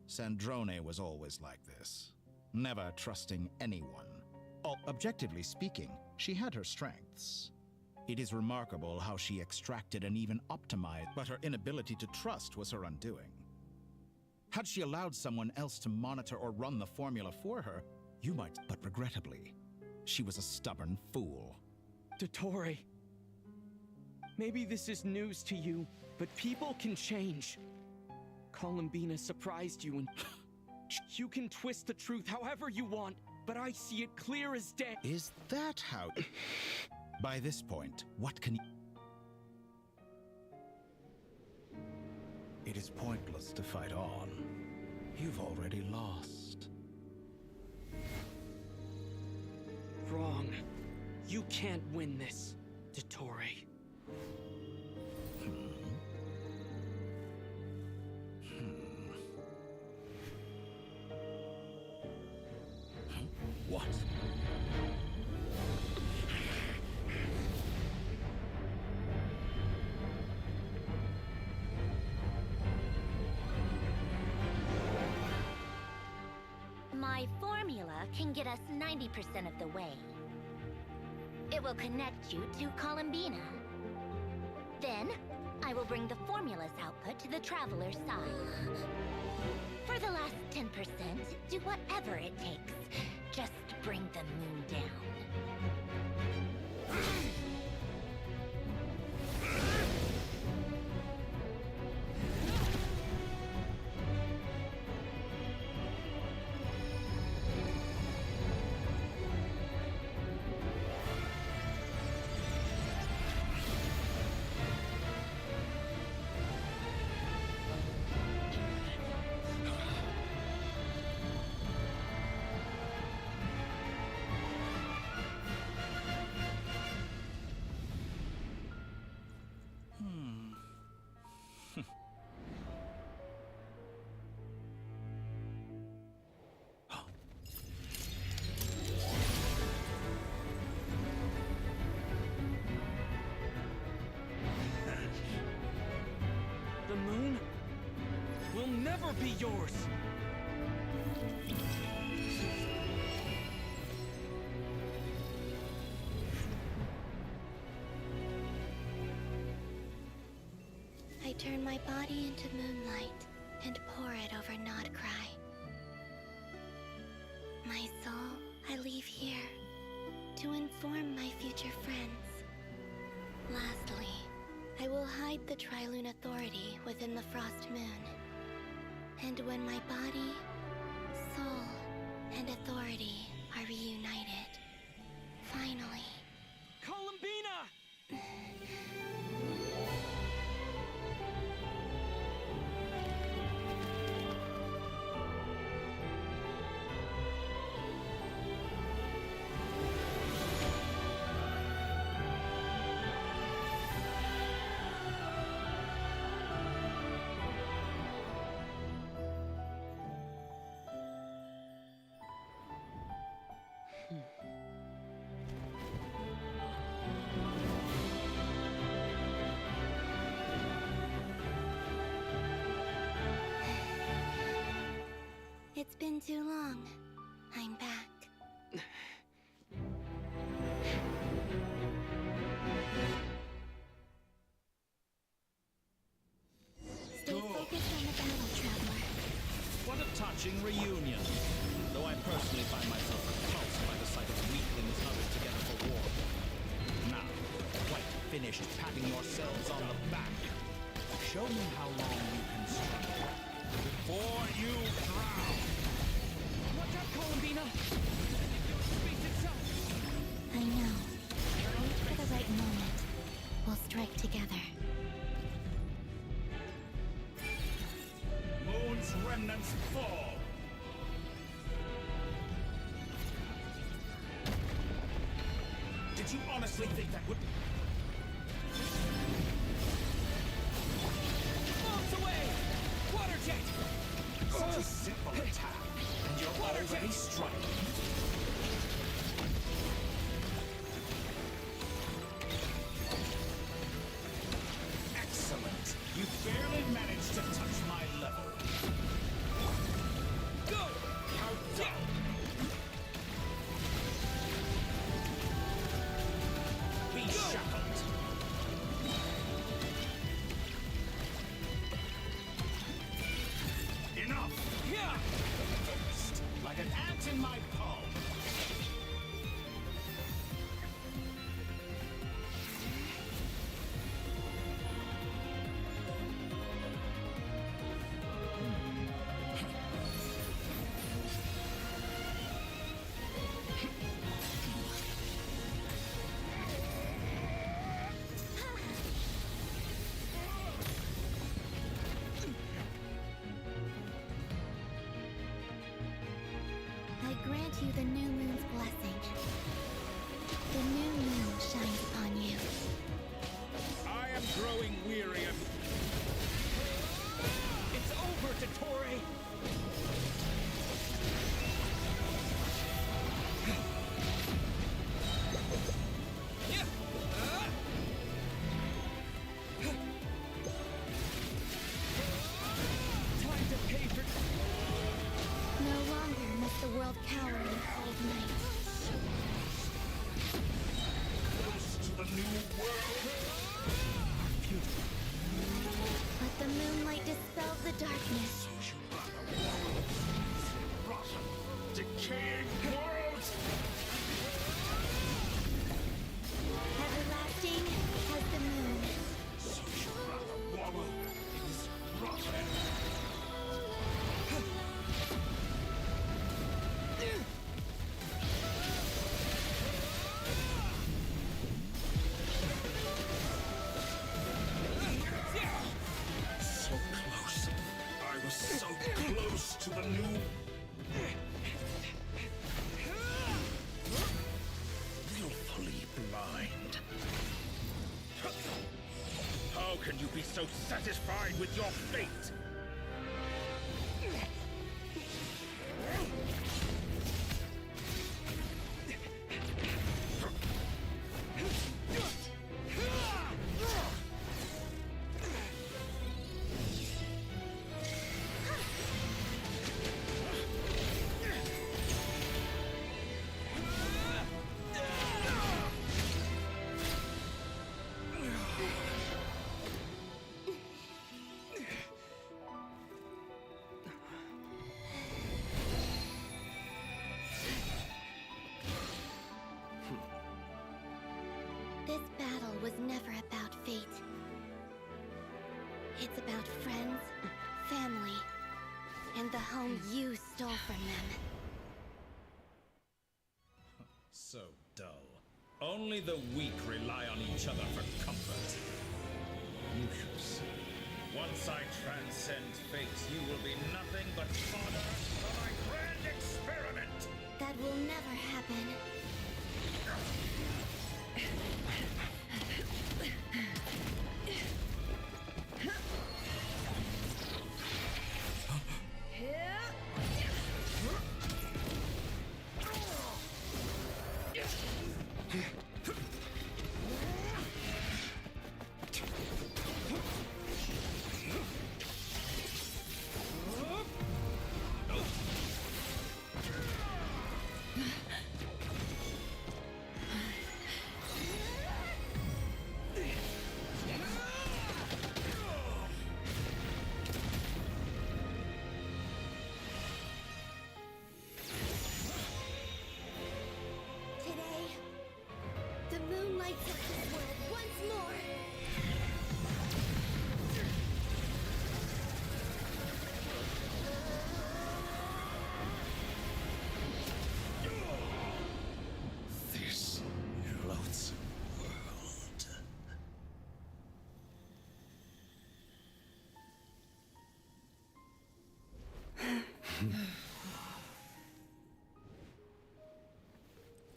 Speaker 13: Sandrone was always like this, never trusting anyone. Objectively speaking, she had her strengths. It is remarkable how she extracted and even optimized, but her inability to trust was her undoing. Had she allowed someone else to monitor or run the formula for her, you might, but regrettably, she was a stubborn fool.
Speaker 12: Dottore, maybe this is news to you, but people can change. Columbinaaa surprised you and you can twist the truth however you want, but I see it clear as day.
Speaker 13: Is that how... By this point, what can you... It is pointless to fight on. You've already lost.
Speaker 12: Wrong. You can't win this, Dottore.
Speaker 13: What?
Speaker 17: My formula can get us 90% of the way. It will connect you to Columbinaaa. Then, I will bring the formula's output to the Traveler's side. For the last 10%, do whatever it takes. Just bring the moon down.
Speaker 12: be yours.
Speaker 18: I turn my body into moonlight and pour it over Nodcry. My soul, I leave here to inform my future friends. Lastly, I will hide the Triloon Authority within the Frost Moon. And when my body, soul, and authority are reunited, finally...
Speaker 12: Columbinaaa!
Speaker 18: It's been too long. I'm back. Stay focused on the battle, Traveler.
Speaker 13: What a touching reunion. Though I personally find myself repulsed by the sight of weaklings huddled together for war. Now, quite finished patting yourselves on the back. Show me how long you can struggle before you drown.
Speaker 12: Watch out, Columbinaaa! Space itself!
Speaker 18: I know. Wait for the right moment. We'll strike together.
Speaker 13: Moon's remnants fall. Did you honestly think that would...
Speaker 12: Bombs away! Water jet!
Speaker 13: Such a simple attack, and you're already striking. Excellent. You barely managed to touch my level.
Speaker 12: Go!
Speaker 13: How dull. Be shackled. Enough!
Speaker 12: Yeah!
Speaker 13: First, like an ant in my palm.
Speaker 18: I grant you the new moon's blessing. The new moon shines upon you.
Speaker 13: I am growing weary of...
Speaker 12: It's over, Dottore! Time to pay for...
Speaker 18: No longer must the world cower in the cold night.
Speaker 13: Close to the new world.
Speaker 18: Let the moonlight dispel the darkness.
Speaker 13: Rotten, decaying world.
Speaker 18: Everlasting as the moon.
Speaker 13: So you rather wallow in this rotten. So close. I was so close to the new... Willfully blind. How can you be so satisfied with your fate?
Speaker 18: was never about fate. It's about friends, family, and the home you stole from them.
Speaker 13: So dull. Only the weak rely on each other for comfort. You shall see. Once I transcend fate, you will be nothing but fodder for my grand experiment!
Speaker 18: That will never happen.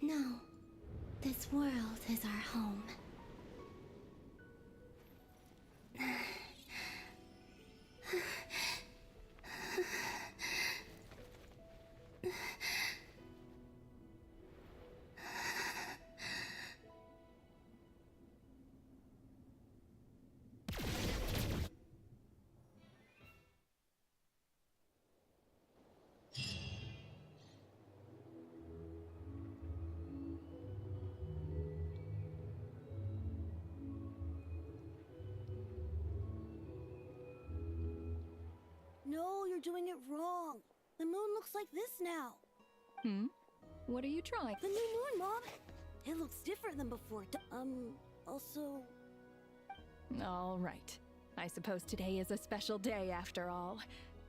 Speaker 18: No, this world is our home.
Speaker 4: No, you're doing it wrong. The moon looks like this now.
Speaker 5: What are you trying?
Speaker 4: The new moon, Mom. It looks different than before. Also...
Speaker 5: All right. I suppose today is a special day after all.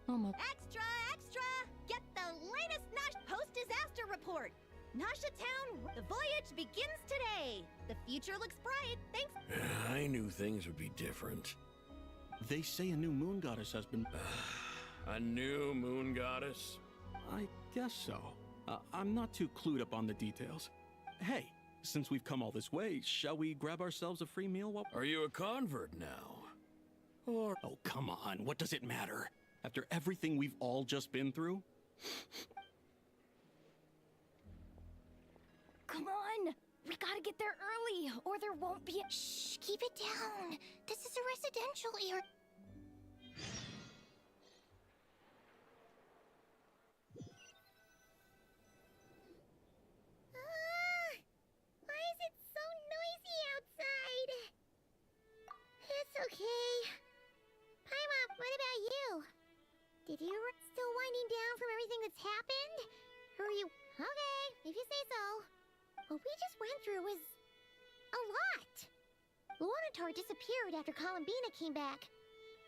Speaker 5: Almost.
Speaker 17: Extra, extra! Get the latest Nash post-disaster report. Nasha Town, the voyage begins today. The future looks bright, thanks.
Speaker 2: I knew things would be different.
Speaker 16: They say a new moon goddess has been...
Speaker 2: A new moon goddess?
Speaker 16: I guess so. I'm not too clued up on the details. Hey, since we've come all this way, shall we grab ourselves a free meal while...
Speaker 2: Are you a convert now? Or...
Speaker 16: Oh, come on. What does it matter? After everything we've all just been through?
Speaker 17: Come on! We gotta get there early, or there won't be a— Shh, keep it down. This is a residential area. Why is it so noisy outside? It's okay. Paimon, what about you? Did you still winding down from everything that's happened? Or are you— Okay, if you say so. What we just went through was a lot. Luanatar disappeared after Columbinaaa came back.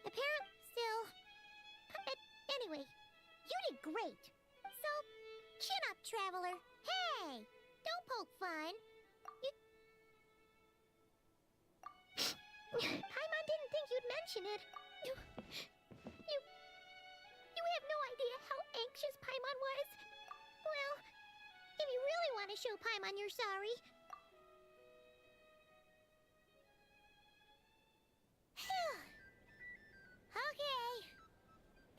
Speaker 17: Apparently, still. Anyway, you did great. So, chin up, Traveler. Hey, don't poke fun. Paimon didn't think you'd mention it. You have no idea how anxious Paimon was. Well, if you really want to show Paimon you're sorry. Okay.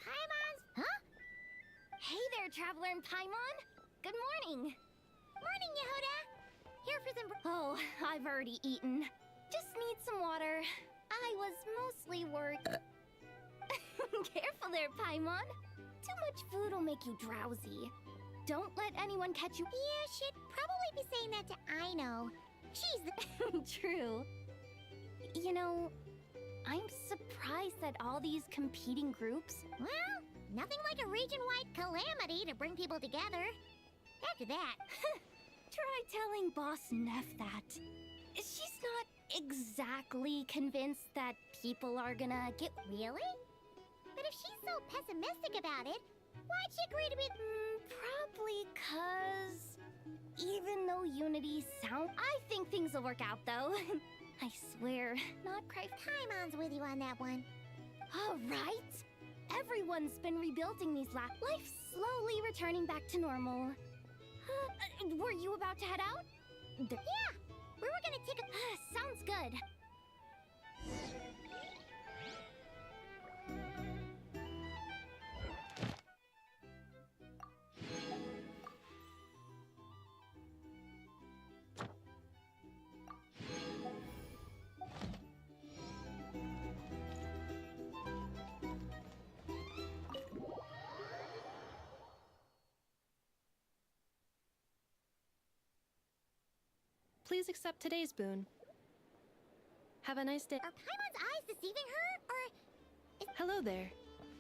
Speaker 17: Paimon's... Huh? Hey there, Traveler and Paimon. Good morning. Morning, Yehuda. Here for some... Oh, I've already eaten. Just need some water. I was mostly worried... Careful there, Paimon. Too much food will make you drowsy. Don't let anyone catch you. Yeah, she'd probably be saying that to Aino. She's the... True. You know, I'm surprised at all these competing groups. Well, nothing like a region-wide calamity to bring people together. After that... Try telling Boss Neff that. She's not exactly convinced that people are gonna get. Really? But if she's so pessimistic about it, why'd she agree to be? Probably 'cause even though Unity sound, I think things will work out though. I swear, not cry. Paimon's with you on that one. All right. Everyone's been rebuilding these life's slowly returning back to normal. Were you about to head out? Yeah, we were gonna take a. Sounds good.
Speaker 8: Please accept today's boon. Have a nice day.
Speaker 17: Are Paimon's eyes deceiving her, or?
Speaker 8: Hello there.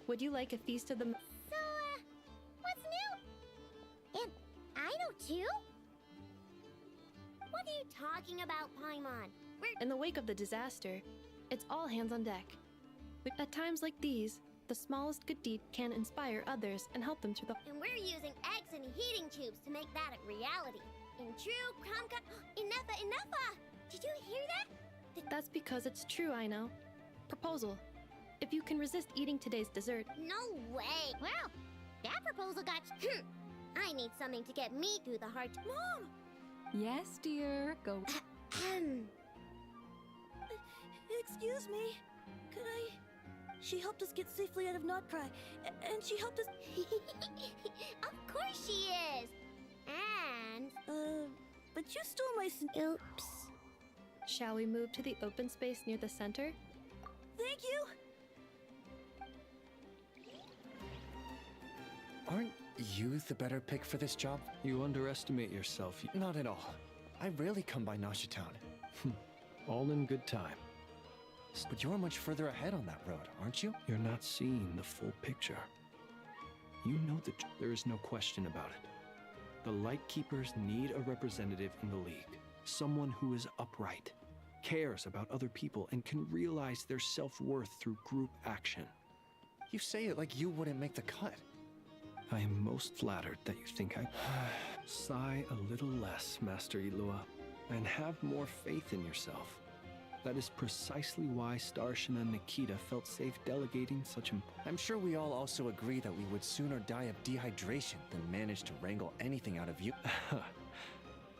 Speaker 8: Would you like a feast of the...
Speaker 17: So, what's new? And I know too? What are you talking about, Paimon?
Speaker 8: In the wake of the disaster, it's all hands on deck. At times like these, the smallest good deed can inspire others and help them through the...
Speaker 17: And we're using eggs and heating tubes to make that a reality. In true Enougha! Did you hear that?
Speaker 8: That's because it's true, I know. Proposal. If you can resist eating today's dessert...
Speaker 17: No way! Well, that proposal got... I need something to get me through the hard... Mom!
Speaker 6: Yes, dear. Go.
Speaker 4: Excuse me. Could I... She helped us get safely out of Notcry, and she helped us...
Speaker 17: Of course she is! And...
Speaker 4: but you stole my...
Speaker 17: Oops.
Speaker 8: Shall we move to the open space near the center?
Speaker 4: Thank you!
Speaker 10: Aren't you the better pick for this job?
Speaker 11: You underestimate yourself.
Speaker 10: Not at all. I rarely come by Nasha Town.
Speaker 11: All in good time.
Speaker 10: But you're much further ahead on that road, aren't you?
Speaker 11: You're not seeing the full picture. You know that there is no question about it. The Lightkeepers need a representative in the League. Someone who is upright, cares about other people, and can realize their self-worth through group action.
Speaker 10: You say it like you wouldn't make the cut.
Speaker 11: I am most flattered that you think I... Sigh a little less, Master Ilua, and have more faith in yourself. That is precisely why Starshin and Nikita felt safe delegating such
Speaker 10: I'm sure we all also agree that we would sooner die of dehydration than manage to wrangle anything out of you.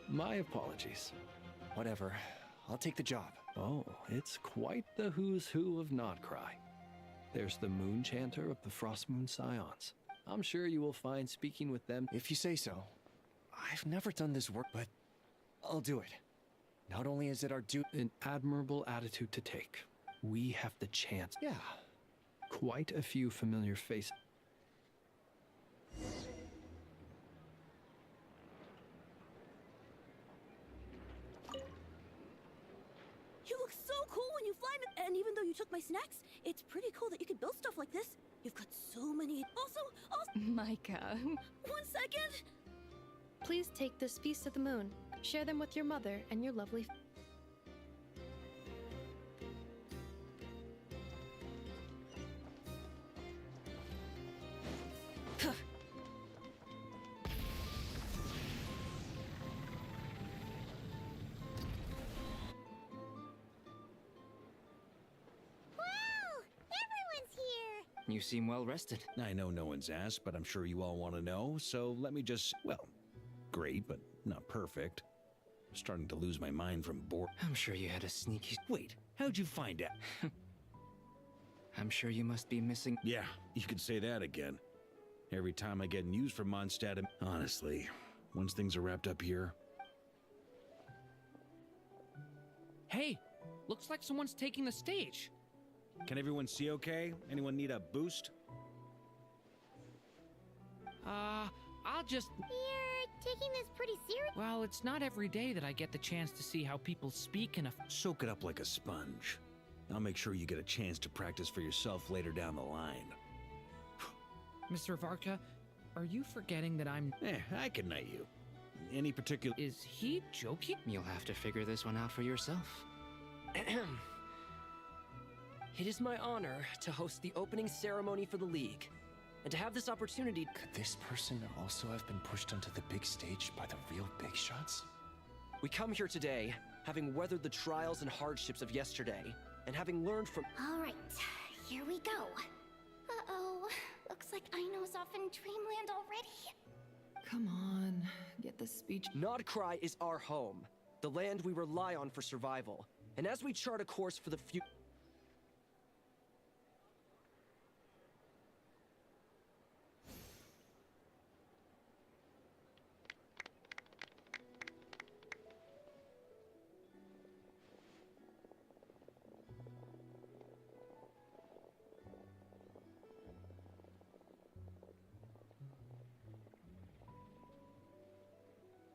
Speaker 11: My apologies.
Speaker 10: Whatever. I'll take the job.
Speaker 11: Oh, it's quite the who's who of Notcry. There's the Moon Chanter of the Frost Moon Scions. I'm sure you will find speaking with them...
Speaker 10: If you say so. I've never done this work, but I'll do it. Not only is it our duty...
Speaker 11: An admirable attitude to take. We have the chance.
Speaker 10: Yeah.
Speaker 11: Quite a few familiar faces.
Speaker 4: You look so cool when you fly me. And even though you took my snacks, it's pretty cool that you could build stuff like this. You've got so many... Also...
Speaker 6: Micah.
Speaker 4: 1 second!
Speaker 8: Please take this feast of the moon. Share them with your mother and your lovely...
Speaker 20: You seem well rested.
Speaker 1: I know no one's asked, but I'm sure you all want to know, so let me just... Well, great, but not perfect. I'm starting to lose my mind from boredom.
Speaker 20: I'm sure you had a sneaky...
Speaker 1: Wait, how'd you find out?
Speaker 20: I'm sure you must be missing...
Speaker 1: Yeah, you could say that again. Every time I get news from Mondstadt, honestly, once things are wrapped up here...
Speaker 14: Hey, looks like someone's taking the stage.
Speaker 1: Can everyone see okay? Anyone need a boost?
Speaker 14: I'll just...
Speaker 17: You're taking this pretty serious?
Speaker 14: Well, it's not every day that I get the chance to see how people speak in a...
Speaker 1: Soak it up like a sponge. I'll make sure you get a chance to practice for yourself later down the line.
Speaker 14: Mr. Varka, are you forgetting that I'm...
Speaker 1: I can knight you. Any particular...
Speaker 14: Is he joking?
Speaker 20: You'll have to figure this one out for yourself.
Speaker 12: It is my honor to host the opening ceremony for the League, and to have this opportunity.
Speaker 15: Could this person also have been pushed onto the big stage by the real big shots?
Speaker 12: We come here today, having weathered the trials and hardships of yesterday, and having learned from—
Speaker 17: All right, here we go. Uh-oh, looks like Aino's off in Dreamland already.
Speaker 9: Come on, get the speech.
Speaker 12: Nodcry is our home, the land we rely on for survival. And as we chart a course for the future—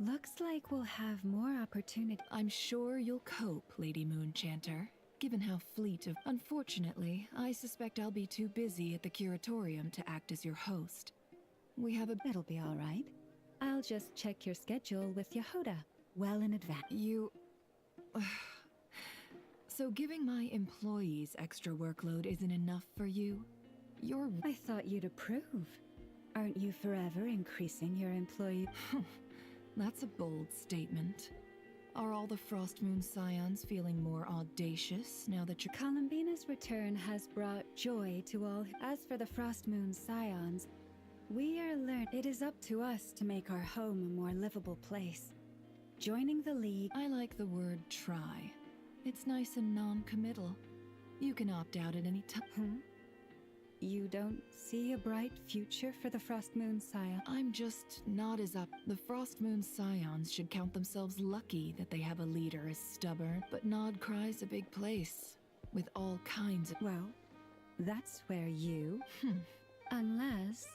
Speaker 6: Looks like we'll have more opportunity.
Speaker 9: I'm sure you'll cope, Lady Moonchanter, given how fleet of— Unfortunately, I suspect I'll be too busy at the Curatorium to act as your host. We have a—
Speaker 6: It'll be all right. I'll just check your schedule with Yehuda well in advance.
Speaker 9: You... So giving my employees extra workload isn't enough for you? You're—
Speaker 6: I thought you'd approve. Aren't you forever increasing your employee?
Speaker 9: That's a bold statement. Are all the Frost Moon Scions feeling more audacious now that you're—
Speaker 6: Columbinaa's return has brought joy to all. As for the Frost Moon Scions, we are learned it is up to us to make our home a more livable place. Joining the League—
Speaker 9: I like the word try. It's nice and non-committal. You can opt out at any time.
Speaker 6: You don't see a bright future for the Frost Moon Scion?
Speaker 9: I'm just not as up. The Frost Moon Scions should count themselves lucky that they have a leader as stubborn. But Nodcry's a big place, with all kinds of—
Speaker 6: Well, that's where you— Unless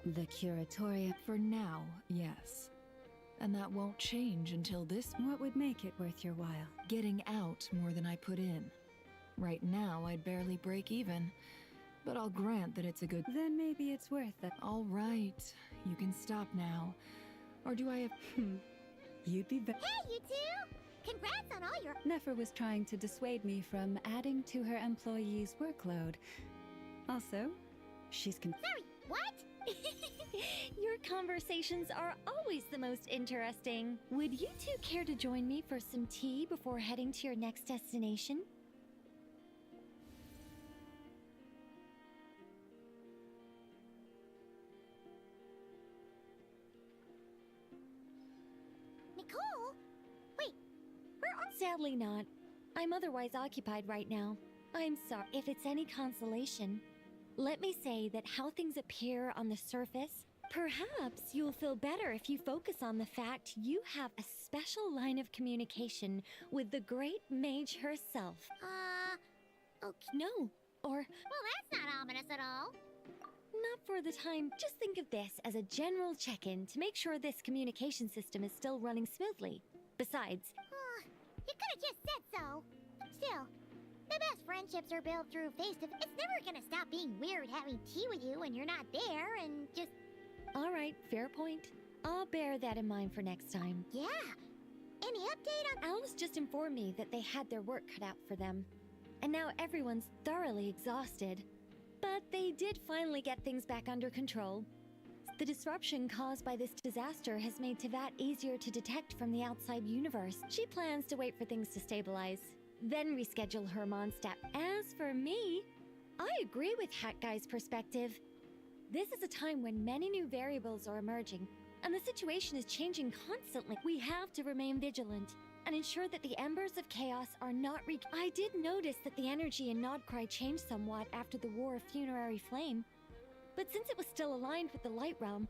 Speaker 6: the Curatorium—
Speaker 9: For now, yes. And that won't change until this—
Speaker 6: What would make it worth your while?
Speaker 9: Getting out more than I put in. Right now, I'd barely break even. But I'll grant that it's a good—
Speaker 6: Then maybe it's worth it.
Speaker 9: All right, you can stop now. Or do I have—
Speaker 6: You'd be
Speaker 17: Hey, you two! Congrats on all your—
Speaker 6: Nefer was trying to dissuade me from adding to her employees' workload. Also, she's
Speaker 17: Sorry, what?
Speaker 21: Your conversations are always the most interesting. Would you two care to join me for some tea before heading to your next destination?
Speaker 17: Nicole? Wait, where are—
Speaker 21: Sadly not. I'm otherwise occupied right now. I'm sorry. If it's any consolation, let me say that how things appear on the surface, perhaps you'll feel better if you focus on the fact you have a special line of communication with the great mage herself.
Speaker 17: Okay.
Speaker 21: No, or—
Speaker 17: Well, that's not ominous at all.
Speaker 21: Not for the time. Just think of this as a general check-in to make sure this communication system is still running smoothly. Besides—
Speaker 17: You could have just said so. Still, the best friendships are built through face-to-face. It's never gonna stop being weird having tea with you when you're not there and just—
Speaker 21: All right, fair point. I'll bear that in mind for next time.
Speaker 17: Yeah. Any update on—
Speaker 21: Alice just informed me that they had their work cut out for them. And now everyone's thoroughly exhausted. But they did finally get things back under control. The disruption caused by this disaster has made Tevat easier to detect from the outside universe. She plans to wait for things to stabilize, then reschedule her Mondstadt. As for me, I agree with Hat Guy's perspective. This is a time when many new variables are emerging, and the situation is changing constantly. We have to remain vigilant and ensure that the embers of chaos are not I did notice that the energy in Nodcry changed somewhat after the War of Funerary Flame, but since it was still aligned with the Light Realm,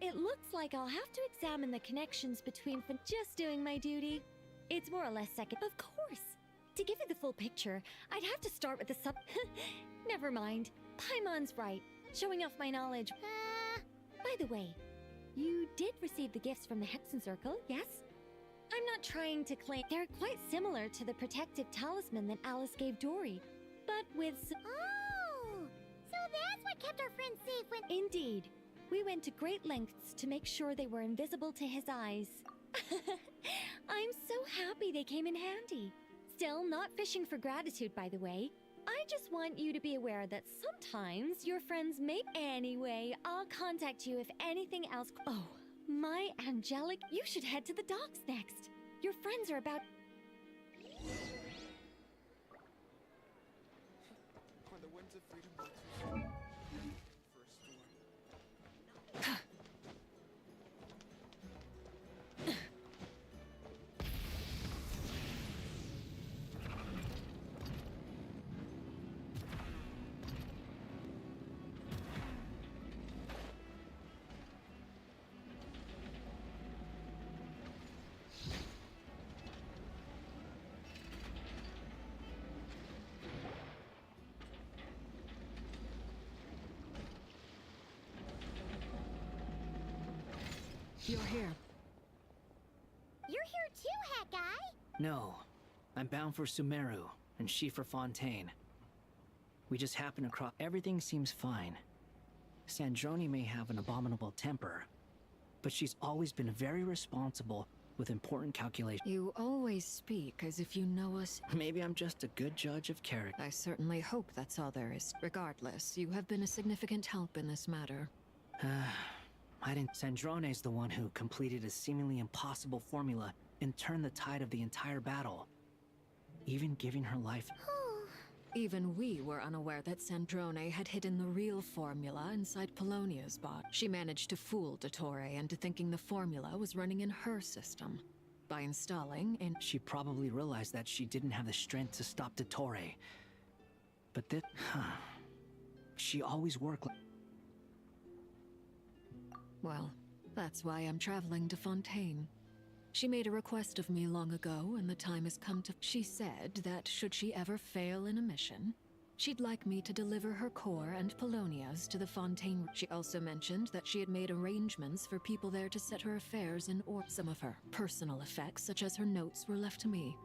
Speaker 21: it looks like I'll have to examine the connections between just doing my duty. It's more or less second. Of course! To give you the full picture, I'd have to start with the sub— Never mind. Paimon's right. Showing off my knowledge. By the way, you did receive the gifts from the Hexen Circle, yes? I'm not trying to claim— They're quite similar to the protective talisman that Alice gave Dory, but with
Speaker 17: Oh! So that's what kept our friends safe when—
Speaker 21: Indeed. We went to great lengths to make sure they were invisible to his eyes. I'm so happy they came in handy. Still, not fishing for gratitude, by the way. I just want you to be aware that sometimes your friends may. Anyway, I'll contact you if anything else. Oh, my angelic, you should head to the docks next. Your friends are about.
Speaker 12: Are the winds of freedom not too strong for a storm?
Speaker 7: You're here.
Speaker 17: You're here too, Hat Guy.
Speaker 19: No. I'm bound for Sumeru, and she for Fontaine. We just happened across. Everything seems fine. Sandrone may have an abominable temper, but she's always been very responsible with important calculations.
Speaker 7: You always speak as if you know us.
Speaker 19: Maybe I'm just a good judge of character.
Speaker 7: I certainly hope that's all there is. Regardless, you have been a significant help in this matter.
Speaker 19: I didn't. Sandrone's the one who completed a seemingly impossible formula and turned the tide of the entire battle, even giving her life.
Speaker 7: Even we were unaware that Sandrone had hidden the real formula inside Polonia's bot. She managed to fool Dottore into thinking the formula was running in her system. By installing and
Speaker 19: she probably realized that she didn't have the strength to stop Dottore. But that... she always worked like...
Speaker 7: Well, that's why I'm traveling to Fontaine. She made a request of me long ago, and the time has come to... She said that should she ever fail in a mission, she'd like me to deliver her core and Polonia's to the Fontaine. She also mentioned that she had made arrangements for people there to set her affairs in order. Some of her personal effects, such as her notes, were left to me.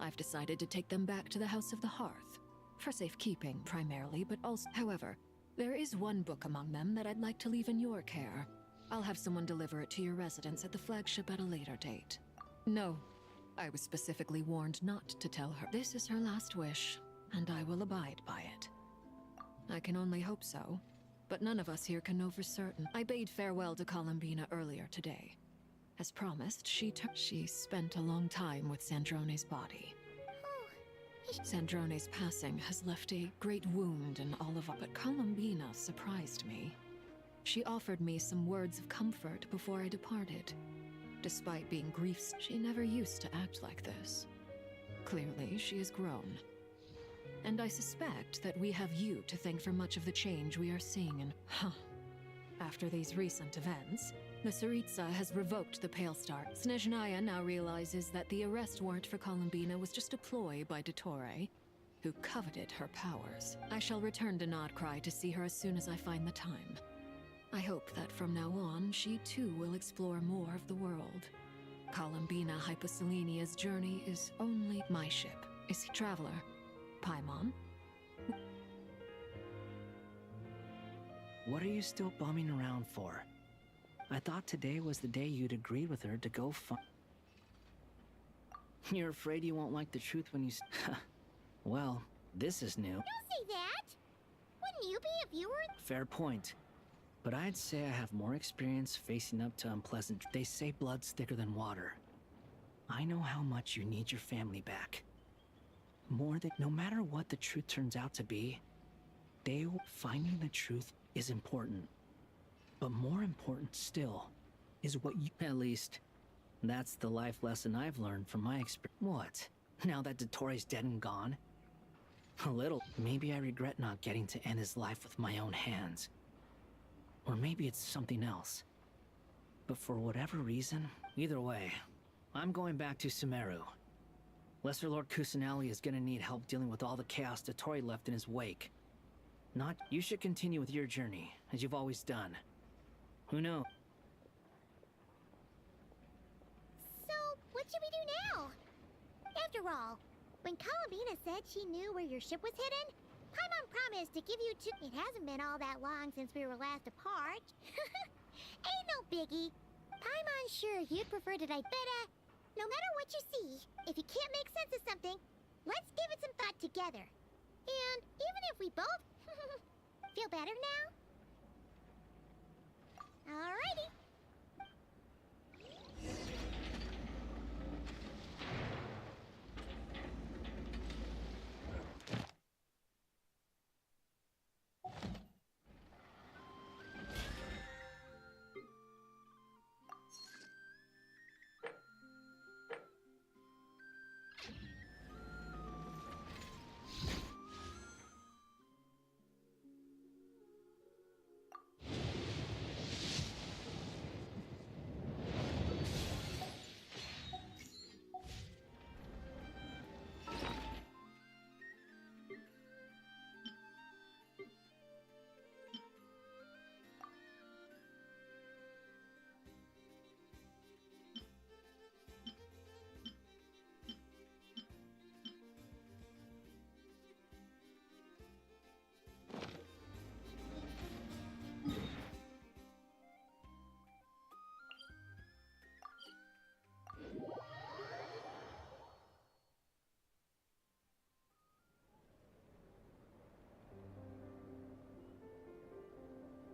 Speaker 7: I've decided to take them back to the House of the Hearth. For safekeeping, primarily, but also... However, there is one book among them that I'd like to leave in your care. I'll have someone deliver it to your residence at the flagship at a later date. No, I was specifically warned not to tell her. This is her last wish, and I will abide by it. I can only hope so, but none of us here can know for certain. I bade farewell to Columbinaaa earlier today. As promised, she spent a long time with Sandrone's body. Sandrone's passing has left a great wound in all of us, but Columbinaaa surprised me. She offered me some words of comfort before I departed. Despite being griefs, she never used to act like this. Clearly, she has grown. And I suspect that we have you to thank for much of the change we are seeing in... After these recent events, the Tsaritsa has revoked the Pale Star. Snezhnaya now realizes that the arrest warrant for Columbinaaa was just a ploy by Dottore, who coveted her powers. I shall return to Nodcry to see her as soon as I find the time. I hope that from now on, she too will explore more of the world. Columbinaaa Hyposelenia's journey is only my ship. Is he traveler? Paimon?
Speaker 19: What are you still bumming around for? I thought today was the day you'd agreed with her to go You're afraid you won't like the truth when you Well, this is new.
Speaker 17: Don't say that! Wouldn't you be if you were...
Speaker 19: Fair point. But I'd say I have more experience facing up to unpleasant... They say blood's thicker than water. I know how much you need your family back. More than... No matter what the truth turns out to be, finding the truth is important. But more important still is what you... At least, that's the life lesson I've learned from my experience. What? Now that Dottore's dead and gone? A little. Maybe I regret not getting to end his life with my own hands. Or maybe it's something else. But for whatever reason, either way, I'm going back to Sumeru. Lesser Lord Kusanali is gonna need help dealing with all the chaos Dottore left in his wake. You should continue with your journey, as you've always done. Who knows?
Speaker 17: So, what should we do now? After all, when Columbinaaa said she knew where your ship was hidden, Paimon promised to give you two... It hasn't been all that long since we were last apart. Ain't no biggie. Paimon's sure you'd prefer to die better. No matter what you see, if you can't make sense of something, let's give it some thought together. And even if we both feel better now? Alrighty.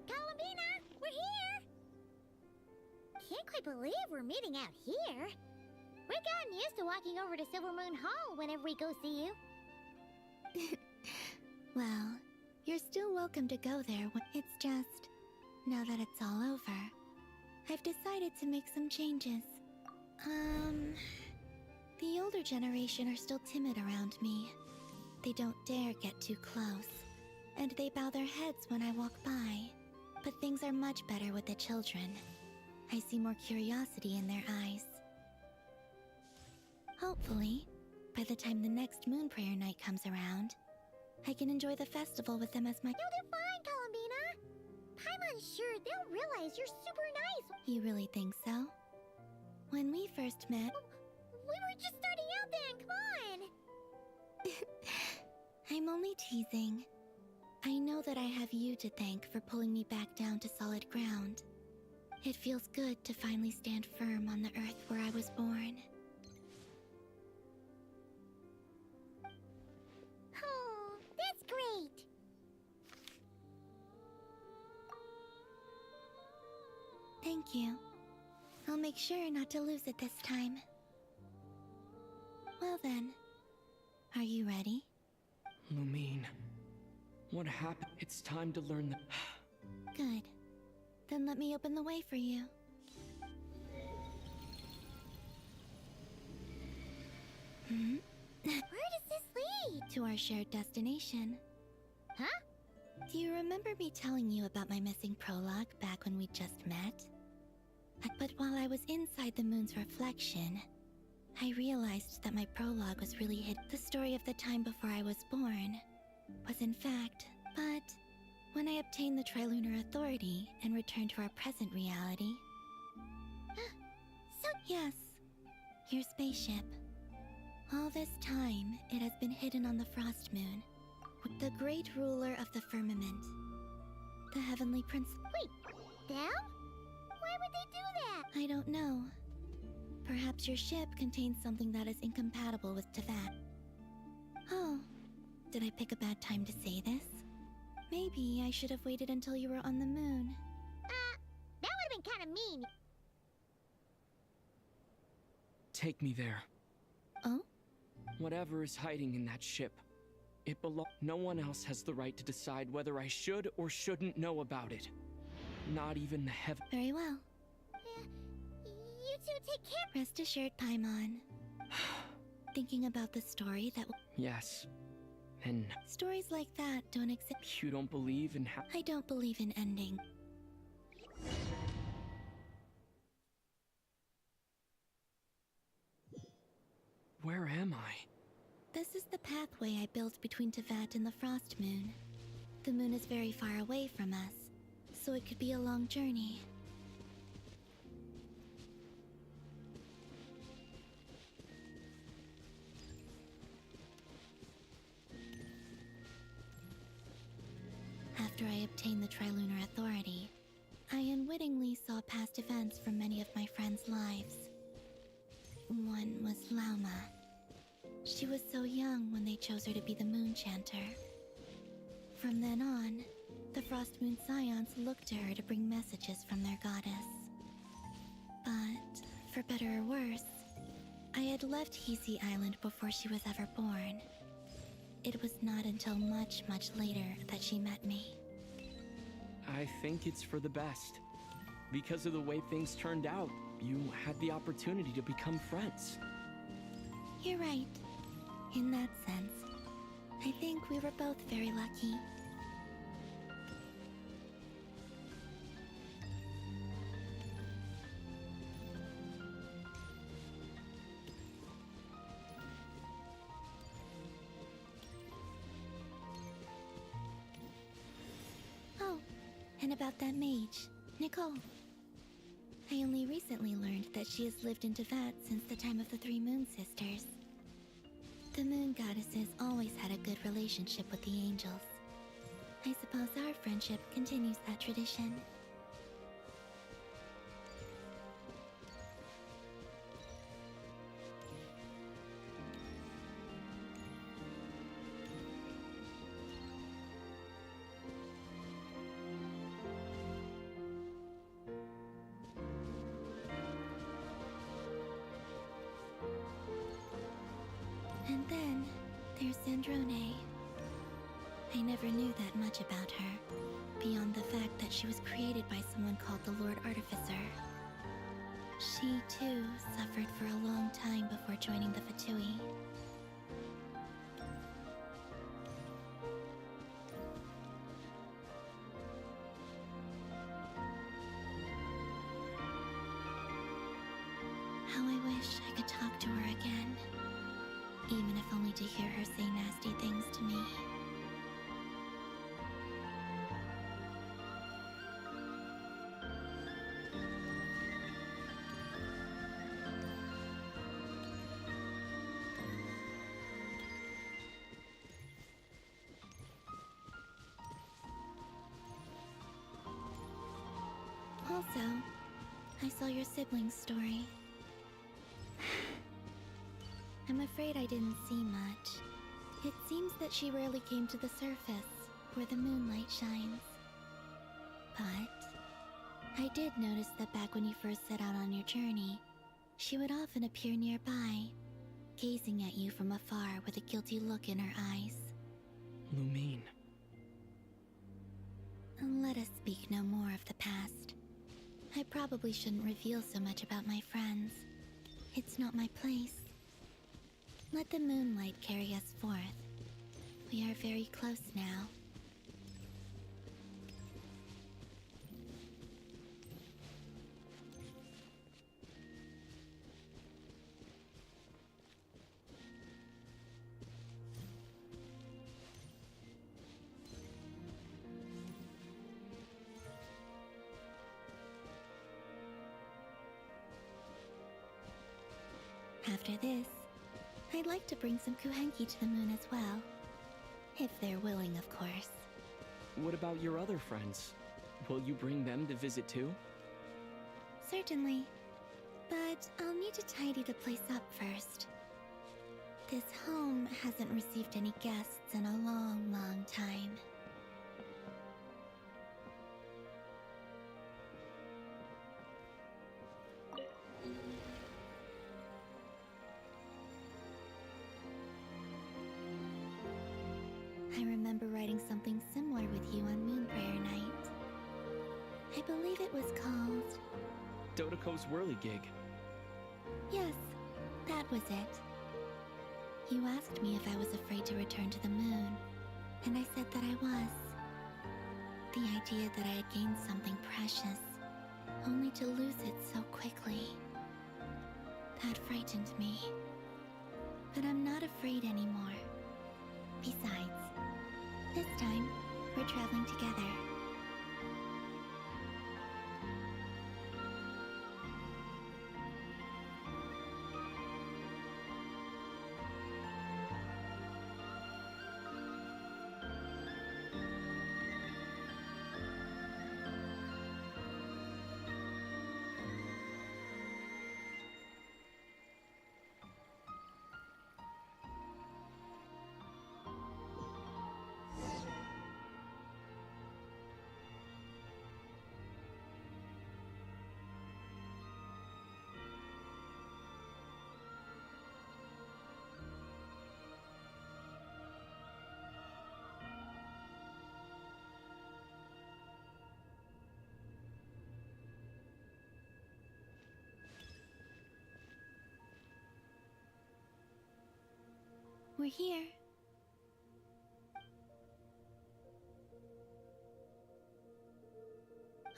Speaker 17: Columbinaaa, we're here! Can't quite believe we're meeting out here. We've gotten used to walking over to Silver Moon Hall whenever we go see you.
Speaker 18: Well, you're still welcome to go there. It's just, now that it's all over, I've decided to make some changes. The older generation are still timid around me. They don't dare get too close, and they bow their heads when I walk by. But things are much better with the children. I see more curiosity in their eyes. Hopefully, by the time the next Moon Prayer night comes around, I can enjoy the festival with them as my—
Speaker 17: You'll do fine, Columbinaaa. Paimon's sure they'll realize you're super nice.
Speaker 18: You really think so? When we first met—
Speaker 17: We were just starting out then, come on!
Speaker 18: I'm only teasing. I know that I have you to thank for pulling me back down to solid ground. It feels good to finally stand firm on the earth where I was born.
Speaker 17: Oh, that's great!
Speaker 18: Thank you. I'll make sure not to lose it this time. Well then, are you ready?
Speaker 12: Lumine, what happened? It's time to learn the...
Speaker 18: Good. Then let me open the way for you.
Speaker 17: Where does this lead?
Speaker 18: To our shared destination.
Speaker 17: Huh?
Speaker 18: Do you remember me telling you about my missing prologue back when we just met? But while I was inside the moon's reflection, I realized that my prologue was really hidden. The story of the time before I was born was in fact, but when I obtained the Trilunar Authority and returned to our present reality...
Speaker 17: So
Speaker 18: yes, your spaceship. All this time, it has been hidden on the Frost Moon, the great ruler of the firmament, the Heavenly Prince.
Speaker 17: Wait, them? Why would they do that?
Speaker 18: I don't know. Perhaps your ship contains something that is incompatible with Teyvat. Oh, did I pick a bad time to say this? Maybe I should have waited until you were on the moon.
Speaker 17: That would have been kind of mean.
Speaker 12: Take me there.
Speaker 18: Oh?
Speaker 12: Whatever is hiding in that ship, it belongs. No one else has the right to decide whether I should or shouldn't know about it. Not even the heaven.
Speaker 18: Very well.
Speaker 17: You two take care.
Speaker 18: Rest assured, Paimon. Thinking about the story that...
Speaker 12: Yes. And...
Speaker 18: Stories like that don't exist.
Speaker 12: You don't believe in how...
Speaker 18: I don't believe in ending.
Speaker 12: Where am I?
Speaker 18: This is the pathway I built between Teyvat and the Frost Moon. The moon is very far away from us, so it could be a long journey. After I obtained the Trilunar Authority, I unwittingly saw past events from many of my friends' lives. one was Lauma. She was so young when they chose her to be the Moon Chanter. From then on, the Frost Moon Scions looked to her to bring messages from their goddess. But, for better or worse, I had left seeeee Island before she was ever born. It was not until much, much later that she met me.
Speaker 12: I think it's for the best. Because of the way things turned out, you had the opportunity to become friends.
Speaker 18: You're right. In that sense, I think we were both very lucky. Oh, and about that mage, Nicole. I only recently learned that she has lived in Teyvat since the time of the Three Moon Sisters. The Moon Goddesses always had a good relationship with the angels. I suppose our friendship continues that tradition. And then, there's Zandrone. I never knew that much about her, beyond the fact that she was created by someone called the Lord Artificer. She, too, suffered for a long time before joining the Fatui. How I wish I could talk to her again. Even if only to hear her say nasty things to me. Also, I saw your siblings' story. I'm afraid I didn't see much. It seems that she rarely came to the surface, where the moonlight shines. But I did notice that back when you first set out on your journey, she would often appear nearby, gazing at you from afar with a guilty look in her eyes.
Speaker 12: Lumine.
Speaker 18: Let us speak no more of the past. I probably shouldn't reveal so much about my friends. It's not my place. Let the moonlight carry us forth. We are very close now. After this, I'd like to bring some Kuhenki to the moon as well. If they're willing, of course.
Speaker 12: What about your other friends? Will you bring them to visit too?
Speaker 18: Certainly. But I'll need to tidy the place up first. This home hasn't received any guests in a long, long time. I remember writing something similar with you on Moon Prayer Night. I believe it was called...
Speaker 12: Dodoko's Whirligig.
Speaker 18: Yes, that was it. You asked me if I was afraid to return to the moon, and I said that I was. The idea that I had gained something precious, only to lose it so quickly. That frightened me. But I'm not afraid anymore. Besides, this time, we're traveling together. We're here.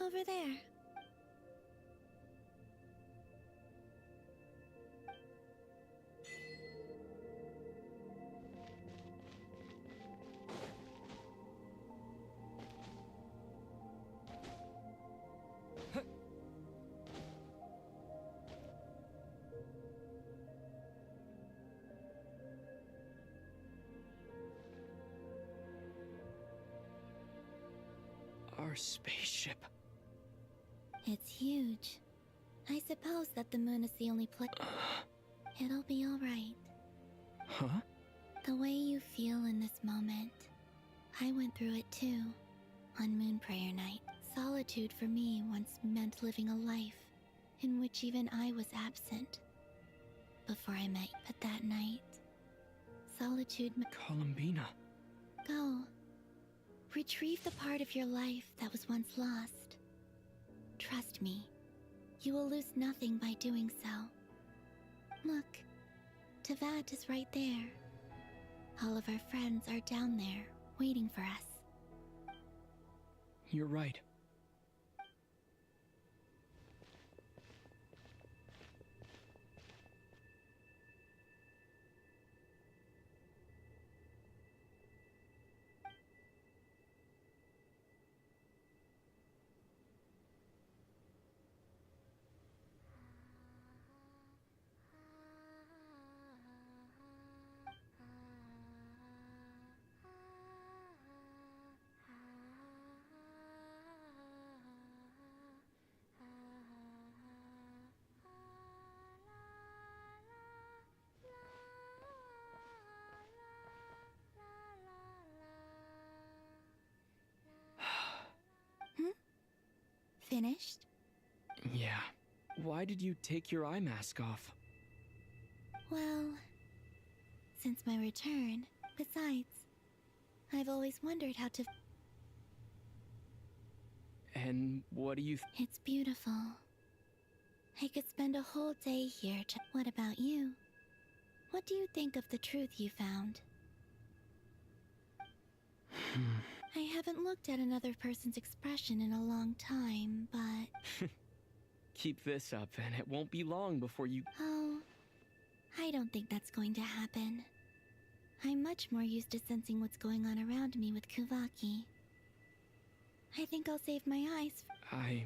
Speaker 18: Over there.
Speaker 12: Our spaceship.
Speaker 18: It's huge. I suppose that the moon is the only place. It'll be alright.
Speaker 12: Huh?
Speaker 18: The way you feel in this moment. I went through it too. On Moon Prayer Night. Solitude for me once meant living a life in which even I was absent. Before I met you. But that night, solitude.
Speaker 12: Columbinaaa.
Speaker 18: Go. Retrieve the part of your life that was once lost. Trust me, you will lose nothing by doing so. Look, Teyvat is right there. All of our friends are down there, waiting for us.
Speaker 12: You're right.
Speaker 18: Finished?
Speaker 12: Yeah. Why did you take your eye mask off?
Speaker 18: Well, since my return, besides, I've always wondered how to...
Speaker 12: And what do you...
Speaker 18: It's beautiful. I could spend a whole day here to... What about you? What do you think of the truth you found? I haven't looked at another person's expression in a long time, but...
Speaker 12: Keep this up, and it won't be long before you...
Speaker 18: Oh, I don't think that's going to happen. I'm much more used to sensing what's going on around me with Kuvaki. I think I'll save my eyes.
Speaker 12: I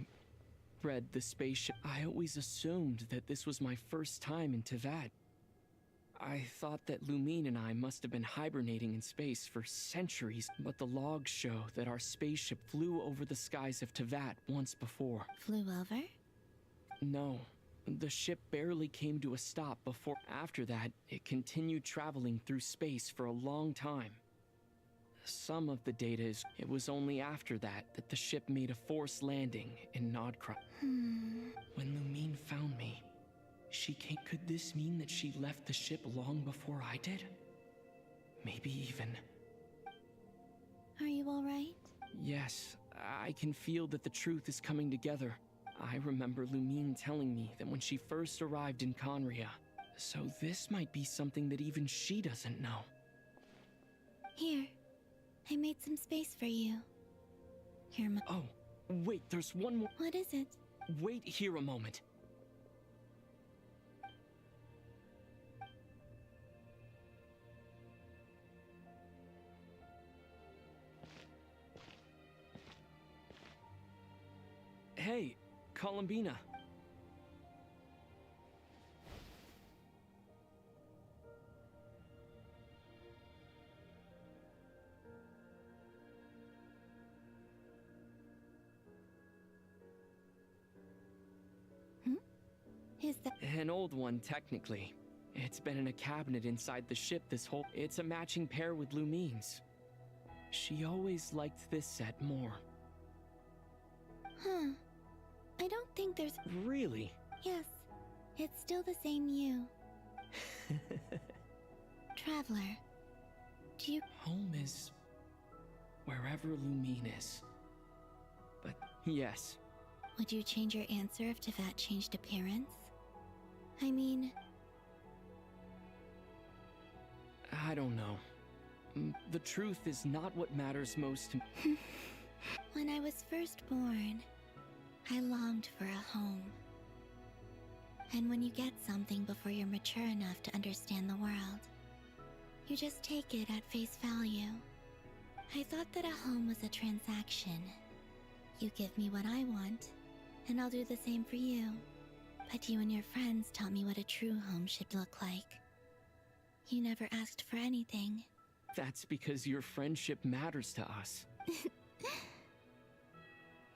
Speaker 12: read the spaceship. I always assumed that this was my first time in Teyvat. I thought that Lumine and I must have been hibernating in space for centuries, but the logs show that our spaceship flew over the skies of Teyvat once before.
Speaker 18: Flew over?
Speaker 12: No. The ship barely came to a stop before. After that, it continued traveling through space for a long time. Some of the data is it was only after that that the ship made a forced landing in Nodcry. When Lumine found me, she came. Could this mean that she left the ship long before I did? Maybe even.
Speaker 18: Are you alright?
Speaker 12: Yes, I can feel that the truth is coming together. I remember Lumine telling me that when she first arrived in Conria. So this might be something that even she doesn't know.
Speaker 18: Here, I made some space for you. Here,
Speaker 12: Oh, wait, there's one more.
Speaker 18: What is it?
Speaker 12: Wait here a moment. Hey, Columbinaaa.
Speaker 18: Is that...
Speaker 12: An old one, technically. It's been in a cabinet inside the ship this whole... It's a matching pair with Lumine's. She always liked this set more.
Speaker 18: Huh. I don't think there's...
Speaker 12: Really?
Speaker 18: Yes. It's still the same you. Traveler. Do you...
Speaker 12: Home is... wherever Lumine is. But yes.
Speaker 18: Would you change your answer if Teyvat changed appearance? I mean...
Speaker 12: I don't know. The truth is not what matters most to me.
Speaker 18: When I was first born, I longed for a home. And when you get something before you're mature enough to understand the world, you just take it at face value. I thought that a home was a transaction. You give me what I want, and I'll do the same for you. But you and your friends taught me what a true home should look like. You never asked for anything.
Speaker 12: That's because your friendship matters to us.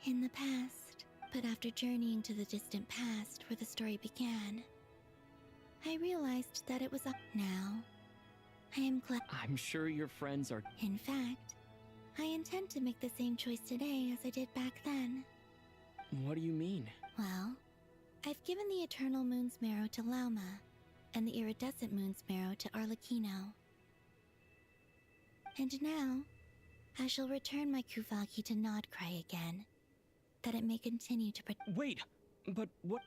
Speaker 18: In the past, but after journeying to the distant past where the story began, I realized that it was up now. I am glad.
Speaker 12: I'm sure your friends are.
Speaker 18: In fact, I intend to make the same choice today as I did back then.
Speaker 12: What do you mean?
Speaker 18: Well, I've given the Eternal Moon's Marrow to Lauma, and the Iridescent Moon's Marrow to Arlecchino. And now, I shall return my Kuvaki to Nodcry again, that it may continue to
Speaker 12: Wait, but what?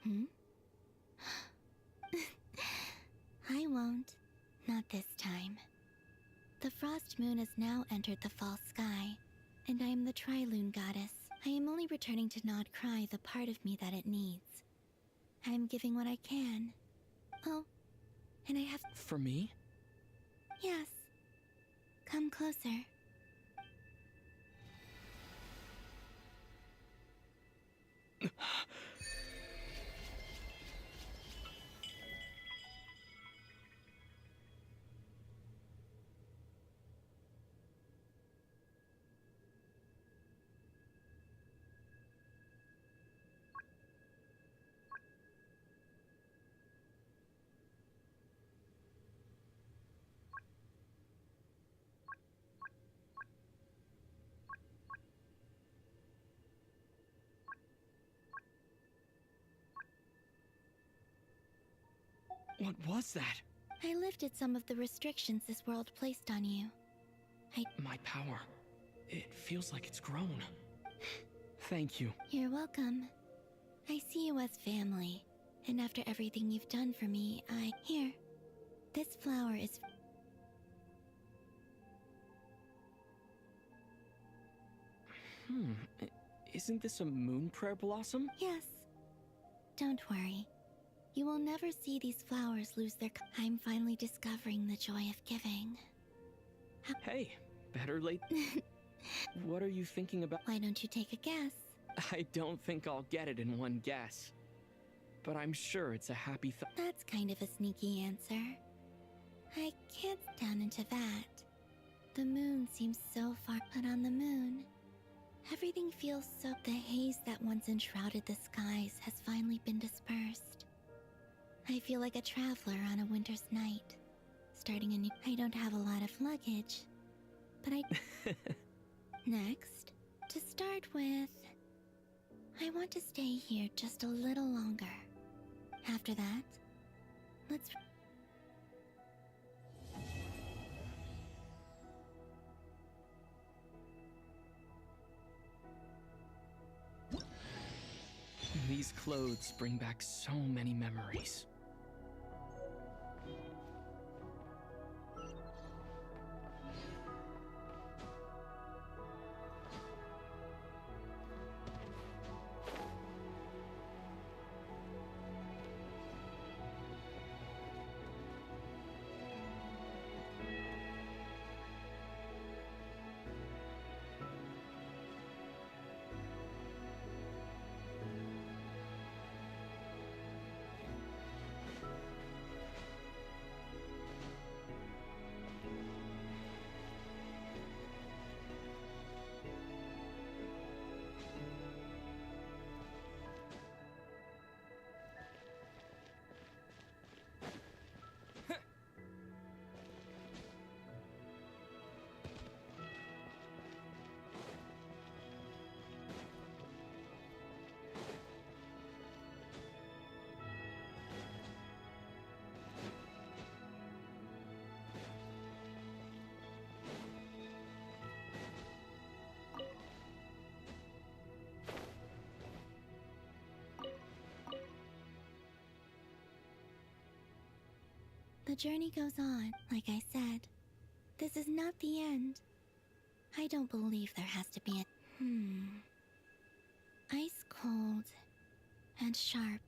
Speaker 18: I won't. Not this time. The Frost Moon has now entered the false sky, and I am the Trilune Goddess. I am only returning to Nodcry the part of me that it needs. I am giving what I can. Oh, and I have...
Speaker 12: For me?
Speaker 18: Yes. Come closer.
Speaker 12: What was that?
Speaker 18: I lifted some of the restrictions this world placed on you.
Speaker 12: My power. It feels like it's grown. Thank you.
Speaker 18: You're welcome. I see you as family, and after everything you've done for me, Here. This flower is...
Speaker 12: Isn't this a moon prayer blossom?
Speaker 18: Yes. Don't worry. You will never see these flowers lose their... I'm finally discovering the joy of giving.
Speaker 12: Hey, better late... What are you thinking about?
Speaker 18: Why don't you take a guess?
Speaker 12: I don't think I'll get it in one guess. But I'm sure it's a happy
Speaker 18: That's kind of a sneaky answer. I can't down into that. The moon seems so far, but on the moon, everything feels so... The haze that once enshrouded the skies has finally been dispersed. I feel like a traveler on a winter's night, starting a new... I don't have a lot of luggage, but I... Next, to start with, I want to stay here just a little longer. After that, let's...
Speaker 12: These clothes bring back so many memories.
Speaker 18: The journey goes on, like I said. This is not the end. I don't believe there has to be a... Ice cold and sharp.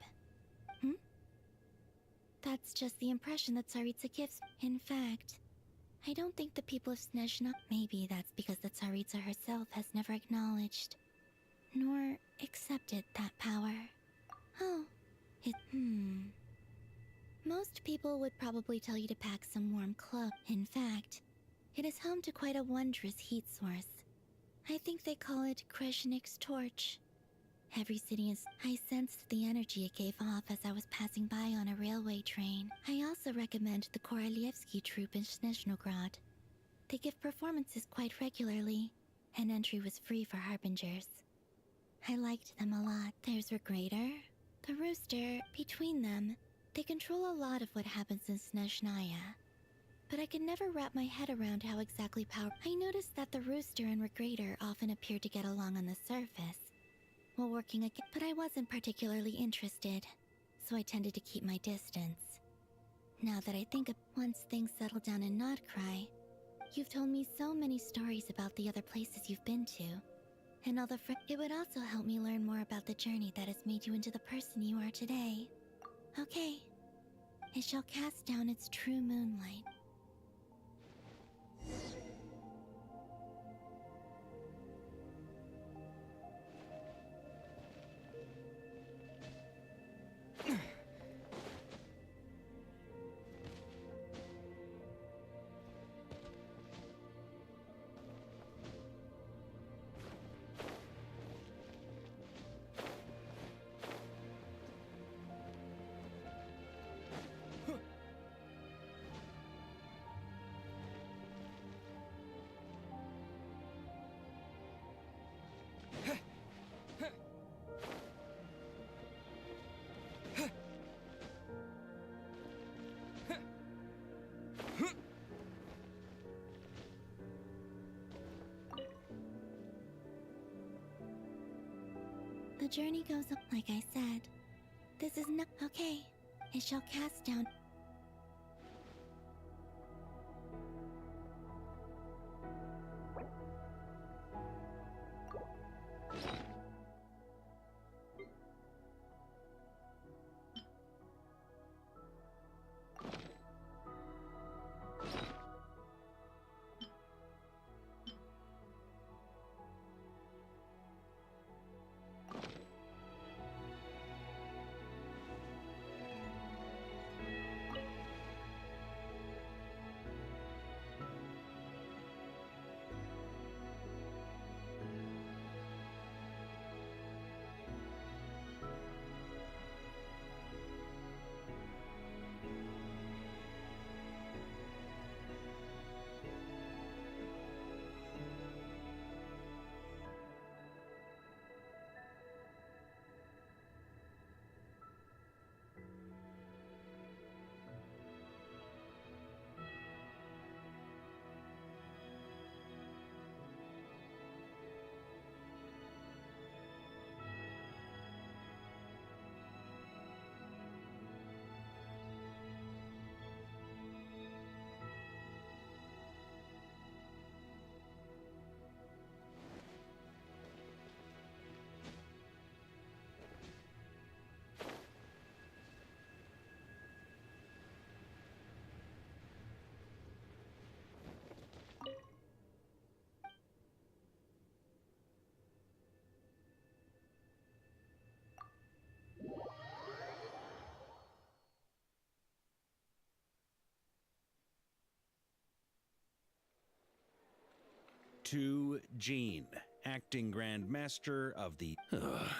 Speaker 18: That's just the impression that Tsaritsa gives. In fact, I don't think the people of Snezhna... Maybe that's because the Tsaritsa herself has never acknowledged nor accepted that power. Oh, Most people would probably tell you to pack some warm clothes. In fact, it is home to quite a wondrous heat source. I think they call it Kreshnik's torch. Every city is... I sensed the energy it gave off as I was passing by on a railway train. I also recommend the Korolievsky troupe in Snezhnograd. They give performances quite regularly, and entry was free for harbingers. I liked them a lot. There's Regrator, the Rooster. Between them, they control a lot of what happens in Snezhnaya. But I could never wrap my head around how exactly I noticed that the Rooster and Regrator often appeared to get along on the surface while working again, but I wasn't particularly interested, so I tended to keep my distance. Now that I think of once things settle down in Nodcry, you've told me so many stories about the other places you've been to, and all the it would also help me learn more about the journey that has made you into the person you are today. Okay, it shall cast down its true moonlight. The journey goes up, like I said. This is not... Okay, it shall cast down...
Speaker 1: To Jean, acting Grand Master of the...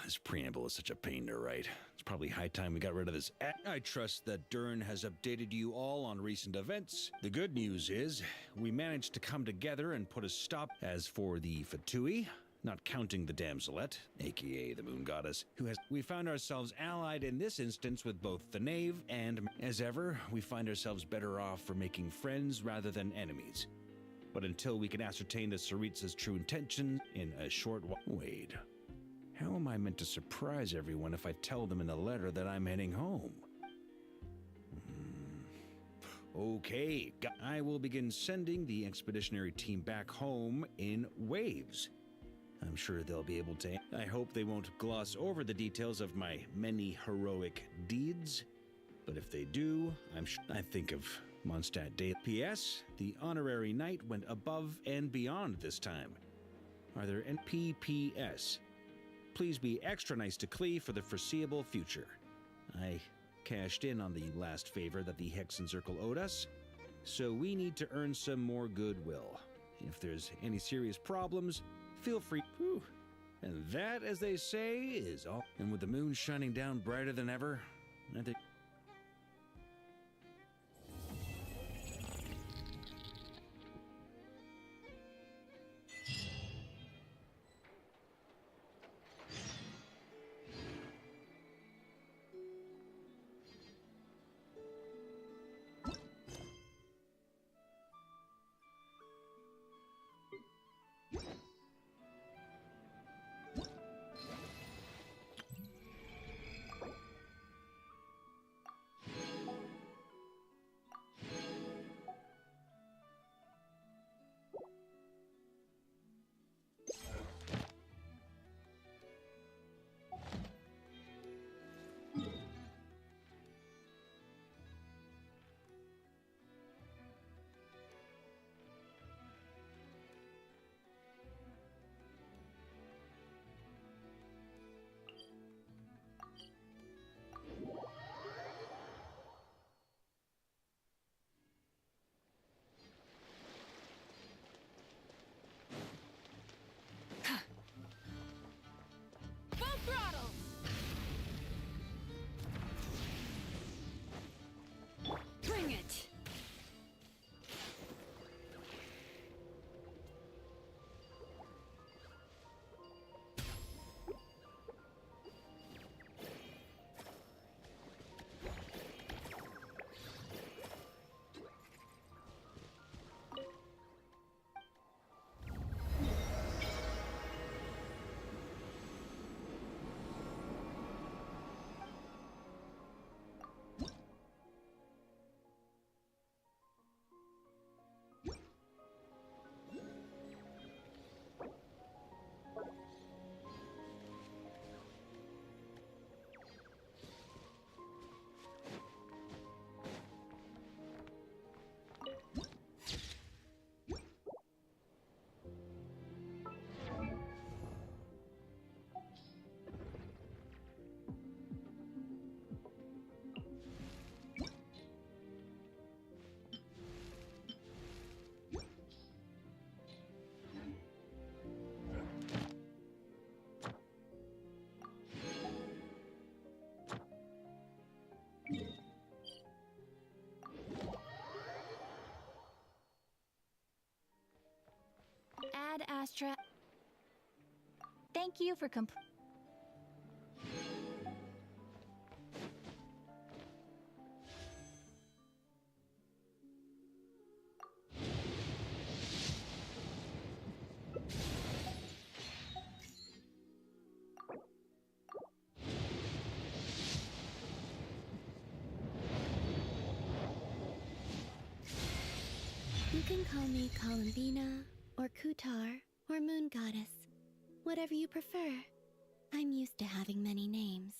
Speaker 1: this preamble is such a pain to write. It's probably high time we got rid of this. I trust that Dern has updated you all on recent events. The good news is, we managed to come together and put a stop. As for the Fatui, not counting the Damselette, aka the Moon Goddess, we found ourselves allied in this instance with both the Knave and, as ever, we find ourselves better off for making friends rather than enemies. But until we can ascertain the Tsaritsa's true intention in a short while... Wait. How am I meant to surprise everyone if I tell them in the letter that I'm heading home? Okay, I will begin sending the expeditionary team back home in waves. I'm sure they'll be able to. I hope they won't gloss over the details of my many heroic deeds. But if they do, I think of Mondstadt Day. P.S. The honorary knight went above and beyond this time. Are there any P.P.S.? Please be extra nice to Klee for the foreseeable future. I cashed in on the last favor that the Hexen Circle owed us, so we need to earn some more goodwill. If there's any serious problems, feel free. Whew. And that, as they say, is all. And with the moon shining down brighter than ever, I think.
Speaker 21: Bring it! Ad Astra. Thank you for
Speaker 18: You can call me Columbinaaa, or Kutar, or Moon Goddess. Whatever you prefer. I'm used to having many names.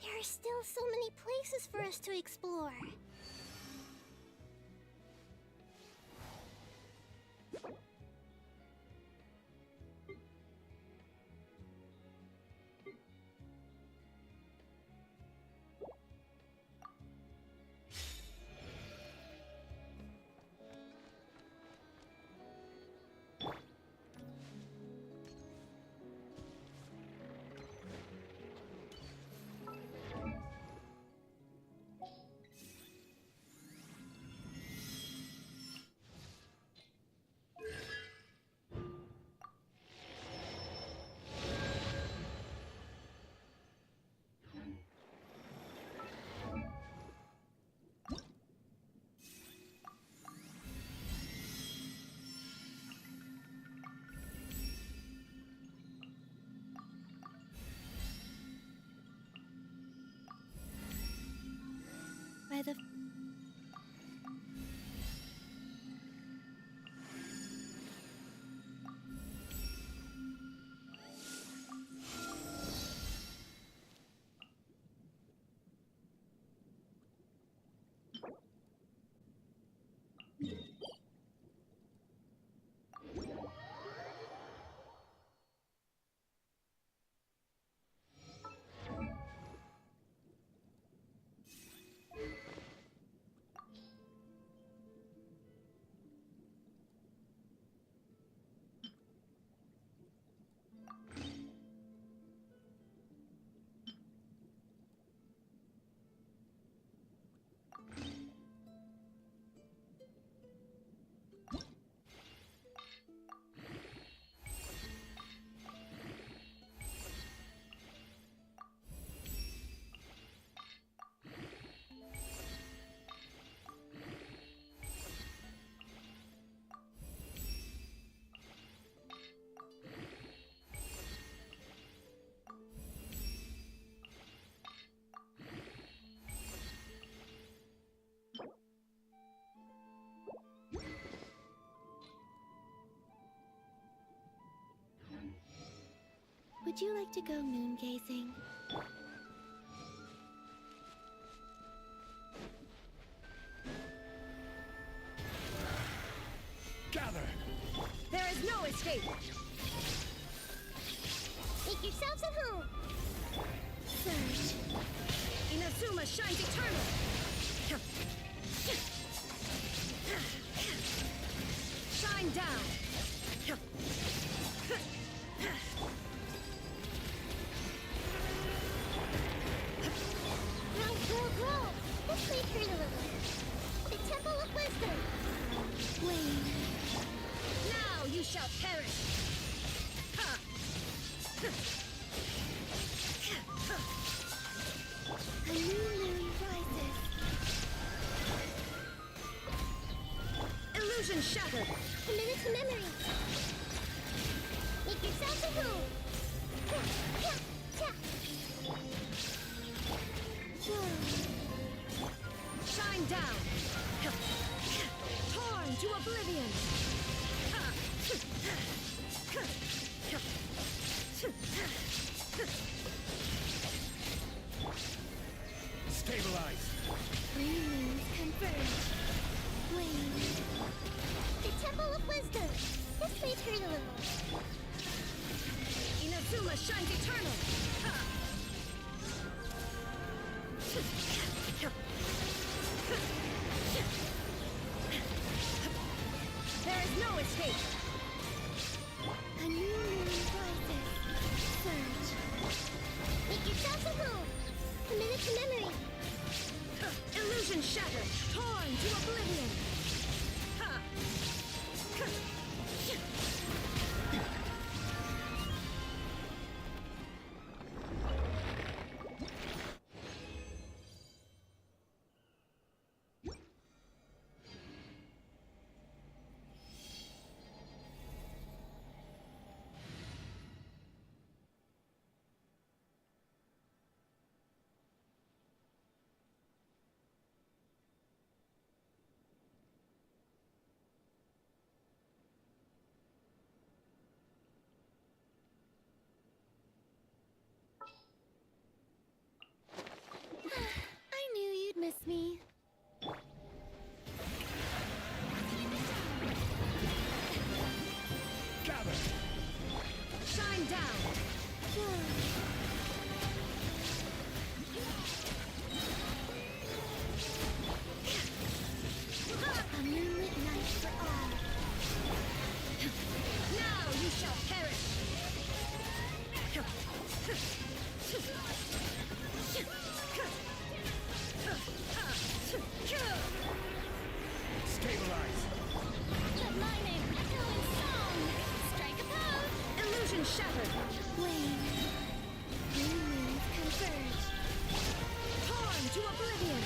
Speaker 18: There are still so many places for us to explore. Would you like to go moon gazing?
Speaker 1: Gather!
Speaker 17: There is no escape! Make yourselves at home! Surge! Inazuma shines eternal! Shine down! Grow! This may hurt a little. The Temple of Wisdom! Wait. Now you shall perish! Ha! A new moon rises. Illusion shattered. Committed to memory. Make yourselves at home. Shine down. Torn to oblivion.
Speaker 1: Stabilize!
Speaker 17: Three moons converge. Wait. The Temple of Wisdom. This may hurt a little. Inazuma shines eternal. There is no escape. A new moon rises. Surge. Make yourselves at home. Committed to memory. Illusion shattered. Torn to oblivion. I knew you'd miss me.
Speaker 1: Gather!
Speaker 17: Shine down. A moonlit night for all. Now you shall perish.
Speaker 1: Stabilize!
Speaker 17: Let my name echo in song. Strike a pose. Illusion shattered. Wane. New moons converge. Torn to oblivion.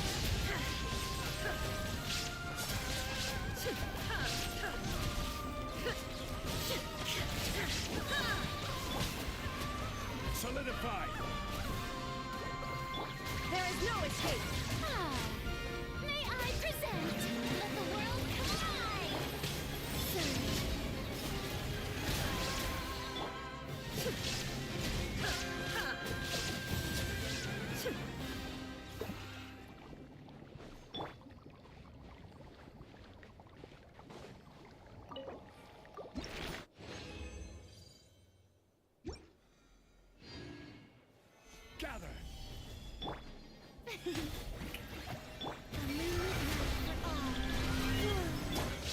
Speaker 1: Solidify!
Speaker 17: There is no escape. May I present? Let the world collide. Surge.
Speaker 1: Gather!
Speaker 17: A moonlit night for all.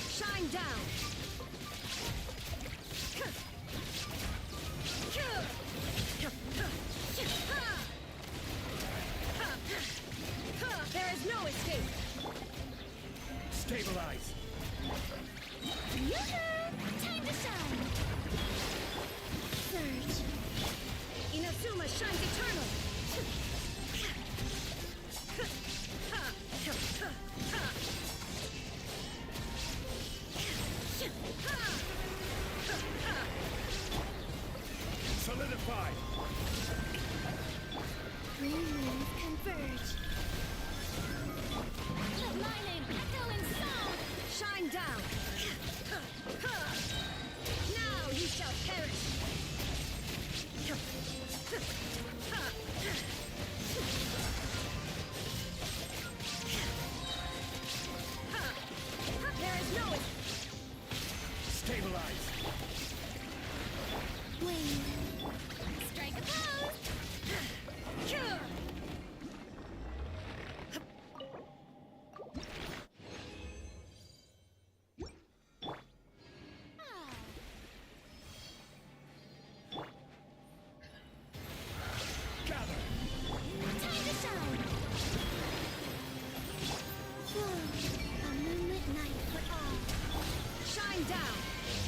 Speaker 17: Shine down. There is no escape.
Speaker 1: Stabilize!
Speaker 17: Yoo-hoo! Time to shine. Surge. Inazuma shines eternal.
Speaker 1: Solidify!
Speaker 17: Three moons converge. Let my name echo in song. Shine down. Now you shall perish.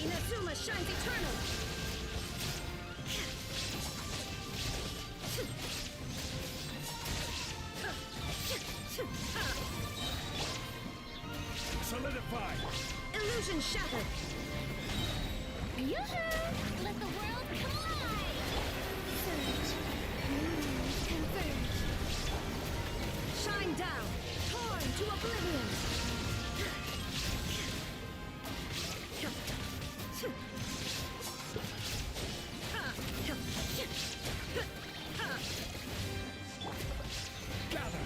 Speaker 4: Inazuma shines eternal!
Speaker 2: Solidify!
Speaker 4: Illusion shattered!
Speaker 17: Yoo-hoo! Let the world collide!
Speaker 4: Surge! Converge! Shine down! Torn to oblivion!
Speaker 2: Gather!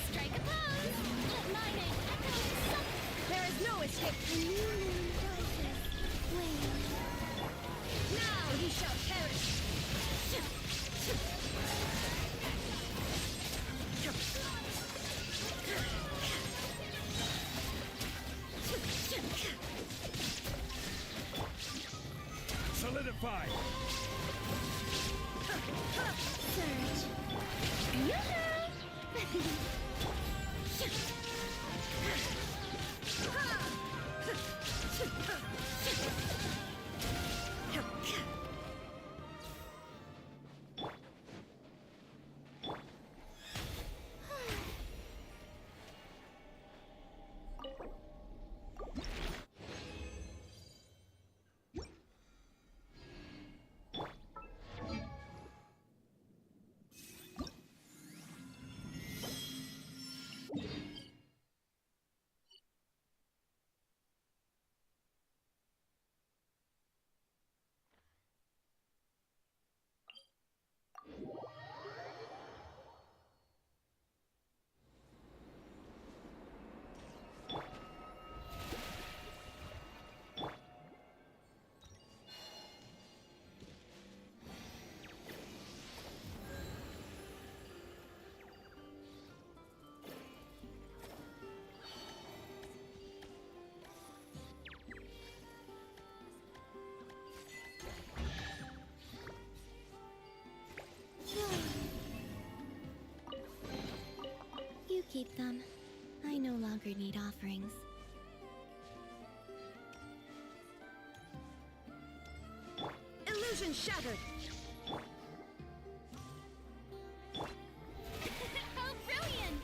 Speaker 17: Strike a pose! Let my name echo in some...
Speaker 4: There is no escape! Now he shall perish!
Speaker 2: Solidify!
Speaker 17: Surge! Yoo-hoo! You keep them. I no longer need offerings.
Speaker 4: Illusion shattered!
Speaker 17: How brilliant!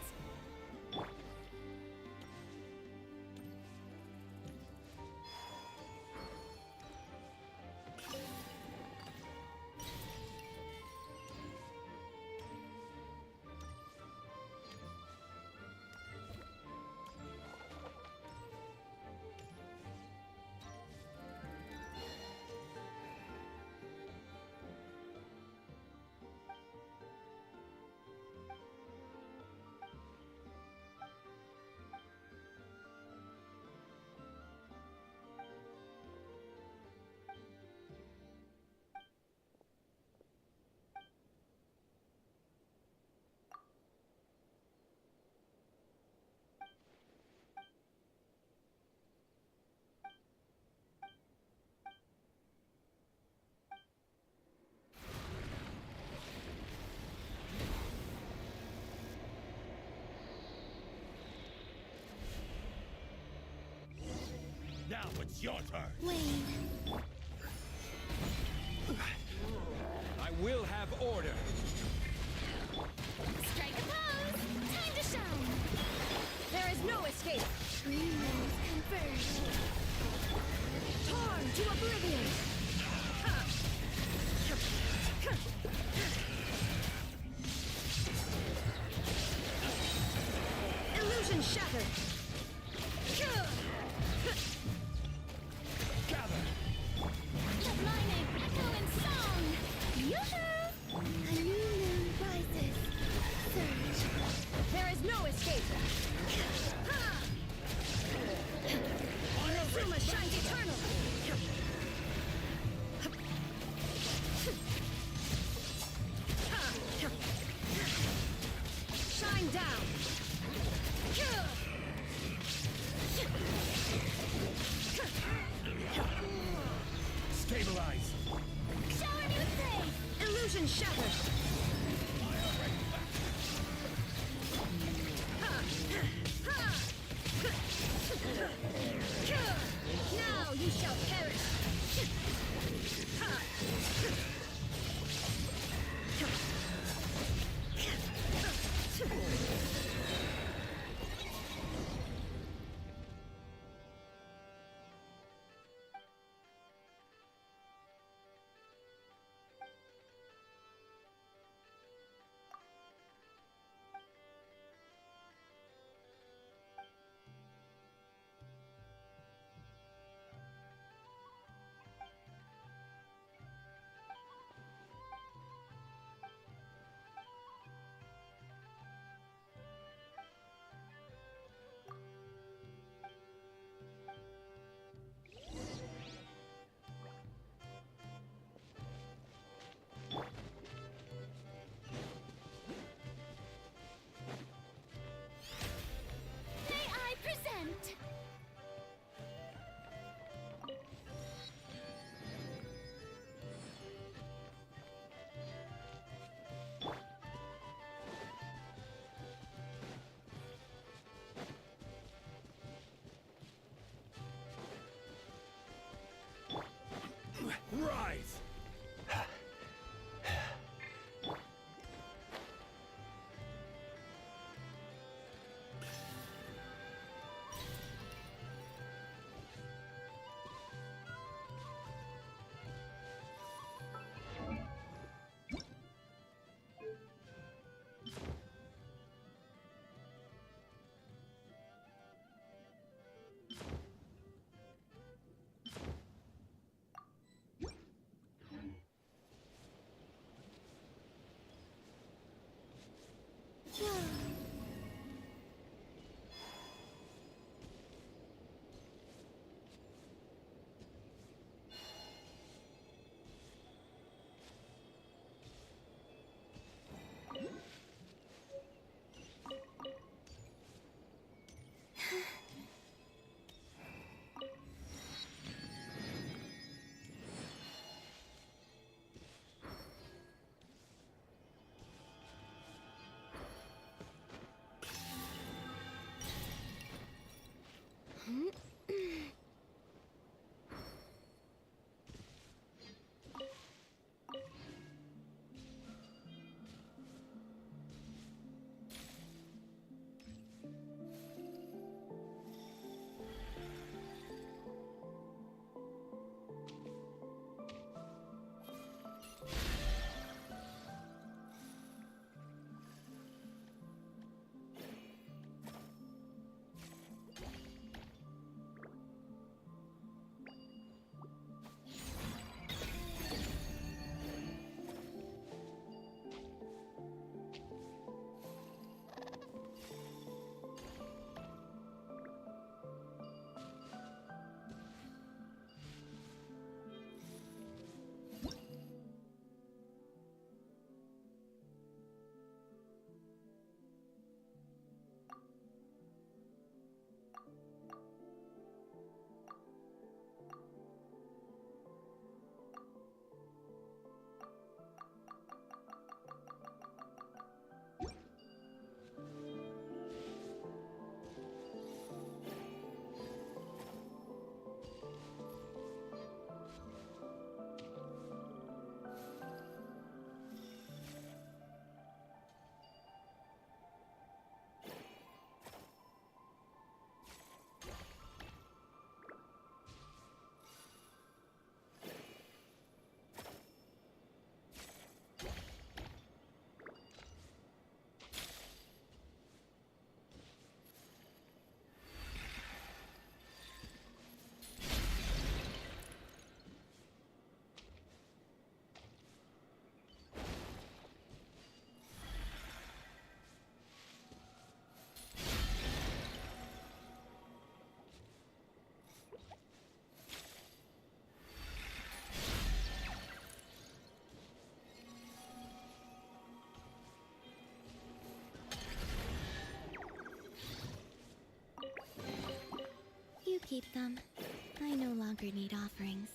Speaker 2: Now it's your turn!
Speaker 17: Wayne.
Speaker 2: I will have order!
Speaker 17: Strike a pose! Time to shine!
Speaker 4: There is no escape!
Speaker 17: Dreamers converge!
Speaker 4: Torn to oblivion! Illusion shattered!
Speaker 2: Gather!
Speaker 17: Let my name echo in song! Yoo-hoo! A new moon rises. Surge!
Speaker 4: There is no escape! Inazuma shines eternal! Shine down!
Speaker 2: Stabilize!
Speaker 17: Shower new thing!
Speaker 4: Illusion shattered! Now you
Speaker 3: eyes!
Speaker 18: You keep them. I no longer need offerings.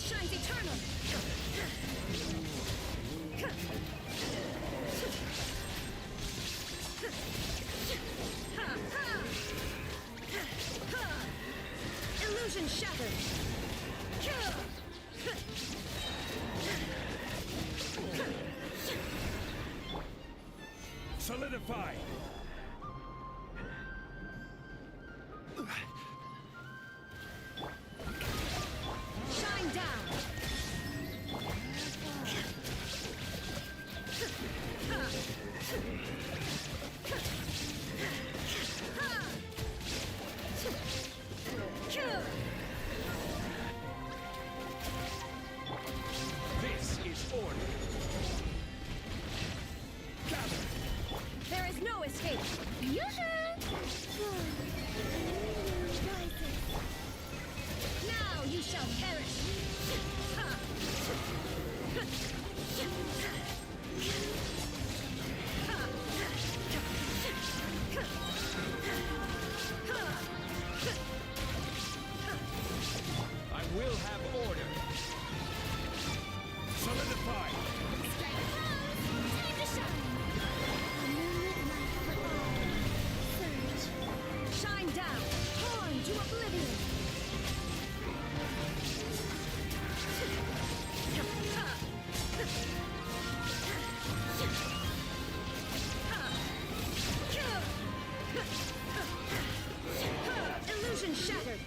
Speaker 4: shines eternal. Illusion shattered.
Speaker 1: Solidify!
Speaker 4: Shine down.
Speaker 1: This is order.
Speaker 4: There is no escape. Now you shall perish.
Speaker 1: I will have order. Solidify!
Speaker 4: Time to shine. A moonlit light for all. Surge. Shine down. Torn to oblivion. Illusion shattered.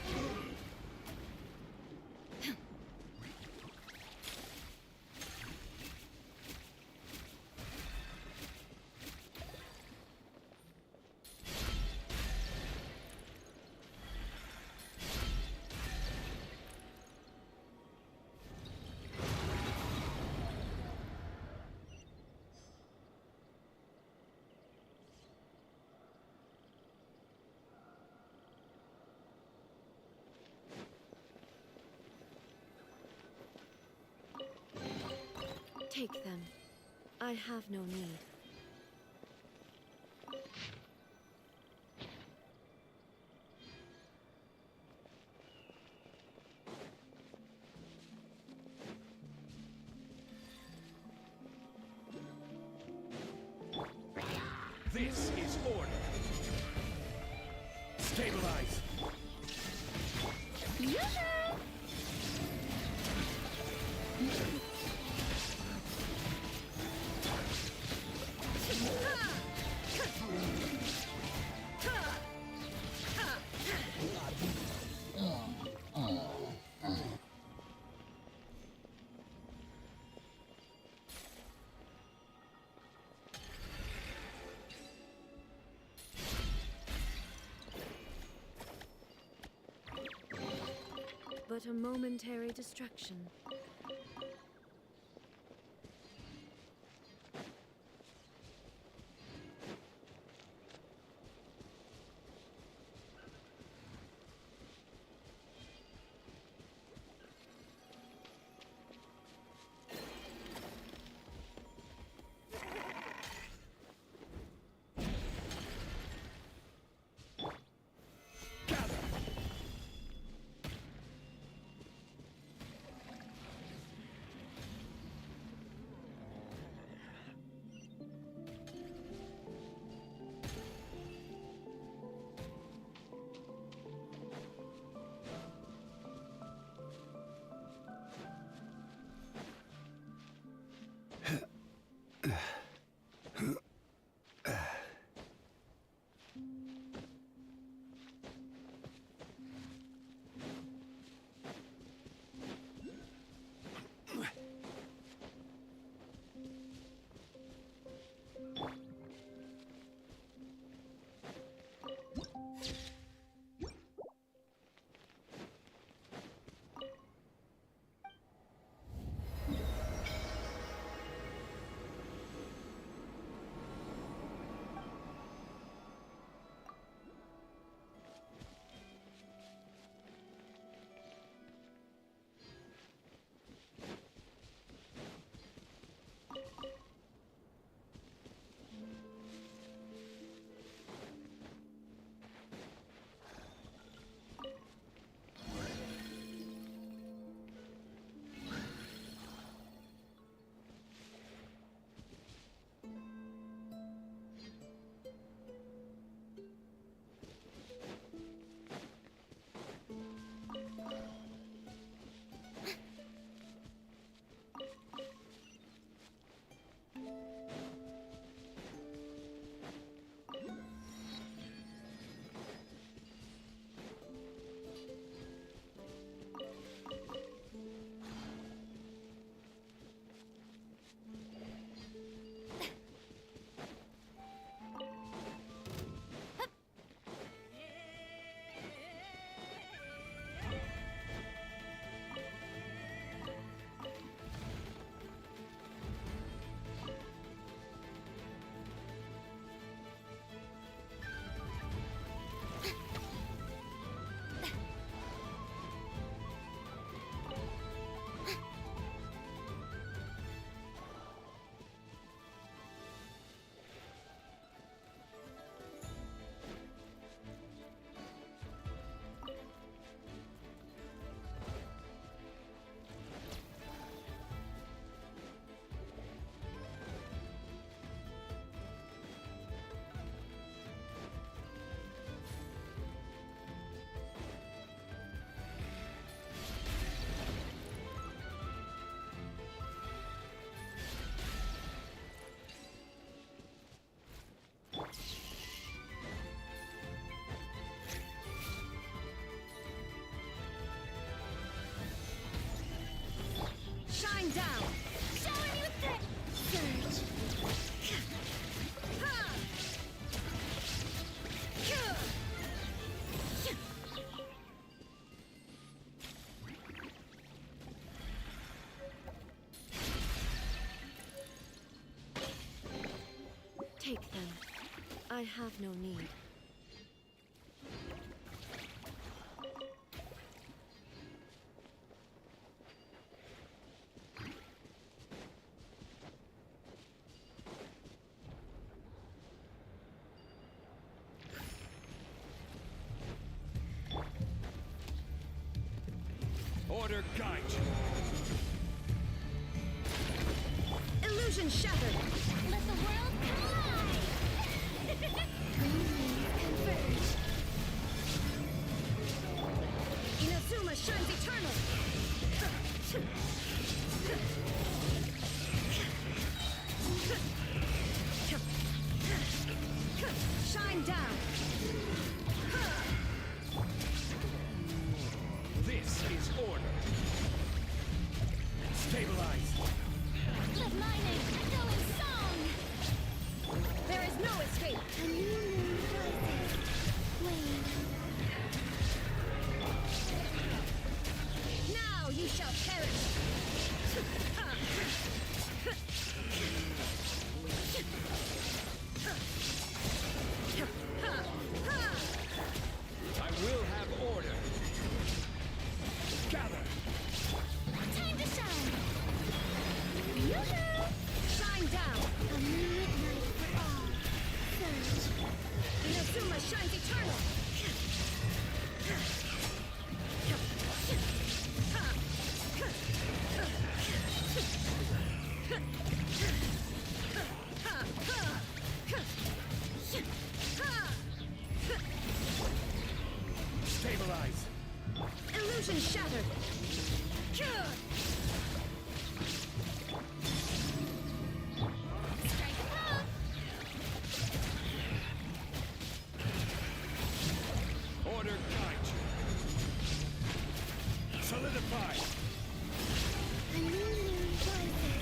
Speaker 21: Take them. I have no need.
Speaker 1: This is order. Stabilize.
Speaker 21: But a momentary distraction.
Speaker 4: I have no need.
Speaker 12: Order guide you.
Speaker 4: Illusion shattered. Let the world collide. Converge. Inazuma shines eternal. Shine down.
Speaker 12: This is order. Stabilize.
Speaker 4: Let my name echo in song. There is no escape. A new moon rises. Wane. Now you shall perish.
Speaker 12: I will have order. Gather.
Speaker 4: Time to shine. Yoo-hoo! Shine down. A moonlit night for all. Surge. Inazuma shines eternal.
Speaker 12: Stabilize.
Speaker 4: Illusion shattered. Strike a pose.
Speaker 12: Order guide you. Solidify.
Speaker 4: A new moon rises.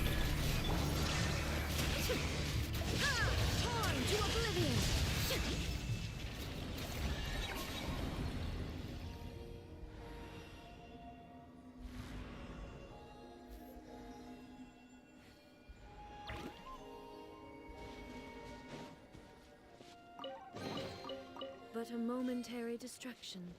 Speaker 4: Torn to oblivion. But a momentary distraction.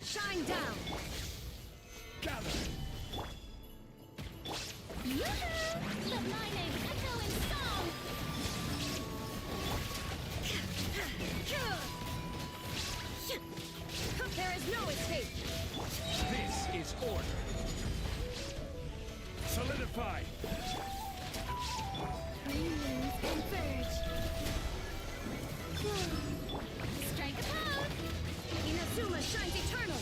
Speaker 4: Shine down.
Speaker 12: Gather.
Speaker 4: Yoo-hoo! Let my name echo in song. There is no escape.
Speaker 12: This is order. Solidify.
Speaker 4: Three moons converge. Strike a pose. Inazuma shines eternal.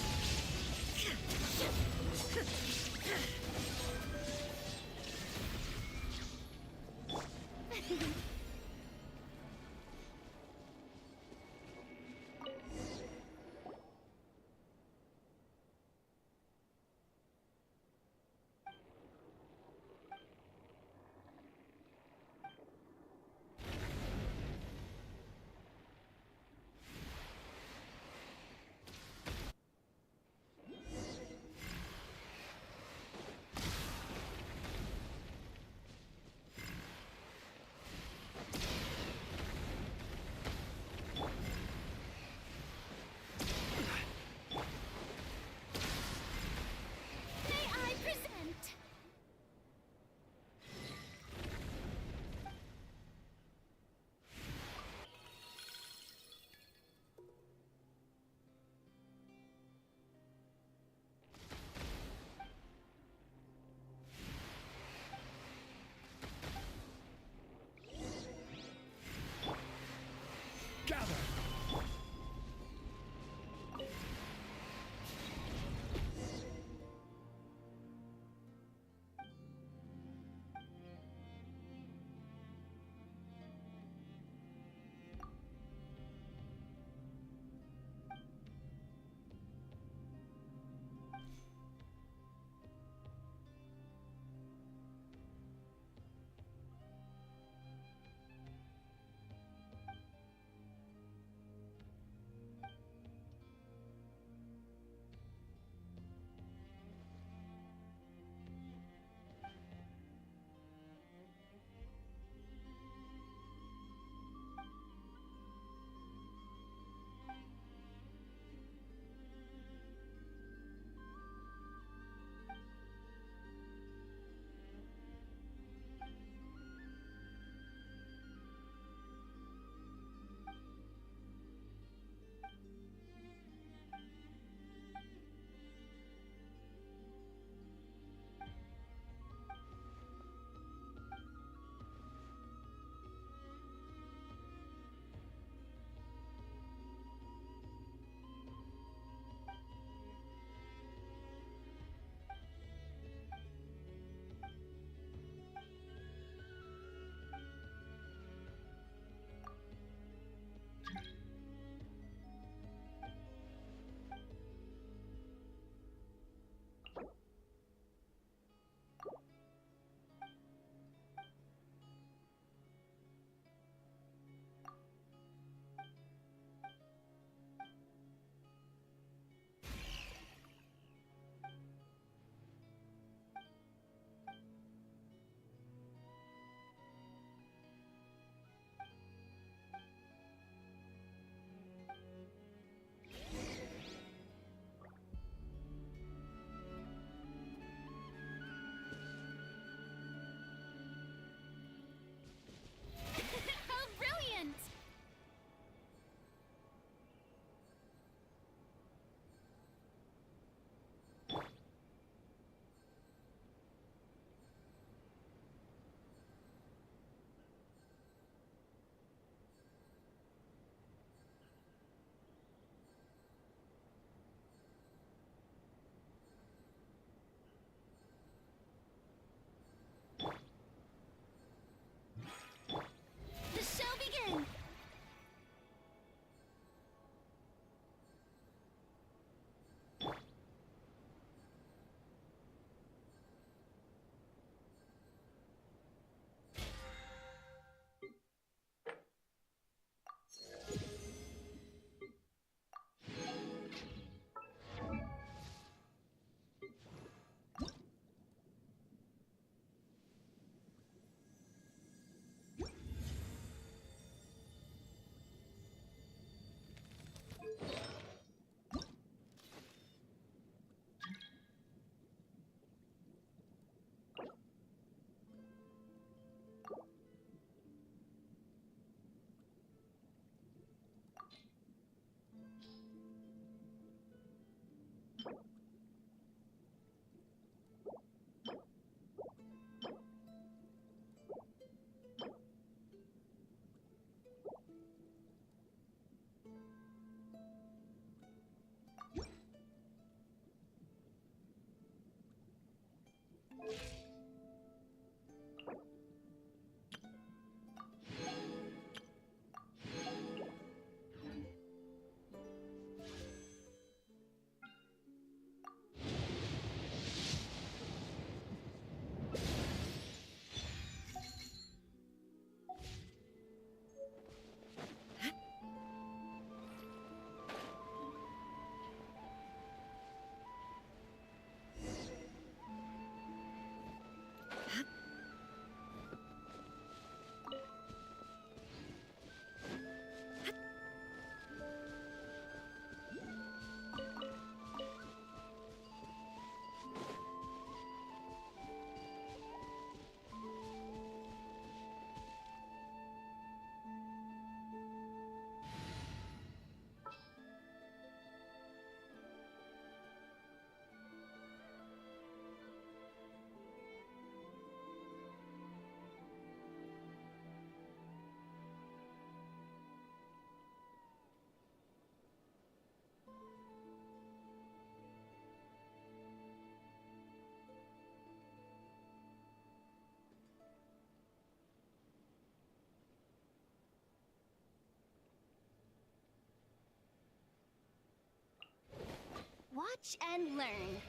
Speaker 4: watch and learn.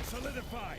Speaker 1: Solidify!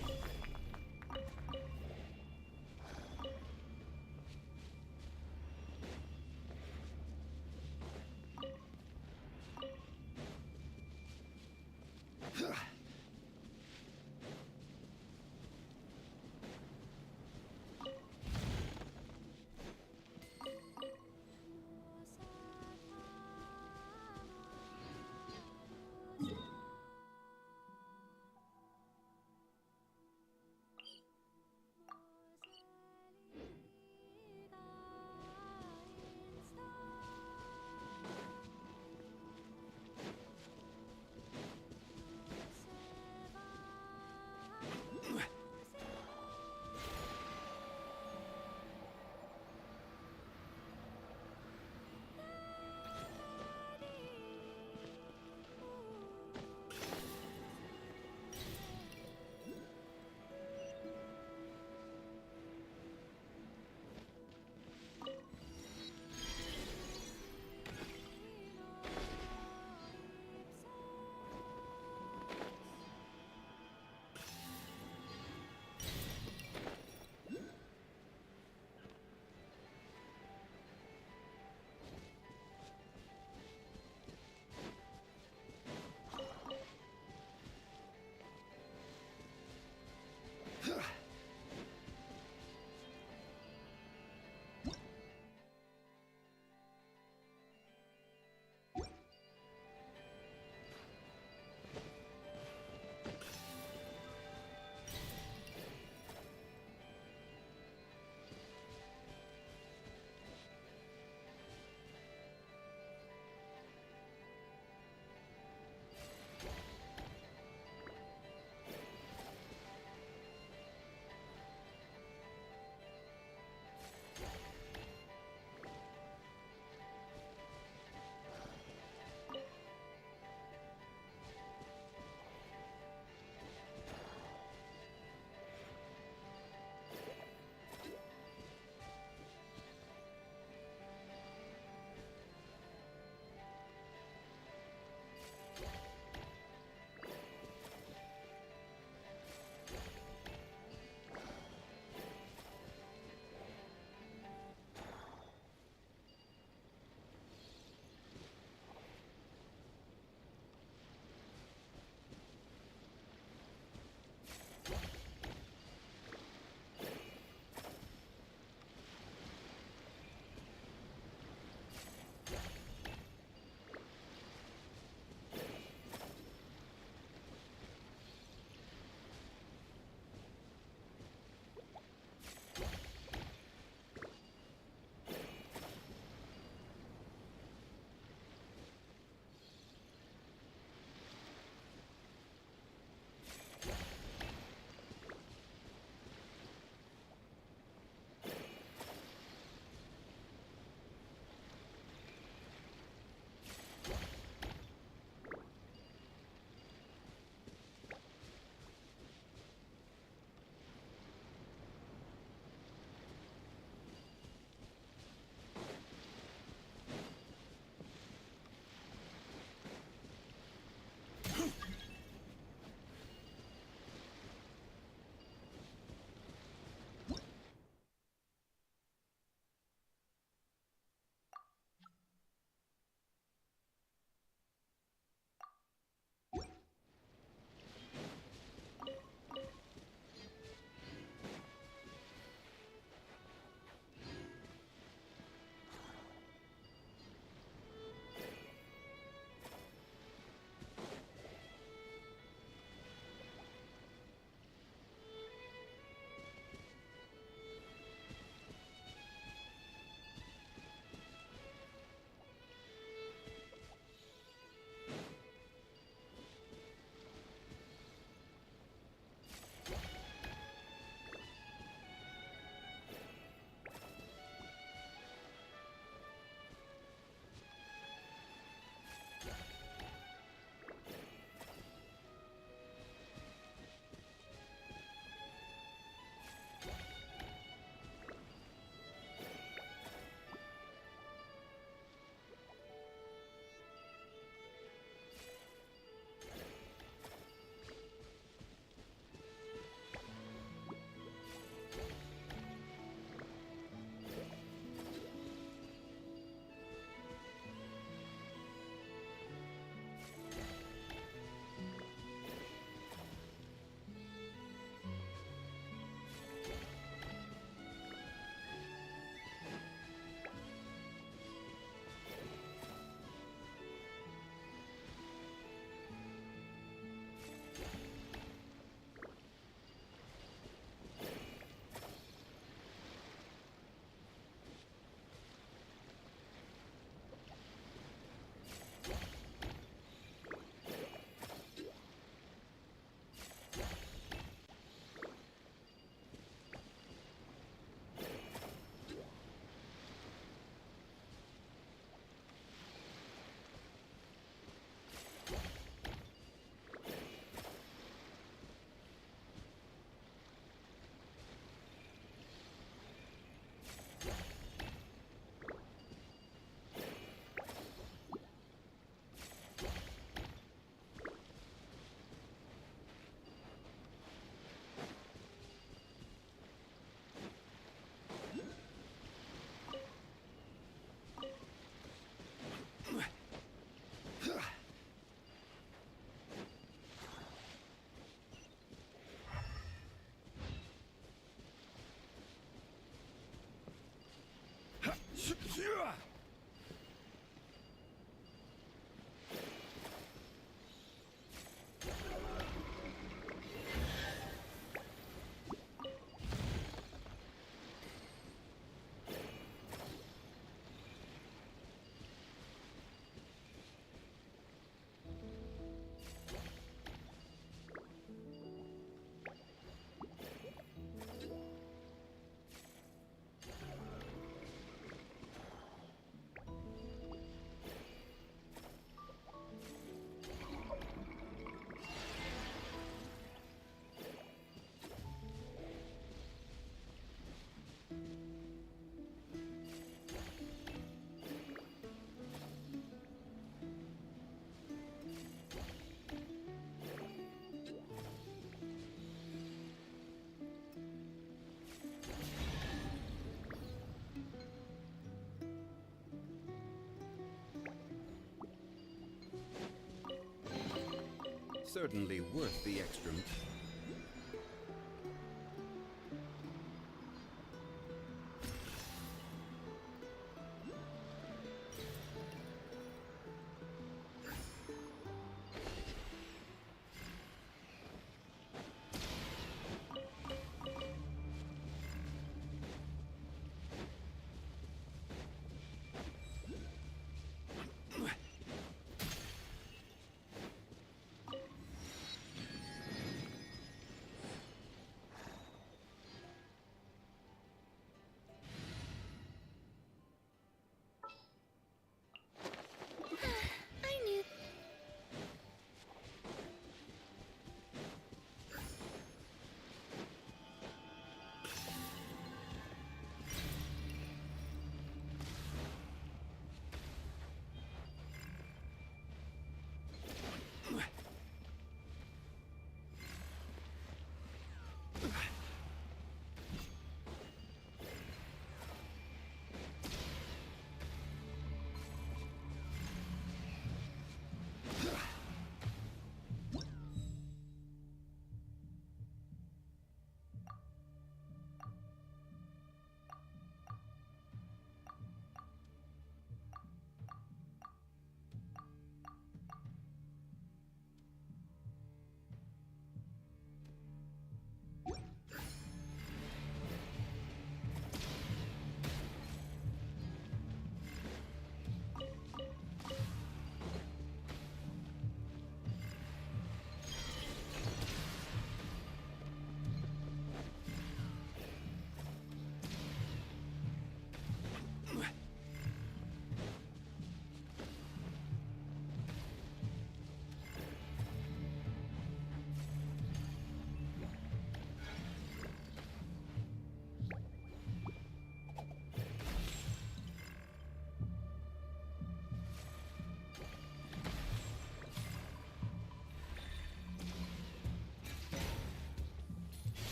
Speaker 3: certainly worth the extra.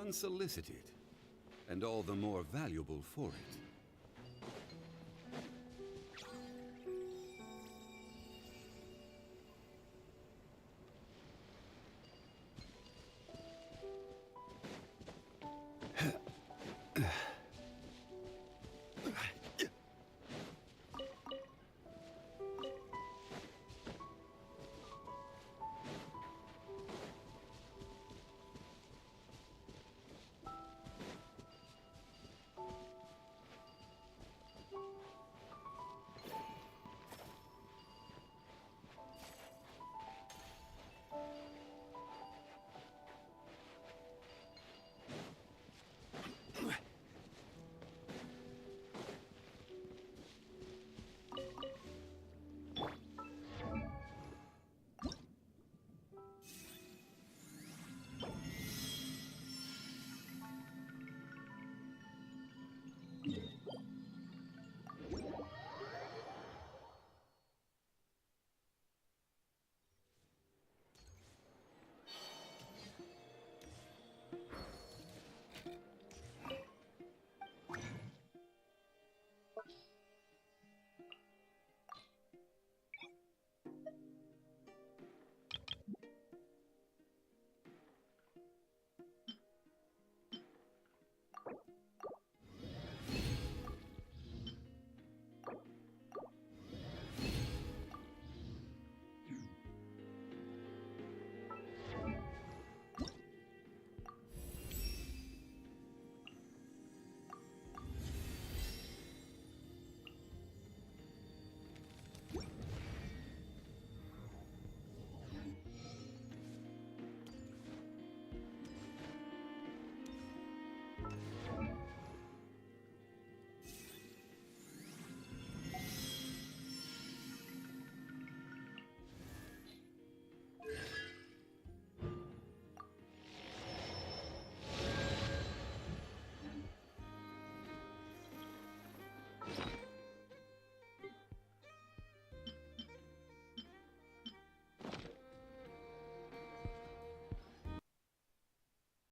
Speaker 3: Unsolicited, and all the more valuable for it.